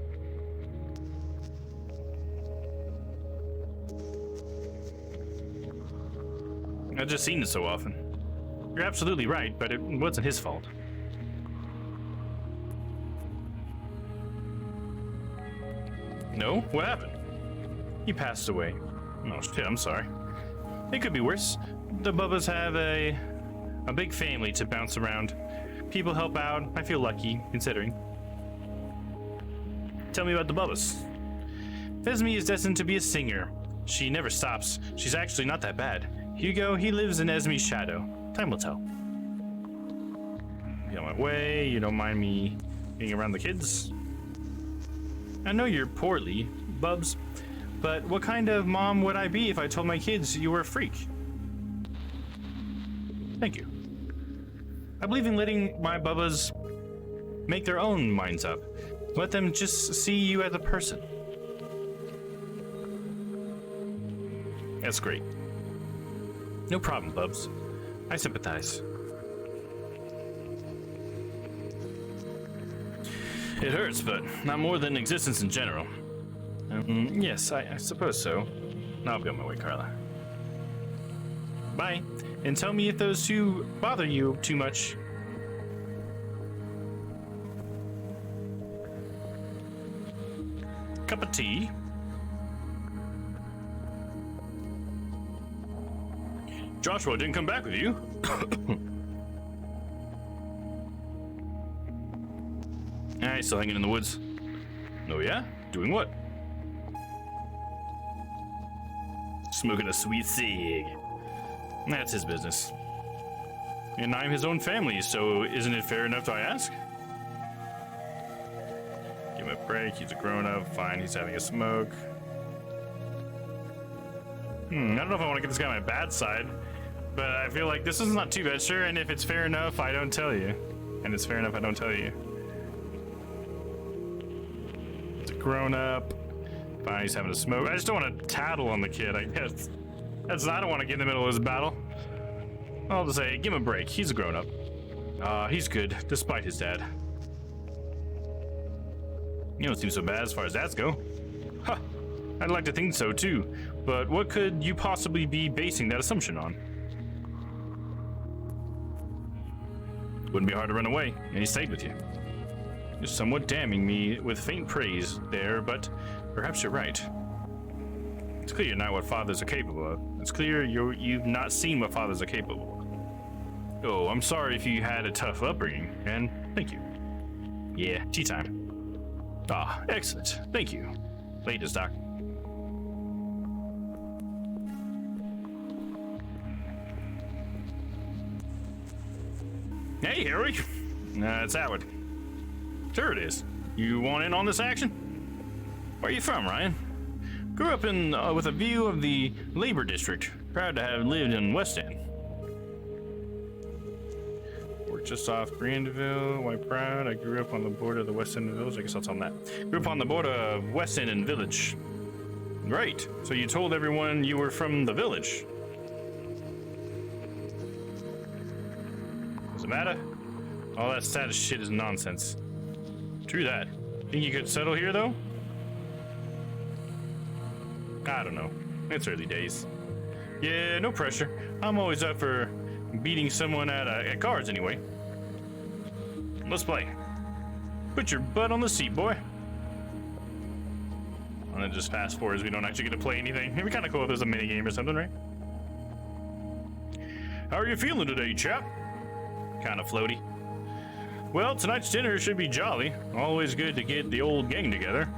Speaker 2: I've just seen it so often. You're absolutely right, but it wasn't his fault. No? What happened? He passed away. Oh shit, I'm sorry. It could be worse. The Bubbas have a big family to bounce around. People help out. I feel lucky, considering. Tell me about the Bubbas. Esme is destined to be a singer. She never stops. She's actually not that bad. Hugo, he lives in Esme's shadow. Time will tell. Be on my way. You don't mind me being around the kids? I know you're poorly, Bubs, but what kind of mom would I be if I told my kids you were a freak? Thank you. I believe in letting my Bubbas make their own minds up. Let them just see you as a person. That's great. No problem, Bubs. I sympathize. It hurts, but not more than existence in general. Yes, I suppose so. I'll be on my way, Carla. Bye. And tell me if those two bother you too much. Cup of tea. Joshua didn't come back with you. He's still hanging in the woods. Oh yeah? Doing what? Smoking a sweet cig. That's his business. And I'm his own family, so isn't it fair enough I ask? Give him a break, he's a grown-up, fine, he's having a smoke. I don't know if I want to get this guy on my bad side, but I feel like this is not too bad. Sure, and if it's fair enough, I don't tell you. And it's fair enough, I don't tell you. It's a grown-up. Fine, he's having a smoke. I just don't want to tattle on the kid, I guess. I don't want to get in the middle of this battle. I'll just say, give him a break. He's a grown-up. He's good, despite his dad. You don't seem so bad as far as dads go. Huh. I'd like to think so, too. But what could you possibly be basing that assumption on? Wouldn't be hard to run away, and he stayed with you. You're somewhat damning me with faint praise there, but perhaps you're right. It's clear you're not what fathers are capable of. It's clear you've not seen what fathers are capable of. Oh, I'm sorry if you had a tough upbringing, and thank you. Yeah, tea time. Ah, excellent. Thank you. Latest, Doc. Hey, Harry. It's Howard. Sure it is. You want in on this action? Where are you from, Ryan? Grew up in with a view of the labor district. Proud to have lived in West End. Worked just off Grandville. Why proud? I grew up on the border of the West End and Village. I guess I'll tell them that. Grew up on the border of West End and Village. Right. So you told everyone you were from the village. Does it matter? All that status shit is nonsense. True that. Think you could settle here, though? I don't know. It's early days. Yeah, no pressure. I'm always up for beating someone at cards anyway. Let's play. Put your butt on the seat, boy. And then just fast forwards. We don't actually get to play anything. It'd be kind of cool if there's a mini game or something, right? How are you feeling today, chap? Kind of floaty. Well, tonight's dinner should be jolly. Always good to get the old gang together.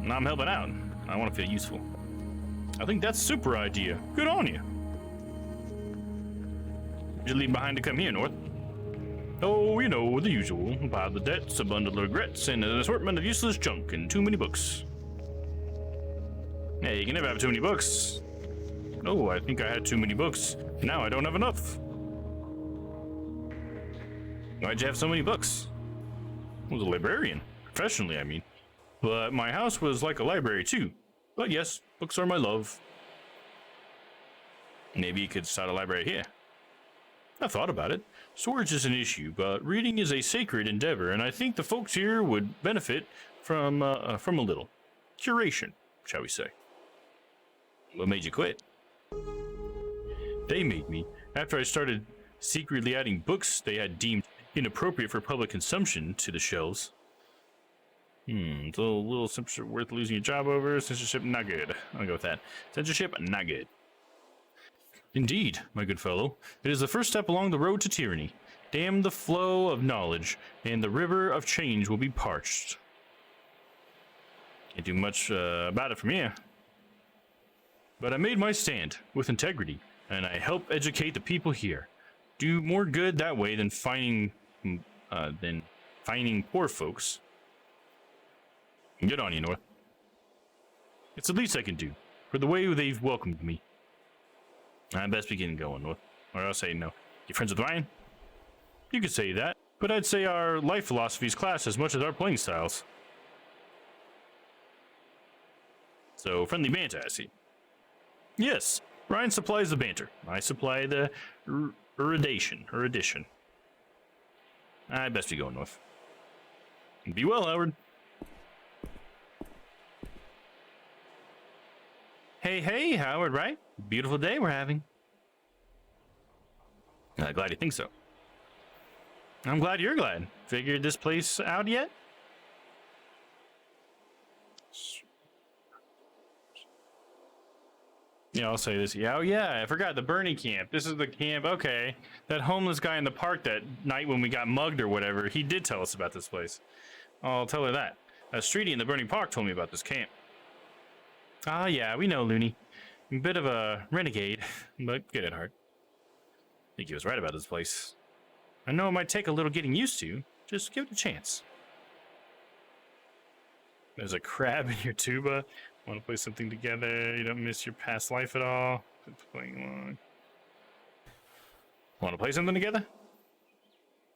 Speaker 2: And I'm helping out. I want to feel useful. I think that's a super idea. Good on you. What'd you leave behind to come here, North? Oh, you know, the usual. A pile of debts, a bundle of regrets, and an assortment of useless junk, and too many books. Hey, you can never have too many books. Oh, I think I had too many books. Now I don't have enough. Why'd you have so many books? I was a librarian. Professionally, I mean. But my house was like a library, too. But yes, books are my love. Maybe you could start a library here. I thought about it. Storage is an issue, but reading is a sacred endeavor, and I think the folks here would benefit from a little curation, shall we say. What made you quit? They made me. After I started secretly adding books they had deemed inappropriate for public consumption to the shelves. It's a little censorship worth losing your job over. Censorship, not good. I'll go with that. Censorship, not good. Indeed, my good fellow. It is the first step along the road to tyranny. Damn the flow of knowledge, and the river of change will be parched. Can't do much about it from here. But I made my stand with integrity, and I help educate the people here. Do more good that way than finding poor folks. Good on you, North. It's the least I can do, for the way they've welcomed me. I best be getting going, North, or I'll say no. You friends with Ryan? You could say that, but I'd say our life philosophies clash as much as our playing styles. So, friendly banter, I see. Yes, Ryan supplies the banter. I supply the erudition. I best be going, North. Be well, Howard. Hey, Howard, right? Beautiful day we're having. Glad you think so. I'm glad you're glad. Figured this place out yet? Yeah, I'll say this. Yeah, oh yeah, I forgot the Bernie camp. This is the camp. Okay, that homeless guy in the park that night when we got mugged or whatever, he did tell us about this place. I'll tell her that. Streety in the Bernie Park told me about this camp. Ah, yeah, we know, Looney. A bit of a renegade, but good at heart. I think he was right about this place. I know it might take a little getting used to. Just give it a chance. There's a crab in your tuba. Want to play something together? You don't miss your past life at all? Been playing along. Want to play something together?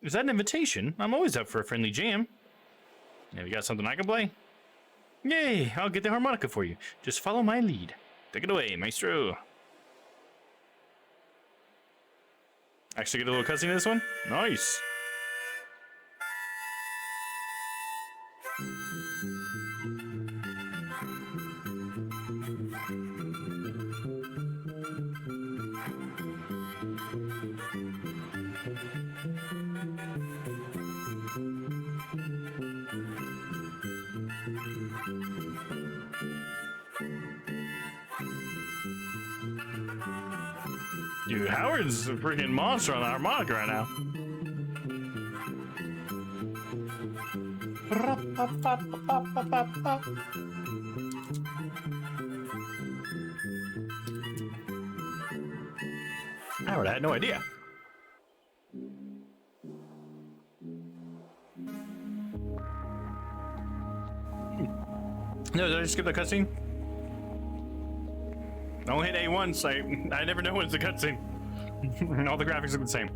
Speaker 2: Is that an invitation? I'm always up for a friendly jam. Have you got something I can play? Yay! I'll get the harmonica for you. Just follow my lead. Take it away, maestro. Actually get a little cutscene in this one? Nice. Dude, Howard's a freaking monster on the harmonica right now. Howard, I had no idea. No, did I just skip the cutscene? Don't hit A once. I never know when it's a cutscene. All the graphics look the same.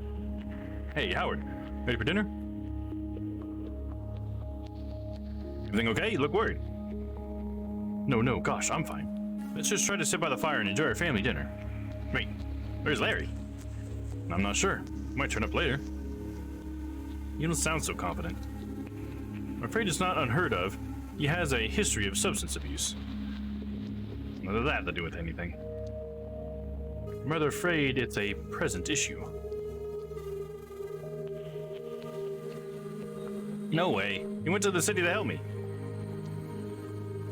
Speaker 2: Hey, Howard, ready for dinner? Everything okay? You look worried. No, gosh, I'm fine. Let's just try to sit by the fire and enjoy our family dinner. Wait, where's Larry? I'm not sure. Might turn up later. You don't sound so confident. I'm afraid it's not unheard of. He has a history of substance abuse. What does that have to do with anything? I'm rather afraid it's a present issue. No way. He went to the city to help me.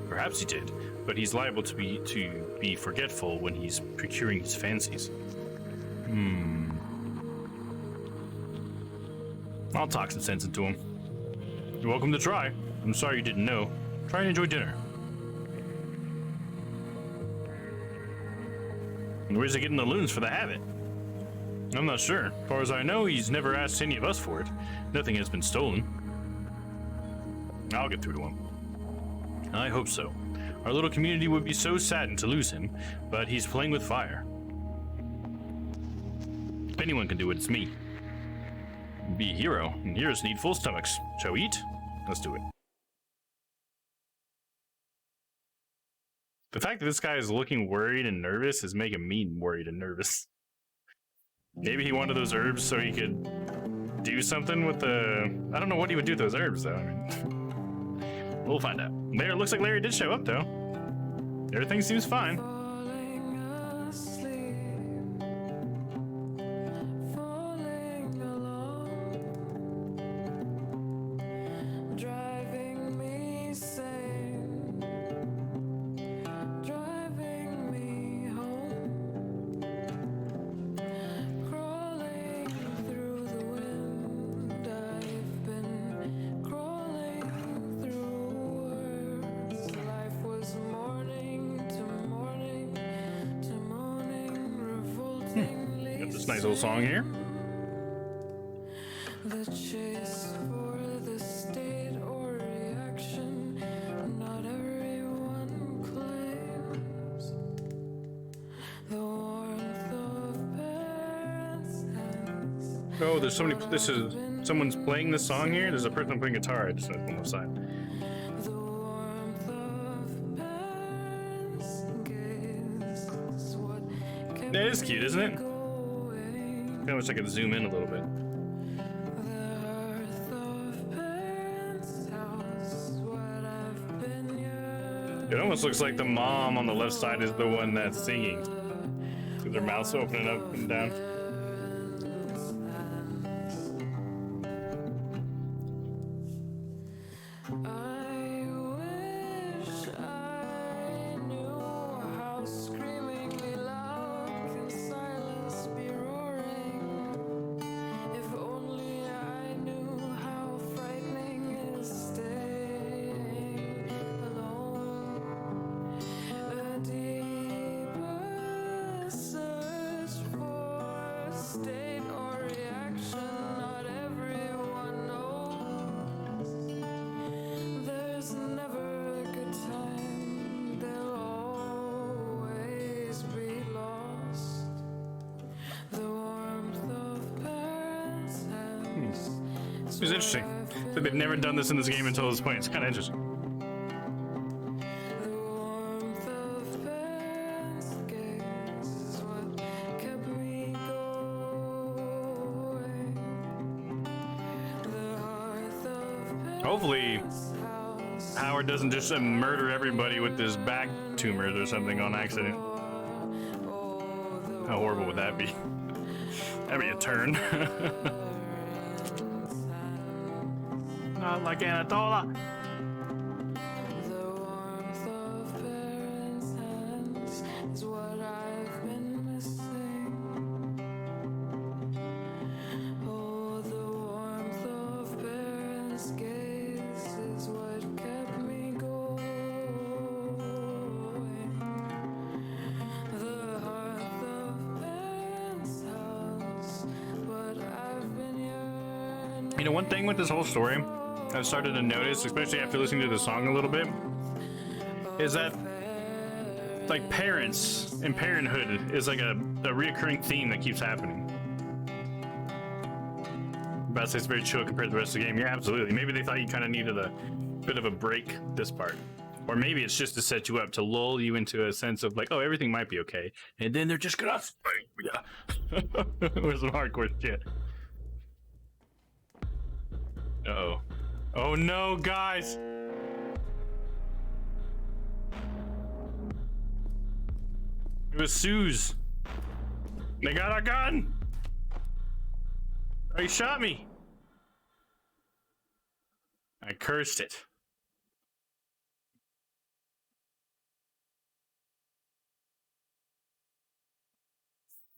Speaker 2: Perhaps he did, but he's liable to be forgetful when he's procuring his fancies. I'll talk some sense into him. You're welcome to try. I'm sorry you didn't know. Try and enjoy dinner. And where's he getting the loons for the habit? I'm not sure. As far as I know, he's never asked any of us for it. Nothing has been stolen. I'll get through to him. I hope so. Our little community would be so saddened to lose him, but he's playing with fire. If anyone can do it, it's me. Be a hero, and heroes need full stomachs. Shall we eat? Let's do it. The fact that this guy is looking worried and nervous is making me worried and nervous. Maybe he wanted those herbs so he could do something with the... I don't know what he would do with those herbs, though. I mean, we'll find out. There, it looks like Larry did show up, though. Everything seems fine. Got this nice little song here.
Speaker 7: The chase for the state or reaction, not everyone claims the warmth of parents' hands.
Speaker 2: Oh, there's so many. This is someone's playing this song here. There's a person playing guitar. I just on the side.
Speaker 7: The warmth of parents' gaze is what kept
Speaker 2: That is cute, isn't it?
Speaker 7: going.
Speaker 2: I wish I could zoom in a little bit.
Speaker 7: The hearth of parents' house, what I've been
Speaker 2: It almost looks like the mom on the left side is the one that's singing. With their mouths opening up and down.
Speaker 7: I wish I knew how screamingly loud can silence be roaring. If only I knew how frightening is staying alone. A deeper search for a state or reaction not everyone knows.
Speaker 2: It's interesting. So they've never done this in this game until this point. It's kind of interesting.
Speaker 7: The warmth of parents' gaze is what kept me going. The hearth of
Speaker 2: Hopefully,
Speaker 7: parents' house.
Speaker 2: Howard doesn't just murder everybody with his back tumors or something on accident. How horrible would that be? That'd be a turn. Not like Anatola.
Speaker 7: The warmth of parents' hands is what I've been missing. Oh, the warmth of parents' gaze is what kept me going. The hearth of parents' house, but I've been yearning.
Speaker 2: You know, one thing with this whole story I've started to notice, especially after listening to the song a little bit, is that like parents and parenthood is like a reoccurring theme that keeps happening. About to say it's very chill compared to the rest of the game. Yeah, absolutely. Maybe they thought you kind of needed a bit of a break this part. Or maybe it's just to set you up, to lull you into a sense of like, oh, everything might be okay. And then they're just gonna spank you. With some hardcore shit. Uh-oh. Oh no, guys! It was Suze. They got a gun! He shot me! I cursed it.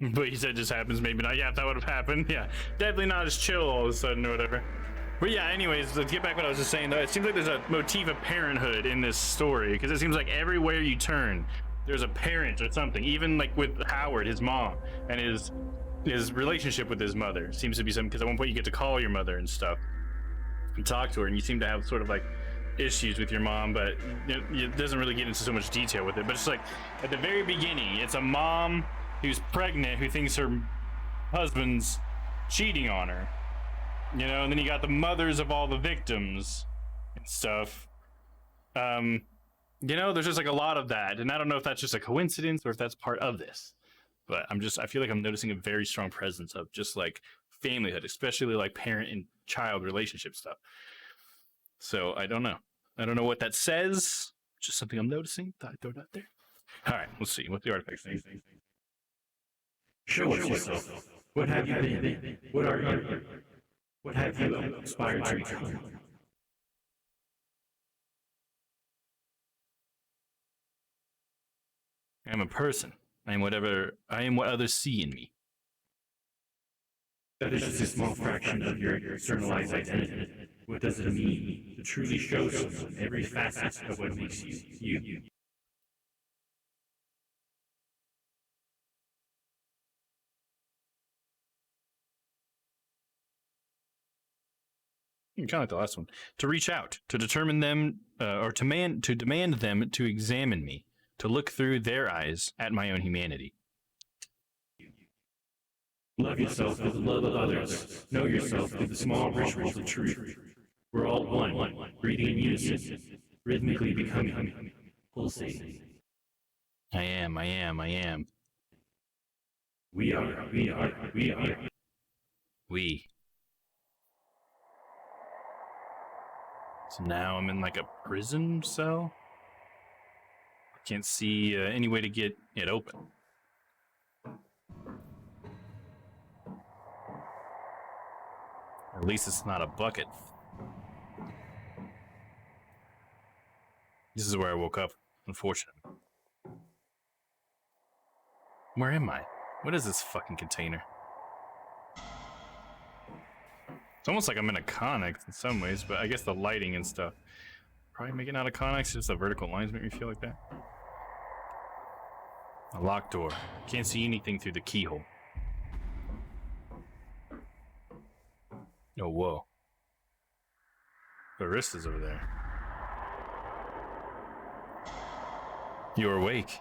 Speaker 2: But you said just happens, maybe not. Yeah, if that would have happened, yeah. Definitely not as chill all of a sudden or whatever. But yeah, anyways, let's get back to what I was just saying though. It seems like there's a motif of parenthood in this story, because it seems like everywhere you turn, there's a parent or something. Even like with Howard, his mom, and his relationship with his mother seems to be something, because at one point you get to call your mother and stuff and talk to her, and you seem to have sort of like issues with your mom, but it doesn't really get into so much detail with it. But it's like at the very beginning, it's a mom who's pregnant who thinks her husband's cheating on her. You know, and then you got the mothers of all the victims and stuff. You know, there's just like a lot of that. And I don't know if that's just a coincidence or if that's part of this. But I feel like I'm noticing a very strong presence of just like familyhood, especially like parent and child relationship stuff. So I don't know. I don't know what that says. Just something I'm noticing. Thought I'd throw it out there. All right, let's see what the artifact says.
Speaker 6: Show us yourself. What have you been? What are you? What have you aspired to become?
Speaker 2: I am a person. I am what others see in me.
Speaker 6: That is just a small fraction of your externalized identity. What does it mean to truly show someone every facet of what makes you, you?
Speaker 2: Kind of like the last one. To reach out, to determine them, or to demand them to examine me, to look through their eyes at my own humanity.
Speaker 6: Love yourself with the love of others. Know yourself through the small rituals of truth. We're all one, breathing in unison, rhythmically becoming, pulsating.
Speaker 2: I am.
Speaker 6: We are.
Speaker 2: We. So now I'm in like a prison cell. I can't see any way to get it open. At least it's not a bucket. This is where I woke up, unfortunately. Where am I? What is this fucking container? It's almost like I'm in a Connex in some ways, but I guess the lighting and stuff. Probably making out a Connex, just the vertical lines make me feel like that. A locked door. Can't see anything through the keyhole. Oh, whoa. Barista's over there. You're awake.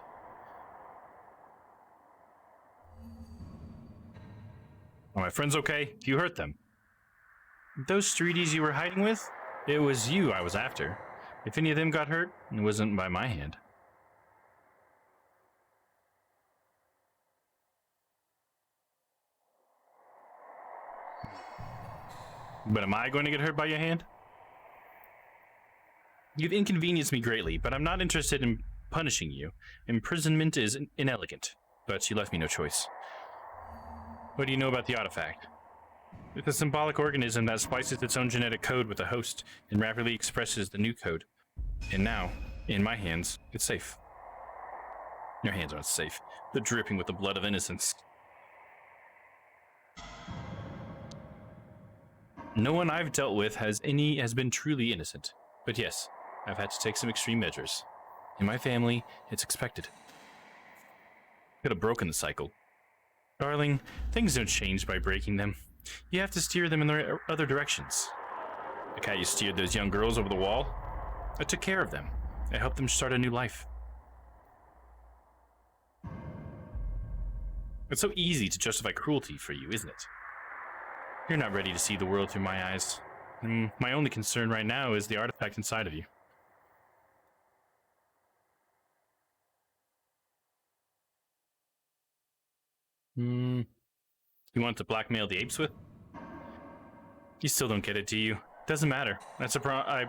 Speaker 2: Are my friends okay? Do you hurt them? Those 3Ds you were hiding with? It was you I was after. If any of them got hurt, it wasn't by my hand. But am I going to get hurt by your hand? You've inconvenienced me greatly, but I'm not interested in punishing you. Imprisonment is inelegant, but you left me no choice. What do you know about the artifact? It's a symbolic organism that splices its own genetic code with the host and rapidly expresses the new code. And now, in my hands, it's safe. Your hands aren't safe. They're dripping with the blood of innocence. No one I've dealt with has been truly innocent. But yes, I've had to take some extreme measures. In my family, it's expected. Could have broken the cycle. Darling, things don't change by breaking them. You have to steer them in the other directions. Like how you steered those young girls over the wall. I took care of them. I helped them start a new life. It's so easy to justify cruelty for you, isn't it? You're not ready to see the world through my eyes. My only concern right now is the artifact inside of you. You want to blackmail the apes with? You still don't get it, do you? Doesn't matter. That's I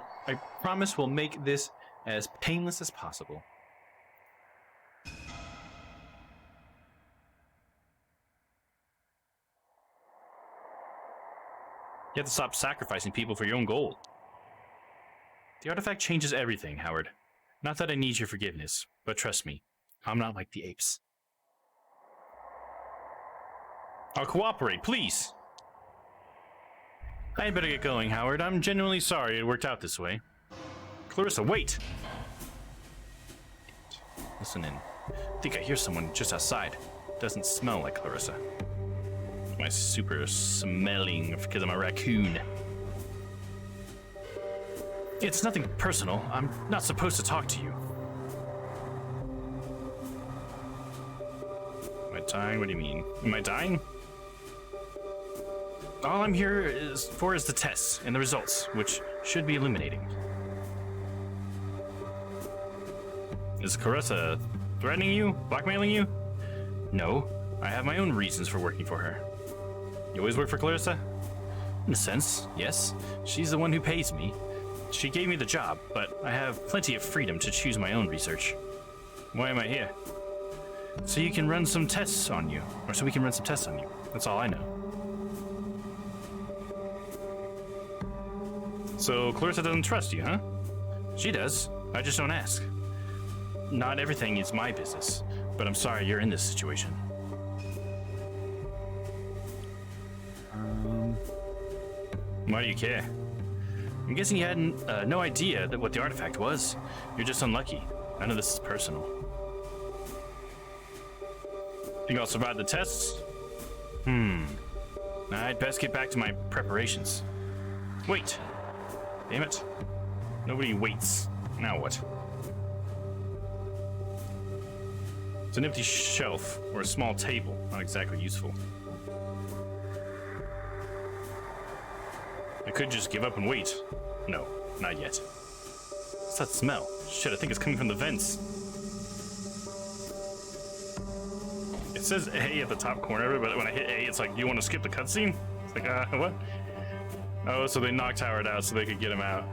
Speaker 2: promise we'll make this as painless as possible. You have to stop sacrificing people for your own gold. The artifact changes everything, Howard. Not that I need your forgiveness, but trust me, I'm not like the apes. I'll cooperate, please. I better get going, Howard. I'm genuinely sorry it worked out this way. Clarissa, wait! Listen in. I think I hear someone just outside. Doesn't smell like Clarissa. My super smelling because I'm a raccoon. It's nothing personal. I'm not supposed to talk to you. Am I dying? What do you mean? Am I dying? All I'm here is the tests and the results, which should be illuminating. Is Clarissa threatening you? Blackmailing you? No, I have my own reasons for working for her. You always work for Clarissa? In a sense, yes. She's the one who pays me. She gave me the job, but I have plenty of freedom to choose my own research. Why am I here? So you can run some tests on you, or so we can run some tests on you. That's all I know. So Clarissa doesn't trust you, huh? She does. I just don't ask. Not everything is my business, but I'm sorry you're in this situation. Why do you care? I'm guessing you had no idea what the artifact was. You're just unlucky. None of this is personal. Think I'll survive the tests? I'd best get back to my preparations. Wait! Damn it. Nobody waits. Now what? It's an empty shelf or a small table. Not exactly useful. I could just give up and wait. No, not yet. What's that smell? Shit, I think it's coming from the vents. It says A at the top corner, but when I hit A, it's like, do you want to skip the cutscene? It's like, what? Oh, so they knocked Howard out so they could get him out.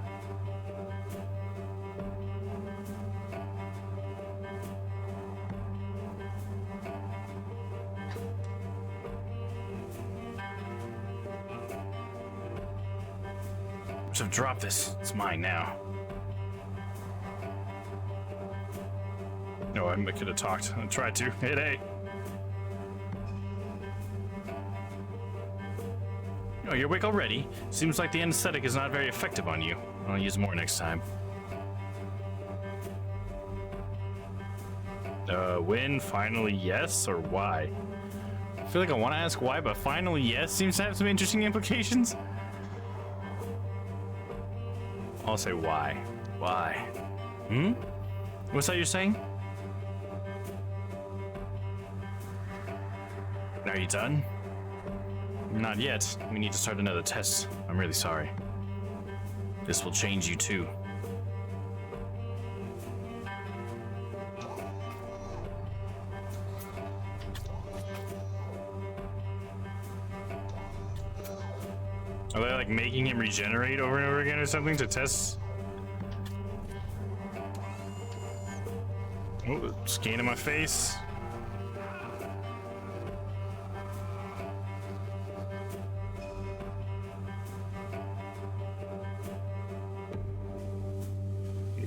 Speaker 2: I should have dropped this. It's mine now. No, I could have talked. I tried to. Hit A. Oh, you're awake already? Seems like the anesthetic is not very effective on you. I'll use more next time. When? Finally yes? Or why? I feel like I want to ask why, but finally yes seems to have some interesting implications. I'll say why. Why? What's that you're saying? Are you done? Not yet. We need to start another test. I'm really sorry. This will change you too. Are they like making him regenerate over and over again or something to test? Oh, scan in my face.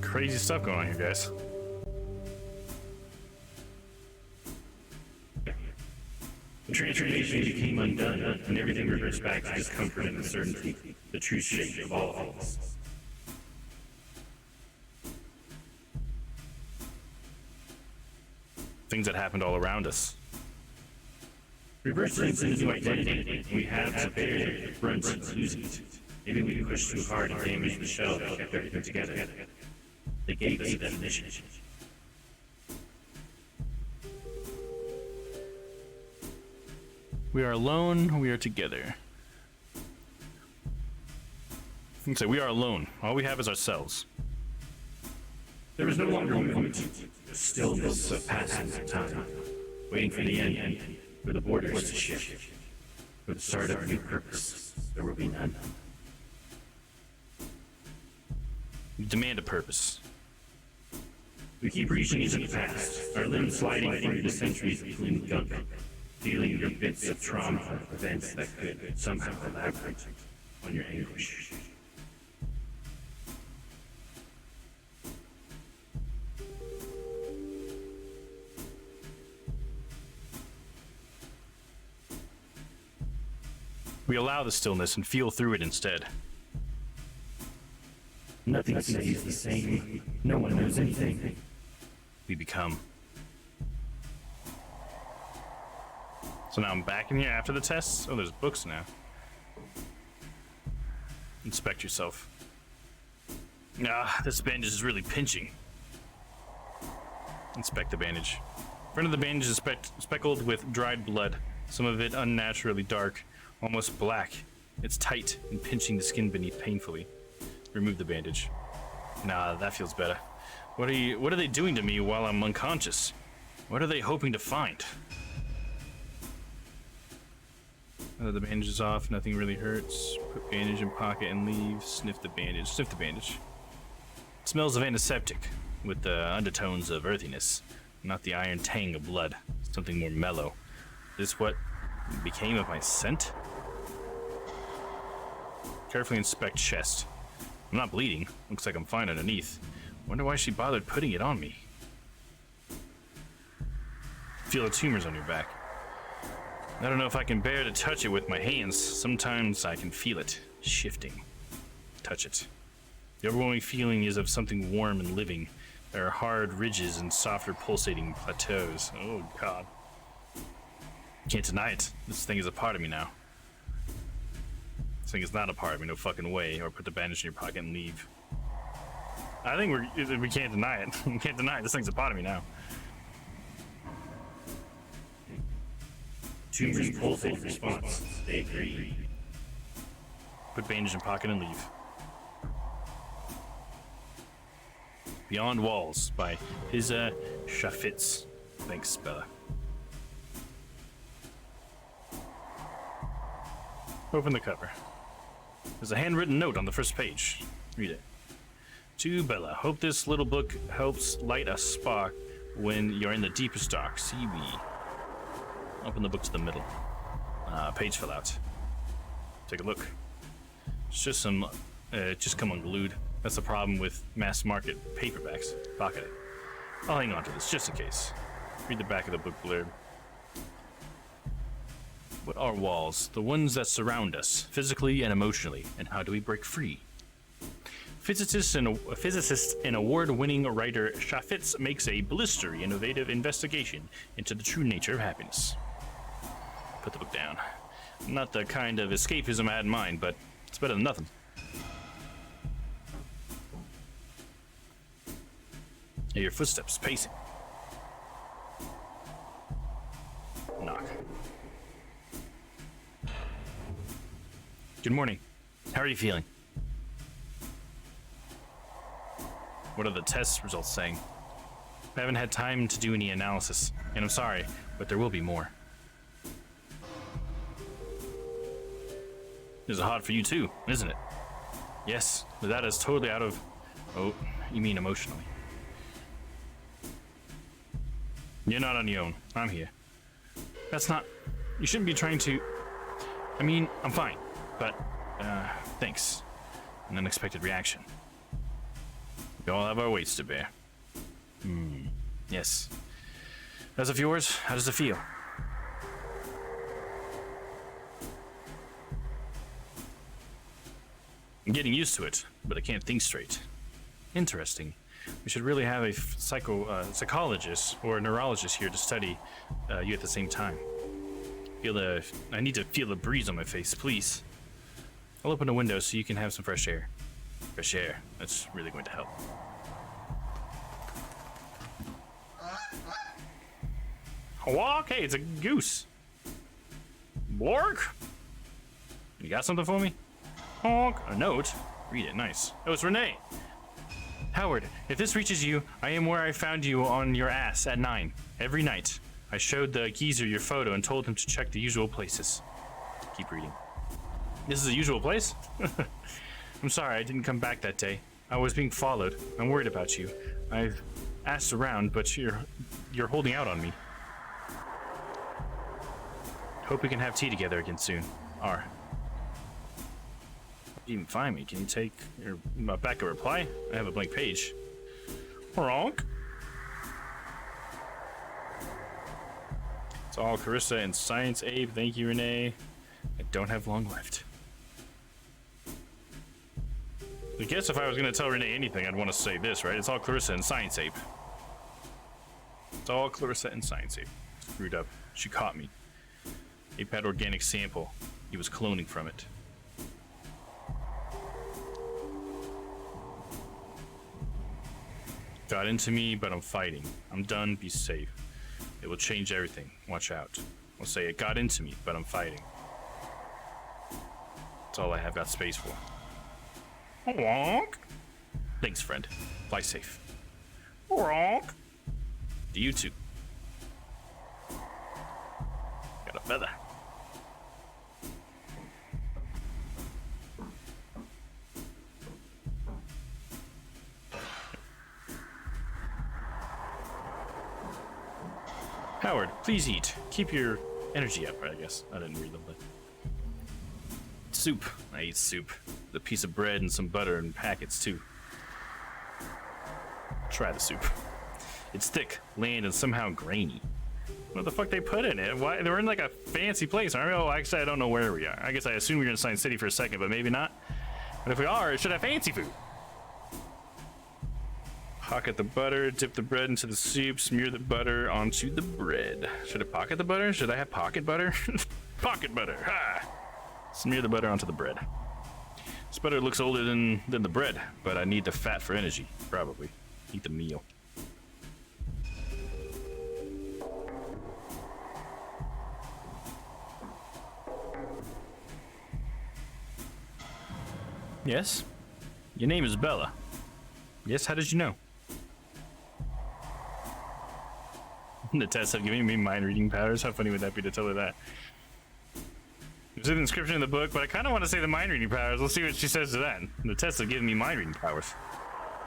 Speaker 2: Crazy stuff going on here, guys.
Speaker 6: The transformation became undone, and everything reverts back to discomfort and uncertainty, the true shape of all things.
Speaker 2: Things that happened all around us.
Speaker 6: Reversing into new identity, we have the barrier that runs into losing it. Maybe we pushed too hard and damaged the shell that kept everything together. They gave us a definition.
Speaker 2: We are alone, we are together. You can say we are alone. All we have is ourselves.
Speaker 6: There was no longer movement, the stillness of passing time, waiting for the end, for the borders to shift, for the start of a new purpose. There will be none.
Speaker 2: We demand a purpose.
Speaker 6: We keep reaching into the past, our limbs sliding through the centuries of clean gunk, feeling your bits of trauma, events that could somehow elaborate on your anguish.
Speaker 2: We allow the stillness and feel through it instead.
Speaker 6: Nothing stays the same. No one knows anything.
Speaker 2: We become. So now I'm back in here after the tests? Oh, there's books now. Inspect yourself. Ah, this bandage is really pinching. Inspect the bandage. Front of the bandage is speckled with dried blood, some of it unnaturally dark, almost black. It's tight and pinching the skin beneath painfully. Remove the bandage. Nah, that feels better. What are they doing to me while I'm unconscious? What are they hoping to find? The bandage is off, nothing really hurts. Put bandage in pocket and leave. Sniff the bandage. Sniff the bandage. It smells of antiseptic, with the undertones of earthiness, not the iron tang of blood. Something more mellow. Is this what became of my scent? Carefully inspect chest. I'm not bleeding. Looks like I'm fine underneath. Wonder why she bothered putting it on me. Feel the tumors on your back. I don't know if I can bear to touch it with my hands. Sometimes I can feel it shifting. Touch it. The overwhelming feeling is of something warm and living. There are hard ridges and softer pulsating plateaus. Oh god. Can't deny it. This thing is a part of me now. This thing is not a part of me, no fucking way. Or put the bandage in your pocket and leave. I think we can't deny it. We can't deny it. This thing's a part of me now.
Speaker 6: Tumors pulsate response. They agree.
Speaker 2: Put bandage in pocket and leave. Beyond Walls by Hiza Shafitz. Thanks, Bella. Open the cover. There's a handwritten note on the first page. Read it. To Bella, hope this little book helps light a spark when you're in the deepest dark. CB. Open the book to the middle. Page fell out. Take a look. It's just some, just come unglued. That's the problem with mass market paperbacks. Pocket it. I'll hang on to this just in case. Read the back of the book blurb. What are walls? The ones that surround us, physically and emotionally. And how do we break free? Physicist and award-winning writer Shafitz makes a blistery, innovative investigation into the true nature of happiness. Put the book down. Not the kind of escapism I had in mind, but it's better than nothing. Hear your footsteps pacing. Knock. Good morning. How are you feeling? What are the test results saying? I haven't had time to do any analysis, and I'm sorry, but there will be more. This is hard for you too, isn't it? Yes, but that is totally out of... Oh, you mean emotionally. You're not on your own. I'm here. That's not... You shouldn't be trying to... I mean, I'm fine, but, thanks. An unexpected reaction. We all have our weights to bear. Yes. As of yours, how does it feel? I'm getting used to it, but I can't think straight. Interesting. We should really have a psychologist or a neurologist here to study you at the same time. I need to feel the breeze on my face, please. I'll open a window so you can have some fresh air. Fresh air. That's really going to help. Walk? Hey, it's a goose. Bork? You got something for me? Honk. A note? Read it, nice. Oh, it's Renee. Howard, if this reaches you, I am where I found you on your ass at 9. Every night. I showed the geezer your photo and told him to check the usual places. Keep reading. This is a usual place? I'm sorry I didn't come back that day. I was being followed. I'm worried about you. I've asked around, but you're holding out on me. Hope we can have tea together again soon. R. You even find me. Can you take your back a reply? I have a blank page. Wrong. It's all Carissa and Science Abe. Thank you, Renee. I don't have long left. I guess if I was going to tell Renee anything, I'd want to say this, right? It's all Clarissa and Science Ape. It's all Clarissa and Science Ape. Screwed up. She caught me. Ape had organic sample. He was cloning from it. Got into me, but I'm fighting. I'm done. Be safe. It will change everything. Watch out. I'll say it got into me, but I'm fighting. That's all I have got space for. Wonk. Thanks, friend. Fly safe. Wonk. To you too. Got a feather. Howard, please eat. Keep your energy up, I guess. I didn't read them, but... Soup. I eat soup. The piece of bread and some butter and packets, too. Try the soup. It's thick, bland, and somehow grainy. What the fuck they put in it? Why? They're in like a fancy place, aren't we? Oh, actually, I don't know where we are. I guess I assume we're in Science City for a second, but maybe not. But if we are, it should have fancy food. Pocket the butter, dip the bread into the soup, smear the butter onto the bread. Should I pocket the butter? Should I have pocket butter? Pocket butter, ha! Smear the butter onto the bread. This butter looks older than the bread, but I need the fat for energy, probably. Eat the meal. Yes? Your name is Bella. Yes, how did you know? The tests have given me mind reading powers. How funny would that be to tell her that? There's an inscription in the book, but I kind of want to say the mind reading powers. We'll see what she says to that. The tests have given me mind reading powers.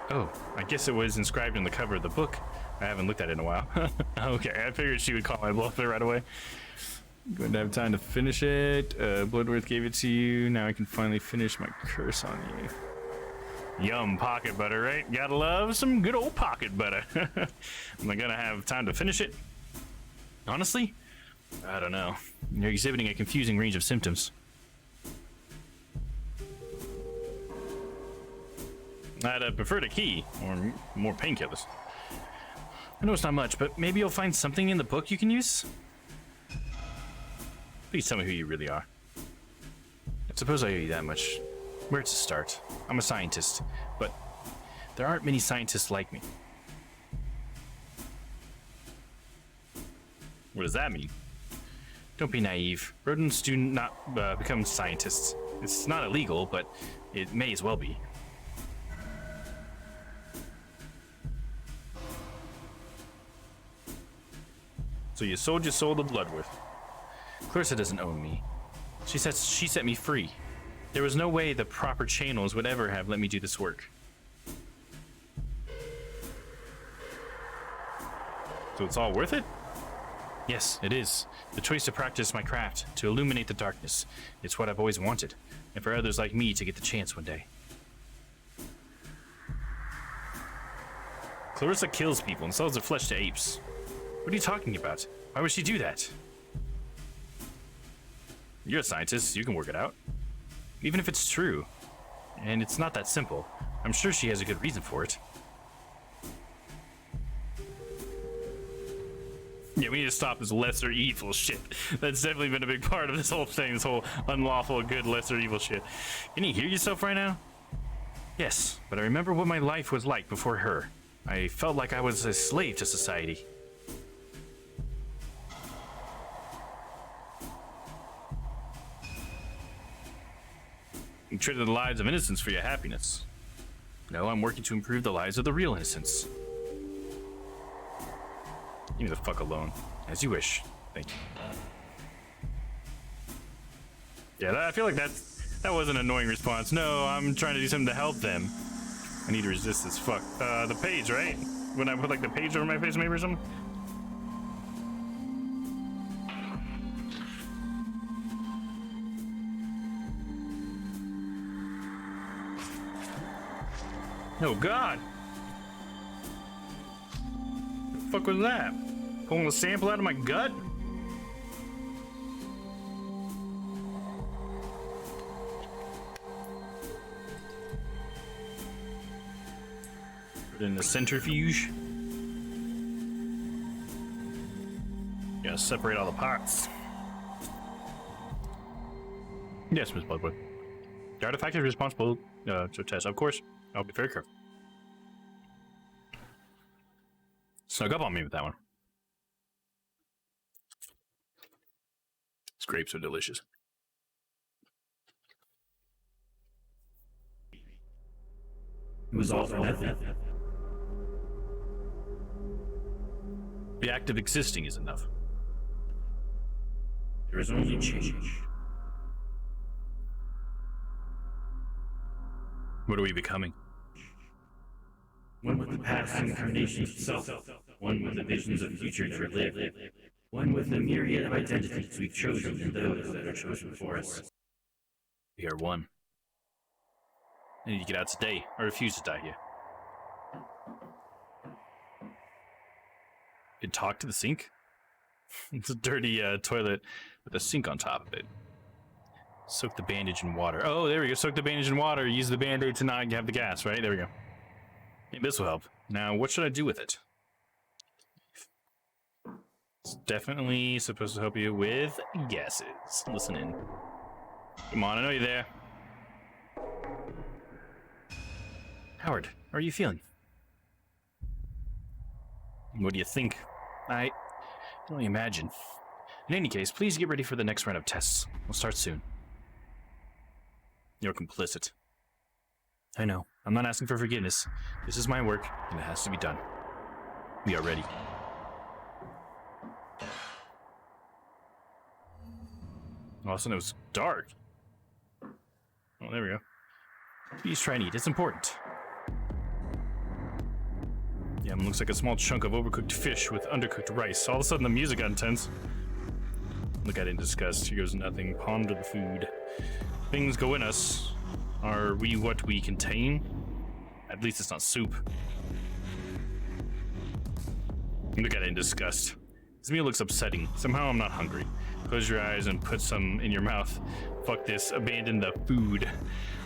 Speaker 2: Oh, I guess it was inscribed in the cover of the book. I haven't looked at it in a while. Okay, I figured she would call my bluff there right away. Going to have time to finish it. Bloodworth gave it to you. Now I can finally finish my curse on you. Yum, pocket butter, right? Gotta love some good old pocket butter. Am I gonna have time to finish it? Honestly, I don't know. You're exhibiting a confusing range of symptoms. I'd prefer the key, or more painkillers. I know it's not much, but maybe you'll find something in the book you can use? Please tell me who you really are. I suppose I owe you that much. Where to start? I'm a scientist, but there aren't many scientists like me. What does that mean? Don't be naive. Rodents do not become scientists. It's not illegal, but it may as well be. So you sold your soul to Bloodworth. Clarissa doesn't own me. She says she set me free. There was no way the proper channels would ever have let me do this work. So it's all worth it? Yes, it is. The choice to practice my craft, to illuminate the darkness. It's what I've always wanted, and for others like me to get the chance one day. Clarissa kills people and sells their flesh to apes. What are you talking about? Why would she do that? You're a scientist, you can work it out. Even if it's true, and it's not that simple, I'm sure she has a good reason for it. Yeah, we need to stop this lesser evil shit. That's definitely been a big part of this whole thing, this whole unlawful, good, lesser evil shit. Can you hear yourself right now? Yes, but I remember what my life was like before her. I felt like I was a slave to society. You traded the lives of innocents for your happiness. No, I'm working to improve the lives of the real innocents. Leave me the fuck alone. As you wish. Thank you. Yeah, I feel like that was an annoying response. No, I'm trying to do something to help them. I need to resist this fuck. The page, right? When I put like the page over my face maybe or something? Oh God! What the fuck was that? Pulling a sample out of my gut? Put it in the centrifuge. Gotta separate all the parts. Yes, Miss Bloodwood. The artifact is responsible to test, of course. I'll be very careful. Snuck up on me with that one. These grapes are delicious.
Speaker 6: It was all for nothing.
Speaker 2: The act of existing is enough.
Speaker 6: There is only change.
Speaker 2: What are we becoming?
Speaker 6: One with the past incarnations itself. One with the visions of future never lived. One with the myriad of identities we've chosen and those that are chosen for us.
Speaker 2: We are one. I need to get out today, or refuse to die here. You can talk to the sink? It's a dirty toilet with a sink on top of it. Soak the bandage in water. Oh, there we go. Soak the bandage in water. Use the band-aid to not have the gas, right? There we go. Maybe this will help. Now, what should I do with it? It's definitely supposed to help you with gases. Listen in. Come on, I know you're there. Howard, how are you feeling? What do you think? I can only imagine. In any case, please get ready for the next round of tests. We'll start soon. You're complicit. I know. I'm not asking for forgiveness. This is my work, and it has to be done. We are ready. All of a sudden it was dark. Oh, there we go. Please try and eat. It's important. Yeah, it looks like a small chunk of overcooked fish with undercooked rice. All of a sudden the music got intense. Look at it in disgust. Here goes nothing. Ponder the food. Things go in us. Are we what we contain? At least it's not soup. Look at it in disgust. This meal looks upsetting. Somehow I'm not hungry. Close your eyes and put some in your mouth. Fuck this. Abandon the food.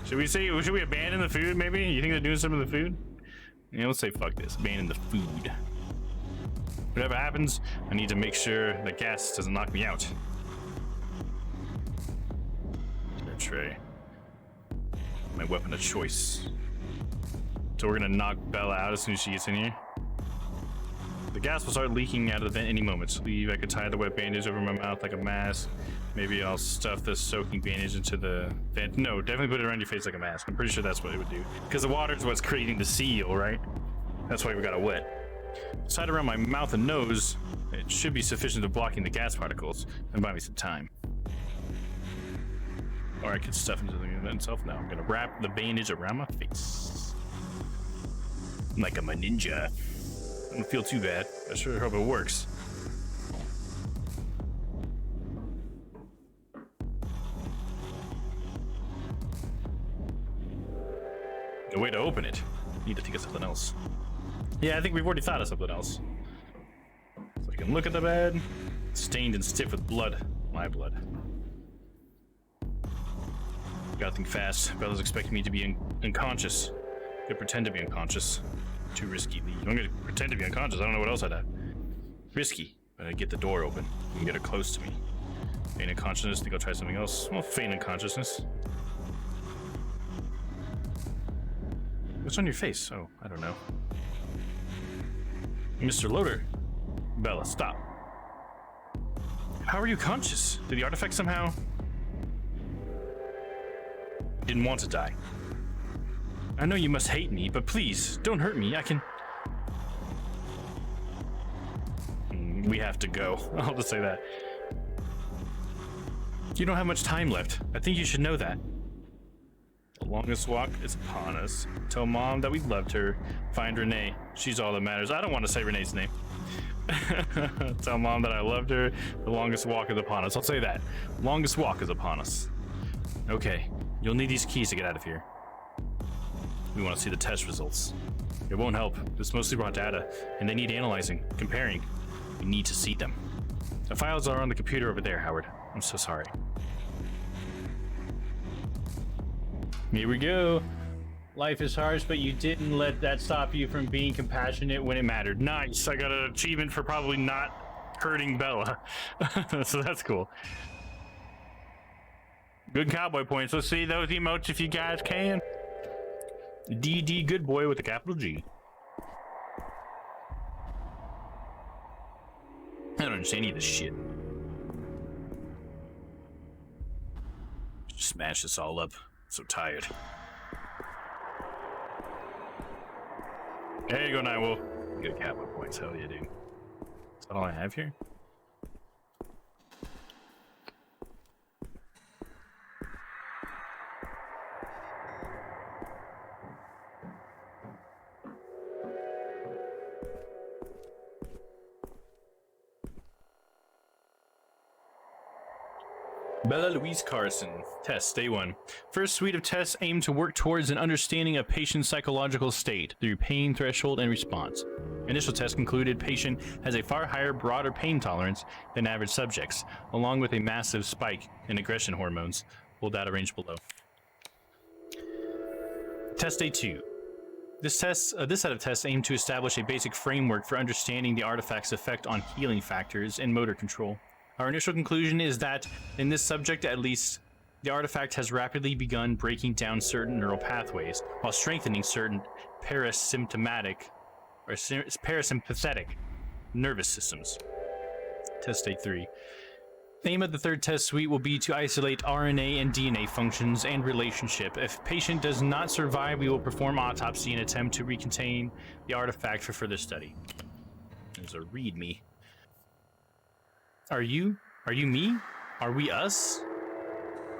Speaker 2: Should we abandon the food maybe? You think they're doing some of the food? Yeah, let's say fuck this. Abandon the food. Whatever happens, I need to make sure the gas doesn't knock me out. Their tray. My weapon of choice. So we're gonna knock Bella out as soon as she gets in here. The gas will start leaking out of the vent any moment. Leave. I could tie the wet bandage over my mouth like a mask. Maybe I'll stuff this soaking bandage into the vent. No, definitely put it around your face like a mask. I'm pretty sure that's what it would do. Because the water is what's creating the seal, right? That's why we got it wet. Tied around my mouth and nose, it should be sufficient of blocking the gas particles and buy me some time. Or I could stuff into the vent itself. Now I'm gonna wrap the bandage around my face. Like I'm a ninja. I don't feel too bad. I sure hope it works. A way to open it. Need to think of something else. Yeah, I think we've already thought of something else. So I can look at the bed. Stained and stiff with blood. My blood. Gotta think fast. Bella's expecting me to be unconscious. Could pretend to be unconscious. Too risky. I'm gonna pretend to be unconscious. I don't know what else I'd have. Risky. But I get the door open. You can get her close to me. Feign unconsciousness. Think I'll try something else. Well, feign unconsciousness. What's on your face? Oh, I don't know. Mr. Loader. Bella, stop. How are you conscious? Did the artifact somehow... Didn't want to die. I know you must hate me, but please, don't hurt me. I can... We have to go. I'll just say that. You don't have much time left. I think you should know that. The longest walk is upon us. Tell Mom that we loved her. Find Renee. She's all that matters. I don't want to say Renee's name. Tell Mom that I loved her. The longest walk is upon us. I'll say that. Longest walk is upon us. Okay. You'll need these keys to get out of here. We want to see the test results. It won't help. It's mostly raw data, and they need analyzing, comparing. We need to see them. The files are on the computer over there, Howard. I'm so sorry. Here we go. Life is harsh, but you didn't let that stop you from being compassionate when it mattered. Nice. I got an achievement for probably not hurting Bella. So that's cool. Good cowboy points. Let's see those emotes if you guys can. DD good boy with a capital G. I don't understand any of this shit. Just smash this all up. So tired. There you go, Nightwolf. Good cowboy points. Hell yeah, dude. Is that all I have here? Bella Louise Carson. Test, day 1. First suite of tests aim to work towards an understanding of patient's psychological state through pain threshold and response. Initial test concluded patient has a far higher, broader pain tolerance than average subjects, along with a massive spike in aggression hormones. Full data range below. Test day 2. This set of tests aim to establish a basic framework for understanding the artifact's effect on healing factors and motor control. Our initial conclusion is that, in this subject at least, the artifact has rapidly begun breaking down certain neural pathways, while strengthening certain parasympathetic nervous systems. Test day 3. The aim of the third test suite will be to isolate RNA and DNA functions and relationship. If patient does not survive, we will perform autopsy and attempt to recontain the artifact for further study. There's a readme. Are you me? Are we us?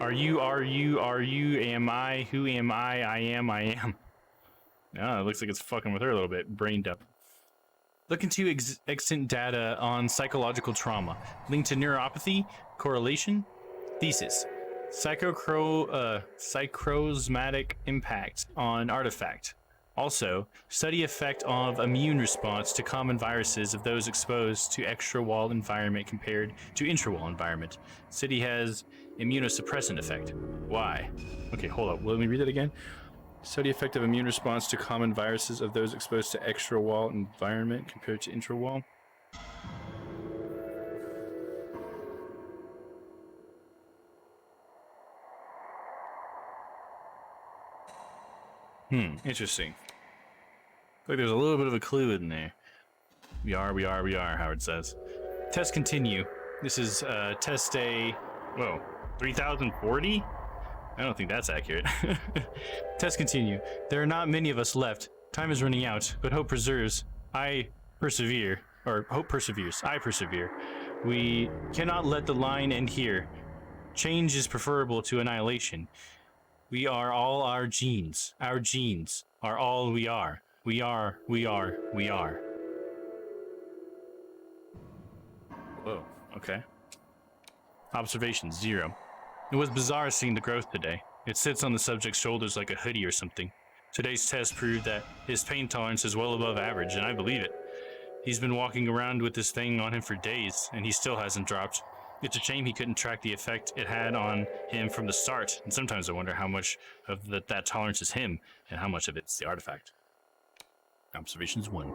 Speaker 2: Are you, am I, who am I am. Yeah, it looks like it's fucking with her a little bit, brain dump. Look into extant data on psychological trauma, linked to neuropathy, correlation, thesis, psychosmatic impact on artifact. Also, study effect of immune response to common viruses of those exposed to extra-wall environment compared to intra-wall environment. City has immunosuppressant effect. Why? Okay, hold up. Let me read that again. Study effect of immune response to common viruses of those exposed to extra-wall environment compared to intra-wall. Interesting. Like there's a little bit of a clue in there. We are, Howard says. Test continue. This is test day Whoa, 3,040? I don't think that's accurate. Tests continue. There are not many of us left. Time is running out, but hope preserves. I persevere. Or hope perseveres. I persevere. We cannot let the line end here. Change is preferable to annihilation. We are all our genes. Our genes are all we are. We are. Whoa, okay. Observation 0. It was bizarre seeing the growth today. It sits on the subject's shoulders like a hoodie or something. Today's test proved that his pain tolerance is well above average, and I believe it. He's been walking around with this thing on him for days, and he still hasn't dropped. It's a shame he couldn't track the effect it had on him from the start, and sometimes I wonder how much of that tolerance is him, and how much of it's the artifact. Observations 1.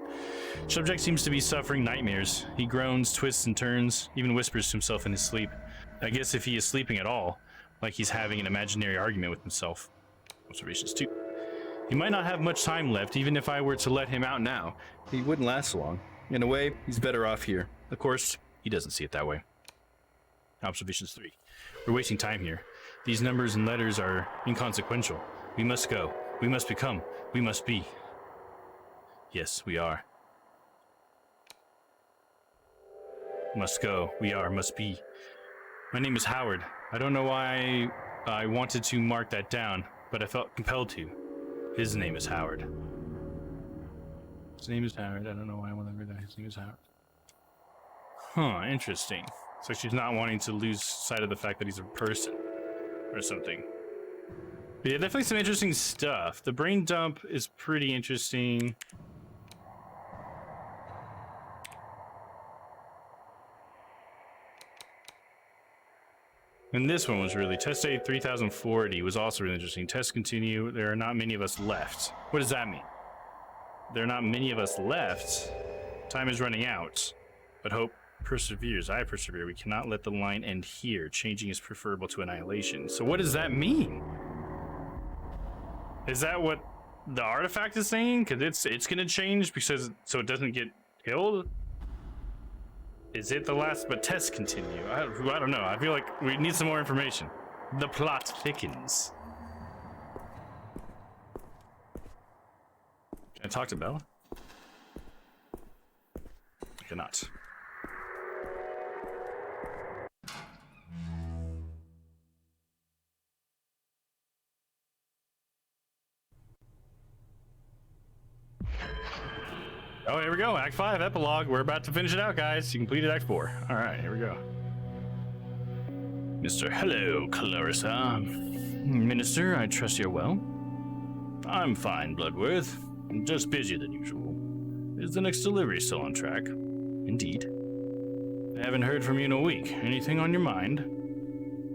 Speaker 2: Subject seems to be suffering nightmares. He groans, twists and turns, even whispers to himself in his sleep. I guess if he is sleeping at all, like he's having an imaginary argument with himself. Observations 2. He might not have much time left, even if I were to let him out now. He wouldn't last long. In a way, he's better off here. Of course, he doesn't see it that way. Observations 3. We're wasting time here. These numbers and letters are inconsequential. We must go. We must become. We must be. Yes, we are. Must go. We are. Must be. My name is Howard. I don't know why I wanted to mark that down, but I felt compelled to. His name is Howard. His name is Howard. I don't know why I want to read that. His name is Howard. Huh, interesting. So she's not wanting to lose sight of the fact that he's a person or something. But yeah, definitely some interesting stuff. The brain dump is pretty interesting. And this one was really, test date 3040 was also really interesting. Test continue, there are not many of us left. What does that mean? There are not many of us left. Time is running out, but hope perseveres. I persevere. We cannot let the line end here. Changing is preferable to annihilation. So what does that mean? Is that what the artifact is saying? Because it's going to change because so it doesn't get killed? Is it the last? But tests continue. I don't know. I feel like we need some more information. The plot thickens. Can I talk to Bella? I cannot. Oh, here we go. Act 5, epilogue. We're about to finish it out, guys. You completed Act 4. All right, here we go. Mr. Hello, Clarissa. Minister, I trust you're well. I'm fine, Bloodworth. I'm just busier than usual. Is the next delivery still on track? Indeed. I haven't heard from you in a week. Anything on your mind?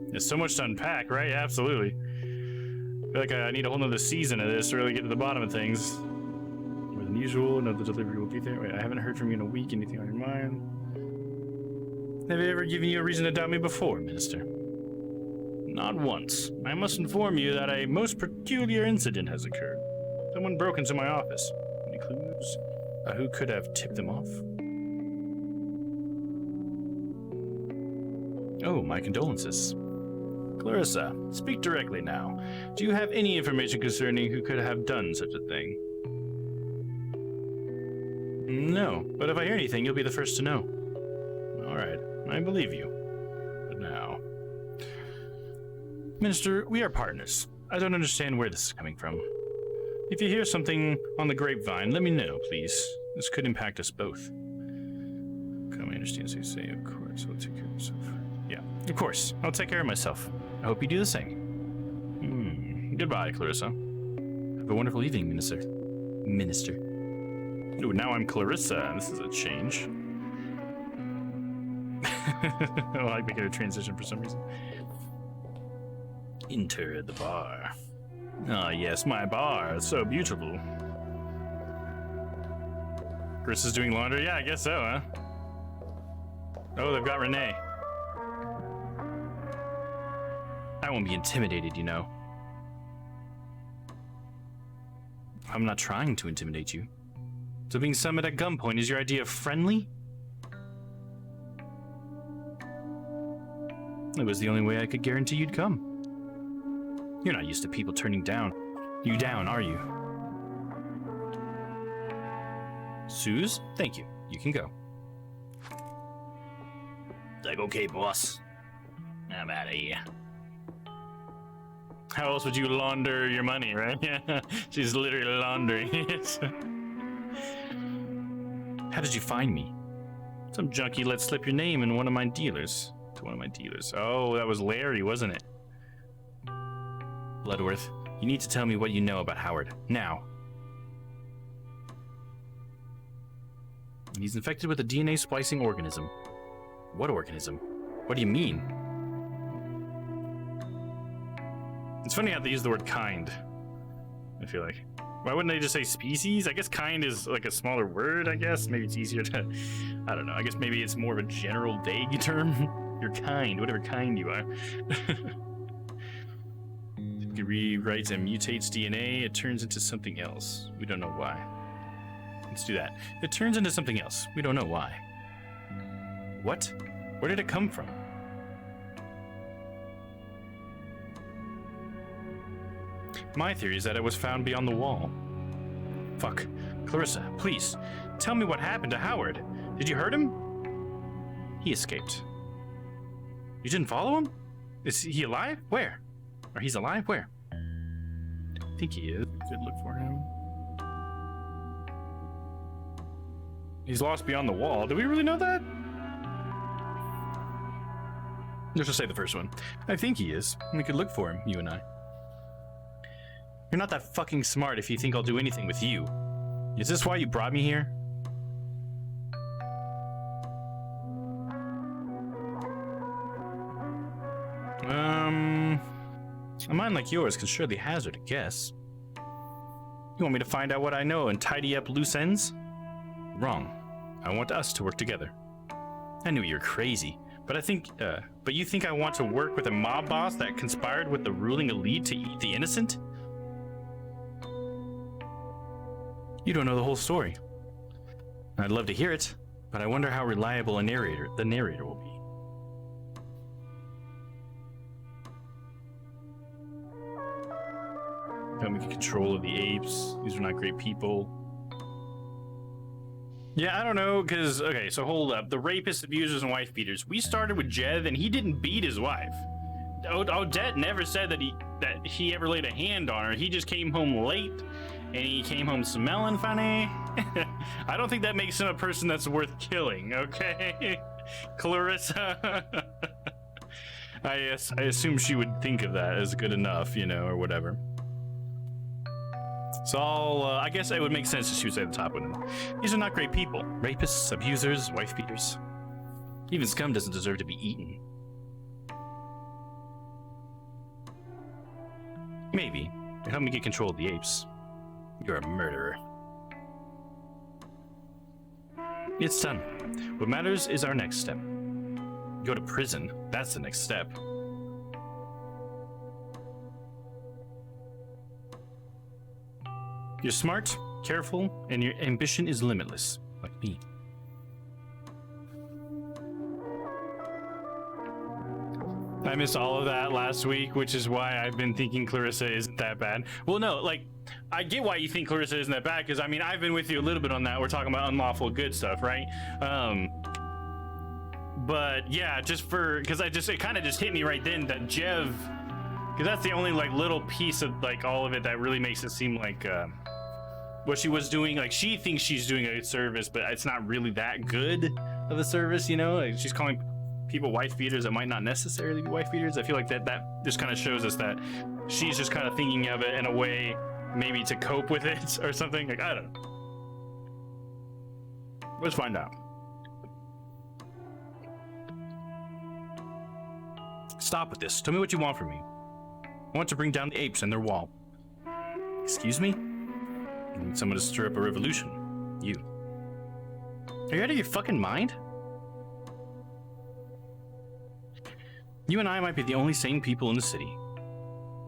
Speaker 2: There's so much to unpack, right? Absolutely. I feel like I need a whole nother season of this to really get to the bottom of things. More than usual, another delivery will be there. Wait, I haven't heard from you in a week. Anything on your mind? Have I ever given you a reason to doubt me before, Minister? Not once. I must inform you that a most peculiar incident has occurred. Someone broke into my office. Any clues? Who could have tipped them off? Oh, my condolences. Clarissa, speak directly now. Do you have any information concerning who could have done such a thing? No, but if I hear anything, you'll be the first to know. All right, I believe you. But now... Minister, we are partners. I don't understand where this is coming from. If you hear something on the grapevine, let me know, please. This could impact us both. Come, I understand, so you say, of course, I'll take care of myself. Yeah, of course, I'll take care of myself. I hope you do the same. Goodbye, Clarissa. Have a wonderful evening, Minister. Ooh, now I'm Clarissa. This is a change. I like making a transition for some reason. Enter the bar. Ah, yes, my bar. It's so beautiful. Chris is doing laundry? Yeah, I guess so, huh? Oh, they've got Renee. I won't be intimidated, you know. I'm not trying to intimidate you. So being summoned at gunpoint is your idea of friendly? It was the only way I could guarantee you'd come. You're not used to people turning you down, are you? Suze, thank you. You can go.
Speaker 1: Like, okay, boss. I'm out of here.
Speaker 2: How else would you launder your money, right? Yeah, she's literally laundering it. How did you find me? Some junkie let slip your name in one of my dealers. Oh, that was Larry, wasn't it? Bloodworth, you need to tell me what you know about Howard. Now. He's infected with a DNA splicing organism. What organism? What do you mean? It's funny how they use the word kind, I feel like. Why wouldn't they just say species? I guess kind is like a smaller word, I guess. Maybe it's easier to, I don't know. I guess maybe it's more of a general vague term. You're kind, whatever kind you are. It rewrites and mutates DNA. It turns into something else. We don't know why. Let's do that. It turns into something else. We don't know why. What? Where did it come from? My theory is that it was found beyond the wall. Fuck. Clarissa, please, tell me what happened to Howard. Did you hurt him? He escaped. You didn't follow him? Is he alive? Where? Or he's alive? Where? I think he is. Could look for him. He's lost beyond the wall. Do we really know that? Let's just say the first one. I think he is. We could look for him, you and I. You're not that fucking smart if you think I'll do anything with you. Is this why you brought me here? A mind like yours can surely hazard a guess. You want me to find out what I know and tidy up loose ends? Wrong. I want us to work together. I knew you were crazy, but but you think I want to work with a mob boss that conspired with the ruling elite to eat the innocent? You don't know the whole story. I'd love to hear it, but I wonder how reliable the narrator will be. Help me get control of the apes. These are not great people. Yeah, I don't know, because, okay, so hold up. The rapists, abusers, and wife beaters. We started with Jev, and he didn't beat his wife. Odette never said that he ever laid a hand on her. He just came home late, and he came home smelling funny. I don't think that makes him a person that's worth killing, okay? Clarissa. I assume she would think of that as good enough, you know, or whatever. So I guess it would make sense that she would say the top one. These are not great people. Rapists, abusers, wife beaters. Even scum doesn't deserve to be eaten. Maybe. You'd help me get control of the apes. You're a murderer. It's done. What matters is our next step. Go to prison. That's the next step. You're smart, careful, and your ambition is limitless, like me. I missed all of that last week, which is why I've been thinking Clarissa isn't that bad. Well, no, like, I get why you think Clarissa isn't that bad, because, I mean, I've been with you a little bit on that. We're talking about unlawful good stuff, right? But, yeah, because it kind of just hit me right then that Jev, because that's the only, like, little piece of, like, all of it that really makes it seem like, what she was doing, like, she thinks she's doing a service, but it's not really that good of a service, you know? Like, she's calling people wife beaters that might not necessarily be wife beaters. I feel like that just kind of shows us that she's just kind of thinking of it in a way maybe to cope with it or something. Like, I don't know. Let's find out. Stop with this. Tell me what you want from me. I want to bring down the apes and their wall. Excuse me? I need someone to stir up a revolution. You. Are you out of your fucking mind? You and I might be the only sane people in the city.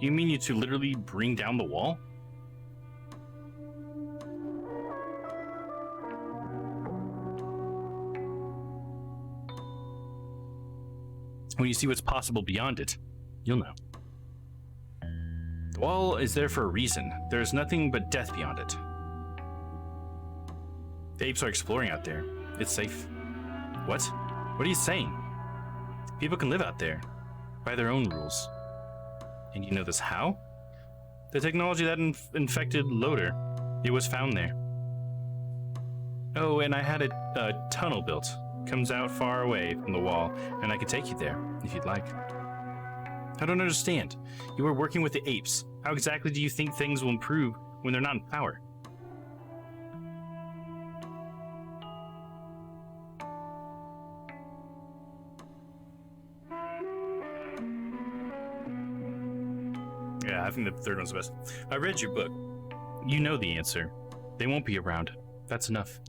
Speaker 2: You mean you to literally bring down the wall? When you see what's possible beyond it, you'll know. The wall is there for a reason. There's nothing but death beyond it. The apes are exploring out there. It's safe. What? What are you saying? People can live out there, by their own rules. And you know this how? The technology that infected Loader, it was found there. Oh, and I had a tunnel built. Comes out far away from the wall, and I could take you there, if you'd like. I don't understand. You were working with the apes. How exactly do you think things will improve when they're not in power? Yeah, I think the third one's the best. I read your book. You know the answer. They won't be around. That's enough.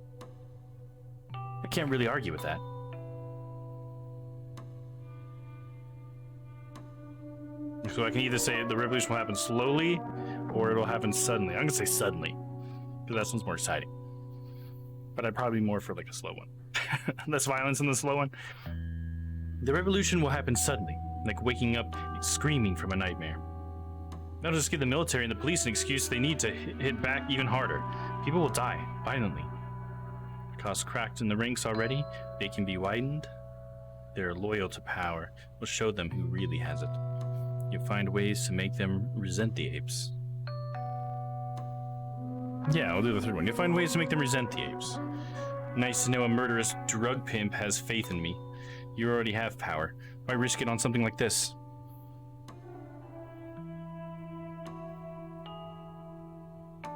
Speaker 2: I can't really argue with that. So I can either say the revolution will happen slowly, or it'll happen suddenly. I'm gonna say suddenly, because that sounds more exciting. But I'd probably be more for like a slow one. Less violence in the slow one. The revolution will happen suddenly, like waking up screaming from a nightmare. That'll just give the military and the police an excuse they need to hit back even harder. People will die violently. Cause cracked in the ranks already, they can be widened. They're loyal to power. We'll show them who really has it. You'll find ways to make them resent the apes. Yeah, I'll do the third one. You'll find ways to make them resent the apes. Nice to know a murderous drug pimp has faith in me. You already have power. Why risk it on something like this?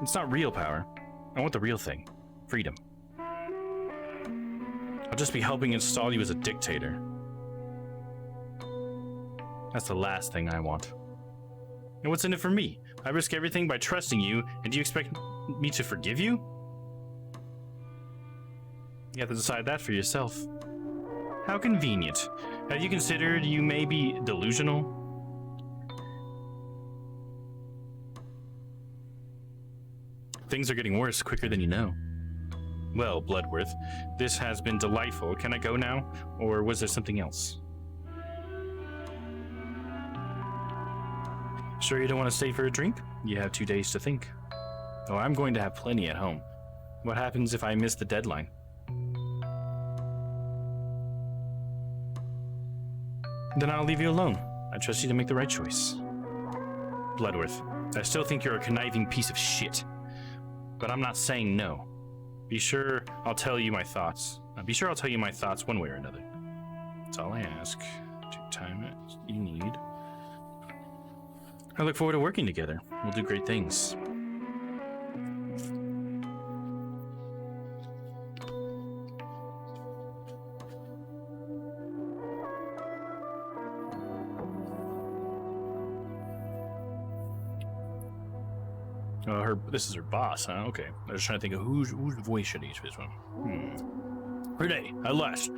Speaker 2: It's not real power. I want the real thing. Freedom. I'll just be helping install you as a dictator. That's the last thing I want. And what's in it for me? I risk everything by trusting you, and do you expect me to forgive you? You have to decide that for yourself. How convenient. Have you considered you may be delusional? Things are getting worse quicker than you know. Well, Bloodworth, this has been delightful. Can I go now? Or was there something else? Sure you don't want to stay for a drink? You have 2 days to think. Oh, I'm going to have plenty at home. What happens if I miss the deadline? Then I'll leave you alone. I trust you to make the right choice. Bloodworth, I still think you're a conniving piece of shit. But I'm not saying no. Be sure I'll tell you my thoughts. One way or another. That's all I ask. To time it you need. I look forward to working together. We'll do great things. This is her boss, huh? Okay. I was trying to think of whose voice should I use for this one. Renee, at last.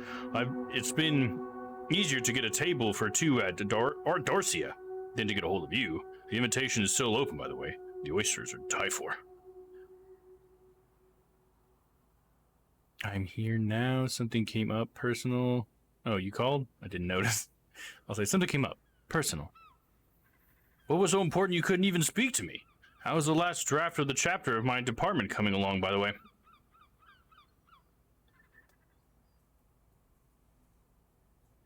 Speaker 2: It's been easier to get a table for two at Dorcia than to get a hold of you. The invitation is still open, by the way. The oysters are to die for. I'm here now. Something came up. Personal. Oh, you called? I didn't notice. I'll say something came up. Personal. What was so important you couldn't even speak to me? How's the last draft of the chapter of my department coming along, by the way?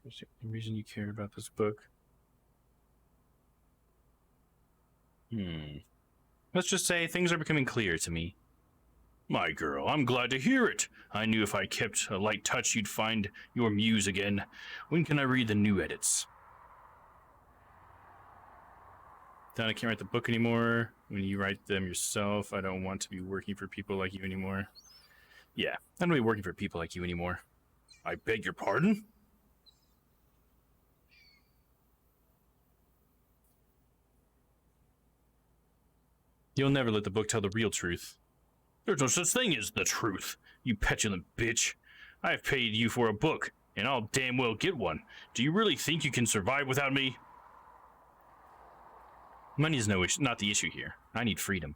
Speaker 2: What's the reason you cared about this book? Let's just say things are becoming clear to me. My girl, I'm glad to hear it. I knew if I kept a light touch, you'd find your muse again. When can I read the new edits? Then I can't write the book anymore. When you write them yourself, I don't want to be working for people like you anymore. Yeah, I don't want to be working for people like you anymore. I beg your pardon? You'll never let the book tell the real truth. There's no such thing as the truth, you petulant bitch. I've paid you for a book, and I'll damn well get one. Do you really think you can survive without me? Money is not the issue here. I need freedom.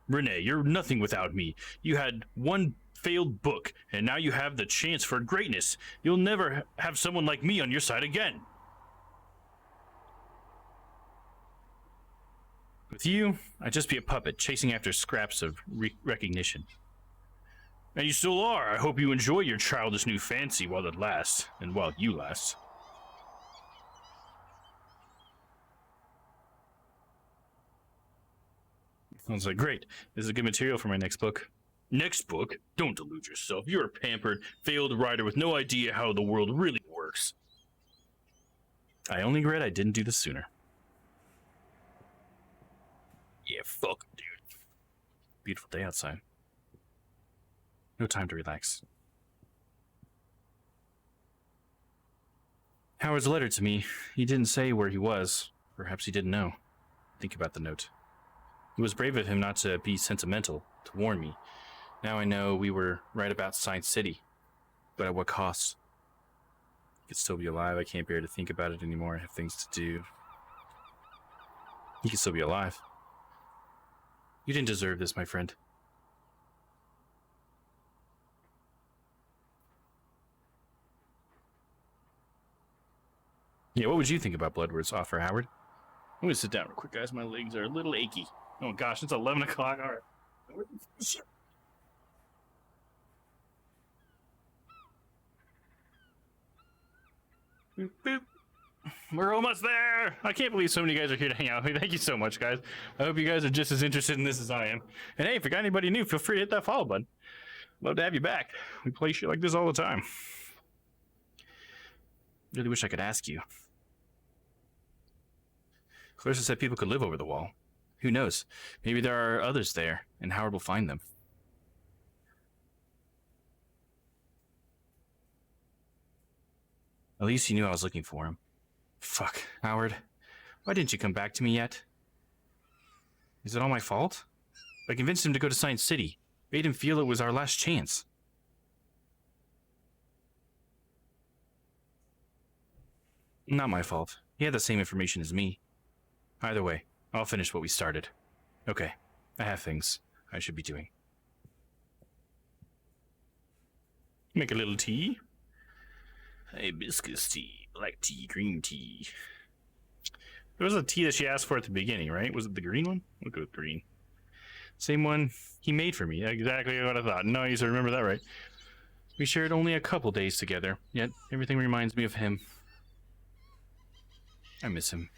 Speaker 2: Renee, you're nothing without me. You had one failed book, and now you have the chance for greatness. You'll never have someone like me on your side again. With you, I'd just be a puppet chasing after scraps of recognition. And you still are. I hope you enjoy your childish new fancy while it lasts, and while you last. I was like, great. This is good material for my next book. Next book? Don't delude yourself. You're a pampered, failed writer with no idea how the world really works. I only regret I didn't do this sooner. Yeah, fuck, dude. Beautiful day outside. No time to relax. Howard's letter to me, he didn't say where he was. Perhaps he didn't know. Think about the note. It was brave of him not to be sentimental, to warn me. Now I know we were right about Science City. But at what cost? He could still be alive. I can't bear to think about it anymore. I have things to do. He could still be alive. You didn't deserve this, my friend. Yeah, what would you think about Bloodworth's offer, Howard? I'm gonna sit down real quick, guys. My legs are a little achy. Oh gosh, it's 11 o'clock. All right. Boop, boop. We're almost there. I can't believe so many guys are here to hang out with me. Thank you so much, guys. I hope you guys are just as interested in this as I am. And hey, if you got anybody new, feel free to hit that follow button. Love to have you back. We play shit like this all the time. Really wish I could ask you. Clarissa said people could live over the wall. Who knows? Maybe there are others there, and Howard will find them. At least he knew I was looking for him. Fuck, Howard. Why didn't you come back to me yet? Is it all my fault? I convinced him to go to Science City. Made him feel it was our last chance. Not my fault. He had the same information as me. Either way, I'll finish what we started. Okay, I have things I should be doing. Make a little tea. Hibiscus tea, black tea, green tea. There was a tea that she asked for at the beginning, right? Was it the green one? We'll go with green. Same one he made for me. Exactly what I thought. Nice, I remember that right. We shared only a couple days together, yet everything reminds me of him. I miss him.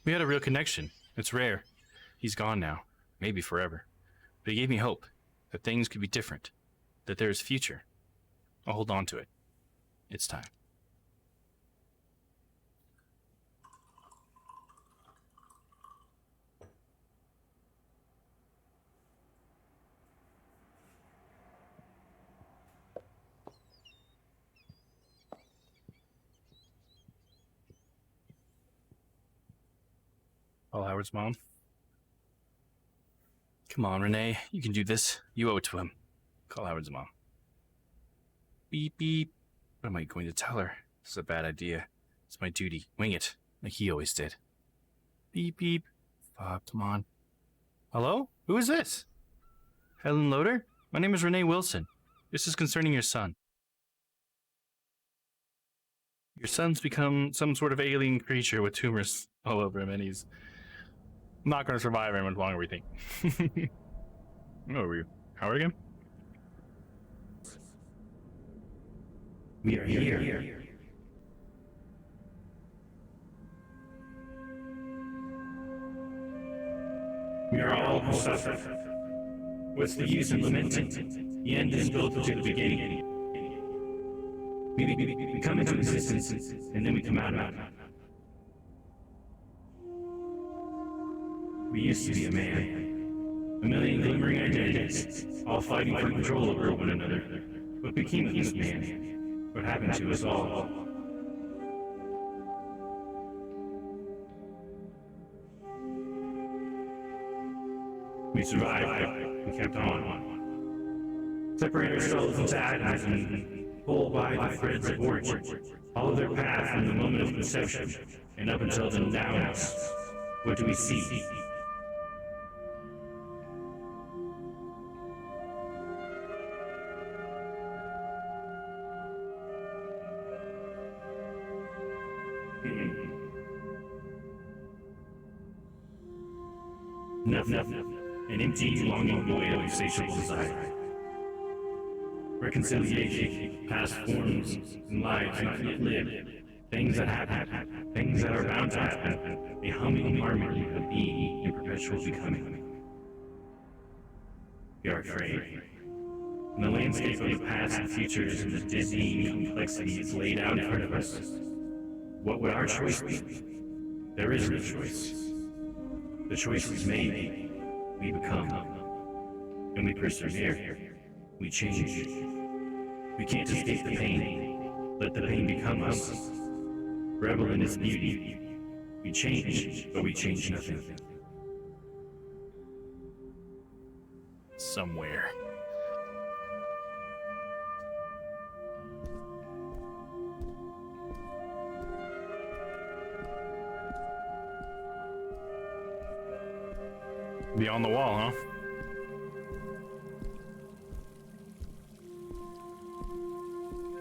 Speaker 2: We had a real connection. It's rare. He's gone now, maybe forever. But he gave me hope that things could be different, that there is future. I'll hold on to it. It's time. Call Howard's mom. Come on, Renee. You can do this. You owe it to him. Call Howard's mom. Beep, beep. What am I going to tell her? This is a bad idea. It's my duty. Wing it, like he always did. Beep, beep. Fuck, come on. Hello? Who is this? Helen Loader? My name is Renee Wilson. This is concerning your son. Your son's become some sort of alien creature with tumors all over him, and he's not going to survive very much longer, we think. Where are you? Howard again?
Speaker 6: We are here. We are all who suffer. What's the use in lamenting? The end is built to the beginning. We come into existence, and then we come out. We used to be a man. A million glimmering identities, all fighting for control over one another. What became of this man? What happened to us all? We survived. We kept on. Separate ourselves into atoms and pull by the threads of origin. Follow their path from the moment of conception and up until the nowness. What do we see? nothing. An empty, longing void of insatiable desire. Reconciliation, past forms and lives not yet lived, things that happen, things that are bound to happen, a humming harmony of being in perpetual becoming. We are afraid. In the landscape of the past and futures and the dizzying complexity is laid out in front of us. What would our choice be? There is no choice. The choice is made. We become. And we persevere. We change. We can't escape the pain. Let the pain become us. Revel in its beauty. We change, but we change nothing.
Speaker 1: Somewhere.
Speaker 2: Beyond the wall, huh?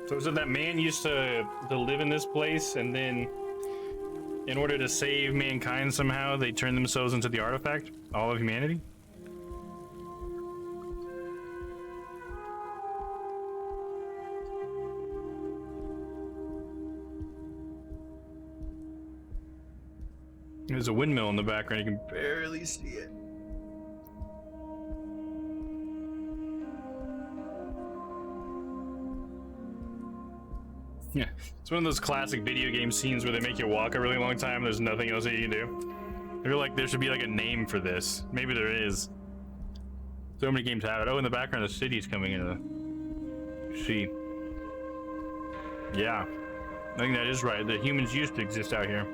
Speaker 2: So is it that man used to live in this place, and then in order to save mankind somehow, they turned themselves into the artifact? All of humanity? There's a windmill in the background, you can barely see it. Yeah, it's one of those classic video game scenes where they make you walk a really long time and there's nothing else that you can do. I feel like there should be like a name for this. Maybe there is. So many games have it. Oh, in the background the city's coming into the sea. Yeah, I think that is right. The humans used to exist out here.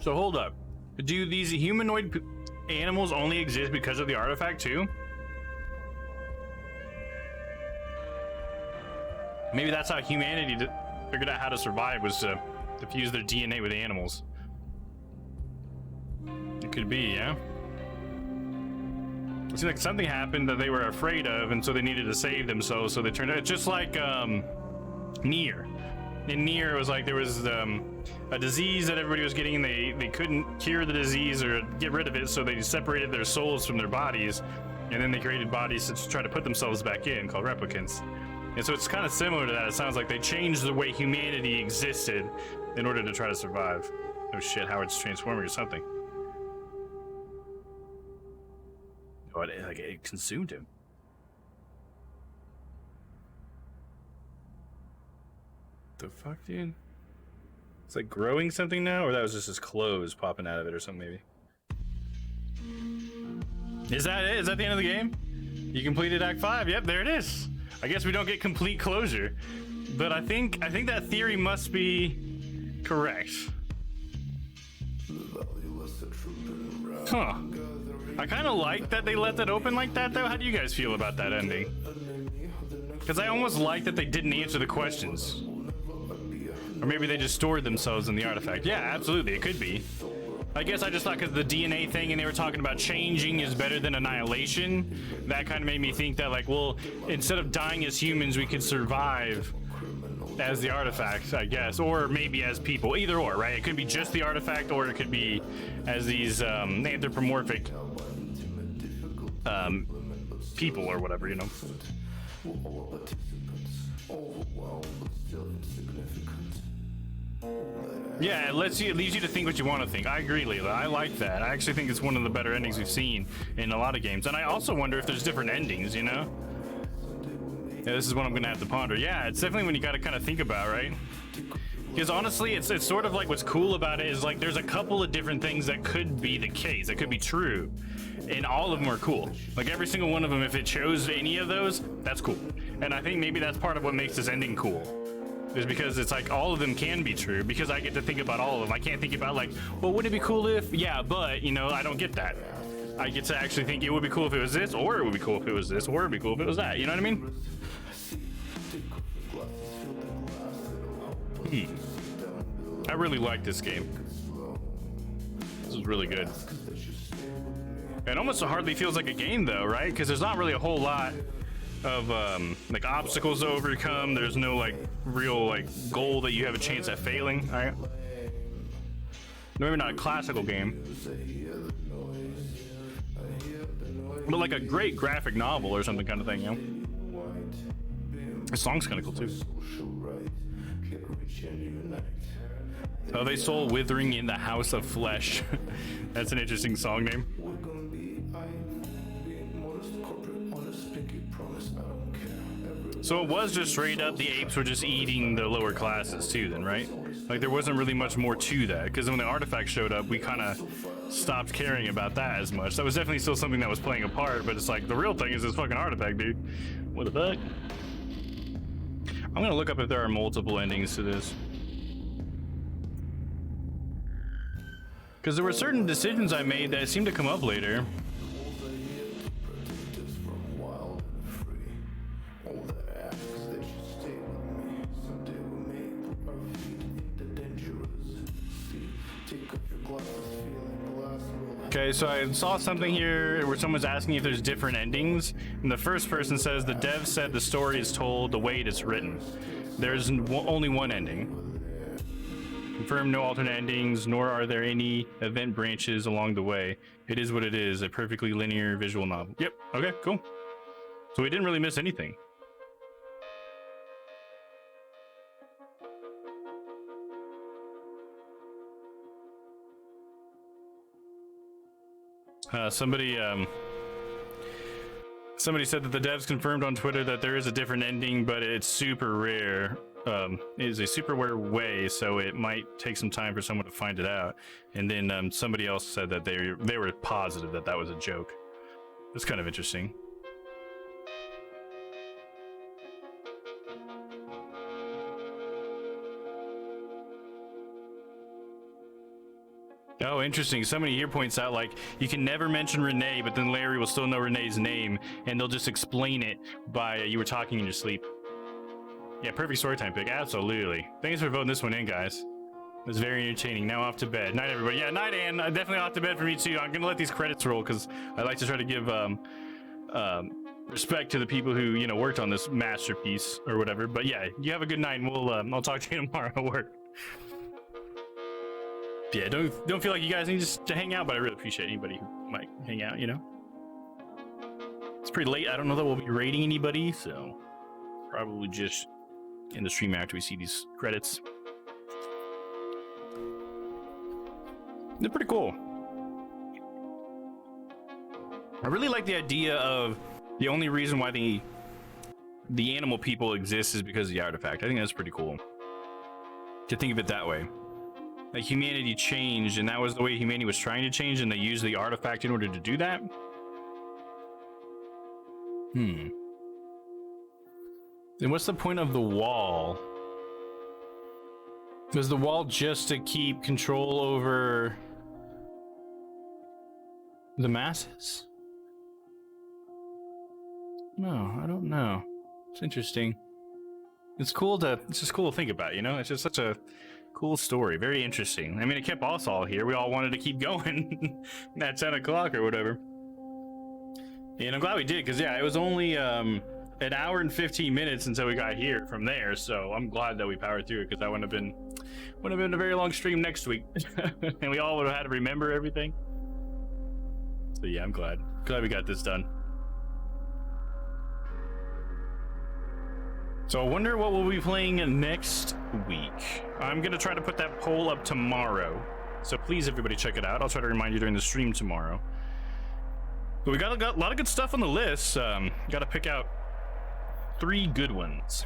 Speaker 2: So hold up. Do these humanoid animals only exist because of the artifact too? Maybe that's how humanity figured out how to survive, was to fuse their DNA with animals. It could be, yeah? It seems like something happened that they were afraid of, and so they needed to save themselves, so they turned out just like Nier. In Nier, it was like there was a disease that everybody was getting, and they couldn't cure the disease or get rid of it, so they separated their souls from their bodies, and then they created bodies to try to put themselves back in, called replicants. And so it's kind of similar to that. It sounds like they changed the way humanity existed in order to try to survive. Oh shit, Howard's transforming or something. Oh, it consumed him. The fuck, dude? It's like growing something now, or that was just his clothes popping out of it or something, maybe. Is that it? Is that the end of the game? You completed Act 5. Yep, there it is. I guess we don't get complete closure, but I think that theory must be correct. Huh. I kind of like that they left it open like that, though. How do you guys feel about that ending? Because I almost like that they didn't answer the questions. Or maybe they just stored themselves in the artifact. Yeah, absolutely, it could be. I guess I just thought because the DNA thing and they were talking about changing is better than annihilation, that kind of made me think that, like, well, instead of dying as humans, we could survive as the artifacts, I guess, or maybe as people. Either or, right? It could be just the artifact, or it could be as these anthropomorphic people or whatever, you know. Yeah, it leaves you to think what you want to think. I agree, Leila. I like that. I actually think it's one of the better endings we've seen in a lot of games. And I also wonder if there's different endings, you know? Yeah, this is what I'm gonna have to ponder. Yeah, it's definitely when you gotta kind of think about, right? Because honestly, it's sort of like what's cool about it is like there's a couple of different things that could be the case, that could be true. And all of them are cool. Like every single one of them, if it chose any of those, that's cool. And I think maybe that's part of what makes this ending cool. Is because it's like all of them can be true because I get to think about all of them. I can't think about like, well, would it be cool if, yeah, but, you know, I don't get that. I get to actually think it would be cool if it was this, or it would be cool if it was this, or it would be cool if it was that. You know what I mean? I really like this game. This is really good. It almost hardly feels like a game though, right? Because there's not really a whole lot of like obstacles to overcome. There's no like real like goal that you have a chance at failing. All right. Maybe not a classical game, but like a great graphic novel or something kind of thing, you know? The song's kind of cool too. Oh, they soul withering in the house of flesh. That's an interesting song name. So it was just straight up the apes were just eating the lower classes too then, right? Like there wasn't really much more to that, because when the artifact showed up, we kind of stopped caring about that as much. That was definitely still something that was playing a part, but it's like the real thing is this fucking artifact, dude. What the fuck? I'm gonna look up if there are multiple endings to this. Because there were certain decisions I made that seemed to come up later. Okay, so I saw something here where someone's asking if there's different endings, and the first person says the dev said the story is told the way it is written. There's only one ending. Confirm no alternate endings, nor are there any event branches along the way. It is what it is, a perfectly linear visual novel. Yep, okay, cool. So we didn't really miss anything. Somebody said that the devs confirmed on Twitter that there is a different ending, but it's super rare. It is a super rare way, so it might take some time for someone to find it out. And then somebody else said that they were positive that that was a joke. That's kind of interesting. Oh, interesting. Somebody here points out, like, you can never mention Renee, but then Larry will still know Renee's name, and they'll just explain it by you were talking in your sleep. Yeah, perfect storytime pick. Absolutely. Thanks for voting this one in, guys. It was very entertaining. Now off to bed. Night, everybody. Yeah, night, Ann. Definitely off to bed for me, too. I'm going to let these credits roll, because I like to try to give respect to the people who, you know, worked on this masterpiece or whatever. But yeah, you have a good night, and I'll talk to you tomorrow at work. Yeah, don't feel like you guys need to hang out, but I really appreciate anybody who might hang out, you know? It's pretty late. I don't know that we'll be raiding anybody, so probably just in the stream after we see these credits. They're pretty cool. I really like the idea of the only reason why the animal people exist is because of the artifact. I think that's pretty cool to think of it that way. Like humanity changed, and that was the way humanity was trying to change, and they used the artifact in order to do that. Then what's the point of the wall? Was the wall just to keep control over the masses? No, I don't know. It's interesting. It's just cool to think about, you know? It's just such a cool story. Very interesting. I mean, it kept us all here. We all wanted to keep going at 10 o'clock or whatever. And I'm glad we did, because, yeah, it was only an hour and 15 minutes until we got here from there. So I'm glad that we powered through it, because that wouldn't have been a very long stream next week. And we all would have had to remember everything. So, yeah, I'm glad we got this done. So I wonder what we'll be playing next week. I'm going to try to put that poll up tomorrow. So please, everybody, check it out. I'll try to remind you during the stream tomorrow. But we got a lot of good stuff on the list. Got to pick out 3 good ones.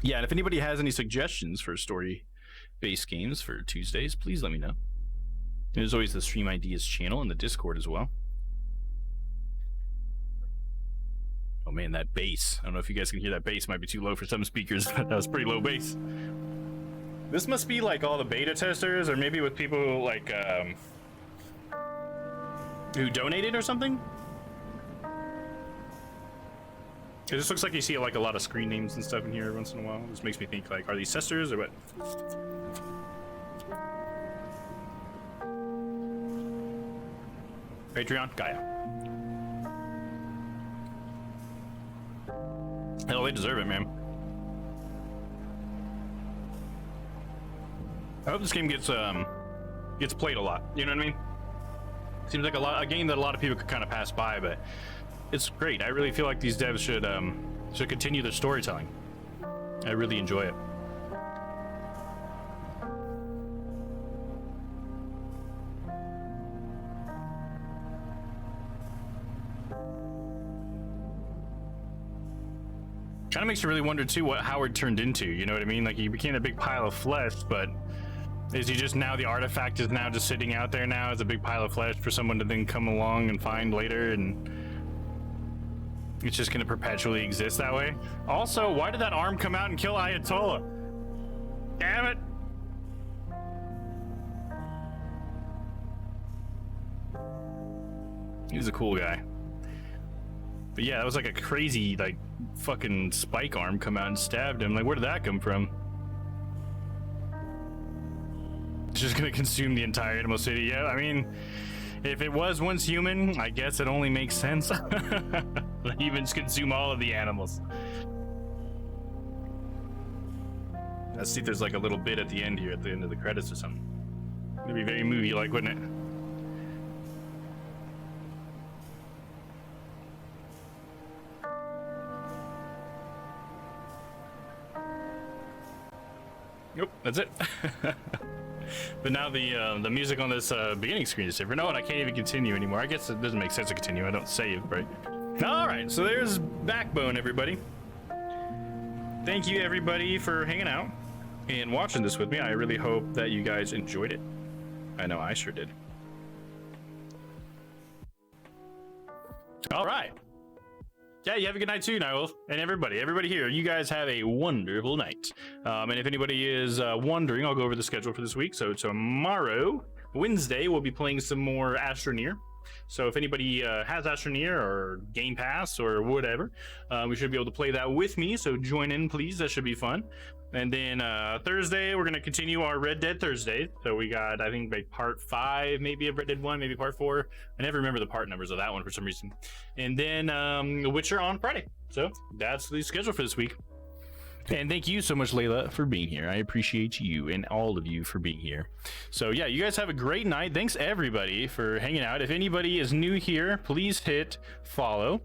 Speaker 2: Yeah, and if anybody has any suggestions for story-based games for Tuesdays, please let me know. There's always the Stream Ideas channel and the Discord as well. Oh man, that bass. I don't know if you guys can hear that bass. Might be too low for some speakers, but that was pretty low bass. This must be like all the beta testers, or maybe with people like who donated or something. It just looks like you see like a lot of screen names and stuff in here once in a while. This makes me think like, are these testers or what? Patreon, Gaia. Hell, they deserve it, man. I hope this game gets gets played a lot. You know what I mean? Seems like a game that a lot of people could kind of pass by, but it's great. I really feel like these devs should continue their storytelling. I really enjoy it. Kind of makes you really wonder too what Howard turned into. You know what I mean? Like, he became a big pile of flesh, but is he just now, the artifact is now just sitting out there now as a big pile of flesh for someone to then come along and find later, and it's just going to perpetually exist that way? Also, why did that arm come out and kill Ayatollah? Damn it! He was a cool guy. But yeah, that was like a crazy, like, fucking spike arm come out and stabbed him. Like, where did that come from? It's just gonna consume the entire Animal City. Yeah, I mean, if it was once human, I guess it only makes sense. Humans consume all of the animals. Let's see if there's like a little bit at the end here, at the end of the credits or something. It'd be very movie-like, wouldn't it? Nope, that's it. But now the music on this beginning screen is different. Oh, and I can't even continue anymore. I guess it doesn't make sense to continue. I don't save, right? All right, so there's Backbone, everybody. Thank you, everybody, for hanging out and watching this with me. I really hope that you guys enjoyed it. I know I sure did. All right. Yeah, you have a good night too, Nigel, and everybody here. You guys have a wonderful night. And if anybody is wondering, I'll go over the schedule for this week. So tomorrow, Wednesday, we'll be playing some more Astroneer. So if anybody has Astroneer or Game Pass or whatever, we should be able to play that with me. So join in, please. That should be fun. And then Thursday, we're going to continue our Red Dead Thursday. So we got, I think, like part 5, maybe of Red Dead 1, maybe part 4. I never remember the part numbers of that one for some reason. And then The Witcher on Friday. So that's the schedule for this week. And thank you so much, Layla, for being here. I appreciate you and all of you for being here. So yeah, you guys have a great night. Thanks everybody for hanging out. If anybody is new here, please hit follow.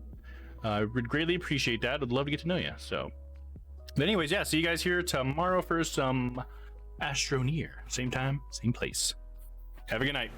Speaker 2: I would greatly appreciate that. I'd love to get to know you. So, but anyways, yeah, see you guys here tomorrow for some Astroneer. Same time, same place. Have a good night.